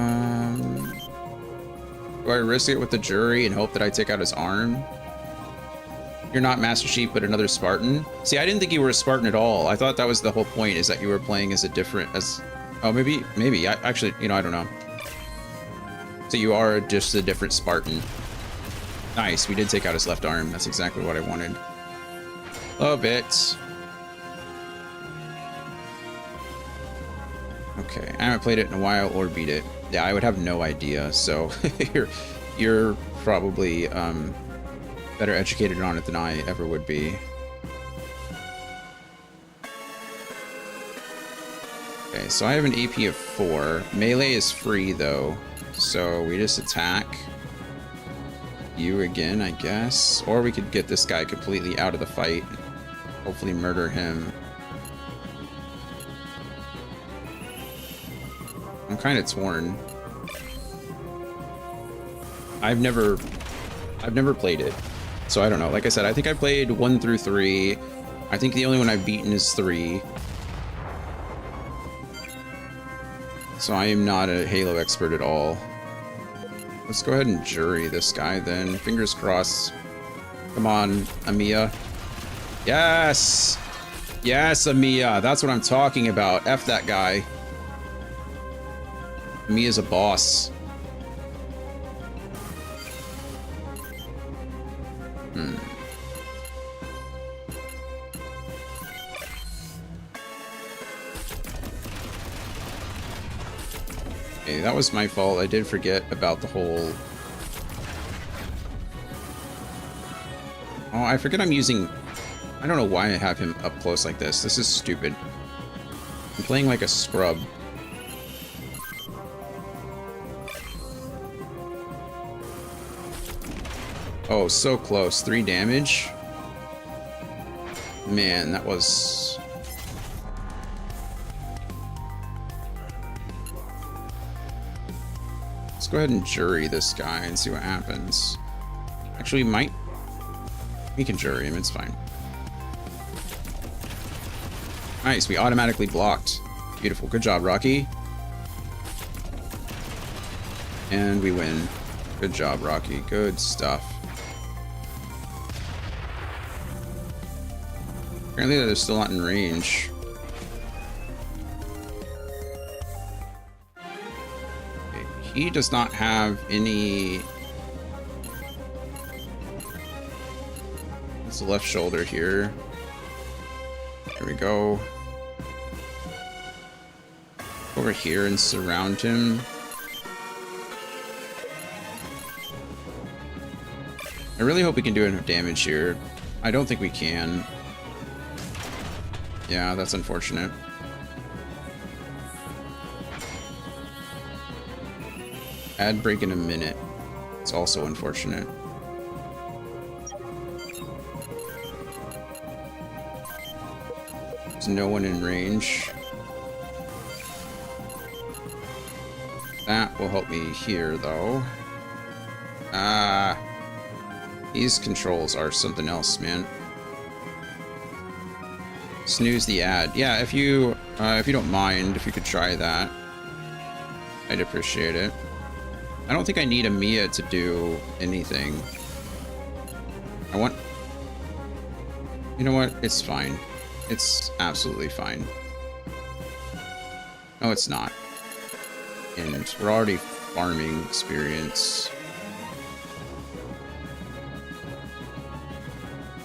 I risk it with the jury and hope that I take out his arm? You're not Master Chief, but another Spartan? See, I didn't think you were a Spartan at all. I thought that was the whole point, is that you were playing as a different... Oh, maybe. Actually, you know, I don't know. So you are just a different Spartan. Nice, we did take out his left arm. That's exactly what I wanted. Love it. Okay, I haven't played it in a while or beat it. Yeah, I would have no idea, so you're probably better educated on it than I ever would be. Okay, so I have an AP of 4. Melee is free, though. So we just attack you again, I guess. Or we could get this guy completely out of the fight. Hopefully murder him. I'm kind of torn. I've never played it, so I don't know. Like I said, I think I played 1 through 3. I think the only one I've beaten is 3. So I am not a Halo expert at all. Let's go ahead and jury this guy then. Fingers crossed. Come on, Amiya. Yes! Yes, Amiya. That's what I'm talking about. F that guy. Amiya's a boss. Okay, that was my fault. I did forget about the whole... Oh, I forget I'm using... I don't know why I have him up close like this. This is stupid. I'm playing like a scrub. Oh, so close. 3 damage. Man, that was... Let's go ahead and jury this guy and see what happens. Actually, we can jury him, it's fine. Nice, we automatically blocked. Beautiful, good job, Rocky. And we win. Good job, Rocky, good stuff. Apparently they're still not in range. Okay, he does not have any... It's the left shoulder here. There we go. Over here and surround him. I really hope we can do enough damage here. I don't think we can. Yeah, that's unfortunate. Ad break in a minute. It's also unfortunate. There's no one in range. That will help me here, though. These controls are something else, man. Snooze the ad. Yeah, if you don't mind, if you could try that, I'd appreciate it. I don't think I need Amiya to do anything. You know what? It's fine. It's absolutely fine. No, it's not. And we're already farming experience.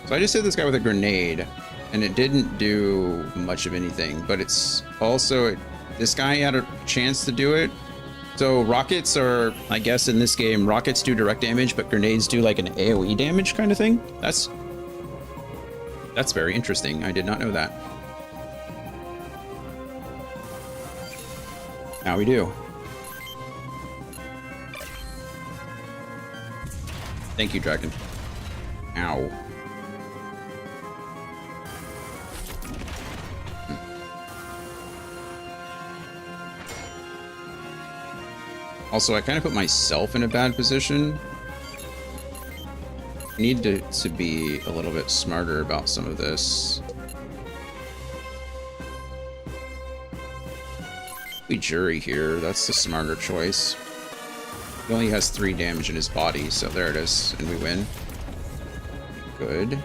So I just hit this guy with a grenade, and it didn't do much of anything, but it's also... This guy had a chance to do it. So rockets are, I guess in this game, rockets do direct damage, but grenades do like an AoE damage kind of thing. That's very interesting. I did not know that. Now we do. Thank you, Dragon. Ow. Also, I kind of put myself in a bad position. I need to be a little bit smarter about some of this. We jury here. That's the smarter choice. He only has 3 damage in his body, so there it is, and we win. Good.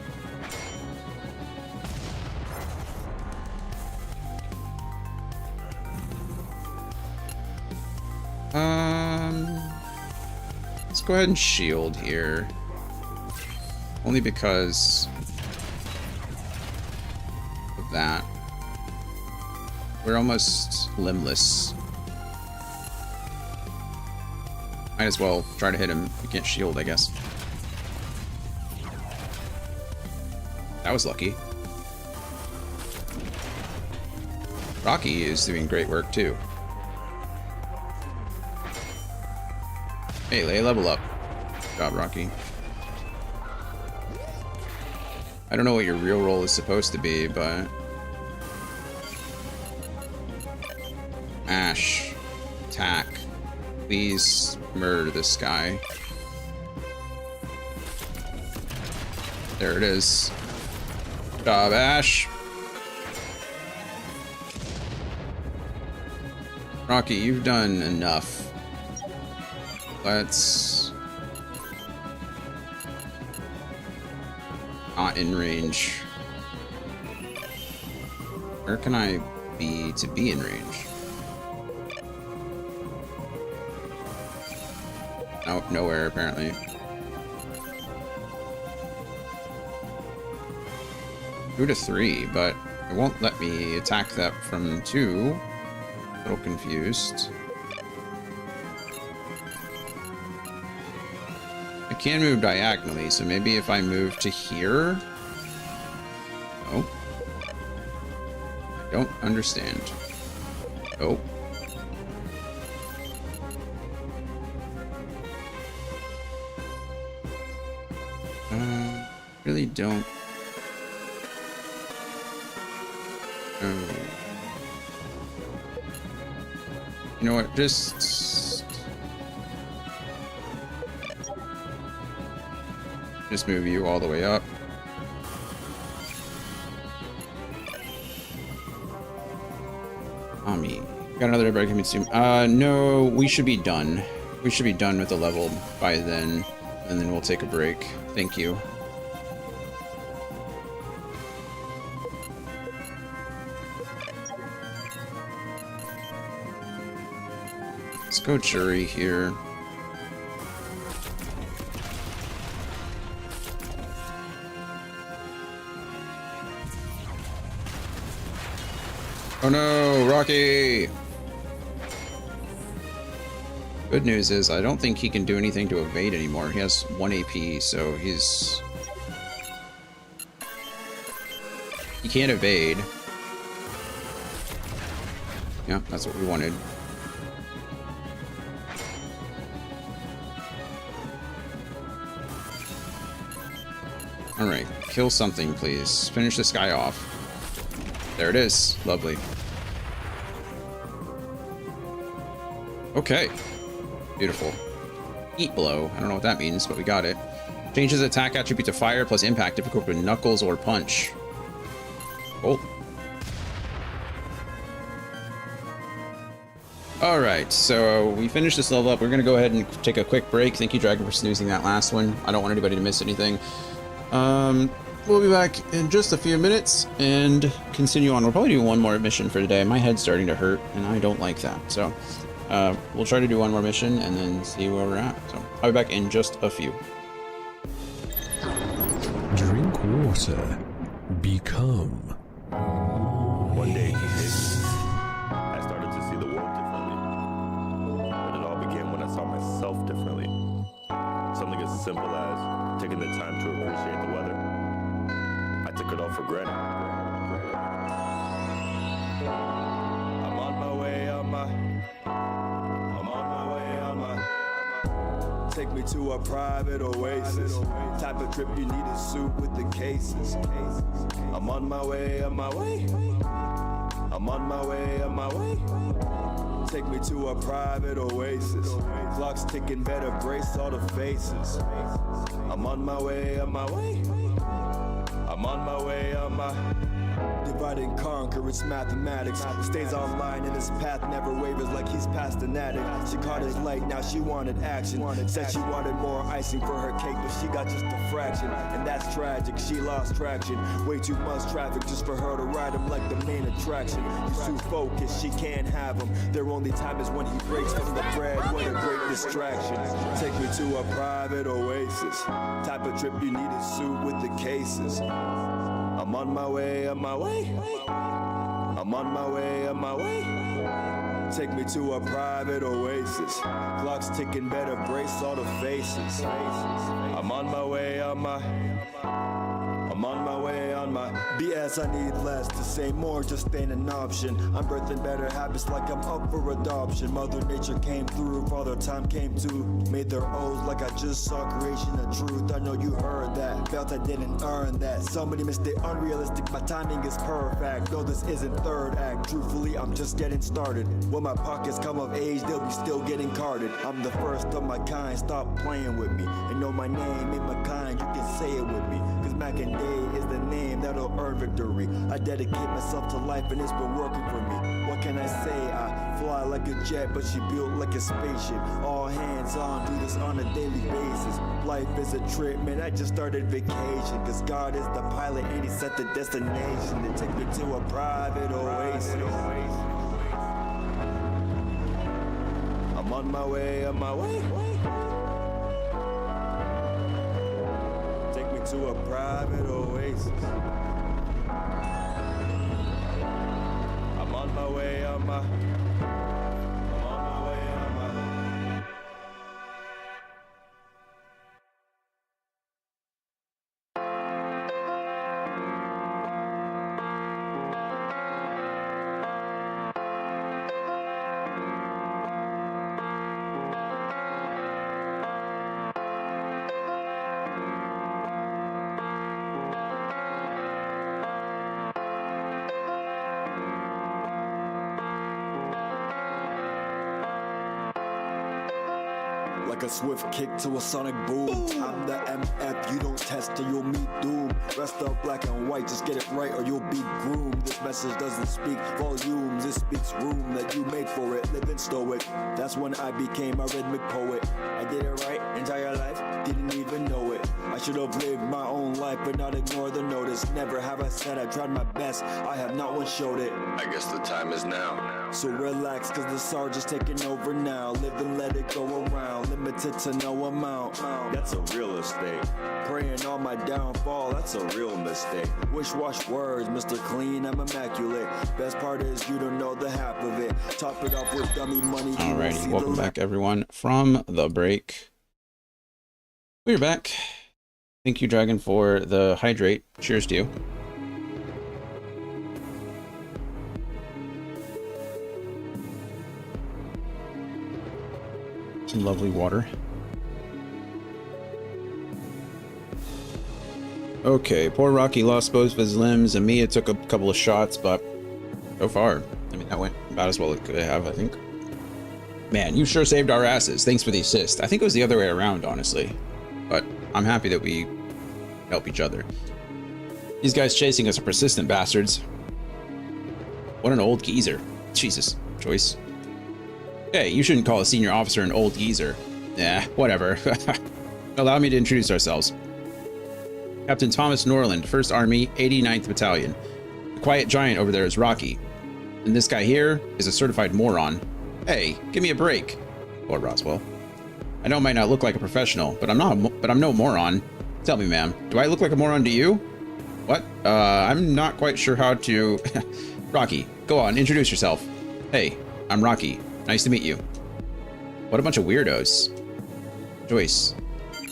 Let's go ahead and shield here. Only because of that. We're almost limbless. Might as well try to hit him. We can't shield, I guess. That was lucky. Rocky is doing great work too. Hey, level up. Good job, Rocky. I don't know what your real role is supposed to be, but... Ash. Attack. Please murder this guy. There it is. Good job, Ash. Rocky, you've done enough. Let's... not in range. Where can I be to be in range? Nope, nowhere apparently. Two to three, but it won't let me attack that from two. A little confused. I can move diagonally, so maybe if I move to here? Oh. I don't understand. Oh. Really don't. Oh. You know what? Just move you all the way up. Ami. Got another break in soon. No, we should be done. We should be done with the level by then, and then we'll take a break. Thank you. Let's go Jury here. Oh no, Rocky! Good news is I don't think he can do anything to evade anymore. He has 1 AP, so he can't evade. Yeah, that's what we wanted. Alright, kill something, please. Finish this guy off. There it is. Lovely. Okay. Beautiful. Heat blow. I don't know what that means, but we got it. Changes attack attribute to fire plus impact, difficult with knuckles or punch. Oh. Alright, so we finished this level up. We're going to go ahead and take a quick break. Thank you, Dragon, for snoozing that last one. I don't want anybody to miss anything. We'll be back in just a few minutes and continue on. We'll probably do one more mission for today. My head's starting to hurt, and I don't like that. So, we'll try to do one more mission and then see where we're at. So, I'll be back in just a few. Drink water. Become. One day, I started to see the world differently. But it all began when I saw myself differently. Something as simple as taking the time to appreciate the weather. I took it all for granted. I'm on my way, I'm on my way, Take me to a private oasis. Type of trip you need a suit with the cases. I'm on my way, I'm on my way, Take me to a private oasis. Clock's ticking, better brace all the faces. I'm on my way, I'm on my way, divide and conquer, it's mathematics. Stays online and his path never wavers like he's past an addict. She caught his light, now she wanted action. Said she wanted more icing for her cake, but she got just a fraction. And that's tragic, she lost traction. Way too much traffic just for her to ride him like the main attraction. He's too focused, she can't have him. Their only time is when he breaks from the bread. What a great distraction. Take me to a private oasis. Type of trip you need a suit with the cases. I'm on my way, I'm on my way. Take me to a private oasis. Clock's ticking, better brace all the faces. I'm on my way, I'm I'm on my way on my BS, I need less to say more, just ain't an option. I'm birthing better habits like I'm up for adoption. Mother Nature came through, Father Time came to. Made their oaths like I just saw creation of truth. I know you heard that, felt I didn't earn that. Somebody missed it, unrealistic, my timing is perfect. Though this isn't third act, truthfully I'm just getting started. When my pockets come of age, they'll be still getting carded. I'm the first of my kind, stop playing with me. And know my name, ain't my kind, you can say it with me. Cause Mac and Day is the name that'll earn victory. I dedicate myself to life and it's been working for me. What can I say? I fly like a jet, but she built like a spaceship. All hands on, do this on a daily basis. Life is a trip, man, I just started vacation. Cause God is the pilot and he set the destination. To take me to a private oasis. I'm on my way, on my way. Take me to a private oasis. I'm on my way, on my way, on my. Like a swift kick to a sonic boom. I'm the MF, you don't test or you'll meet doom. Rest up black and white, just get it right or you'll be groomed. This message doesn't speak volumes, it speaks room that you made for it. Live and stow it. That's when I became a rhythmic poet. I did it right, entire life, didn't even know it. I should have lived my own life but not ignore the notice. Never have I said I tried my best, I have not once showed it. I guess the time is now. So relax, cause the sergeant's taking over now. Live and let it go around, limited to no amount. That's a real estate. Praying on my downfall, that's a real mistake. Wish-wash words, Mr. Clean, I'm immaculate. Best part is you don't know the half of it. Top it off with dummy money. Alrighty, welcome back everyone from the break. We're back. Thank you, Dragon, for the hydrate. Cheers to you. Some lovely water. Okay, poor Rocky lost both of his limbs, and Mia took a couple of shots, but so far, I mean, that went about as well as it could have, I think. Man, you sure saved our asses. Thanks for the assist. I think it was the other way around, honestly. But I'm happy that we help each other. These guys chasing us are persistent bastards. What an old geezer. Jesus, Joyce. Hey, you shouldn't call a senior officer an old geezer. Nah, whatever. Allow me to introduce ourselves. Captain Thomas Norland, 1st Army, 89th Battalion. The quiet giant over there is Rocky. And this guy here is a certified moron. Hey, give me a break. Poor Roswell. I know I might not look like a professional, but I'm no moron. Tell me, ma'am, do I look like a moron to you? What? I'm not quite sure how to... Rocky, go on, introduce yourself. Hey, I'm Rocky. Nice to meet you. What a bunch of weirdos. Joyce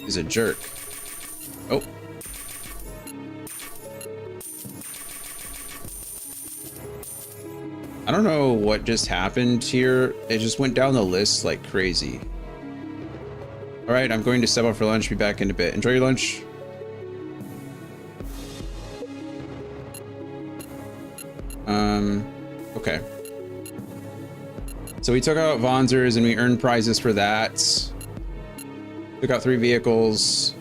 is a jerk. Oh. I don't know what just happened here. It just went down the list like crazy. All right, I'm going to step out for lunch. Be back in a bit. Enjoy your lunch. Okay. So we took out Vonzers and we earned prizes for that. Took out 3 vehicles.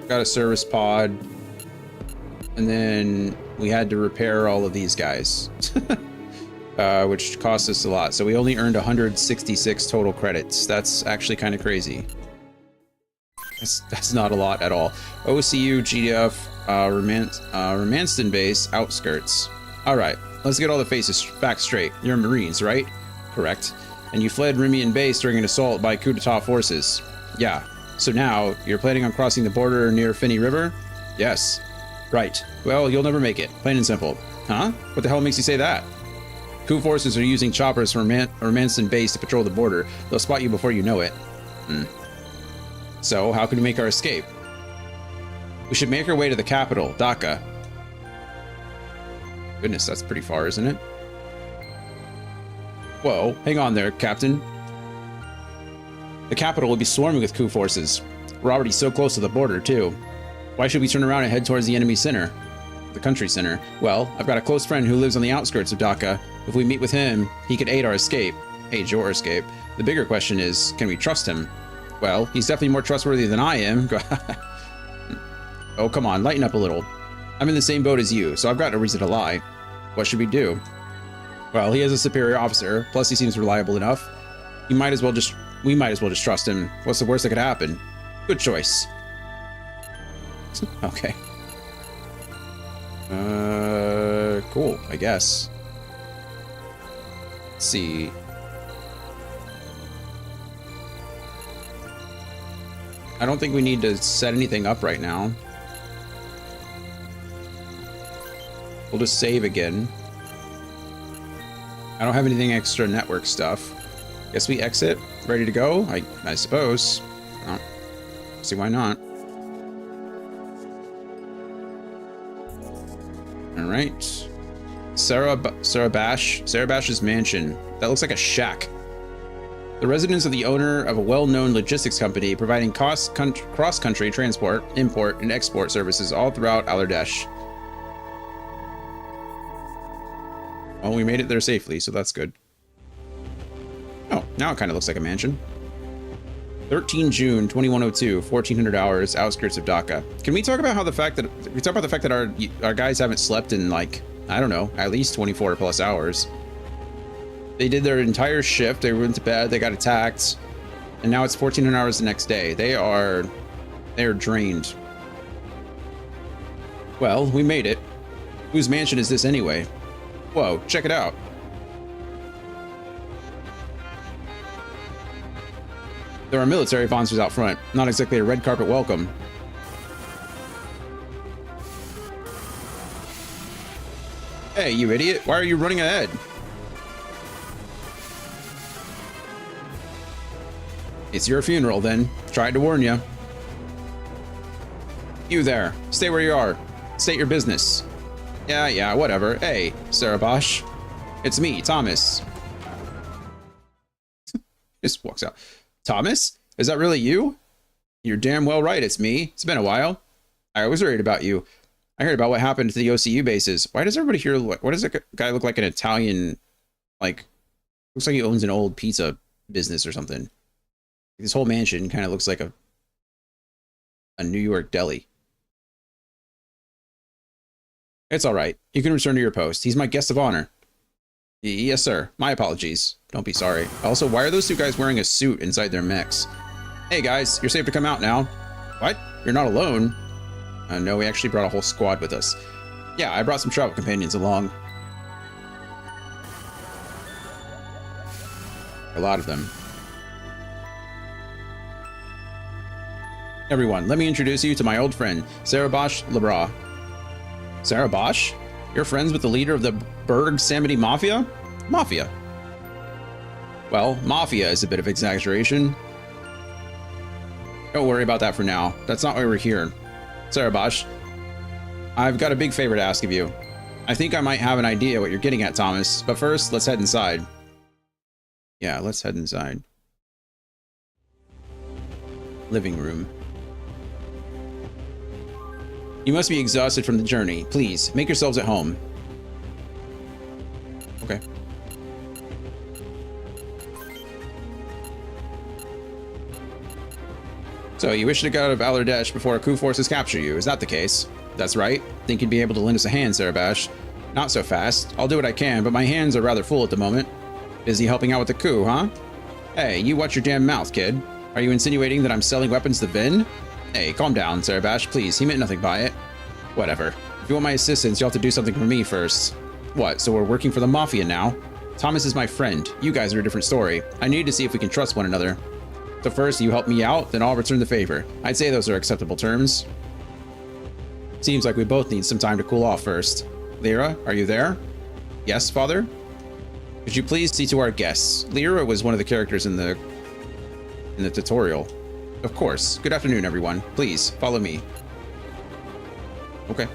Got a service pod. And then we had to repair all of these guys. Which cost us a lot. So we only earned 166 total credits. That's actually kind of crazy. That's not a lot at all. OCU, GDF, Romanston base, outskirts. All right, let's get all the facts straight. You're Marines, right? Correct. And you fled Rimian base during an assault by coup d'etat forces. Yeah. So now you're planning on crossing the border near Finney River? Yes. Right. Well, you'll never make it. Plain and simple. Huh? What the hell makes you say that? Coup forces are using choppers from Romanston base to patrol the border. They'll spot you before you know it. So, how can we make our escape? We should make our way to the capital, Dhaka. Goodness, that's pretty far, isn't it? Whoa, hang on there, Captain. The capital will be swarming with coup forces. We're already so close to the border, too. Why should we turn around and head towards the enemy center? The country center. Well, I've got a close friend who lives on the outskirts of Dhaka. If we meet with him, he could aid our escape. Aid your escape. The bigger question is, can we trust him? Well, he's definitely more trustworthy than I am. Oh, come on, lighten up a little. I'm in the same boat as you, so I've got no reason to lie. What should we do? Well, he is a superior officer, plus he seems reliable enough. We might as well just trust him. What's the worst that could happen? Good choice. Okay. Cool, I guess. Let's see. I don't think we need to set anything up right now. We'll just save again. I don't have anything extra network stuff. Guess we exit. Ready to go? I suppose. Oh, see why not. Alright. Sarabash's mansion. That looks like a shack. The residence of the owner of a well-known logistics company providing cross-country transport, import, and export services all throughout Alardesh. Well, we made it there safely, so that's good. Oh, now it kind of looks like a mansion. 13 June 2102, 1400 hours, outskirts of Dhaka. Can we talk about how the fact that our guys haven't slept in, like, I don't know, at least 24 plus hours. They did their entire shift, they went to bed, they got attacked, and now it's 1400 hours the next day. They are drained. Well, we made it. Whose mansion is this anyway? Whoa, check it out. There are military sponsors out front. Not exactly a red carpet welcome. Hey, you idiot. Why are you running ahead? It's your funeral, then. Tried to warn you. You there. Stay where you are. State your business. Yeah, whatever. Hey, Sarabash. It's me, Thomas. Just walks out. Thomas? Is that really you? You're damn well right, it's me. It's been a while. I was worried about you. I heard about what happened to the OCU bases. Why does everybody here look... Why does that guy look like an Italian... Like... Looks like he owns an old pizza business or something. This whole mansion kind of looks like a New York deli. It's alright. You can return to your post. He's my guest of honor. Yes, sir. My apologies. Don't be sorry. Also, why are those two guys wearing a suit inside their mechs? Hey, guys. You're safe to come out now. What? You're not alone? No, we actually brought a whole squad with us. Yeah, I brought some travel companions along. A lot of them. Everyone, let me introduce you to my old friend, Sarabash Labra. Sarabash? You're friends with the leader of the Berg Samedi Mafia? Mafia. Well, Mafia is a bit of exaggeration. Don't worry about that for now. That's not why we're here. Sarabash, I've got a big favor to ask of you. I think I might have an idea what you're getting at, Thomas, but first, let's head inside. Yeah, let's head inside. Living room. You must be exhausted from the journey. Please, make yourselves at home. Okay. So, you wish to get out of Alardesh before coup forces capture you. Is that the case? That's right. Think you'd be able to lend us a hand, Sarabash? Not so fast. I'll do what I can, but my hands are rather full at the moment. Busy helping out with the coup, huh? Hey, you watch your damn mouth, kid. Are you insinuating that I'm selling weapons to Vin? Hey, calm down, Sarabash, please. He meant nothing by it. Whatever. If you want my assistance, you'll have to do something for me first. What, so we're working for the Mafia now? Thomas is my friend. You guys are a different story. I need to see if we can trust one another. So first, you help me out, then I'll return the favor. I'd say those are acceptable terms. Seems like we both need some time to cool off first. Lyra, are you there? Yes, father? Could you please see to our guests? Lyra was one of the characters in the tutorial. Of course. Good afternoon, everyone. Please, follow me. Okay.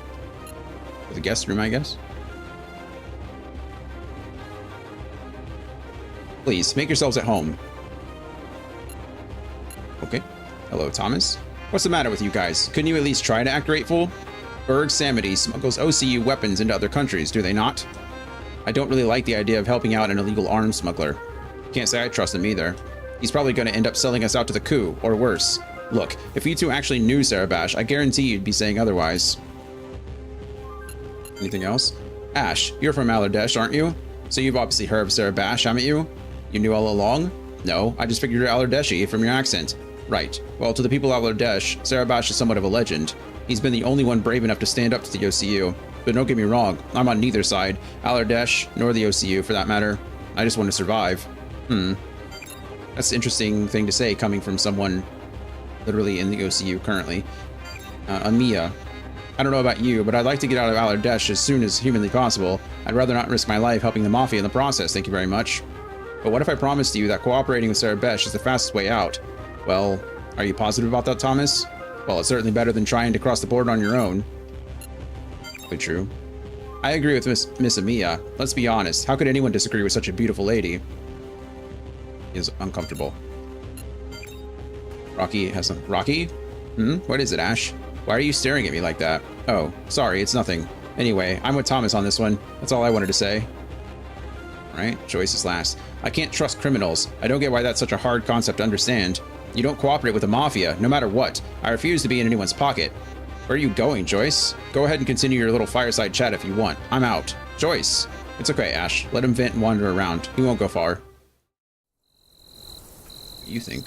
The guest room, I guess? Please, make yourselves at home. Okay. Hello, Thomas. What's the matter with you guys? Couldn't you at least try to act grateful? Berg Samity smuggles OCU weapons into other countries, do they not? I don't really like the idea of helping out an illegal arms smuggler. Can't say I trust him either. He's probably going to end up selling us out to the coup, or worse. Look, if you two actually knew Sarabash, I guarantee you'd be saying otherwise. Anything else? Ash, you're from Alardesh, aren't you? So you've obviously heard of Sarabash, haven't you? You knew all along? No, I just figured you're Alardeshi from your accent. Right. Well, to the people of Alardesh, Sarabash is somewhat of a legend. He's been the only one brave enough to stand up to the OCU. But don't get me wrong, I'm on neither side, Alardesh nor the OCU for that matter. I just want to survive. That's an interesting thing to say coming from someone literally in the OCU currently. Amiya. I don't know about you, but I'd like to get out of Alardesh as soon as humanly possible. I'd rather not risk my life helping the Mafia in the process, thank you very much. But what if I promised you that cooperating with Sarabash is the fastest way out? Well, are you positive about that, Thomas? Well, it's certainly better than trying to cross the border on your own. Quite true. I agree with Miss Amiya. Let's be honest, how could anyone disagree with such a beautiful lady? He is uncomfortable. Rocky has some... Rocky? What is it, Ash? Why are you staring at me like that? Oh, sorry, it's nothing. Anyway, I'm with Thomas on this one. That's all I wanted to say. Alright, Joyce is last. I can't trust criminals. I don't get why that's such a hard concept to understand. You don't cooperate with the Mafia, no matter what. I refuse to be in anyone's pocket. Where are you going, Joyce? Go ahead and continue your little fireside chat if you want. I'm out. Joyce! It's okay, Ash. Let him vent and wander around. He won't go far. What do you think?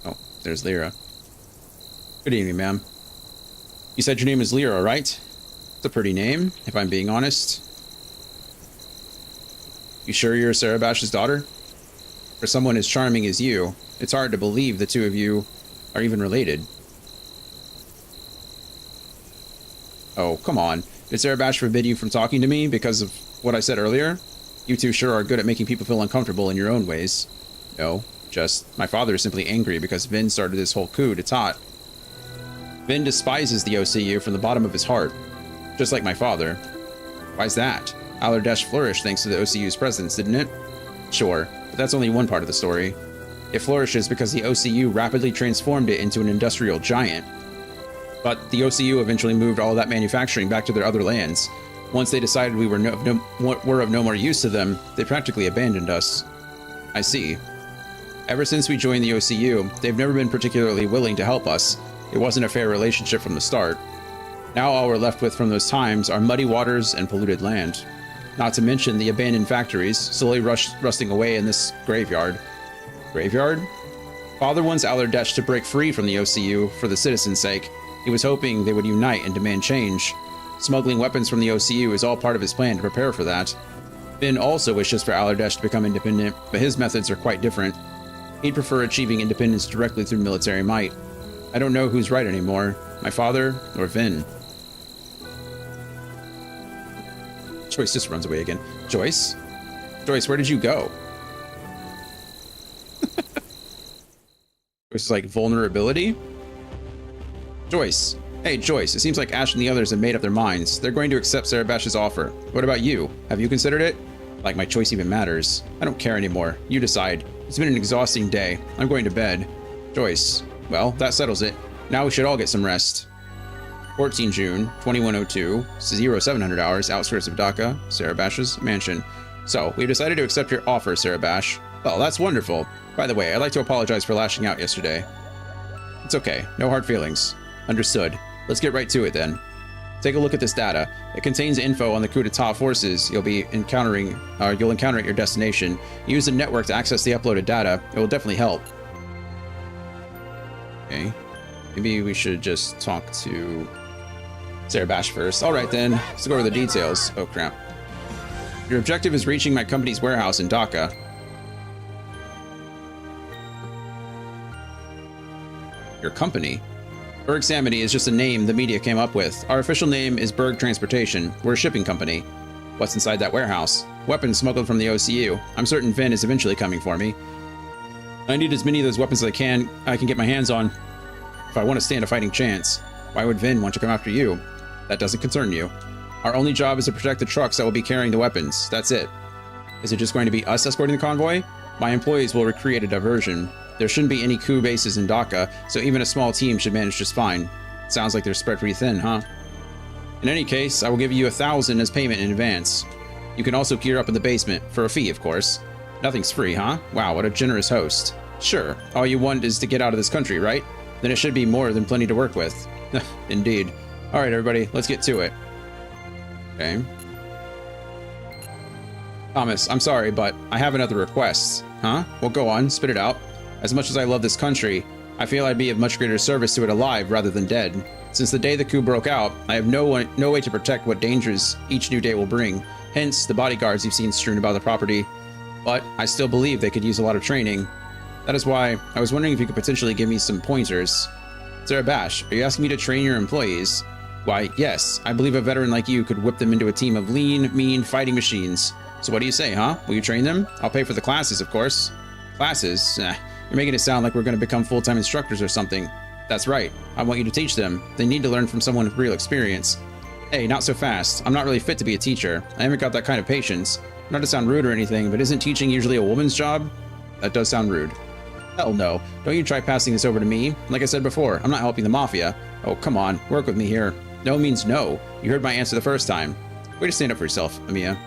Oh, there's Lyra. Good evening, ma'am. You said your name is Lyra, right? It's a pretty name, if I'm being honest. You sure you're Sarabash's daughter? For someone as charming as you, it's hard to believe the two of you are even related. Oh, come on. Did Sarabash forbid you from talking to me because of what I said earlier? You two sure are good at making people feel uncomfortable in your own ways. No, just my father is simply angry because Vin started this whole coup d'etat. Vin despises the OCU from the bottom of his heart, just like my father. Why's that? Alardesh flourished thanks to the OCU's presence, didn't it? Sure, but that's only one part of the story. It flourishes because the OCU rapidly transformed it into an industrial giant. But the OCU eventually moved all that manufacturing back to their other lands. Once they decided we were of no more use to them, they practically abandoned us. I see. Ever since we joined the OCU, they've never been particularly willing to help us. It wasn't a fair relationship from the start. Now all we're left with from those times are muddy waters and polluted land. Not to mention the abandoned factories, slowly rusting away in this graveyard. Graveyard? Father wants Alardesh to break free from the OCU for the citizens' sake. He was hoping they would unite and demand change. Smuggling weapons from the OCU is all part of his plan to prepare for that. Vin also wishes for Alardesh to become independent, but his methods are quite different. He'd prefer achieving independence directly through military might. I don't know who's right anymore, my father or Vin. Joyce just runs away again. Joyce? Joyce, where did you go? Joyce is like, vulnerability? Joyce. Hey, Joyce, it seems like Ash and the others have made up their minds. They're going to accept Sarabash's offer. What about you? Have you considered it? Like my choice even matters. I don't care anymore. You decide. It's been an exhausting day. I'm going to bed. Joyce. Well, that settles it. Now we should all get some rest. 14 June, 2102, 0700 hours, outskirts of Dhaka, Sarabash's mansion. So, we've decided to accept your offer, Sarabash. Well, that's wonderful. By the way, I'd like to apologize for lashing out yesterday. It's okay. No hard feelings. Understood. Let's get right to it then. Take a look at this data. It contains info on the coup d'etat forces you'll encounter at your destination. Use the network to access the uploaded data. It will definitely help. Okay. Maybe we should just talk to Sarabash first. Alright then, let's go over the details. Oh crap. Your objective is reaching my company's warehouse in Dhaka. Your company? Berg Samity is just a name the media came up with. Our official name is Berg Transportation. We're a shipping company. What's inside that warehouse? weapons smuggled from the OCU. I'm certain Vin is eventually coming for me. I need as many of those weapons as I can get my hands on if I want to stand a fighting chance. Why would Vin want to come after you? That doesn't concern you. Our only job is to protect the trucks that will be carrying the weapons. That's it. Is it just going to be us escorting the convoy? My employees will recreate a diversion. There shouldn't be any coup bases in Dhaka, so even a small team should manage just fine. Sounds like they're spread pretty thin, huh? In any case, I will give you 1,000 as payment in advance. You can also gear up in the basement, for a fee, of course. Nothing's free, huh? Wow, what a generous host. Sure, all you want is to get out of this country, right? Then it should be more than plenty to work with. Indeed. Alright, everybody, let's get to it. Okay. Thomas, I'm sorry, but I have another request. Huh? Well, go on, spit it out. As much as I love this country, I feel I'd be of much greater service to it alive rather than dead. Since the day the coup broke out, I have no way to protect what dangers each new day will bring. Hence, the bodyguards you've seen strewn about the property. But I still believe they could use a lot of training. That is why I was wondering if you could potentially give me some pointers. Sarah Bash, are you asking me to train your employees? Why, yes. I believe a veteran like you could whip them into a team of lean, mean fighting machines. So what do you say, huh? Will you train them? I'll pay for the classes, of course. Classes? You're making it sound like we're going to become full-time instructors or something. That's right. I want you to teach them. They need to learn from someone with real experience. Hey, not so fast. I'm not really fit to be a teacher. I haven't got that kind of patience. Not to sound rude or anything, but isn't teaching usually a woman's job? That does sound rude. Hell no. Don't you try passing this over to me. Like I said before, I'm not helping the Mafia. Oh, come on. Work with me here. No means no. You heard my answer the first time. Way to stand up for yourself, Amiya.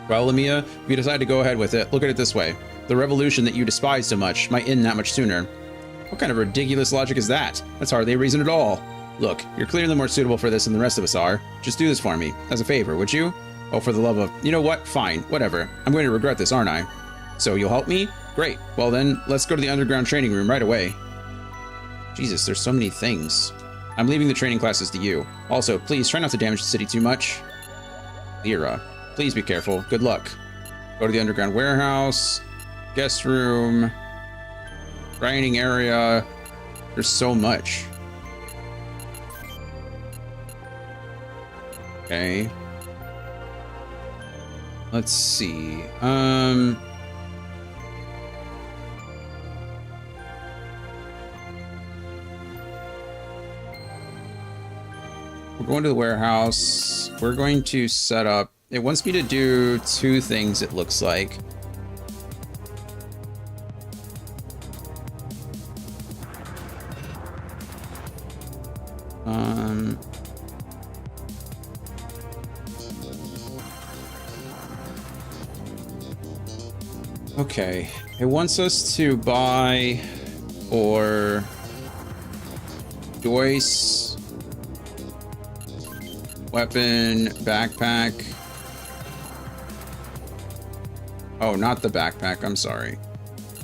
Well, Amiya, if you decide to go ahead with it, look at it this way. The revolution that you despise so much might end that much sooner. What kind of ridiculous logic is that? That's hardly a reason at all. Look, you're clearly more suitable for this than the rest of us are. Just do this for me, as a favor, would you? Oh, for the love of... You know what? Fine, whatever. I'm going to regret this, aren't I? So you'll help me? Great. Well then, let's go to the underground training room right away. Jesus, there's so many things. I'm leaving the training classes to you. Also, please try not to damage the city too much. Lyra, please be careful. Good luck. Go to the underground warehouse, guest room, grinding area. There's so much. Okay. Let's see. We're going to the warehouse. We're going to set up... It wants me to do 2 things, it looks like. Okay. It wants us to buy for Joyce... Weapon, backpack. Oh, not the backpack, I'm sorry.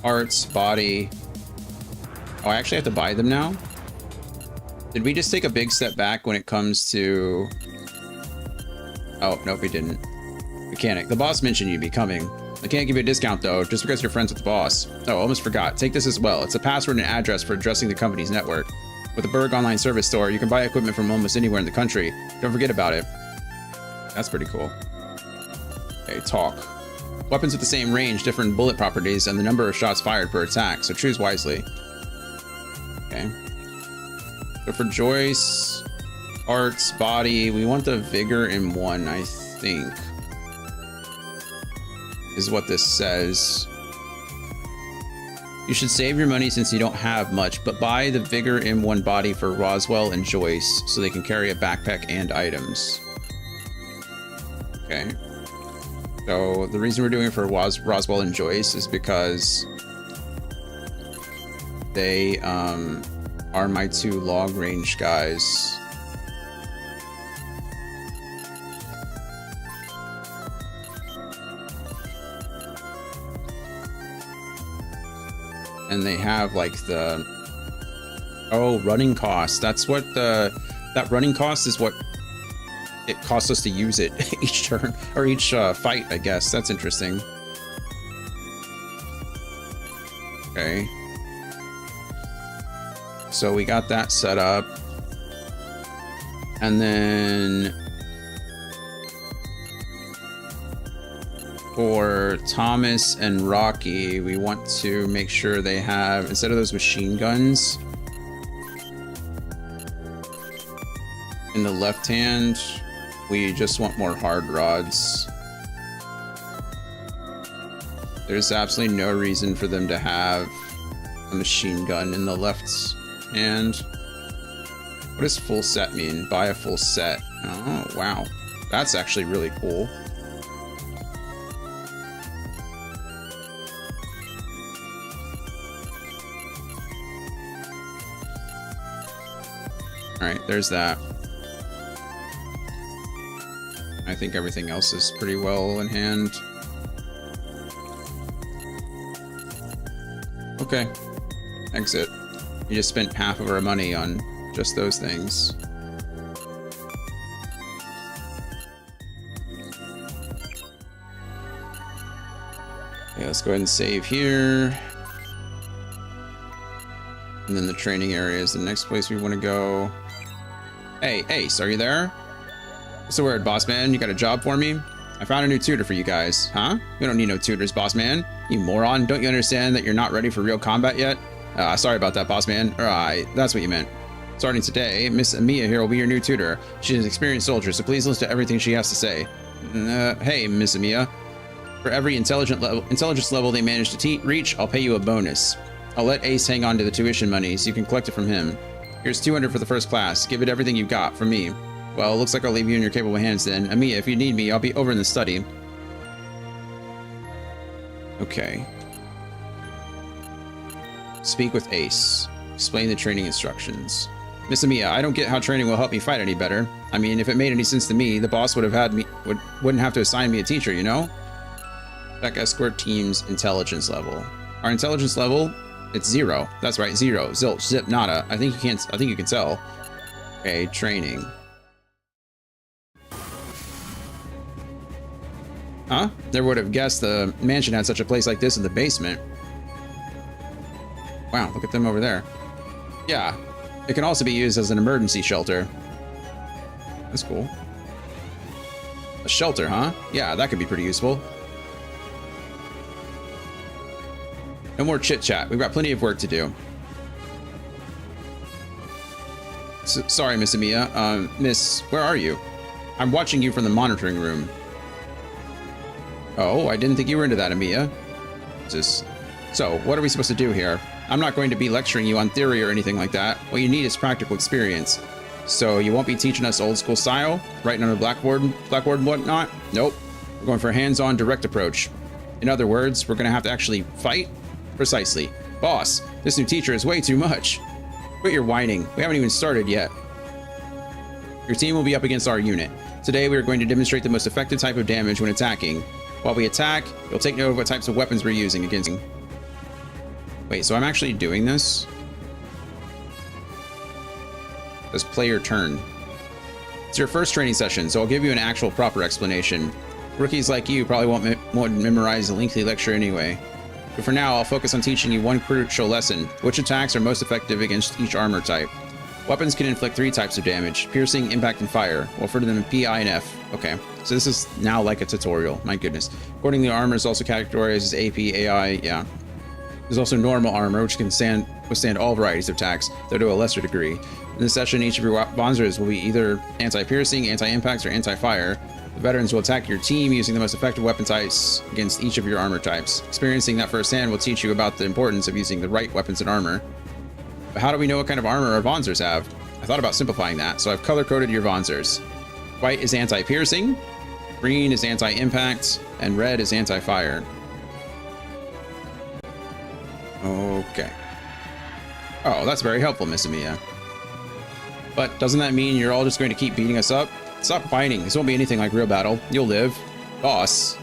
Arts, body. Oh, I actually have to buy them now? Did we just take a big step back when it comes to... Oh, nope, we didn't. Mechanic. The boss mentioned you'd be coming. I can't give you a discount, though, just because you're friends with the boss. Oh, almost forgot. Take this as well. It's a password and address for addressing the company's network. With the Berg Online Service Store, you can buy equipment from almost anywhere in the country. Don't forget about it. That's pretty cool. Okay, talk. Weapons with the same range, different bullet properties, and the number of shots fired per attack, so choose wisely. Okay. So for Joyce, arts, body, we want the vigor in 1, I think. Is what this says. You should save your money since you don't have much, but buy the Vigor M1 body for Roswell and Joyce so they can carry a backpack and items. Okay. So the reason we're doing it for Roswell and Joyce is because they are my 2 long-range guys. And they have like the... Oh, running cost. That's what the... That running cost is what it costs us to use it each turn, or each fight, I guess. That's interesting. Okay. So we got that set up. And then... For Thomas and Rocky, we want to make sure they have, instead of those machine guns, in the left hand, we just want more hard rods. There's absolutely no reason for them to have a machine gun in the left hand. What does full set mean? Buy a full set. Oh, wow. That's actually really cool. Alright, there's that. I think everything else is pretty well in hand. Okay. Exit. We just spent half of our money on just those things. Okay, let's go ahead and save here. And then the training area is the next place we want to go. Hey, Ace, are you there? What's the word, boss man? You got a job for me? I found a new tutor for you guys. Huh? We don't need no tutors, boss man. You moron. Don't you understand that you're not ready for real combat yet? Sorry about that, boss man. Alright, that's what you meant. Starting today, Miss Amiya here will be your new tutor. She's an experienced soldier, so please listen to everything she has to say. Hey, Miss Amiya. For every intelligence level they manage to reach, I'll pay you a bonus. I'll let Ace hang on to the tuition money so you can collect it from him. Here's 200 for the first class. Give it everything you've got from me. Well, looks like I'll leave you in your capable hands then. Amiya, if you need me, I'll be over in the study. Okay. Speak with Ace. Explain the training instructions. Miss Amiya, I don't get how training will help me fight any better. I mean, if it made any sense to me, the boss wouldn't have to assign me a teacher, you know? Check escort team's intelligence level. Our intelligence level, it's 0. That's right, 0. Zilch, zip, nada. I think you can tell. Okay, training. Huh? Never would have guessed the mansion had such a place like this in the basement. Wow, look at them over there. Yeah, it can also be used as an emergency shelter. That's cool. A shelter, huh? Yeah, that could be pretty useful. No more chit-chat. We've got plenty of work to do. Sorry, Miss Amiya. Miss, where are you? I'm watching you from the monitoring room. Oh, I didn't think you were into that, Amiya. So, what are we supposed to do here? I'm not going to be lecturing you on theory or anything like that. What you need is practical experience. So, you won't be teaching us old school style? Writing on a blackboard and whatnot? Nope. We're going for a hands-on direct approach. In other words, we're going to have to actually fight? Precisely. Boss, this new teacher is way too much. Quit your whining. We haven't even started yet. Your team will be up against our unit. Today, we are going to demonstrate the most effective type of damage when attacking. While we attack, you'll take note of what types of weapons we're using against. Wait, so I'm actually doing this? Let's play your turn. It's your first training session, so I'll give you an actual proper explanation. Rookies like you probably won't memorize a lengthy lecture anyway. But for now, I'll focus on teaching you one crucial lesson. Which attacks are most effective against each armor type? Weapons can inflict 3 types of damage: piercing, impact, and fire. We'll refer to them in P, I, and F. Okay, so this is now like a tutorial. My goodness. Accordingly, armor is also categorized as AP, AI, yeah. There's also normal armor, which can withstand all varieties of attacks, though to a lesser degree. In this session, each of your Bonzers will be either anti-piercing, anti-impact, or anti-fire. The veterans will attack your team using the most effective weapon types against each of your armor types. Experiencing that firsthand will teach you about the importance of using the right weapons and armor. But how do we know what kind of armor our Vonzers have? I thought about simplifying that, so I've color-coded your Vonzers. White is anti-piercing, green is anti-impact, and red is anti-fire. Okay. Oh, that's very helpful, Miss Amiya. But doesn't that mean you're all just going to keep beating us up? Stop fighting. This won't be anything like real battle. You'll live. Boss.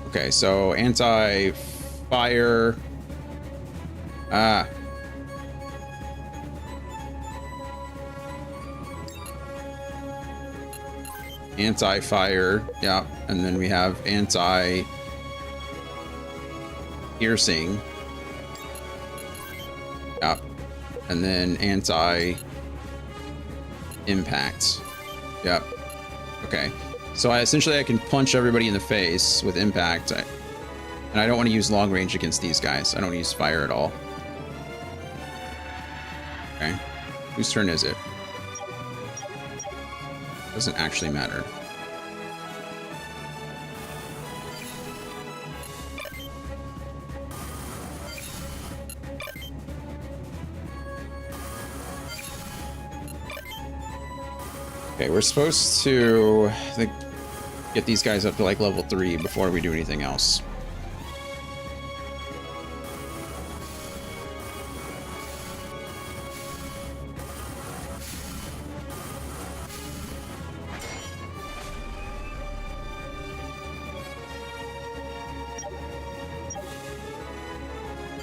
Okay, so anti-fire. Anti-fire. Yeah. And then we have anti-piercing. Yeah. And then anti-impact. Yep. Okay. So essentially I can punch everybody in the face with impact. And I don't want to use long range against these guys. I don't use fire at all. Okay. Whose turn is it? Doesn't actually matter. Okay, we're supposed to get these guys up to like level 3 before we do anything else.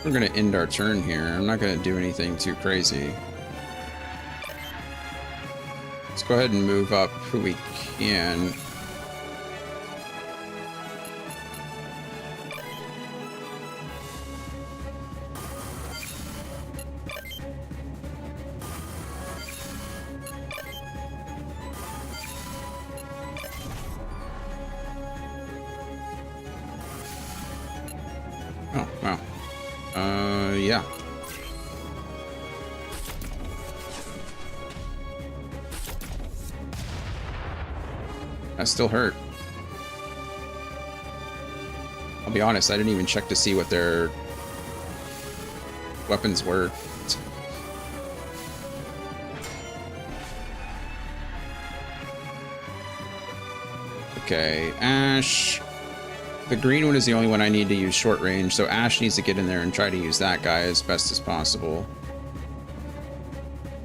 We're gonna end our turn here. I'm not gonna do anything too crazy. Let's go ahead and move up who we can. Oh, wow. Yeah. That still hurt. I'll be honest, I didn't even check to see what their weapons were. Okay, Ash. The green one is the only one I need to use short range, so Ash needs to get in there and try to use that guy as best as possible.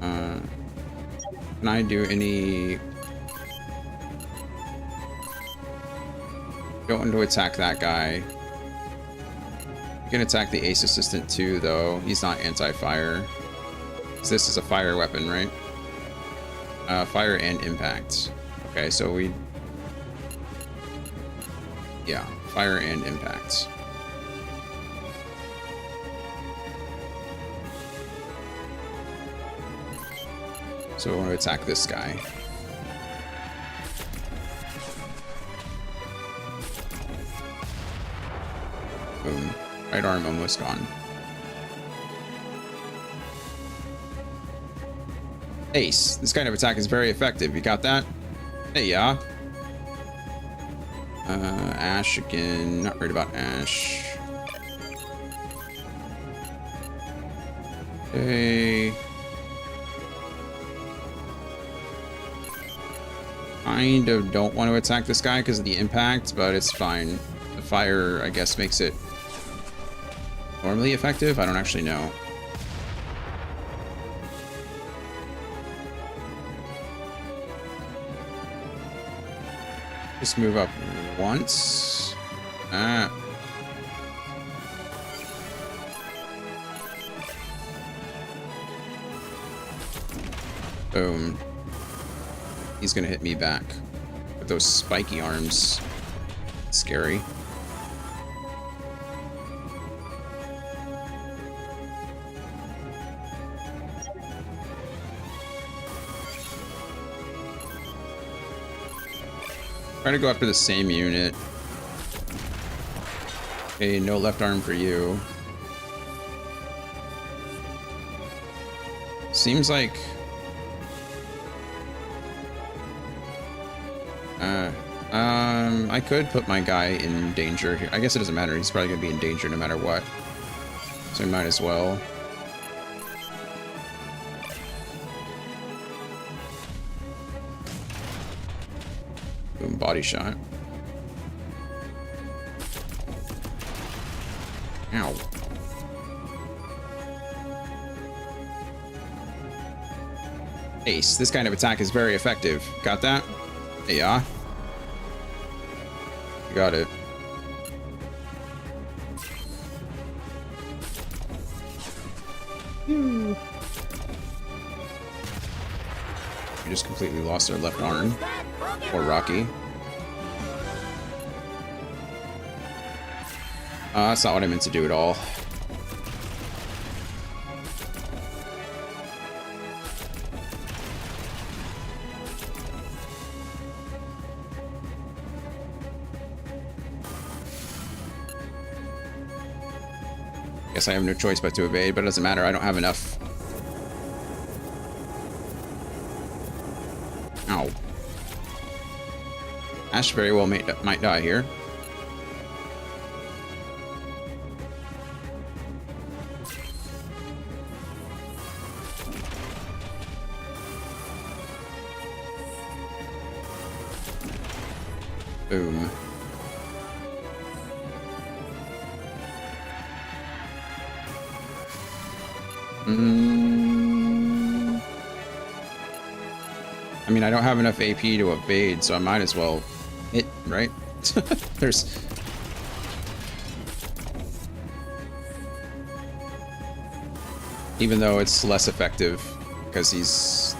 Can I do any... Don't want to attack that guy. You can attack the ace assistant too, though. He's not anti-fire. This is a fire weapon, right? Fire and impact. Okay, so we... Yeah, fire and impact. So we want to attack this guy. Boom. Right arm almost gone. Ace. This kind of attack is very effective. You got that? Hey, yeah. Ash again. Not worried about Ash. Okay. Kind of don't want to attack this guy because of the impact, but it's fine. The fire, I guess, makes it normally effective? I don't actually know. Just move up once. Ah. Boom. He's gonna hit me back with those spiky arms. Scary. Try to go after the same unit. Okay, no left arm for you. Seems like... I could put my guy in danger here. I guess it doesn't matter. He's probably going to be in danger no matter what. So I might as well. Boom, body shot. Ow. Ace. This kind of attack is very effective. Got that? Yeah. Got it. We just completely lost our left arm. Or Rocky. That's not what I meant to do at all. Guess I have no choice but to evade, but it doesn't matter. I don't have enough. Ow. Ash very well might die here. Boom. I mean, I don't have enough AP to evade, so I might as well hit, right? There's... Even though it's less effective because he's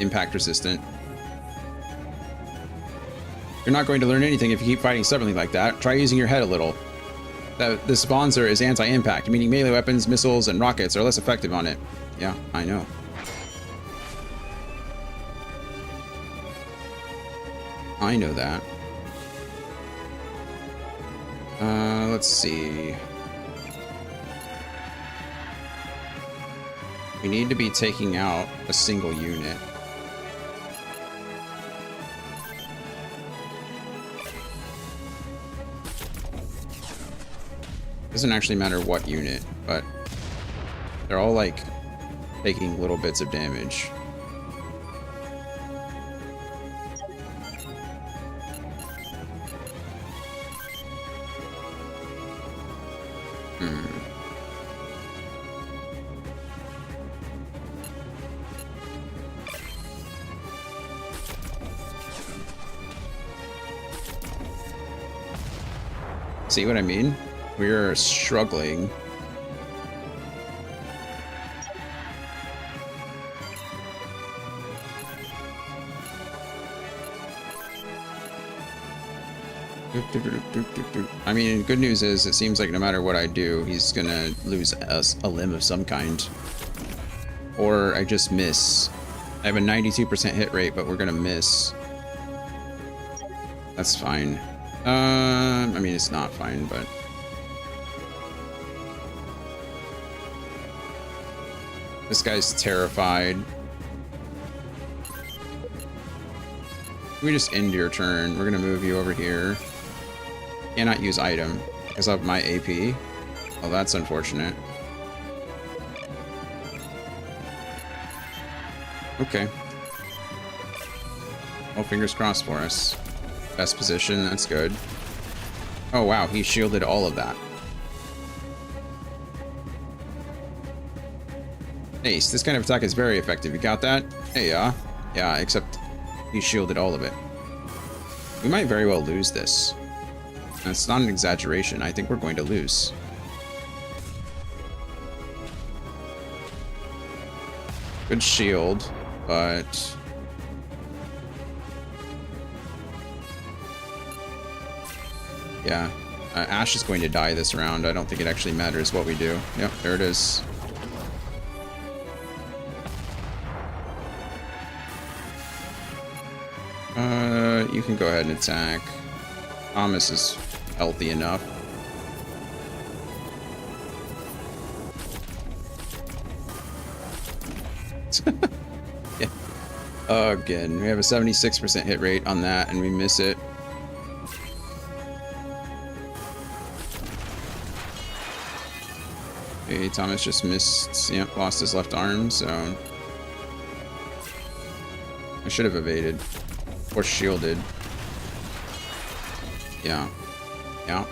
impact resistant. You're not going to learn anything if you keep fighting stubbornly like that. Try using your head a little. This Bonzer is anti-impact, meaning melee weapons, missiles, and rockets are less effective on it. Yeah, I know. I know that. Let's see. We need to be taking out a single unit. Doesn't actually matter what unit, but they're all like taking little bits of damage. See what I mean? We're struggling. I mean, good news is it seems like no matter what I do, he's gonna lose a limb of some kind. Or I just miss. I have a 92% hit rate, but we're gonna miss. That's fine. I mean, it's not fine, but... This guy's terrified. We just end your turn. We're gonna move you over here. Cannot use item because of my AP. Well, that's unfortunate. Okay. Well, fingers crossed for us. Best position, that's good. Oh wow, he shielded all of that. Ace, this kind of attack is very effective. You got that? Hey, yeah, except he shielded all of it. We might very well lose this. That's not an exaggeration. I think we're going to lose. Good shield, but... Yeah, Ash is going to die this round. I don't think it actually matters what we do. Yep, there it is. You can go ahead and attack. Thomas is healthy enough. Yeah. Again, we have a 76% hit rate on that, and we miss it. Okay, Thomas just missed. Yep, lost his left arm, so I should have evaded. Or shielded. Yeah. Yeah.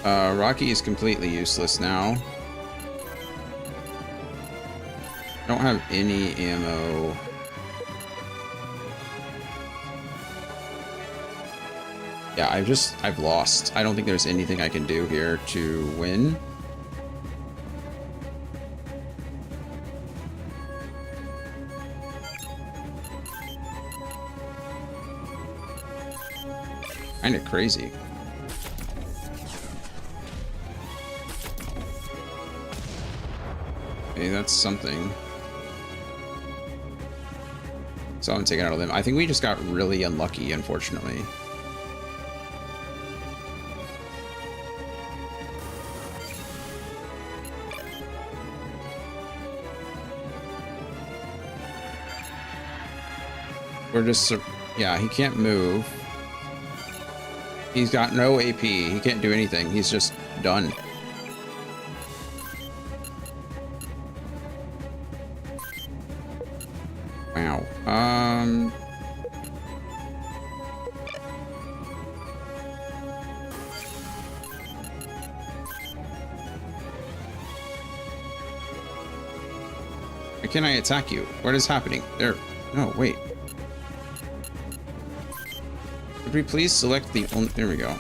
Rocky is completely useless now. I don't have any ammo. Yeah, I've lost. I don't think there's anything I can do here to win. Kind of crazy. Okay, that's something. So I'm taking out of them. I think we just got really unlucky, unfortunately. We're just... Yeah, he can't move. He's got no AP. He can't do anything. He's just done. Wow. Why can't I attack you? What is happening? There. No, wait. Could we please select the only... There we go.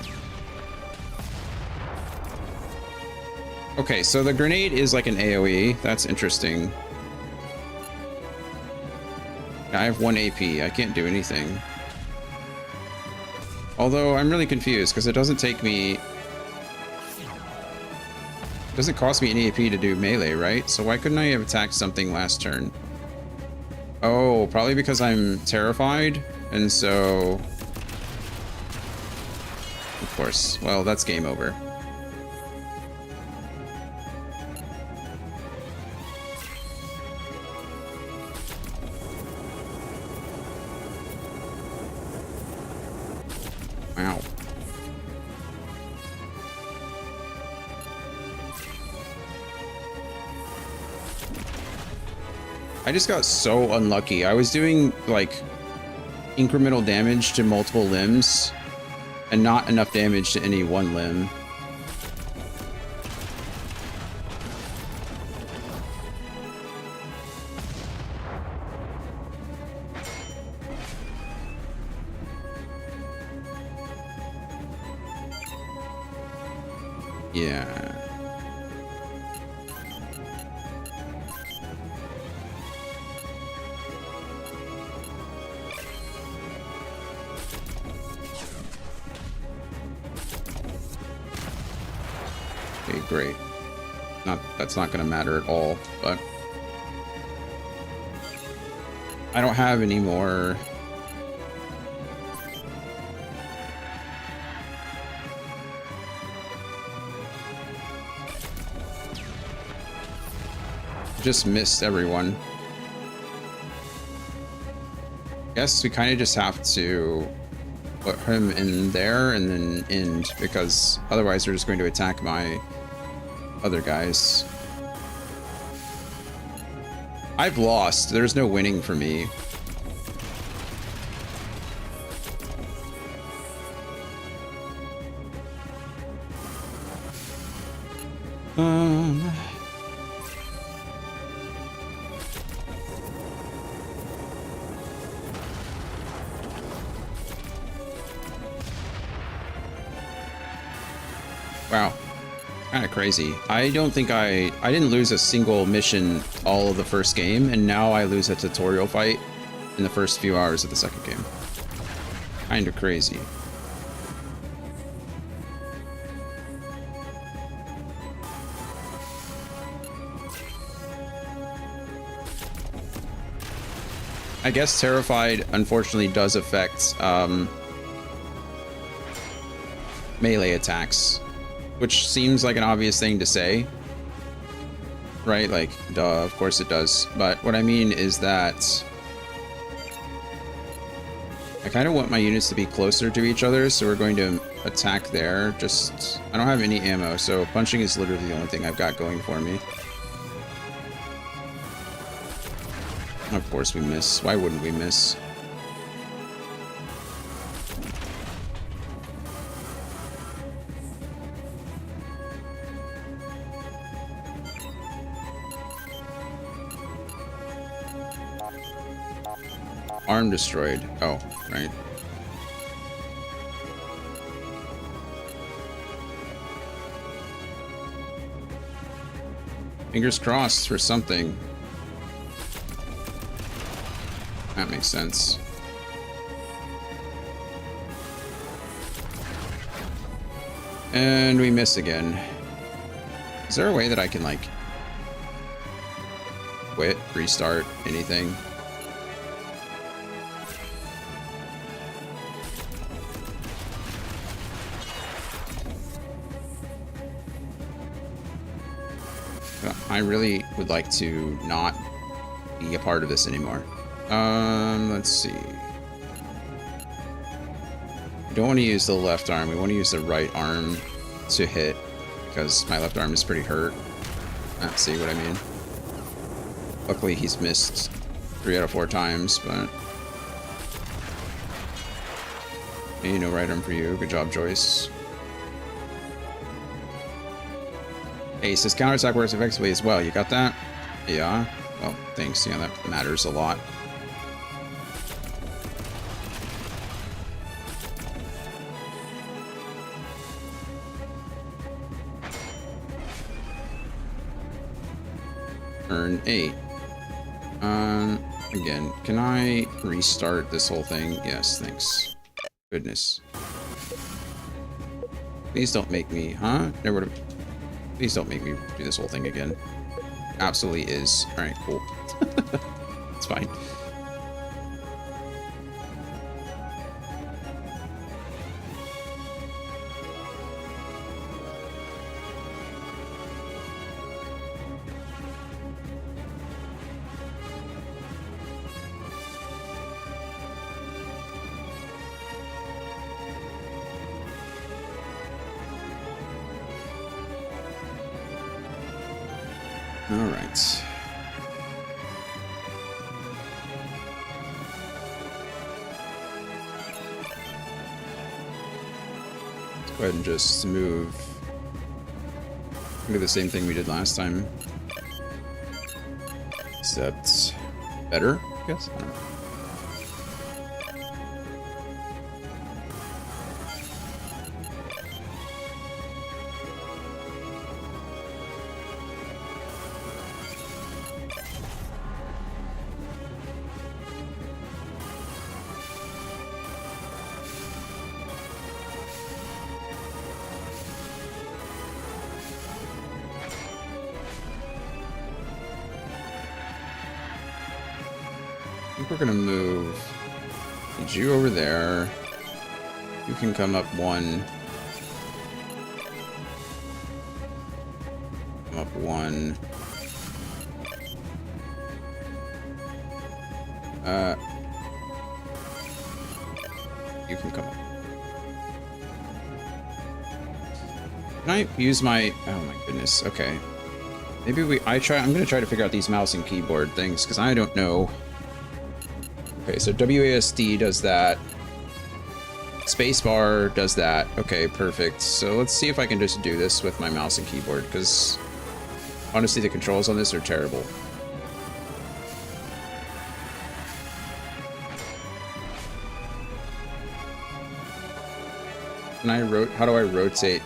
Okay, so the grenade is like an AoE. That's interesting. I have 1 AP. I can't do anything. Although I'm really confused because it doesn't take me... It doesn't cost me any AP to do melee, right? So why couldn't I have attacked something last turn? Oh, probably because I'm terrified, and so... Of course. Well, that's game over. Wow. I just got so unlucky. I was doing, like, incremental damage to multiple limbs and not enough damage to any one limb. Yeah. Okay, great. That's not going to matter at all, but I don't have any more. Just missed everyone. Guess we kind of just have to put him in there and then end, because otherwise they're just going to attack my other guys. I've lost. There's no winning for me. Wow. Kind of crazy. I don't think I didn't lose a single mission all of the first game, and now I lose a tutorial fight in the first few hours of the second game. Kind of crazy. I guess Terrified unfortunately does affect melee attacks, which seems like an obvious thing to say, right? Like, duh, of course it does. But what I mean is that I kind of want my units to be closer to each other, so we're going to attack there. Just, I don't have any ammo, so punching is literally the only thing I've got going for me. Of course we miss. Why wouldn't we miss? Arm destroyed. Oh, right. Fingers crossed for something. That makes sense. And we miss again. Is there a way that I can, like, quit, restart, anything? I really would like to not be a part of this anymore. Let's see. We don't want to use the left arm. We want to use the right arm to hit because my left arm is pretty hurt. See what I mean? Luckily, he's missed 3 out of 4 times, but hey, no right arm for you. Good job, Joyce. Ace says counterattack works effectively as well. You got that? Yeah. Well, thanks. Yeah, that matters a lot. Turn 8. Again, can I restart this whole thing? Yes, thanks. Goodness. Please don't make me, huh? Never would have. Please don't make me do this whole thing again. Absolutely is. Alright, cool. It's fine. All right. Let's go ahead and just move. Do the same thing we did last time. Except better, I guess. I don't know. I think we're gonna move you over there. You can come up 1. Come up 1. You can come up. Can I use my... Oh my goodness, okay. Maybe I'm gonna try to figure out these mouse and keyboard things, because I don't know. Okay, so WASD does that. Spacebar does that. Okay, perfect. So let's see if I can just do this with my mouse and keyboard, because honestly the controls on this are terrible. How do I rotate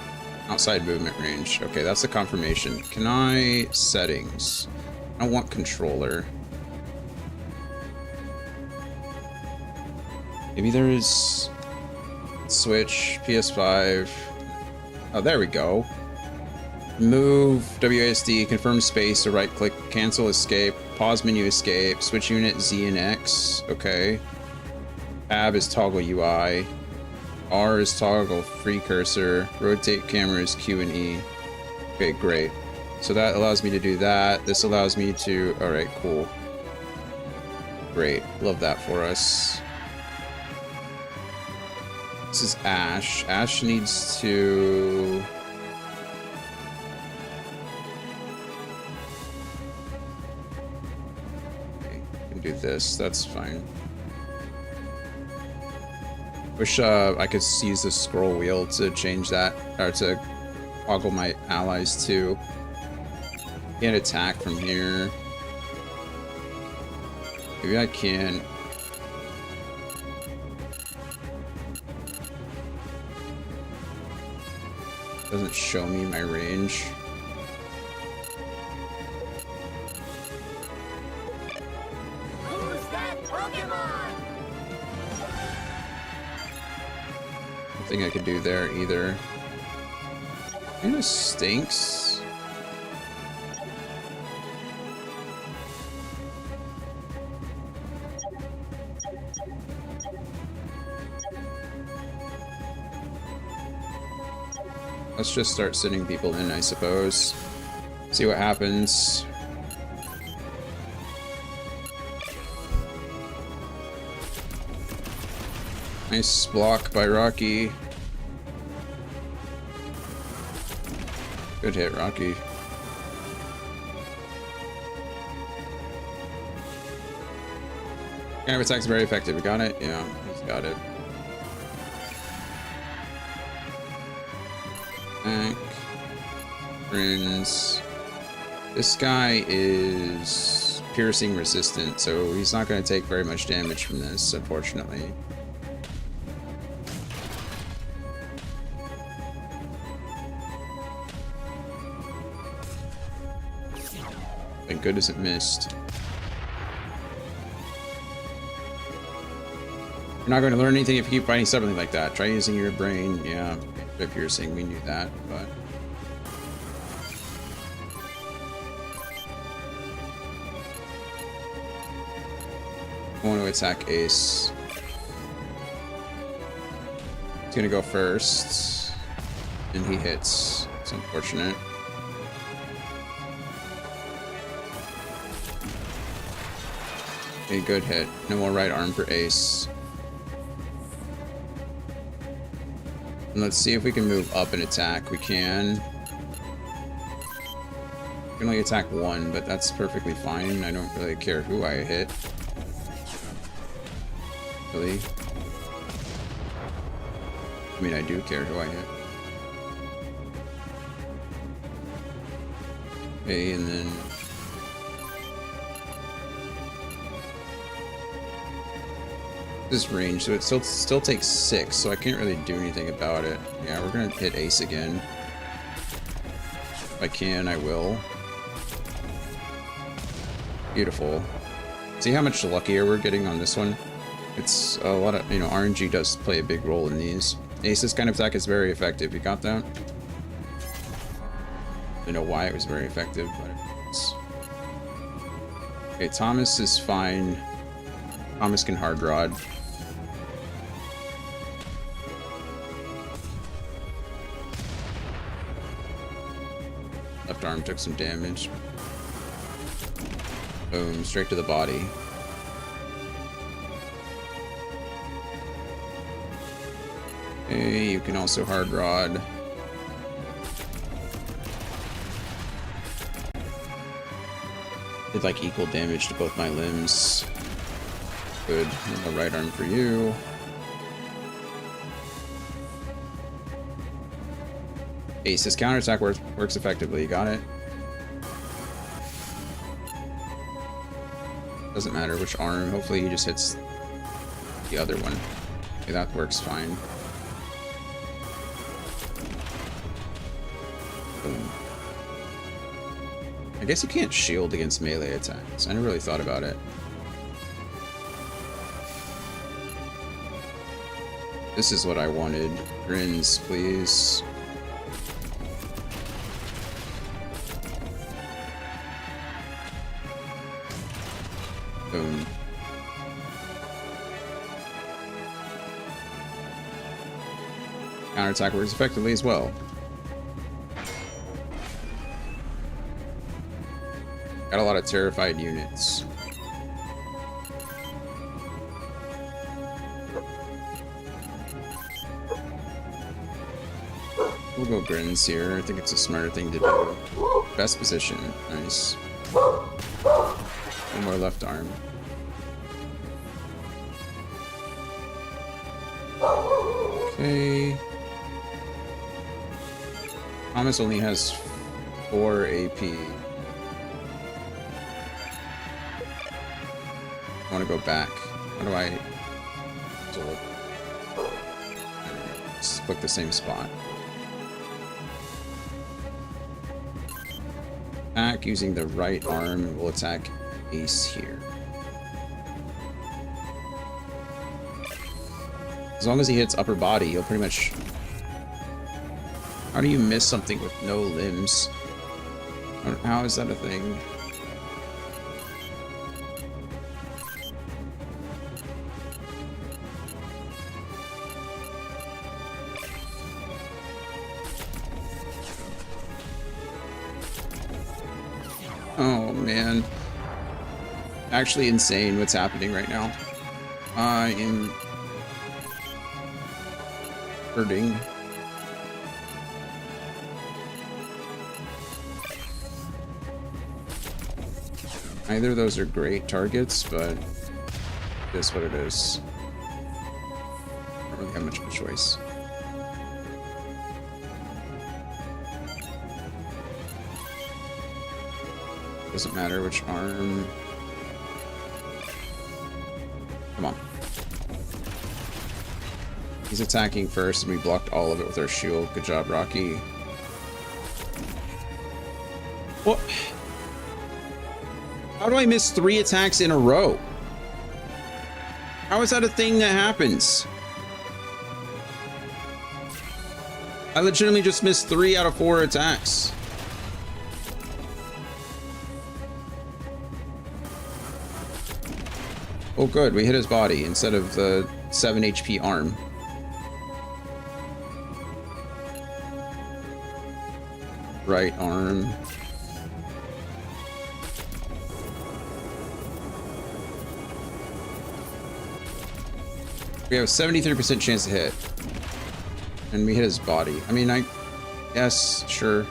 outside movement range? Okay, that's the confirmation. Can I settings? I don't want controller. Maybe there's Switch, PS5. Oh, there we go. Move, WASD, confirm space, or right click, cancel escape, pause menu escape, switch unit Z and X. Okay. Tab is toggle UI. R is toggle free cursor. Rotate camera is Q and E. Okay, great. So that allows me to do that. This allows me to... Alright, cool. Great. Love that for us. This is Ash. Ash needs to... Okay, I can do this. That's fine. Wish I could use the scroll wheel to change that, or to toggle my allies too. Can't attack from here. Maybe I can... Doesn't show me my range. Who's that Pokemon? Nothing I could do there either. Kind of stinks. Let's just start sending people in, I suppose. See what happens. Nice block by Rocky. Good hit, Rocky. Kind of attack's very effective. We got it? Yeah, he's got it. Back. Runes. This guy is piercing resistant, so he's not going to take very much damage from this, unfortunately. Thank goodness it missed. You're not going to learn anything if you keep fighting something like that. Try using your brain. Yeah, by piercing, we knew that, but... I want to attack Ace. He's going to go first, and he hits. It's unfortunate. A good hit. No more right arm for Ace. And let's see if we can move up and attack. We can. We can only attack one, but that's perfectly fine. I don't really care who I hit. Really? I mean, I do care who I hit. Okay, and then... this range, so it still takes 6, so I can't really do anything about it. Yeah, we're gonna hit Ace again. If I can, I will. Beautiful. See how much luckier we're getting on this one? It's a lot of, you know, RNG does play a big role in these. Ace's kind of attack is very effective. You got that? I don't know why it was very effective, but it was. Okay, Thomas is fine. Thomas can hard rod. Left arm took some damage. Boom, straight to the body. Okay, you can also hard rod. Did like equal damage to both my limbs. Good. And the right arm for you. Ace's counterattack works effectively. You got it? Doesn't matter which arm. Hopefully he just hits the other one. Okay, that works fine. Boom. I guess you can't shield against melee attacks. I never really thought about it. This is what I wanted. Grins, please. Boom. Counterattack works effectively as well. Got a lot of terrified units. We'll go Grins here. I think it's a smarter thing to do. Best position. Nice. One more left arm. Okay. Thomas only has 4 AP. I want to go back. How do I... Just click the same spot. Attack using the right arm. We'll attack Ace here. As long as he hits upper body, he'll pretty much... How do you miss something with no limbs? How is that a thing? Oh man. Actually insane what's happening right now. I am hurting. Either of those are great targets, but it is what it is. I don't really have much of a choice. Doesn't matter which arm. Come on. He's attacking first, and we blocked all of it with our shield. Good job, Rocky. What? How do I miss 3 attacks in a row? How is that a thing that happens? I legitimately just missed 3 out of 4 attacks. Oh good, we hit his body instead of the 7 HP arm. Right arm. We have a 73% chance to hit. And we hit his body. I mean, yes, sure.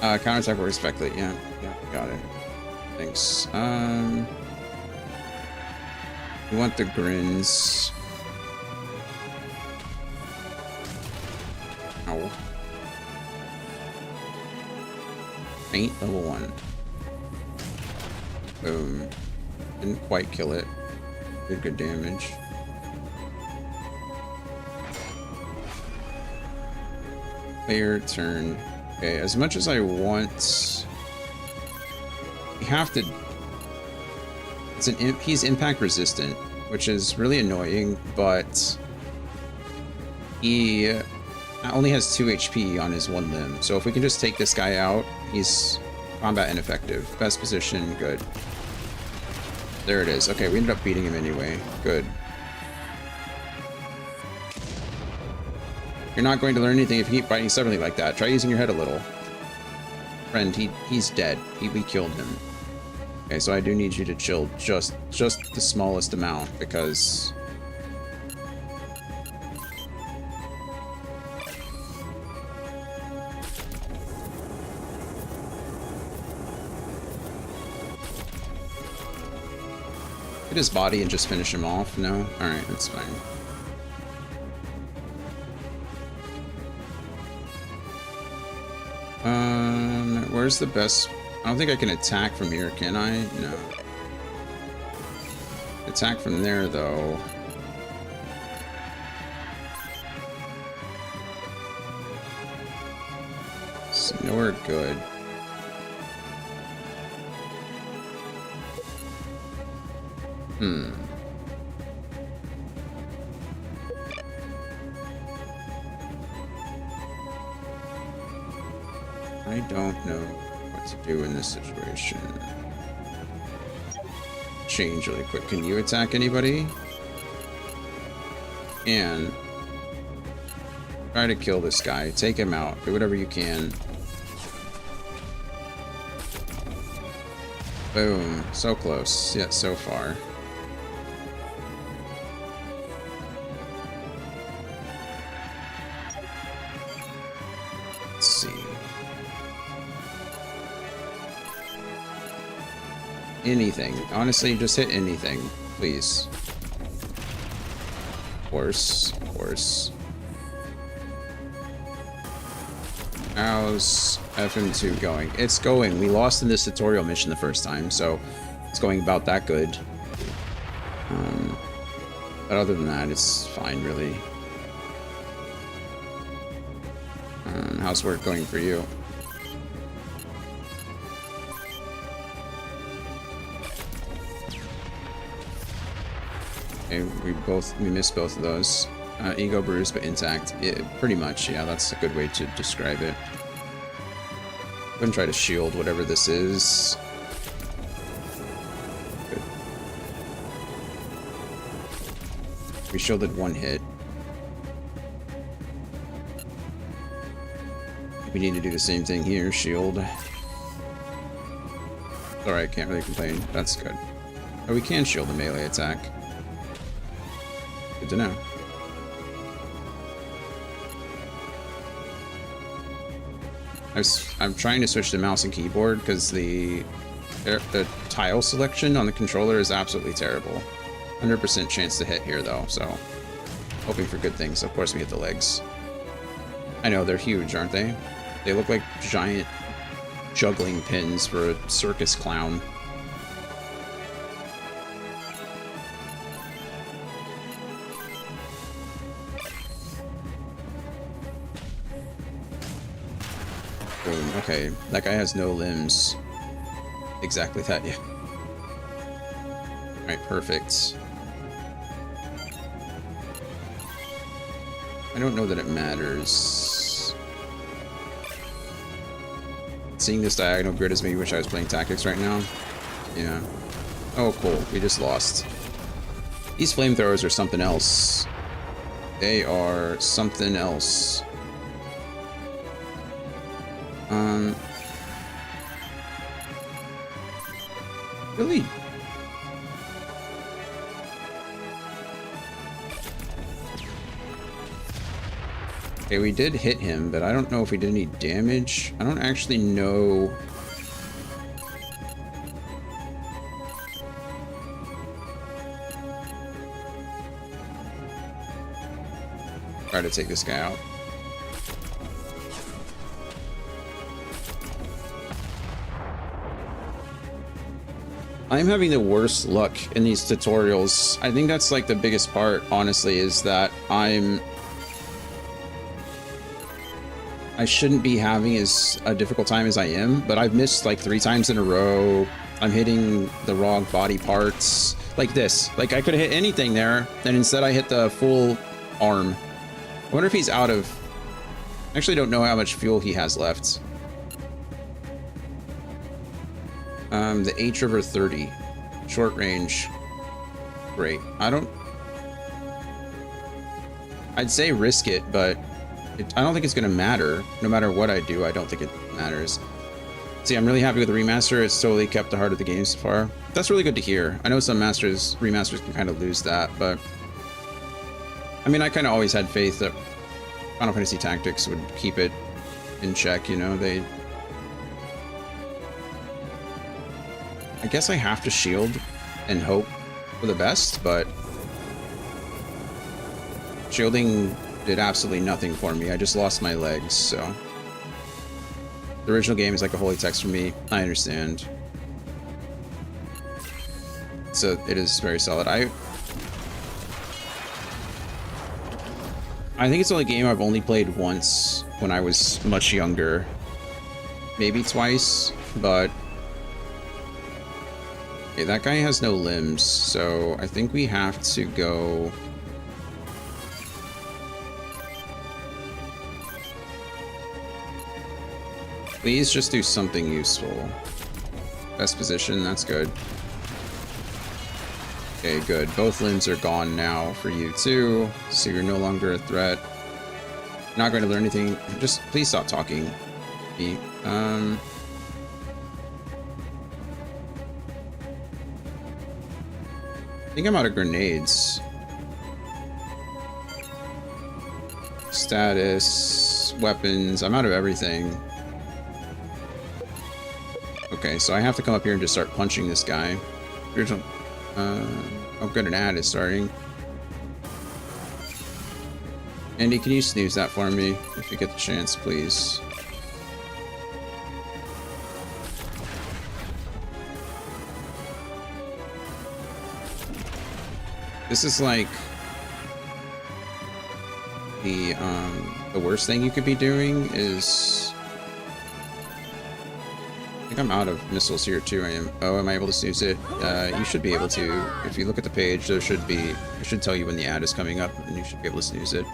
Counterattack works perfectly. Yeah, got it. Thanks. We want the grins. Ow. Faint level 1. Boom. Didn't quite kill it. Did good damage. Player turn. Okay, as much as I want, we have to. It's an he's impact resistant, which is really annoying, but he only has 2 HP on his 1 limb. So if we can just take this guy out, he's combat ineffective. Best position, good. There it is. Okay, we ended up beating him anyway. Good. You're not going to learn anything if you keep fighting stubbornly like that. Try using your head a little. Friend, he's dead. We killed him. Okay, so I do need you to chill just the smallest amount, because hit his body and just finish him off? No? Alright, that's fine. Where's the best? I don't think I can attack from here, can I? No. Attack from there, though. It's nowhere good. I don't know what to do in this situation. Change really quick. Can you attack anybody? And try to kill this guy. Take him out. Do whatever you can. Boom. So close. Yet so far. Let's see. Anything. Honestly, just hit anything, please. Of course, of course. How's FM2 going? It's going. We lost in this tutorial mission the first time, so it's going about that good. But other than that, it's fine, really. How's work going for you? Okay, we missed both of those. Ego bruised but intact. Pretty much, yeah, that's a good way to describe it. I'm gonna try to shield whatever this is. Good. We shielded 1 hit. We need to do the same thing here, shield. Alright, can't really complain. That's good. Oh, we can shield a melee attack. Good to know. I'm trying to switch to mouse and keyboard because the tile selection on the controller is absolutely terrible. 100% chance to hit here though, so hoping for good things. Of course we hit the legs. I know, they're huge, aren't they? They look like giant juggling pins for a circus clown. Boom. Okay, that guy has no limbs. Exactly that, yeah. Alright, perfect. I don't know that it matters. Seeing this diagonal grid as me wish I was playing tactics right now. Yeah. Oh, cool. We just lost. These flamethrowers are something else. They are something else. Really? Okay, we did hit him, but I don't know if we did any damage. I don't actually know. Try to take this guy out. I'm having the worst luck in these tutorials. I think that's like the biggest part, honestly, is that I shouldn't be having as a difficult time as I am, but I've missed like 3 times in a row. I'm hitting the wrong body parts. Like this. Like I could have hit anything there, and instead I hit the full arm. I wonder if he's out of... I actually don't know how much fuel he has left. The H River 30. Short range. Great. I'd say risk it, but I don't think it's going to matter. No matter what I do, I don't think it matters. See, I'm really happy with the remaster. It's totally kept the heart of the game so far. That's really good to hear. I know some remasters can kind of lose that, but... I mean, I kind of always had faith that Final Fantasy Tactics would keep it in check, you know? I guess I have to shield and hope for the best, but shielding did absolutely nothing for me. I just lost my legs, so... The original game is like a holy text for me. I understand. So it is very solid. I think it's the only game I've only played once when I was much younger. Maybe twice, but... Okay, that guy has no limbs, so I think we have to go... Please just do something useful. Best position, that's good. Okay, good. Both limbs are gone now for you too, so you're no longer a threat. Not going to learn anything. Just please stop talking. I think I'm out of grenades. Status, weapons, I'm out of everything. Okay, so I have to come up here and just start punching this guy. Oh good, an ad is starting. Andy, can you snooze that for me if you get the chance, please? This is like the worst thing you could be doing is... I think I'm out of missiles here too. Am I able to snooze it? You should be able to. If you look at the page, it should tell you when the ad is coming up, and you should be able to snooze it.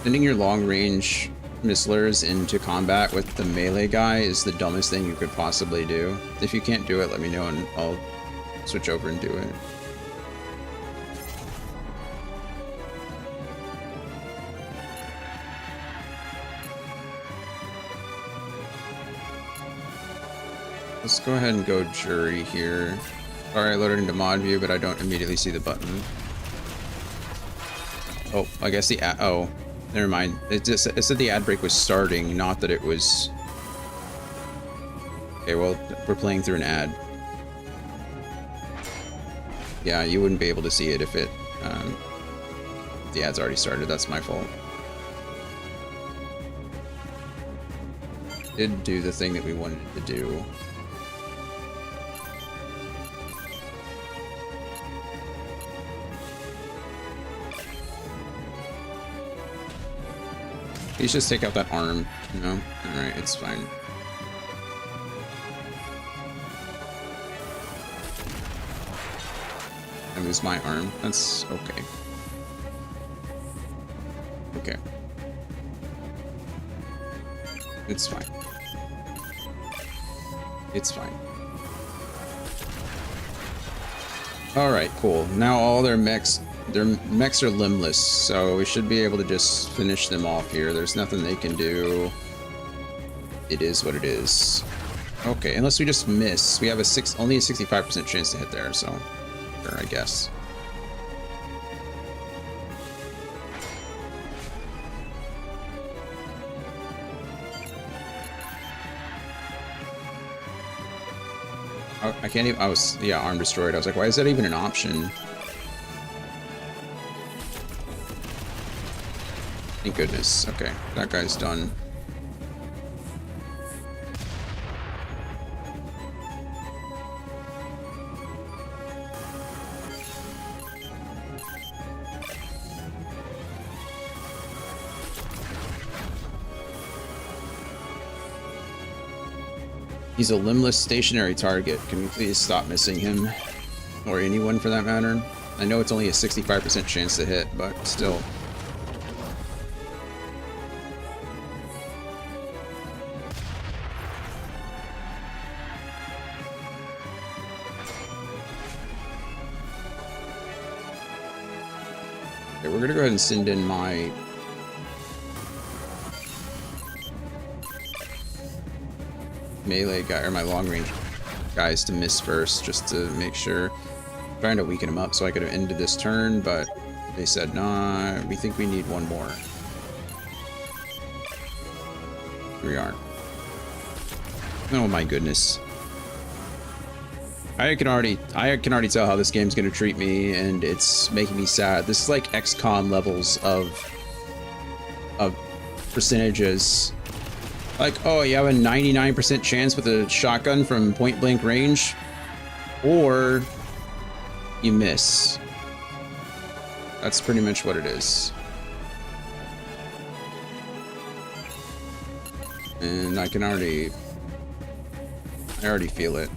Sending your long-range missilers into combat with the melee guy is the dumbest thing you could possibly do. If you can't do it, let me know and I'll switch over and do it. Let's go ahead and go jury here. Alright, I loaded into mod view, but I don't immediately see the button. Oh, I guess the ad, oh, never mind. It said the ad break was starting, not that it was... Okay, well, we're playing through an ad. Yeah, you wouldn't be able to see it if it, the ad's already started. That's my fault. Did do the thing that we wanted to do. Please just take out that arm, you know? Alright, it's fine. I lose my arm. That's okay. Okay. It's fine. It's fine. Alright, cool. Now all their mechs are limbless, so we should be able to just finish them off here. There's nothing they can do. It is what it is. Okay, unless we just miss. We have only a 65% chance to hit there, so sure, I guess. I can't even, yeah, arm destroyed. I was like, why is that even an option? Thank goodness. Okay, that guy's done. He's a limbless stationary target. Can we please stop missing him? Or anyone for that matter? I know it's only a 65% chance to hit, but still. Okay, we're gonna go ahead and send in my melee guy, or my long range guys, to miss first, just to make sure. I'm trying to weaken him up so I could have ended this turn, but they said, nah, we think we need one more. Here we are. Oh my goodness. I can already tell how this game's gonna treat me, and it's making me sad. This is like XCOM levels of percentages. Like, oh, you have a 99% chance with a shotgun from point blank range, or you miss. That's pretty much what it is. And I already feel it.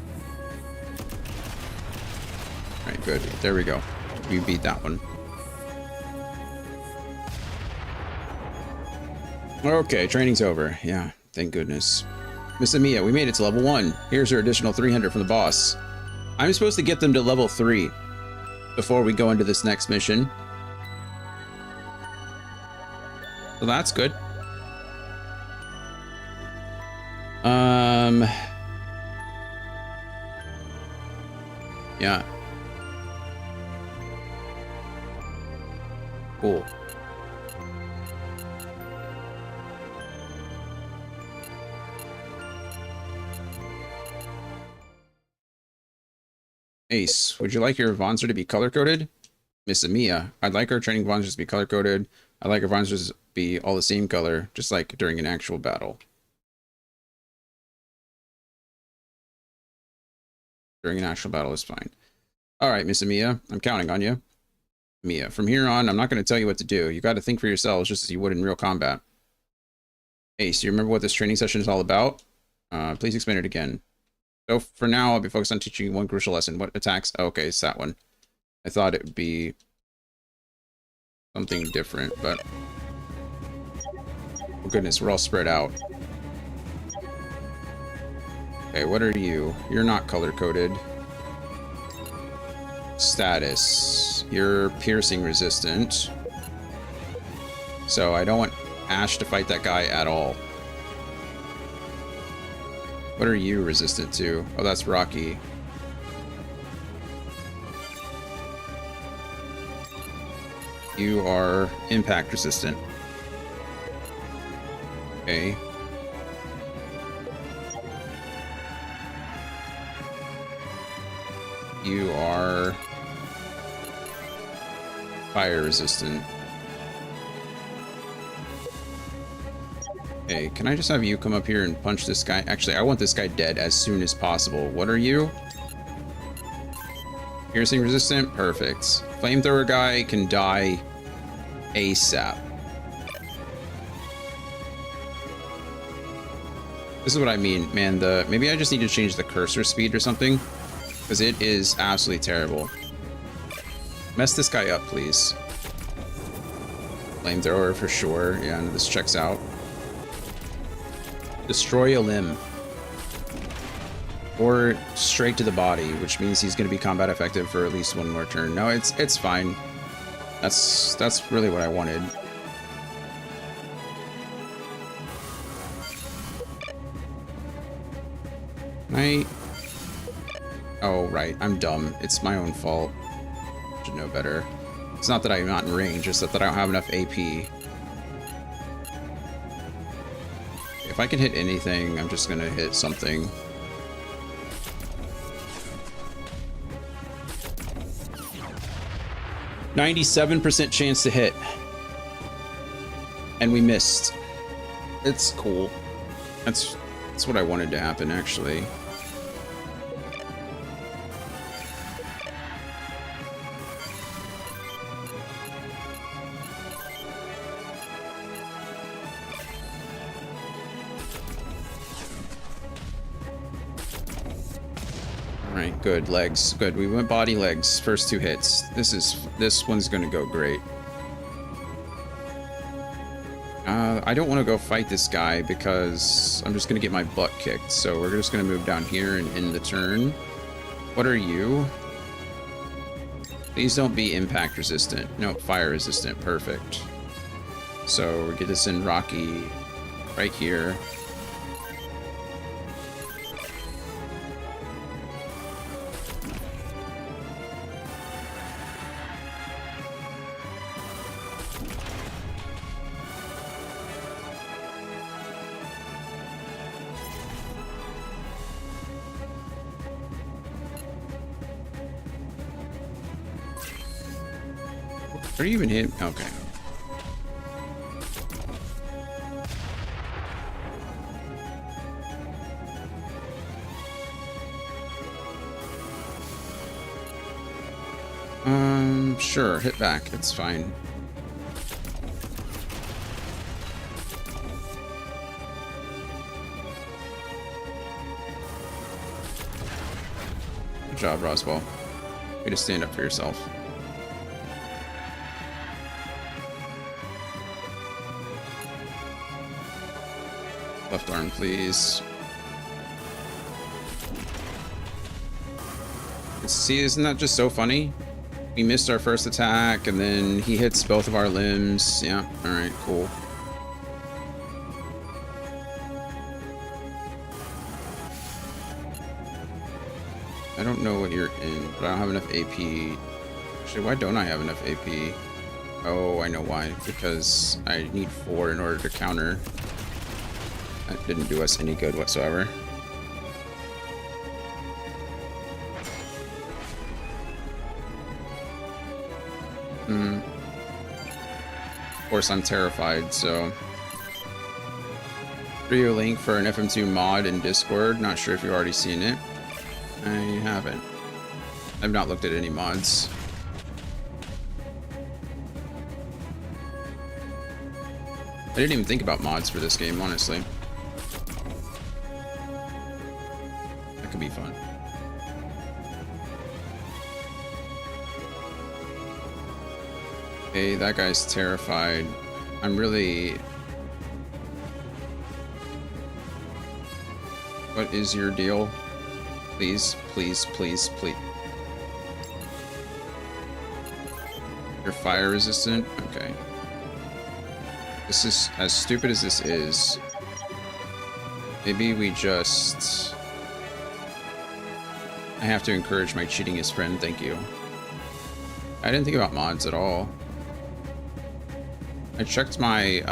Alright, good. There we go. We beat that one. Okay, training's over. Yeah. Thank goodness. Miss Amiya, we made it to level 1. Here's her additional 300 from the boss. I'm supposed to get them to level 3 before we go into this next mission. So that's good. Yeah. Cool. Ace, would you like your Vonzer to be color-coded? Miss Amiya, I'd like our training Vonzers to be color-coded. I'd like our Vonzers to be all the same color, just like during an actual battle. During an actual battle is fine. Alright, Miss Amiya, I'm counting on you. Amiya, from here on, I'm not going to tell you what to do. You got to think for yourselves just as you would in real combat. Ace, you remember what this training session is all about? Please explain it again. So for now, I'll be focused on teaching you one crucial lesson. What attacks? Oh, okay, it's that one. I thought it would be something different, but... Oh goodness, we're all spread out. Okay, what are you? You're not color-coded. Status. You're piercing resistant. So I don't want Ash to fight that guy at all. What are you resistant to? Oh, that's Rocky. You are impact resistant. Okay. You are fire resistant. Hey, can I just have you come up here and punch this guy? Actually, I want this guy dead as soon as possible. What are you? Piercing resistant? Perfect. Flamethrower guy can die ASAP. This is what I mean, man. Maybe I just need to change the cursor speed or something, because it is absolutely terrible. Mess this guy up, please. Flamethrower for sure. Yeah, this checks out. Destroy a limb. Or straight to the body, which means he's going to be combat effective for at least one more turn. No, it's fine. That's really what I wanted. Oh, right. I'm dumb. It's my own fault. Should know better. It's not that I'm not in range, it's that I don't have enough AP. If I can hit anything, I'm just gonna hit something. %97% chance to hit. And we missed. It's cool. That's what I wanted to happen, actually. Alright, good. Legs. Good. We went body, legs. First 2 hits. This one's gonna go great. I don't want to go fight this guy because I'm just gonna get my butt kicked. So we're just gonna move down here and end the turn. What are you? Please don't be impact resistant. No, fire resistant. Perfect. So we get this in Rocky right here. Are you even hit? Okay. Sure, hit back. It's fine. Good job, Roswell. Way to stand up for yourself. Left arm, please. See, isn't that just so funny? We missed our first attack, and then he hits both of our limbs. Yeah, alright, cool. I don't know what you're in, but I don't have enough AP. Actually, why don't I have enough AP? Oh, I know why. Because I need 4 in order to counter. That didn't do us any good whatsoever. Of course, I'm terrified, so... Video link for an FM2 mod in Discord. Not sure if you've already seen it. I haven't. I've not looked at any mods. I didn't even think about mods for this game, honestly. That could be fun. Okay, that guy's terrified. I'm really... What is your deal? Please, please, please, please. You're fire resistant? Okay. This is, as stupid as this is, Maybe we just... I have to encourage my cheatingest friend, thank you. I didn't think about mods at all. I checked my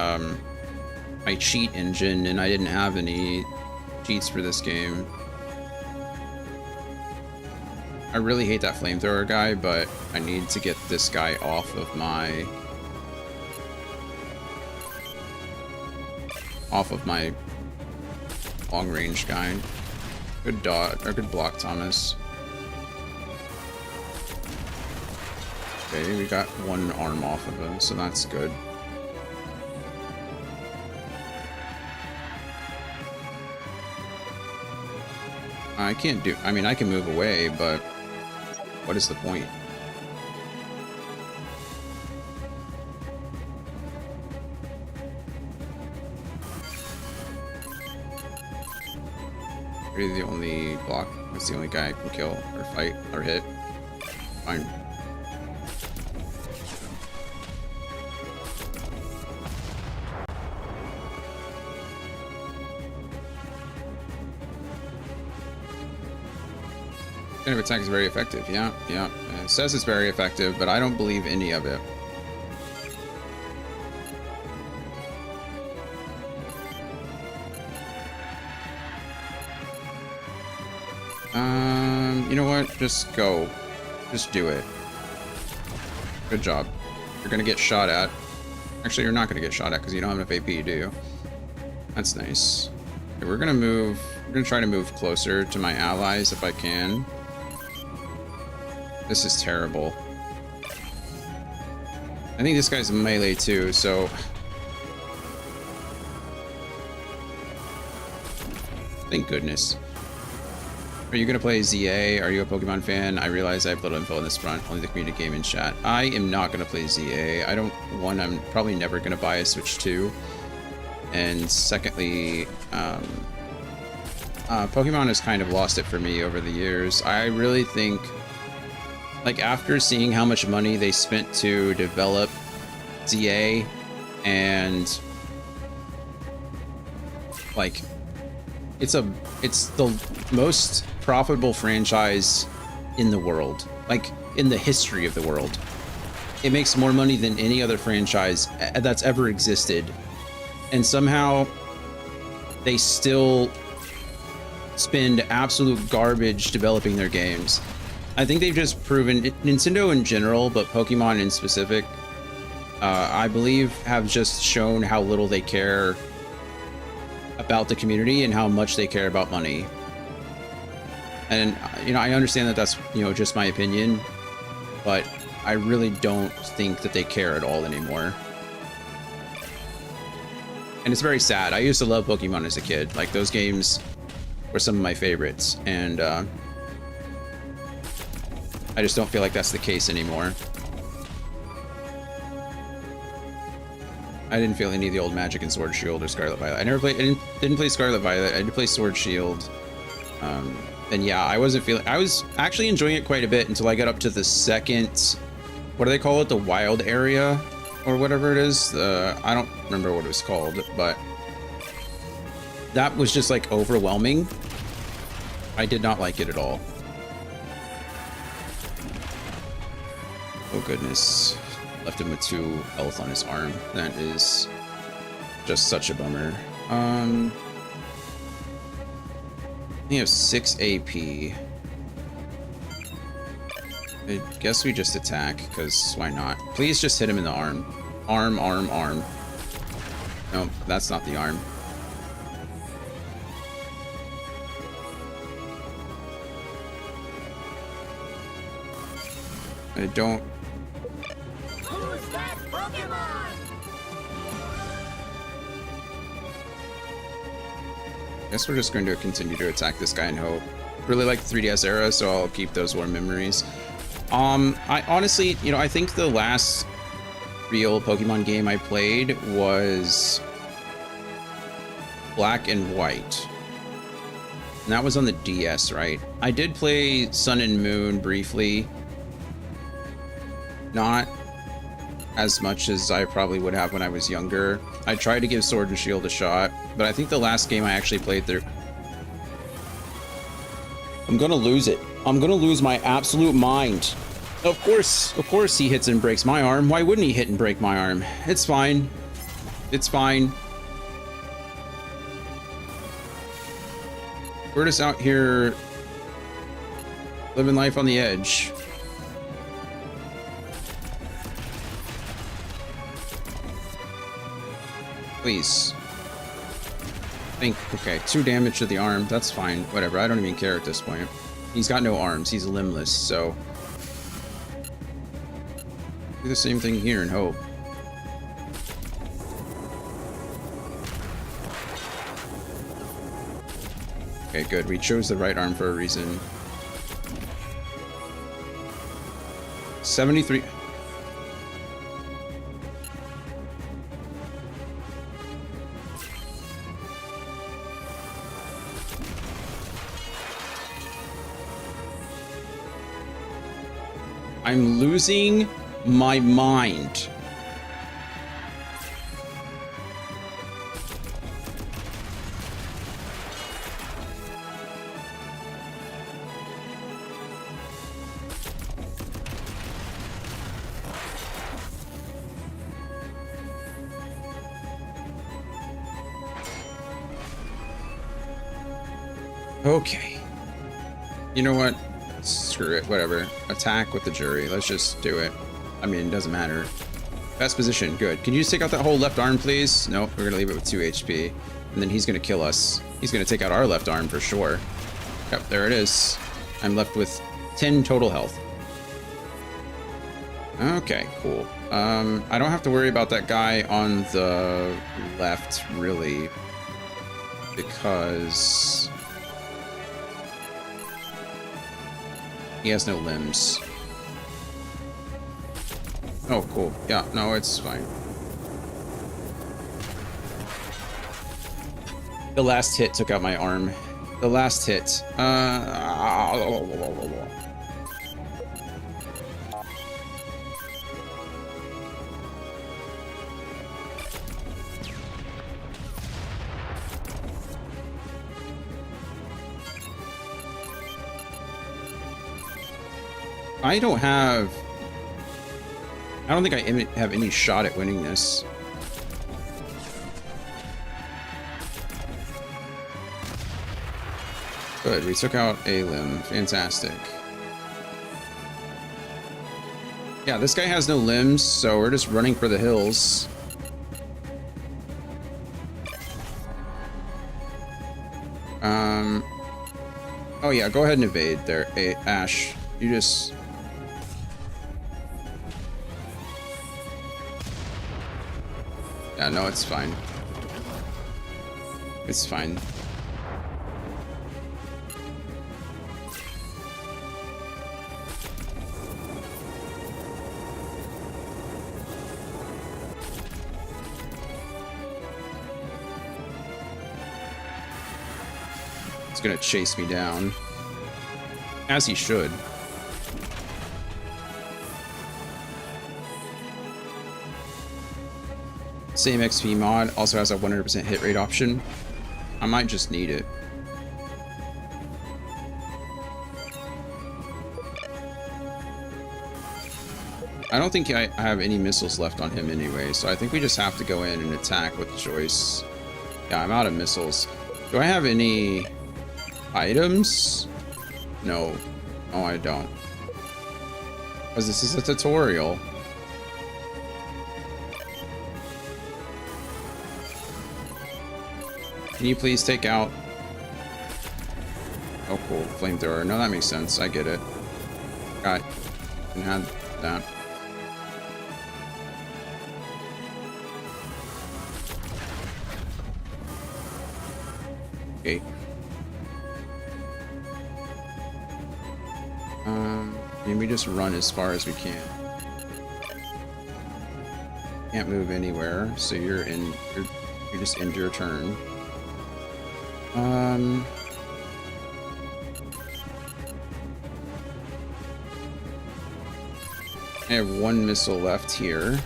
my cheat engine and I didn't have any cheats for this game. I really hate that flamethrower guy, but I need to get this guy off of my long range guy. Good dot or good block, Thomas. Okay, we got one arm off of him, so that's good. I can't do, I mean, I can move away, but what is the point? You're the only block. That's the only guy I can kill or fight or hit. Fine. Kind of attack is very effective. Yeah. It says it's very effective, but I don't believe any of it. You know what? Just go. Just do it. Good job. You're gonna get shot at. Actually, you're not gonna get shot at because you don't have enough AP, do you? That's nice. Okay, we're gonna move. We're gonna try to move closer to my allies if I can. This is terrible. I think this guy's melee too, so... Thank goodness. Are you gonna play ZA? Are you a Pokemon fan? I realize I have little info on this front, only the community game in chat. I am not gonna play ZA. I don't... One, I'm probably never gonna buy a Switch 2. And secondly, Pokemon has kind of lost it for me over the years. I really think... Like, after seeing how much money they spent to develop ZA, and like, it's the most profitable franchise in the world, like in the history of the world. It makes more money than any other franchise that's ever existed, and somehow they still spend absolute garbage developing their games. I think they've just proven, Nintendo in general, but Pokemon in specific, I believe have just shown how little they care about the community and how much they care about money. And, you know, I understand that that's, you know, just my opinion, but I really don't think that they care at all anymore. And it's very sad. I used to love Pokemon as a kid. Like, those games were some of my favorites, and, I just don't feel like that's the case anymore. I didn't feel any of the old Magic and Sword Shield or Scarlet Violet. I never played. I didn't play Scarlet Violet. I did play Sword Shield. And yeah, I wasn't feeling. I was actually enjoying it quite a bit until I got up to the second. What do they call it? The wild area, or whatever it is. I don't remember what it was called, but that was just like overwhelming. I did not like it at all. Oh goodness, left him with 2 health on his arm. That is just such a bummer. He has 6 AP. I guess we just attack, because why not? Please just hit him in the arm. Arm. No, that's not the arm. I don't... Who's that Pokemon? I guess we're just going to continue to attack this guy and hope. Really like the 3DS era, so I'll keep those warm memories. I honestly, you know, I think the last real Pokemon game I played was Black and White. And that was on the DS, right? I did play Sun and Moon briefly. Not as much as I probably would have when I was younger. I tried to give Sword and Shield a shot, but I think the last game I actually played through... I'm gonna lose it. I'm gonna lose my absolute mind. Of course he hits and breaks my arm. Why wouldn't he hit and break my arm? It's fine. It's fine. We're just out here living life on the edge. Please. Okay, 2 damage to the arm. That's fine. Whatever. I don't even care at this point. He's got no arms. He's limbless, so... do the same thing here and hope. Okay, good. We chose the right arm for a reason. 73... I'm losing my mind. Okay. You know what? Screw it, whatever. Attack with the jury. Let's just do it. I mean, it doesn't matter. Best position, good. Can you just take out that whole left arm, please? Nope, we're gonna leave it with 2 HP. And then he's gonna kill us. He's gonna take out our left arm for sure. Yep, there it is. I'm left with 10 total health. Okay, cool. I don't have to worry about that guy on the left, really. Because... he has no limbs. Oh, cool. Yeah, no, it's fine. The last hit took out my arm. The last hit. I don't think I have any shot at winning this. Good, we took out a limb. Fantastic. Yeah, this guy has no limbs, so we're just running for the hills. Oh yeah, go ahead and evade there. Hey, Ash, you just... yeah, no, it's fine. It's fine. It's gonna chase me down. As he should. Same XP mod, also has a 100% hit rate option. I might just need it. I don't think I have any missiles left on him anyway, so I think we just have to go in and attack with choice. Yeah, I'm out of missiles. Do I have any items? No. Oh, I don't. Because this is a tutorial. Can you please take out... oh, cool. Flamethrower. No, that makes sense. I get it. Got... can have that. Okay. Maybe just run as far as we can. Can't move anywhere, so you're just end your turn. I have 1 missile left here.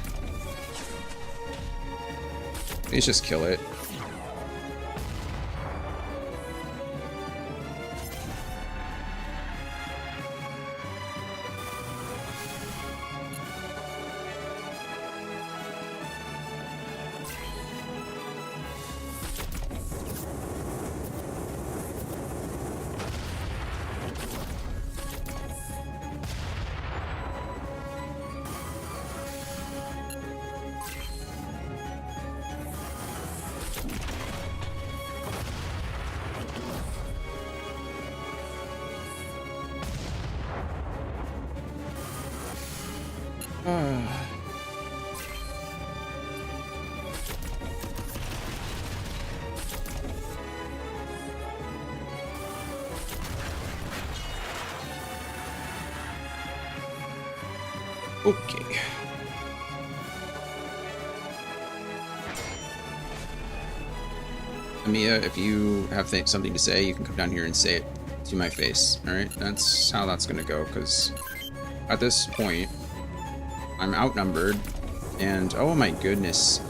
Let's just kill it. Okay. Amia, if you have something to say, you can come down here and say it to my face. Alright? That's how that's gonna go, because at this point, I'm outnumbered, and oh my goodness.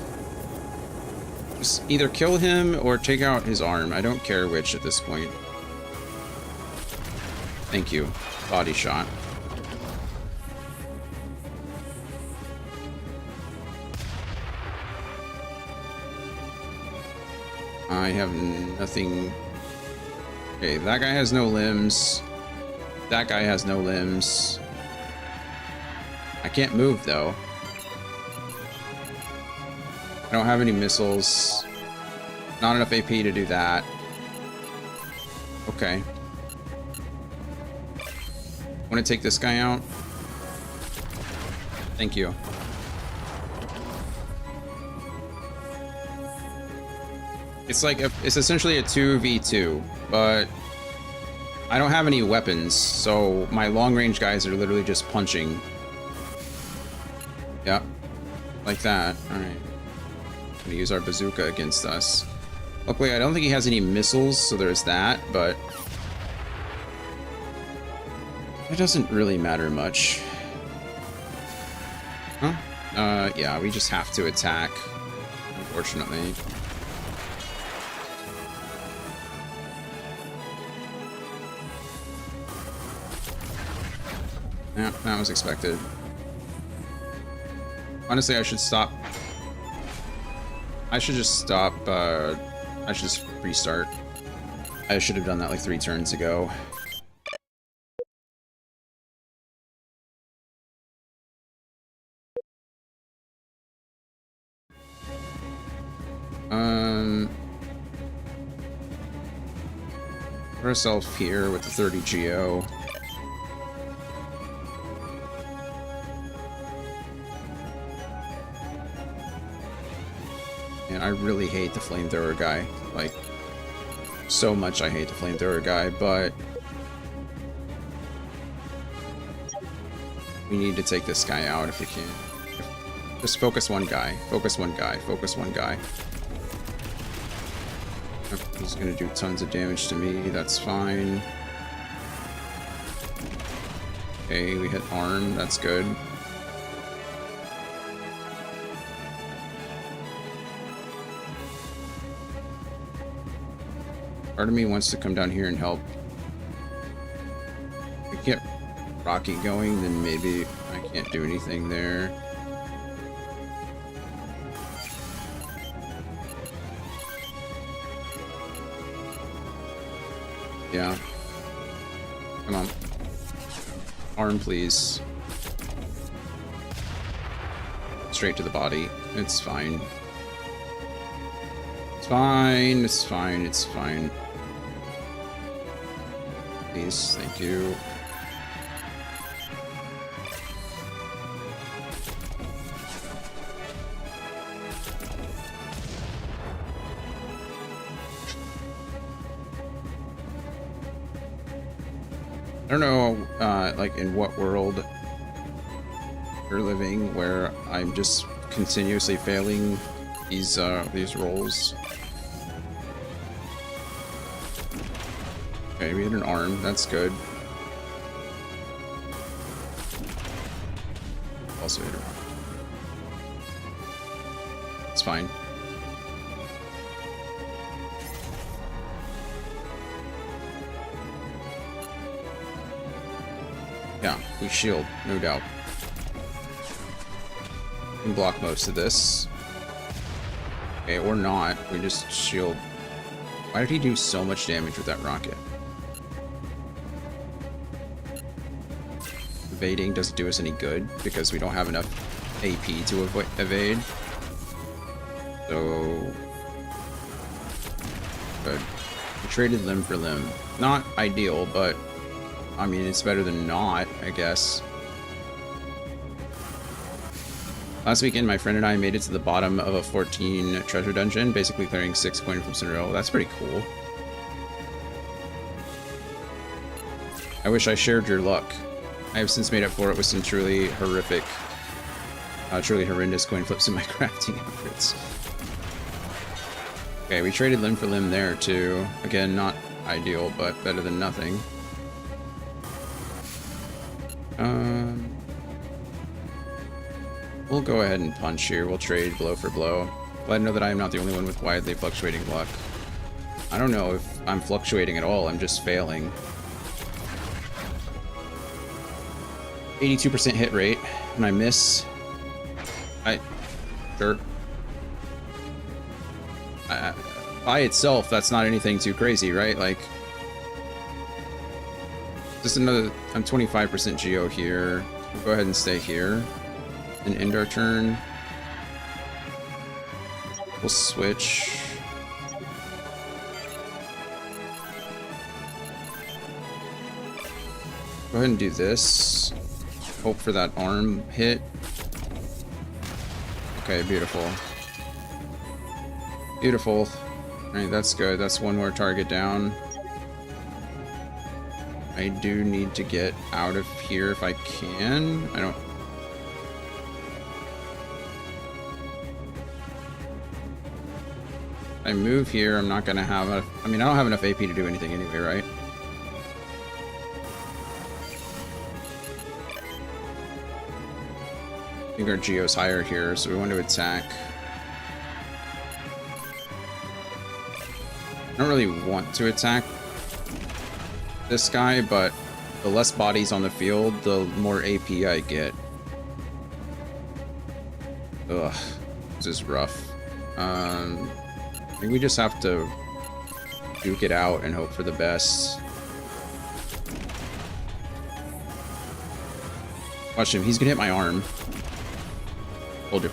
Just either kill him or take out his arm. I don't care which at this point. Thank you. Body shot. I have nothing. Okay, that guy has no limbs. That guy has no limbs. I can't move though. I don't have any missiles. Not enough AP to do that. Okay. Want to take this guy out? Thank you. It's like it's essentially a 2v2, but I don't have any weapons, so my long-range guys are literally just punching. Yep, like that. All right, gonna use our bazooka against us. Luckily, I don't think he has any missiles, so there's that. But it doesn't really matter much. Huh? Yeah, we just have to attack, unfortunately. Yeah, that was expected. Honestly, I should stop. I should just stop. I should just restart. I should have done that like 3 turns ago. Put ourselves here with the 30 Geo. And I really hate the flamethrower guy. Like, so much I hate the flamethrower guy, but we need to take this guy out if we can. Just focus one guy. Focus one guy. Focus one guy. He's gonna do tons of damage to me. That's fine. Okay, we hit arm. That's good. Part of me wants to come down here and help. If we get Rocky going, then maybe I can't do anything there. Yeah. Come on. Arm, please. Straight to the body. It's fine. It's fine. It's fine. It's fine. Please. Thank you. I don't know, like, in what world you're living where I'm just continuously failing these rolls. Okay, we hit an arm. That's good. Also hit an arm. It's fine. We shield, no doubt. We can block most of this. Okay, or not. We just shield. Why did he do so much damage with that rocket? Evading doesn't do us any good because we don't have enough AP to evade. So... good. We traded limb for limb. Not ideal, but... I mean, it's better than not, I guess. Last weekend, my friend and I made it to the bottom of a 14 treasure dungeon, basically clearing 6 coins from Cinderella. That's pretty cool. I wish I shared your luck. I have since made up for it with some truly horrific, truly horrendous coin flips in my crafting efforts. Okay, we traded limb for limb there too. Again, not ideal, but better than nothing. We'll go ahead and punch here. We'll trade blow for blow. Glad to know that I am not the only one with widely fluctuating luck. I don't know if I'm fluctuating at all. I'm just failing. 82% hit rate, and I miss. Sure. By itself, that's not anything too crazy, right? Like, just another. I'm 25% geo here. We'll go ahead and stay here and end our turn. We'll switch. Go ahead and do this. Hope for that arm hit. Okay, beautiful. Beautiful. Alright, that's good. That's one more target down. I do need to get out of here if I can. I don't... If I move here, I'm not gonna have a... I mean, I don't have enough AP to do anything anyway, right? I think our geo's higher here, so we want to attack. I don't really want to attack this guy, but the less bodies on the field, the more AP I get. Ugh, this is rough. I think we just have to duke it out and hope for the best. Watch him, he's gonna hit my arm. Told you.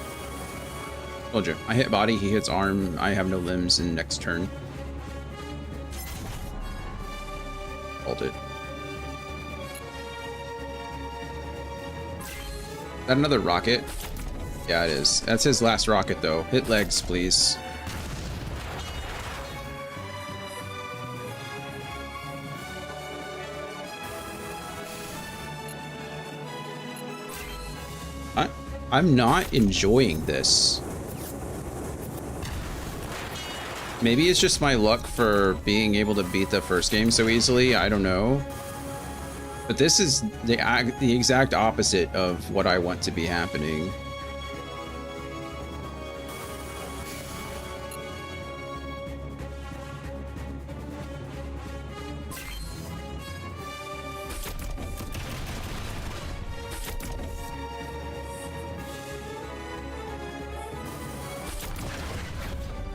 Told you. I hit body, he hits arm, I have no limbs in next turn. Hold it. Is that another rocket? Yeah, it is. That's his last rocket, though. Hit legs, please. I'm not enjoying this. Maybe it's just my luck for being able to beat the first game so easily. I don't know. But this is the exact opposite of what I want to be happening.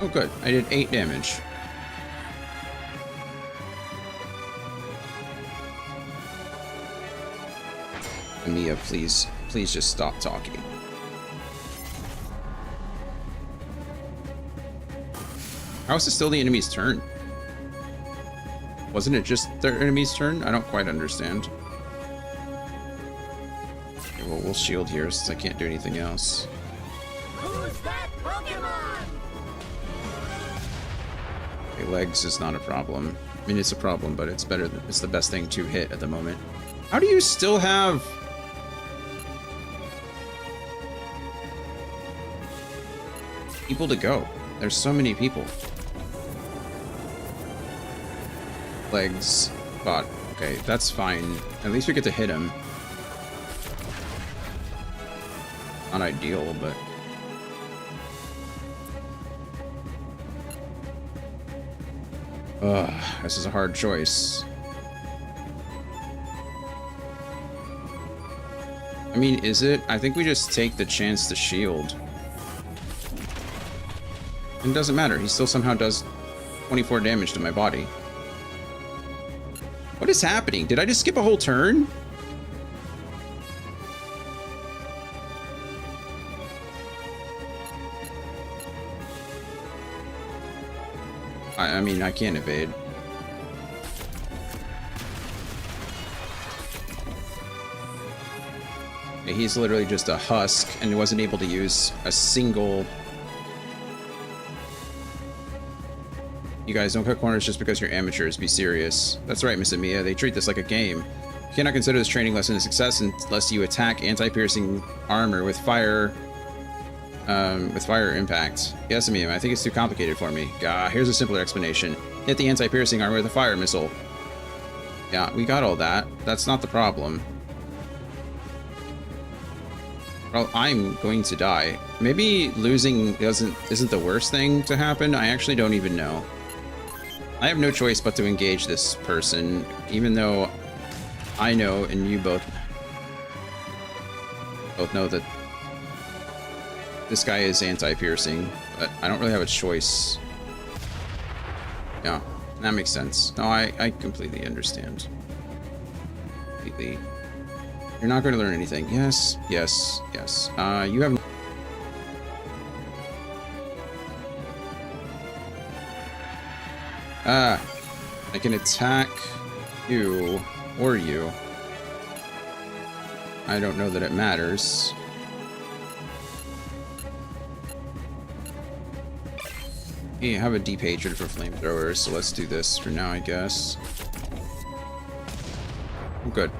Oh good, I did 8 damage. Mia, please just stop talking. How is it still the enemy's turn? Wasn't it just their enemy's turn? I don't quite understand. Okay, well, we'll shield here since I can't do anything else. Who's that Pokemon? Okay, legs is not a problem. I mean, it's a problem, but it's better. It's the best thing to hit at the moment. How do you still have... people to go? There's so many people. Legs, bot. Okay, that's fine. At least we get to hit him. Not ideal, but... ugh, this is a hard choice. I mean, is it? I think we just take the chance to shield. It doesn't matter. He still somehow does 24 damage to my body. What is happening? Did I just skip a whole turn? I mean, I can't evade. Yeah, he's literally just a husk and wasn't able to use a single... You guys don't cut corners just because you're amateurs. Be serious. That's right, Miss Amiya. They treat this like a game. You cannot consider this training lesson a success unless you attack anti-piercing armor with fire impact. Yes, Amiya, I think it's too complicated for me. Here's a simpler explanation. Hit the anti-piercing armor with a fire missile. Yeah, we got all that. That's not the problem. Well, I'm going to die. Maybe losing isn't the worst thing to happen. I actually don't even know. I have no choice but to engage this person, even though I know, and you both know that this guy is anti-piercing, but I don't really have a choice. Yeah, that makes sense. No, I completely understand. Completely. You're not going to learn anything. Yes, yes, yes. You have... I can attack you, or you. I don't know that it matters. You have a deep hatred for flamethrowers, so let's do this for now, I guess. I'm good.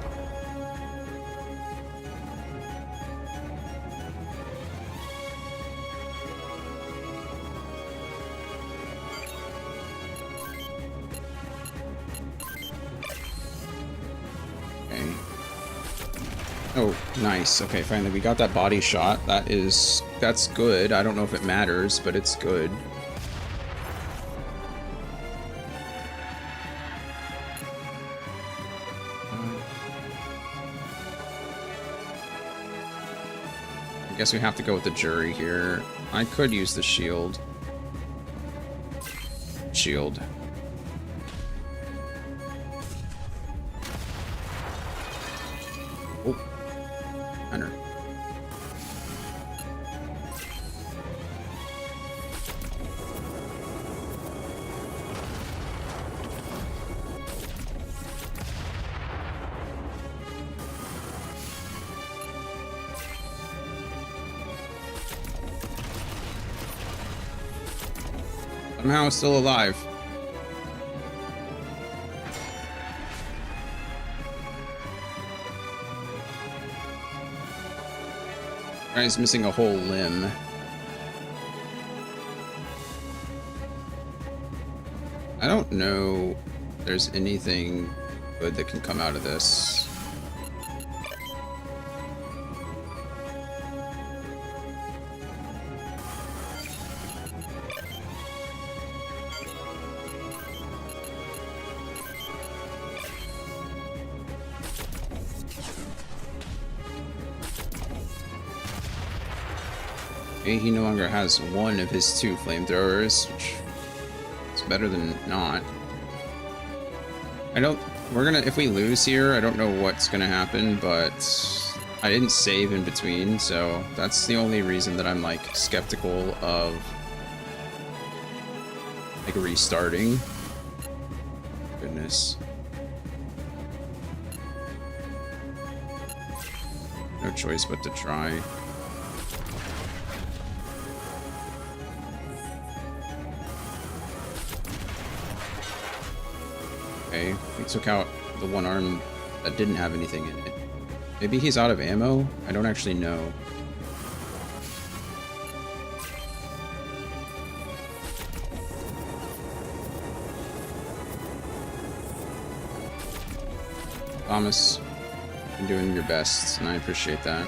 Oh, nice. Okay, finally we got that body shot. That's good. I don't know if it matters, but it's good. I guess we have to go with the jury here. I could use the shield. Shield. Oh. Enter. Somehow still alive. Guy's missing a whole limb. I don't know if there's anything good that can come out of this. He no longer has one of his two flamethrowers, which is better than not. If we lose here, I don't know what's gonna happen, but I didn't save in between, so that's the only reason that I'm like skeptical of like restarting. Goodness. No choice but to try. Okay, we took out the one arm that didn't have anything in it. Maybe he's out of ammo? I don't actually know. Thomas, you're doing your best, and I appreciate that.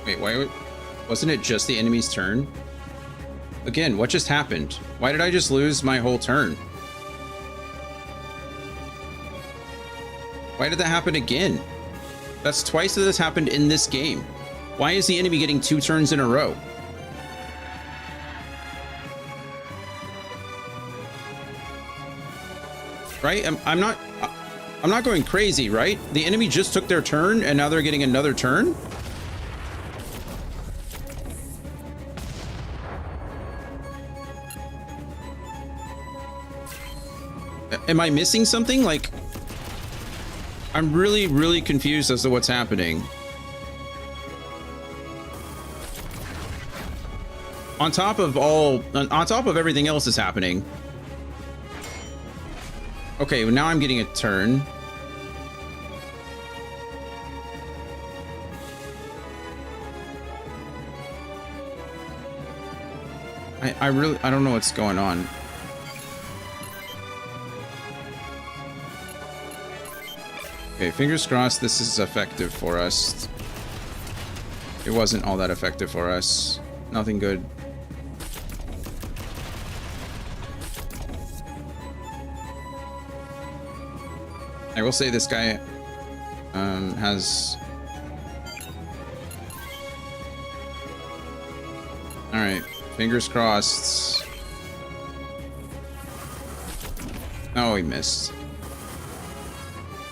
Wait, why wasn't it just the enemy's turn? Again, what just happened? Why did I just lose my whole turn? Why did that happen again? That's twice that this happened in this game. Why is the enemy getting 2 turns in a row? Right? I'm not going crazy, right? The enemy just took their turn and now they're getting another turn? Am I missing something? Like, I'm really, really confused as to what's happening. On top of everything else that's happening. Okay, well now I'm getting a turn. I don't know what's going on. Okay, fingers crossed this is effective for us. It wasn't all that effective for us. Nothing good. I will say this guy has... Alright, fingers crossed. Oh, he missed.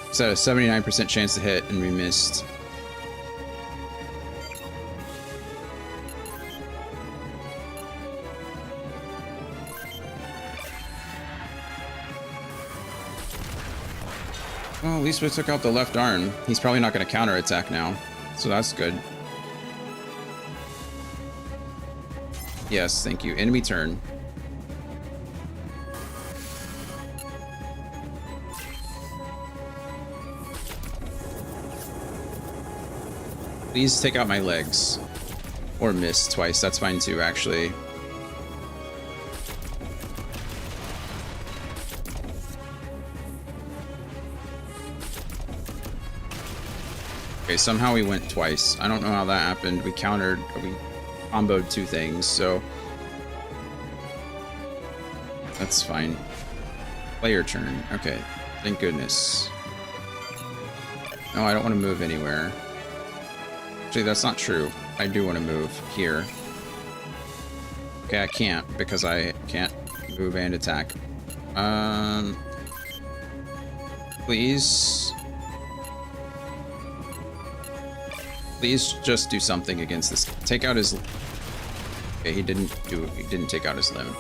It's at a 79% chance to hit, and we missed. Well, at least we took out the left arm. He's probably not going to counterattack now, so that's good. Yes, thank you. Enemy turn. Please take out my legs. Or miss twice. That's fine too, actually. Okay, somehow we went twice. I don't know how that happened. We countered, we comboed 2 things, so that's fine. Player turn. Okay, thank goodness. No, I don't want to move anywhere. Actually, that's not true. I do want to move here. Okay, I can't because I can't move and attack. Please. Please just do something against this. Take out his... Okay, he didn't take out his limb.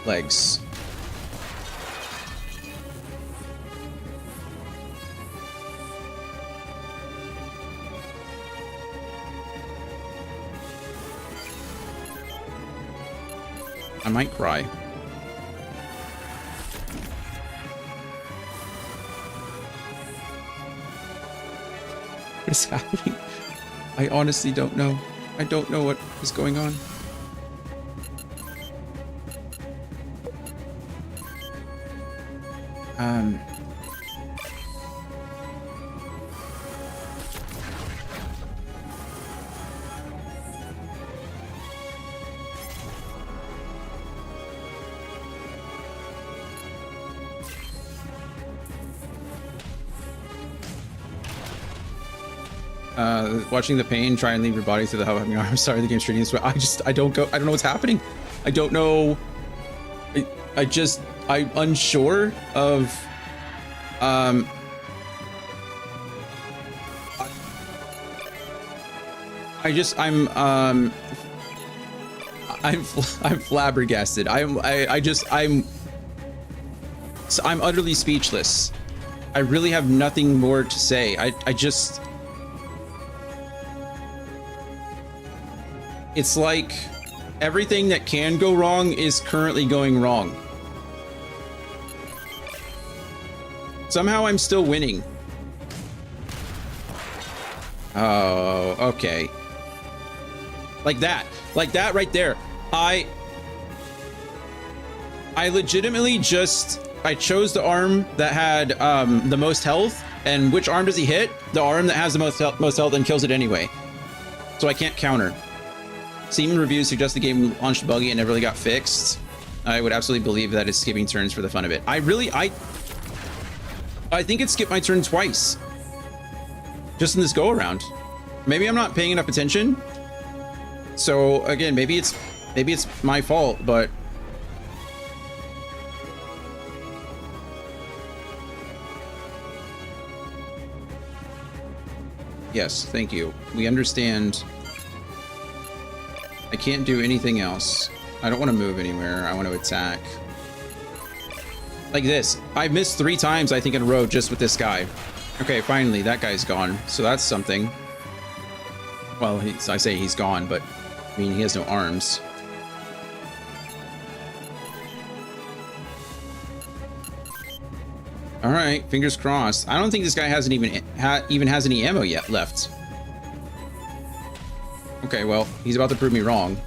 Legs. I might cry. What is happening? I honestly don't know. I don't know what is going on. Watching the pain try and leave your body through the hub. I'm sorry, the game's treating this way. I don't know what's happening. I don't know. I'm unsure of I'm flabbergasted. I'm utterly speechless. I really have nothing more to say. It's like everything that can go wrong is currently going wrong. Somehow I'm still winning. Oh, okay. Like that right there. I legitimately I chose the arm that had the most health And which arm does he hit? The arm that has the most health and kills it anyway. So I can't counter. Steam reviews suggest the game launched buggy and never really got fixed. I would absolutely believe that it's skipping turns for the fun of it. I think it skipped my turn twice. Just in this go around. Maybe I'm not paying enough attention. So again, maybe it's my fault, but yes, thank you. We understand. I can't do anything else. I don't want to move anywhere. I want to attack. Like this. I missed 3 times, I think, in a row just with this guy. Okay, finally, that guy's gone. So that's something. Well, I say he's gone, but I mean, he has no arms. All right, fingers crossed. I don't think this guy hasn't even has any ammo yet left. Okay, well, he's about to prove me wrong.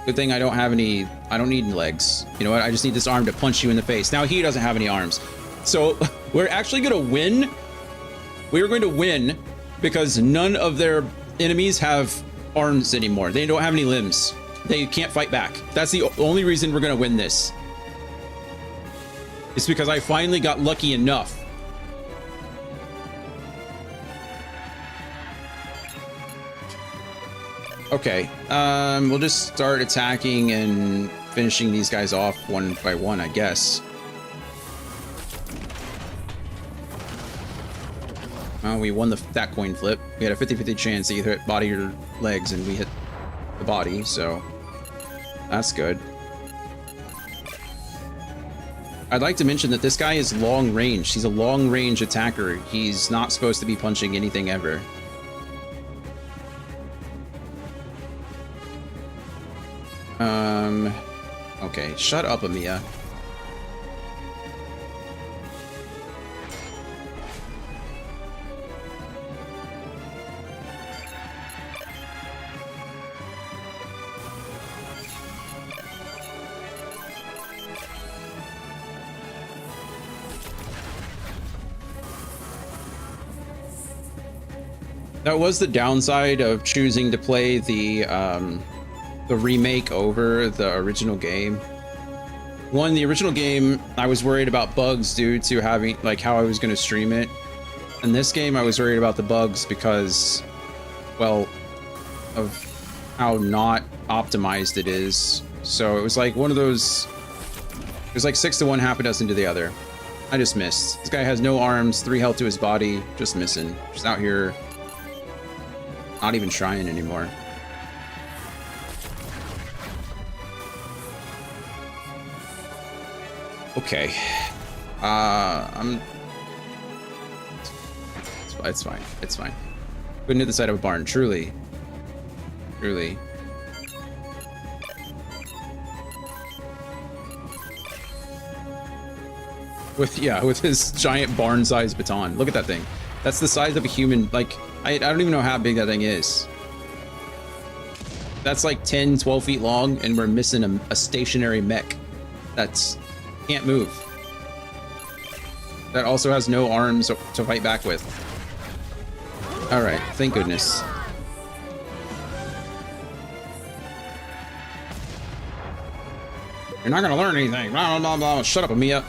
Good thing I don't need legs. You know what? I just need this arm to punch you in the face. Now he doesn't have any arms. So we're actually going to win. We're going to win because none of their enemies have arms anymore. They don't have any limbs. They can't fight back. That's the only reason we're going to win this. It's because I finally got lucky enough. Okay, we'll just start attacking and finishing these guys off one by one, I guess. Well, we won that coin flip. We had a 50-50 chance to either hit body or legs, and we hit the body, so that's good. I'd like to mention that this guy is long range. He's a long range attacker. He's not supposed to be punching anything ever. Okay, shut up, Amiya. That was the downside of choosing to play the remake over the original game. One, the original game, I was worried about bugs due to having, like, how I was going to stream it. In this game, I was worried about the bugs because, well, of how not optimized it is. So it was like one of those, it was like 6 to 1, half a dozen to the other. I just missed. This guy has no arms, 3 health to his body, just missing. Just out here, not even trying anymore. Okay. It's fine. It's fine. Couldn't hit the side of a barn. Truly. Truly. With his giant barn-sized baton. Look at that thing. That's the size of a human. Like, I don't even know how big that thing is. That's like 10, 12 feet long, and we're missing a stationary mech. That's can't move. That also has no arms to fight back with. All right, thank goodness. You're not gonna learn anything. Blah, blah, blah. Shut up, Amiya.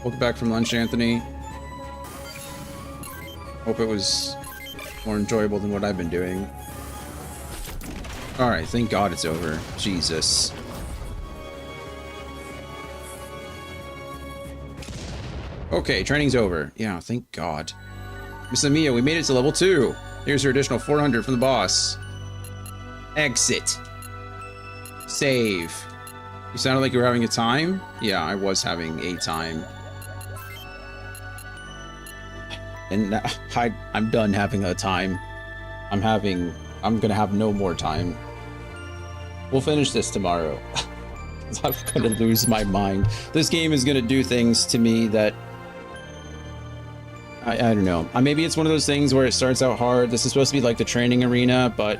Welcome back from lunch, Anthony. Hope it was more enjoyable than what I've been doing. Alright, thank God it's over. Jesus. Okay, training's over. Yeah, thank God. Miss Amiya, we made it to level 2. Here's your additional 400 from the boss. Exit. Save. You sounded like you were having a time? Yeah, I was having a time. And now I'm done having a time. I'm gonna have no more time. We'll finish this tomorrow. I'm gonna lose my mind. This game is gonna do things to me that I don't know. Maybe it's one of those things where it starts out hard. This is supposed to be like the training arena, but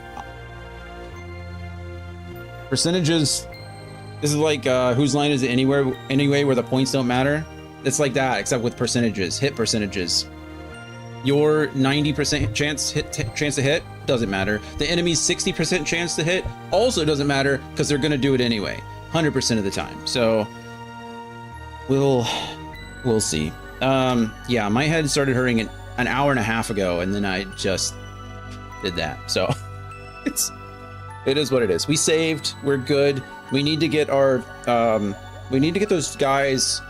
percentages. This is like whose line is it anyway where the points don't matter. It's like that, except with percentages, hit percentages. Your 90% chance to hit doesn't matter. The enemy's 60% chance to hit also doesn't matter because they're gonna do it anyway, 100% of the time. So we'll see. Yeah, my head started hurting an hour and a half ago, and then I just did that. So it is what it is. We saved. We're good. We need to get our those guys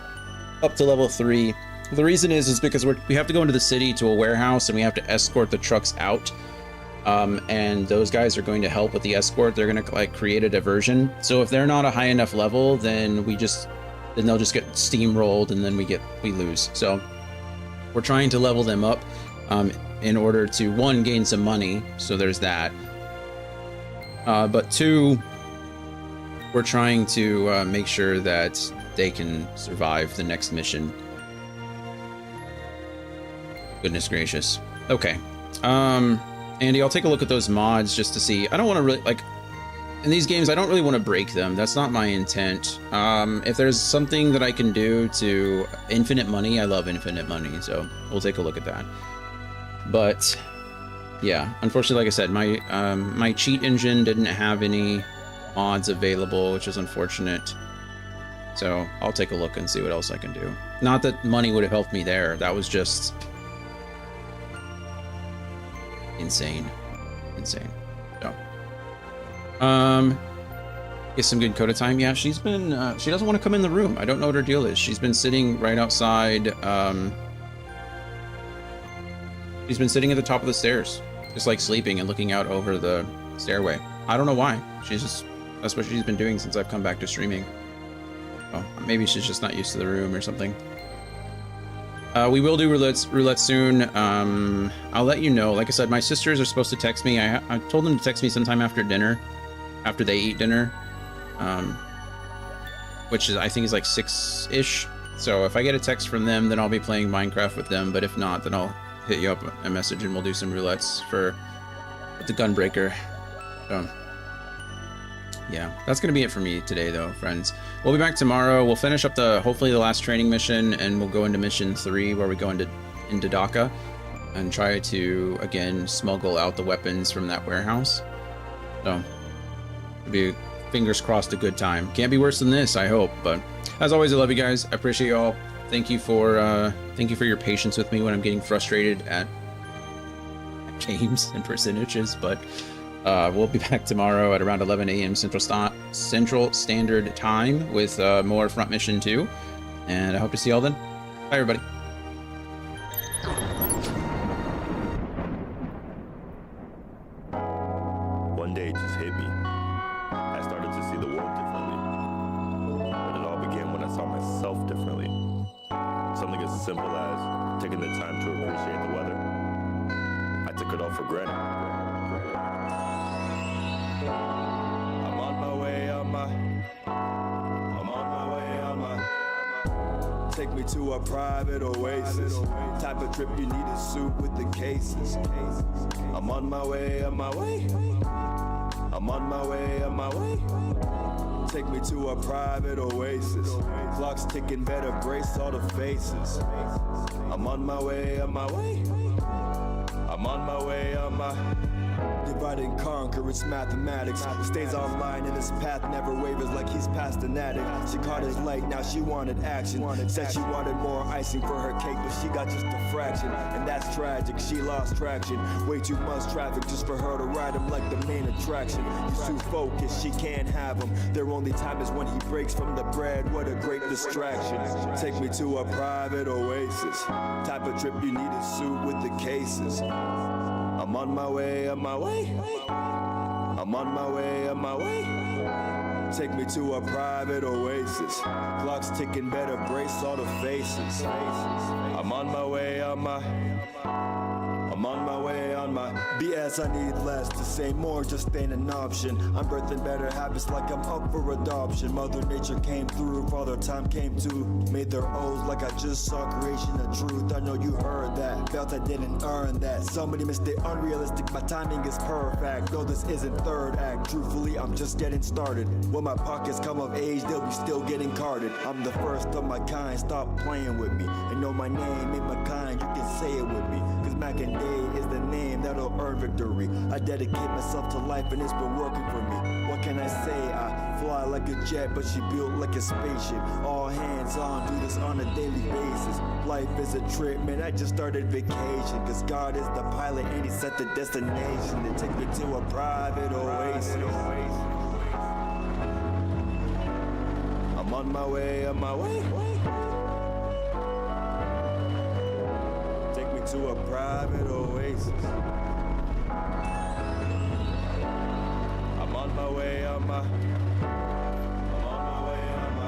up to level 3. The reason is because we have to go into the city to a warehouse, and we have to escort the trucks out. And those guys are going to help with the escort. They're going to like create a diversion. So if they're not a high enough level, then they'll just get steamrolled, and then we lose. So we're trying to level them up in order to, 1, gain some money. So there's that. But 2, we're trying to make sure that they can survive the next mission. Goodness gracious. Okay. Andy, I'll take a look at those mods just to see. I don't want to really, like, in these games, I don't really want to break them. That's not my intent. If there's something that I can do to infinite money, I love infinite money, so we'll take a look at that. But yeah, unfortunately, like I said, my cheat engine didn't have any mods available, which is unfortunate. So I'll take a look and see what else I can do. Not that money would have helped me there. That was just insane. So get some good Coda time. Yeah, she's been she doesn't want to come in the room. I don't know what her deal is. She's been sitting right outside. She's been sitting at the top of the stairs, just like sleeping and looking out over the stairway. I don't know why. That's what she's been doing since I've come back to streaming. Oh, maybe she's just not used to the room or something. We will do roulette soon. I'll let you know. Like I said, my sisters are supposed to text me. I told them to text me sometime after dinner, after they eat dinner, which is, I think is like 6-ish. So if I get a text from them, then I'll be playing Minecraft with them. But if not, then I'll hit you up a message and we'll do some roulettes with the Gunbreaker. So yeah, that's gonna be it for me today, though, friends. We'll be back tomorrow. We'll finish up hopefully the last training mission, and we'll go into mission 3, where we go into Dhaka and try to again smuggle out the weapons from that warehouse. So it'll be, fingers crossed, a good time. Can't be worse than this, I hope. But as always, I love you guys. I appreciate you all. Thank you for your patience with me when I'm getting frustrated at games and percentages, but. We'll be back tomorrow at around 11 a.m. Central Standard Time with more Front Mission 2. And I hope to see you all then. Bye, everybody. One day it just hit me. I started to see the world differently. But it all began when I saw myself differently. Something as simple as taking the time to appreciate the weather. I took it all for granted. Take me to a private oasis. Type of trip you need a suit with the cases. I'm on my way, on my way. I'm on my way, on my way. Take me to a private oasis. Clock's ticking, better brace all the faces. I'm on my way, on my way. I'm on my way, on my divide and conquer, it's mathematics. Stays online and his path never wavers like he's past an addict. She caught his light, now she wanted action. Said she wanted more icing for her cake, but she got just a fraction. And that's tragic, she lost traction. Way too much traffic just for her to ride him like the main attraction. He's too focused, she can't have him. Their only time is when he breaks from the bread. What a great distraction. Take me to a private oasis. Type of trip you need a suit with the cases. I'm on my way, on my way. I'm on my way, on my way. Take me to a private oasis. Clock's ticking, better brace all the faces. I'm on my way, on my I'm on my way, on my BS, I need less. To say more just ain't an option. I'm birthing better habits like I'm up for adoption. Mother Nature came through, Father Time came to. Made their O's like I just saw creation of truth. I know you heard that, felt I didn't earn that. Somebody missed it, unrealistic, my timing is perfect. No, this isn't third act, truthfully I'm just getting started. When my pockets come of age, they'll be still getting carded. I'm the first of my kind, stop playing with me. And know my name, ain't my kind, you can say it with me. Cause Mac and Day is the name that'll earn victory. I dedicate myself to life and it's been working for me. What can I say? I fly like a jet, but she built like a spaceship. All hands on, do this on a daily basis. Life is a trip, man, I just started vacation. Cause God is the pilot and he set the destination. To take me to a private oasis. I'm on my way, on my way. Take me to a private oasis. I'm on my way, on my way, on my.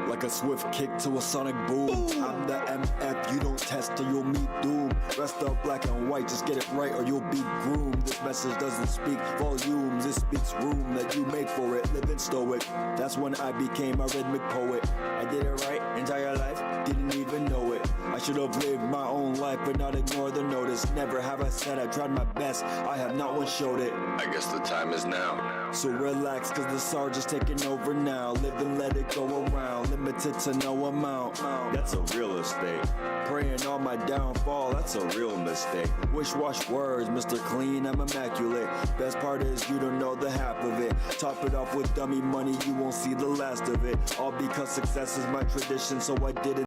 Like a swift kick to a sonic boom. I'm the MF, you don't test or you'll meet doom. Rest up black and white, just get it right or you'll be groomed. This message doesn't speak volumes, it speaks room that you made for it. Live and stoic, that's when I became a rhythmic poet. I did it right, entire life, didn't even know it. I should have lived my own life but not ignore the notice. Never have I said I tried my best, I have not once showed it. I guess the time is now. So relax, cause the Sarge is taking over now. Live and let it go around, limited to no amount. That's a real estate. Praying on my downfall, that's a real mistake. Wish-wash words, Mr. Clean, I'm immaculate. Best part is you don't know the half of it. Top it off with dummy money, you won't see the last of it. All because success is my tradition, so I did it.